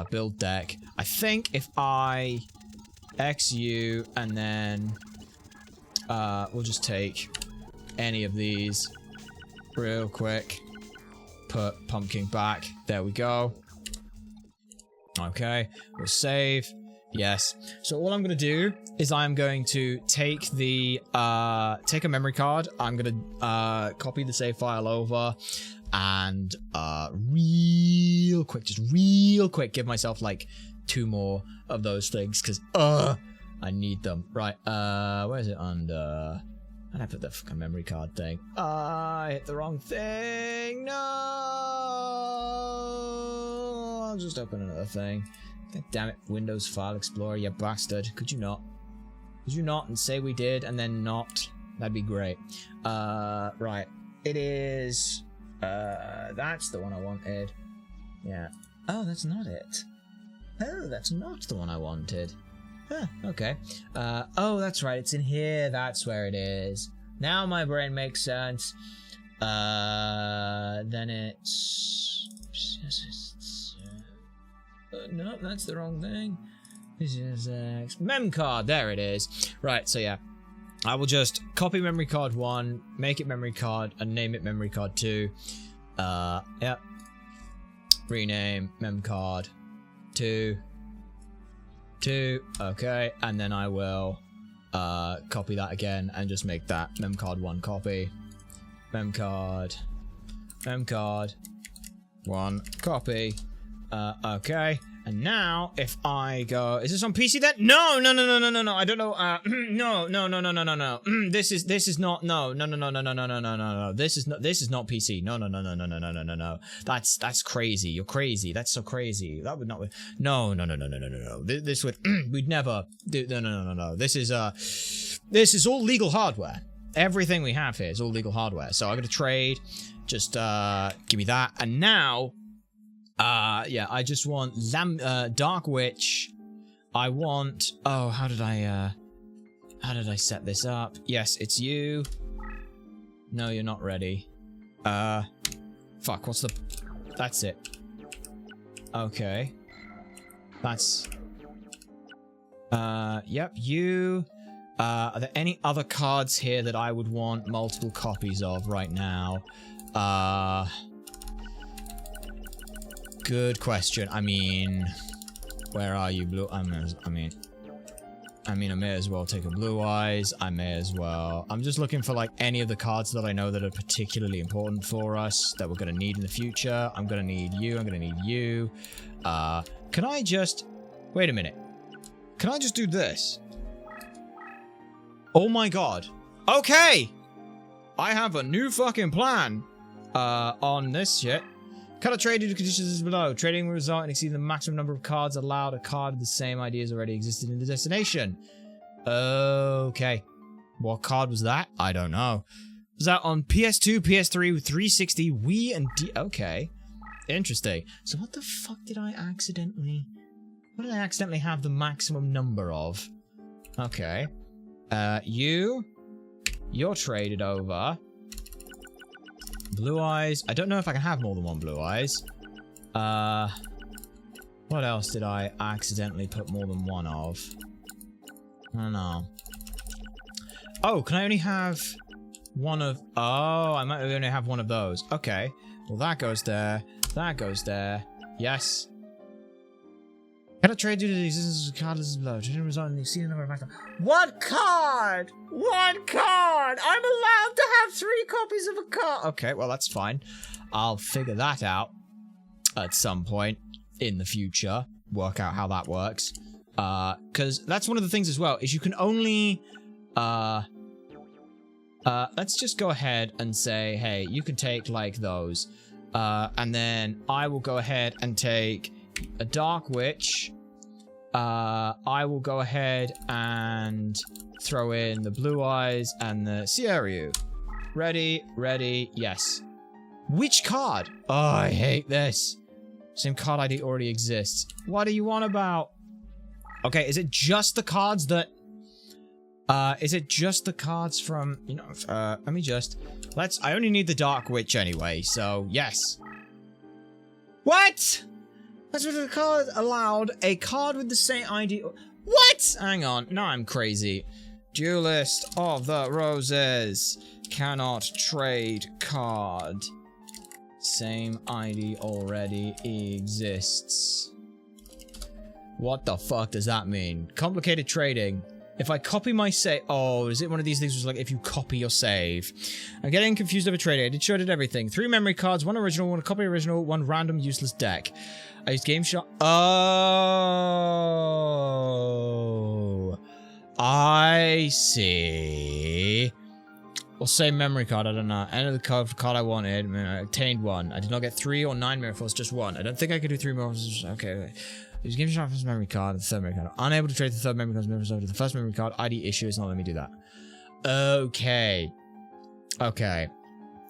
build deck. I think if I XU, and then we'll just take any of these real quick. Put pumpkin back. There we go. Okay, we'll save. Yes. So all I'm going to do is I'm going to take the take a memory card. I'm going to copy the save file over and real quick, just real quick, give myself like 2 more of those things because I need them. Right. Where is it under? And I put the fucking memory card thing. I hit the wrong thing. No! I'll just open another thing. God damn it. Windows File Explorer, you bastard. Could you not? Could you not and say we did and then not? That'd be great. Right. It is... that's the one I wanted. Yeah. Oh, that's not it. Oh, that's not the one I wanted. Huh, okay. Oh, that's right. It's in here. That's where it is. Now my brain makes sense. Then it's... no, that's the wrong thing. This is mem card. There it is. Right, so yeah. I will just copy memory card 1, make it memory card, and name it memory card 2. Yep. Rename mem card 2. Okay, and then I will copy that again and just make that memcard 1 copy. Memcard 1 copy. Okay, and now if I go, is this on PC then? No, I don't know. No. This is not. No. This is not PC. No. That's crazy. You're crazy. That's so crazy. That would not. No. This would. We'd never do. No. This is all legal hardware. Everything we have here is all legal hardware. So I'm gonna trade. Just give me that. And now. Yeah, I just want Dark Witch. I want... Oh, how did I set this up? Yes, it's you. No, you're not ready. Fuck, what's the... That's it. Okay. That's... Yep, you... Are there any other cards here that I would want multiple copies of right now? Good question. I mean, where are you, Blue? I may as well take a Blue Eyes. I may as well. I'm just looking for like any of the cards that I know that are particularly important for us that we're gonna need in the future. I'm gonna need you. I'm gonna need you. Can I just... Wait a minute. Can I just do this? Oh my god. Okay! I have a new fucking plan. On this shit. Cut a trade due to conditions below. Trading will result in exceeding the maximum number of cards allowed. A card of the same ideas already existed in the destination. Okay. What card was that? I don't know. Was that on PS2, PS3, 360, Wii, and D... Okay. Interesting. So what the fuck did I accidentally... What did I accidentally have the maximum number of? Okay. You're traded over. Blue Eyes. I don't know if I can have more than 1 Blue Eyes. What else did I accidentally put more than 1 of? I don't know. Oh, can I only have 1 of... Oh, I might only have 1 of those. Okay. Well, that goes there. That goes there. Yes. Can I trade due to the existence of cardless below? Trading result in the exceeding number of items. 1 card! 1 card! I'm allowed to have 3 copies of a card! Okay, well, that's fine. I'll figure that out at some point in the future. Work out how that works. Because that's one of the things as well, is you can only... let's just go ahead and say, hey, you can take, like, those. And then I will go ahead and take... a Dark Witch. I will go ahead and throw in the Blue Eyes and the Sierra. Ready, yes. Which card? Oh, I hate this. Same card ID already exists. What do you want about? Okay, is it just the cards that... is it just the cards from... You know, let me just... I only need the Dark Witch anyway, so yes. What? That's what the card allowed. A card with the same ID. What? Hang on. No, I'm crazy. Duelist of the Roses. Cannot trade card. Same ID already exists. What the fuck does that mean? Complicated trading. If I copy my save... Oh, is it one of these things where it's like if you copy your save? I'm getting confused over trading. I did show it everything. 3 memory cards, 1 original, 1 copy original, 1 random useless deck. I used Game Shot... Oh... I see... Or same memory card, I don't know. Enter the card for card I wanted. I obtained 1. I did not get 3 or 9 miracles, just 1. I don't think I could do 3 miracles. Okay. Use game shot first memory card and the third memory card. Unable to trade the third memory card's miracles over to the first memory card. ID issue is not letting me do that. Okay. Okay.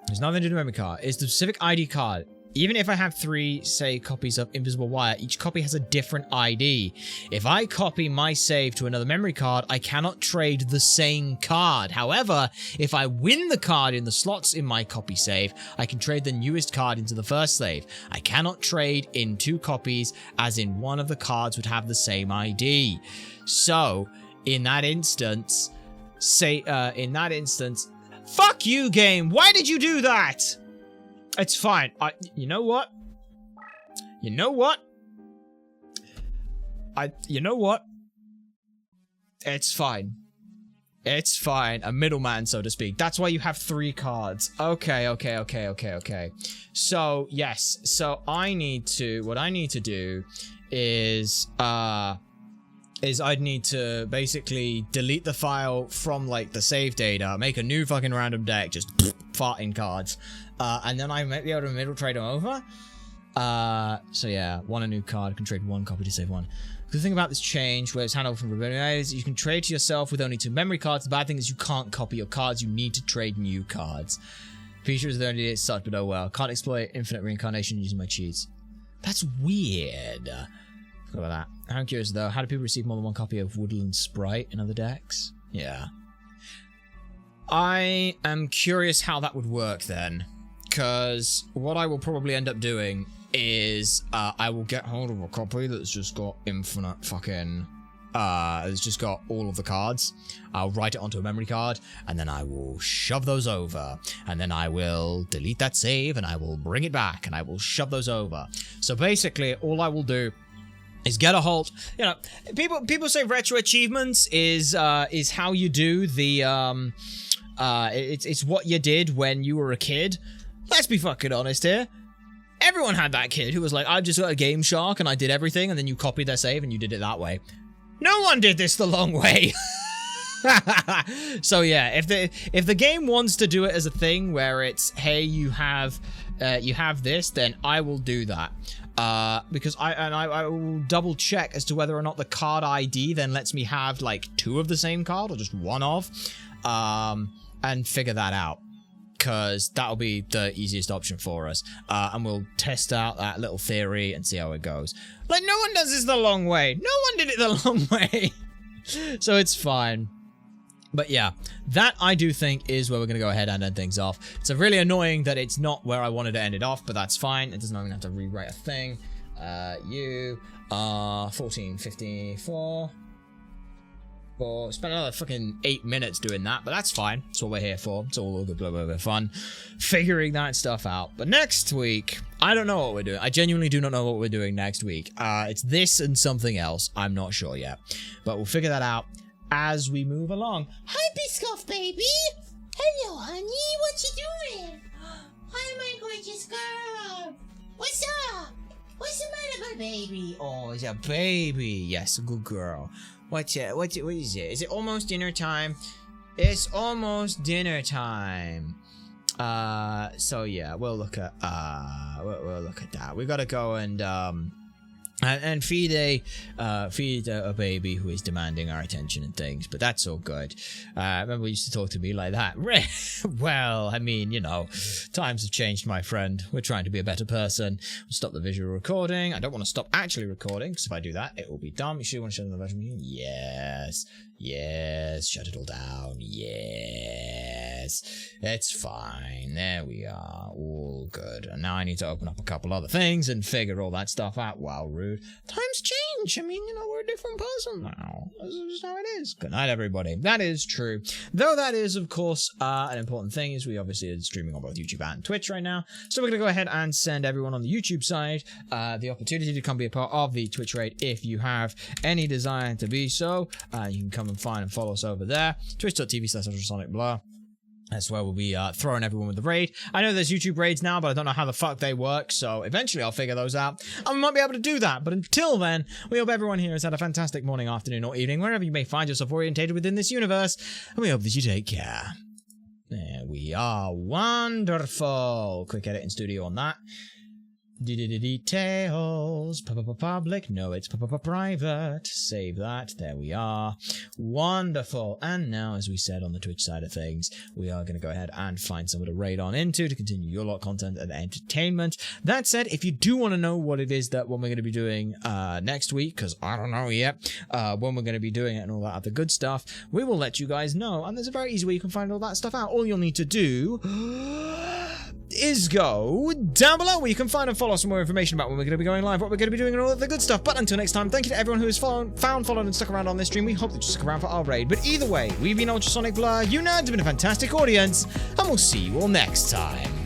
There's nothing to do with memory card. It's the specific ID card. Even if I have 3, say, copies of Invisible Wire, each copy has a different ID. If I copy my save to another memory card, I cannot trade the same card. However, if I win the card in the slots in my copy save, I can trade the newest card into the first save. I cannot trade in 2 copies, as in one of the cards would have the same ID. So, in that instance, fuck you, game! Why did you do that? It's fine. You know what? You know what? It's fine. It's fine. A middleman, so to speak. That's why you have 3 cards. Okay. So, yes. So, what I need to do is, I'd need to basically delete the file from, like, the save data, make a new fucking random deck, just farting cards, and then I might be able to middle trade them over. So yeah, want a new card, can trade 1 copy to save 1. The thing about this change, where it's handled from Rebellion, is you can trade to yourself with only 2 memory cards. The bad thing is you can't copy your cards, you need to trade new cards. Features the only such, but oh well. Can't exploit infinite reincarnation using my cheats. That's weird. Forgot about that. I'm curious though, how do people receive more than 1 copy of Woodland Sprite in other decks? Yeah. I am curious how that would work then. Because what I will probably end up doing is I will get hold of a copy that's just got infinite fucking... it's just got all of the cards. I'll write it onto a memory card, and then I will shove those over. And then I will delete that save, and I will bring it back, and I will shove those over. So basically, all I will do is get a hold... You know, people say retro achievements is how you do the... it's what you did when you were a kid. Let's be fucking honest here. Everyone had that kid who was like, I just got a Game Shark and I did everything, and then you copied their save and you did it that way. No one did this the long way. So yeah, if the game wants to do it as a thing where it's, hey, you have this, then I will do that. Because I will double check as to whether or not the card ID then lets me have like 2 of the same card or just 1 of, and figure that out. Because that'll be the easiest option for us. And we'll test out that little theory and see how it goes. Like, no one does this the long way. No one did it the long way. So it's fine. But yeah, that I do think is where we're going to go ahead and end things off. It's really annoying that it's not where I wanted to end it off, but that's fine. It doesn't even have to rewrite a thing. You are 1454. Spent another fucking 8 minutes doing that, but that's fine. That's what we're here for. It's all good, blah, blah, blah, fun. Figuring that stuff out. But next week, I don't know what we're doing. I genuinely do not know what we're doing next week. It's this and something else. I'm not sure yet. But we'll figure that out as we move along. Hi, Biscoff, baby. Hello, honey. What you doing? Hi, my gorgeous girl. What's up? What's the matter, my baby? Oh, it's a baby. Yes, a good girl. What is it? Is it almost dinner time? It's almost dinner time. So yeah, we'll look at we'll look at that. We gotta go and feed a baby who is demanding our attention and things, but that's all good. Remember you used to talk to me like that. Well, I mean, you know, times have changed, my friend. We're trying to be a better person. We'll stop the visual recording. I don't want to stop actually recording, because if I do that, it will be dumb. You should want to shut down the version. Yes. Yes. Shut it all down. Yes. It's fine. There we are. All good. And now I need to open up a couple other things and figure all that stuff out. Wow, rude. Times change. change. I mean, you know, we're a different person now. That's just how it is. Good night, everybody. That is true. Though that is, of course, an important thing, is we obviously are streaming on both YouTube and Twitch right now. So we're going to go ahead and send everyone on the YouTube side the opportunity to come be a part of the Twitch raid if you have any desire to be so. You can come and find and follow us over there. Twitch.tv/ultrasonicblur. That's where we'll be throwing everyone with the raid. I know there's YouTube raids now, but I don't know how the fuck they work, so eventually I'll figure those out, and we might be able to do that. But until then, we hope everyone here has had a fantastic morning, afternoon, or evening, wherever you may find yourself orientated within this universe, and we hope that you take care. There we are. Wonderful. Quick editing studio on that. Details. Public. No, it's private. Save that. There we are. Wonderful. And now, as we said on the Twitch side of things, we are going to go ahead and find somewhere to raid on into to continue your lot content and entertainment. That said, if you do want to know what it is that when we're going to be doing next week, because I don't know yet, when we're going to be doing it and all that other good stuff, we will let you guys know. And there's a very easy way you can find all that stuff out. All you'll need to do is go down below where you can find and follow some more information about when we're going to be going live, what we're going to be doing, and all of the good stuff. But until next time, thank you to everyone who has followed, and stuck around on this stream. We hope that you stick around for our raid. But either way, we've been Ultrasonic Blur, you nerds have been a fantastic audience, and we'll see you all next time.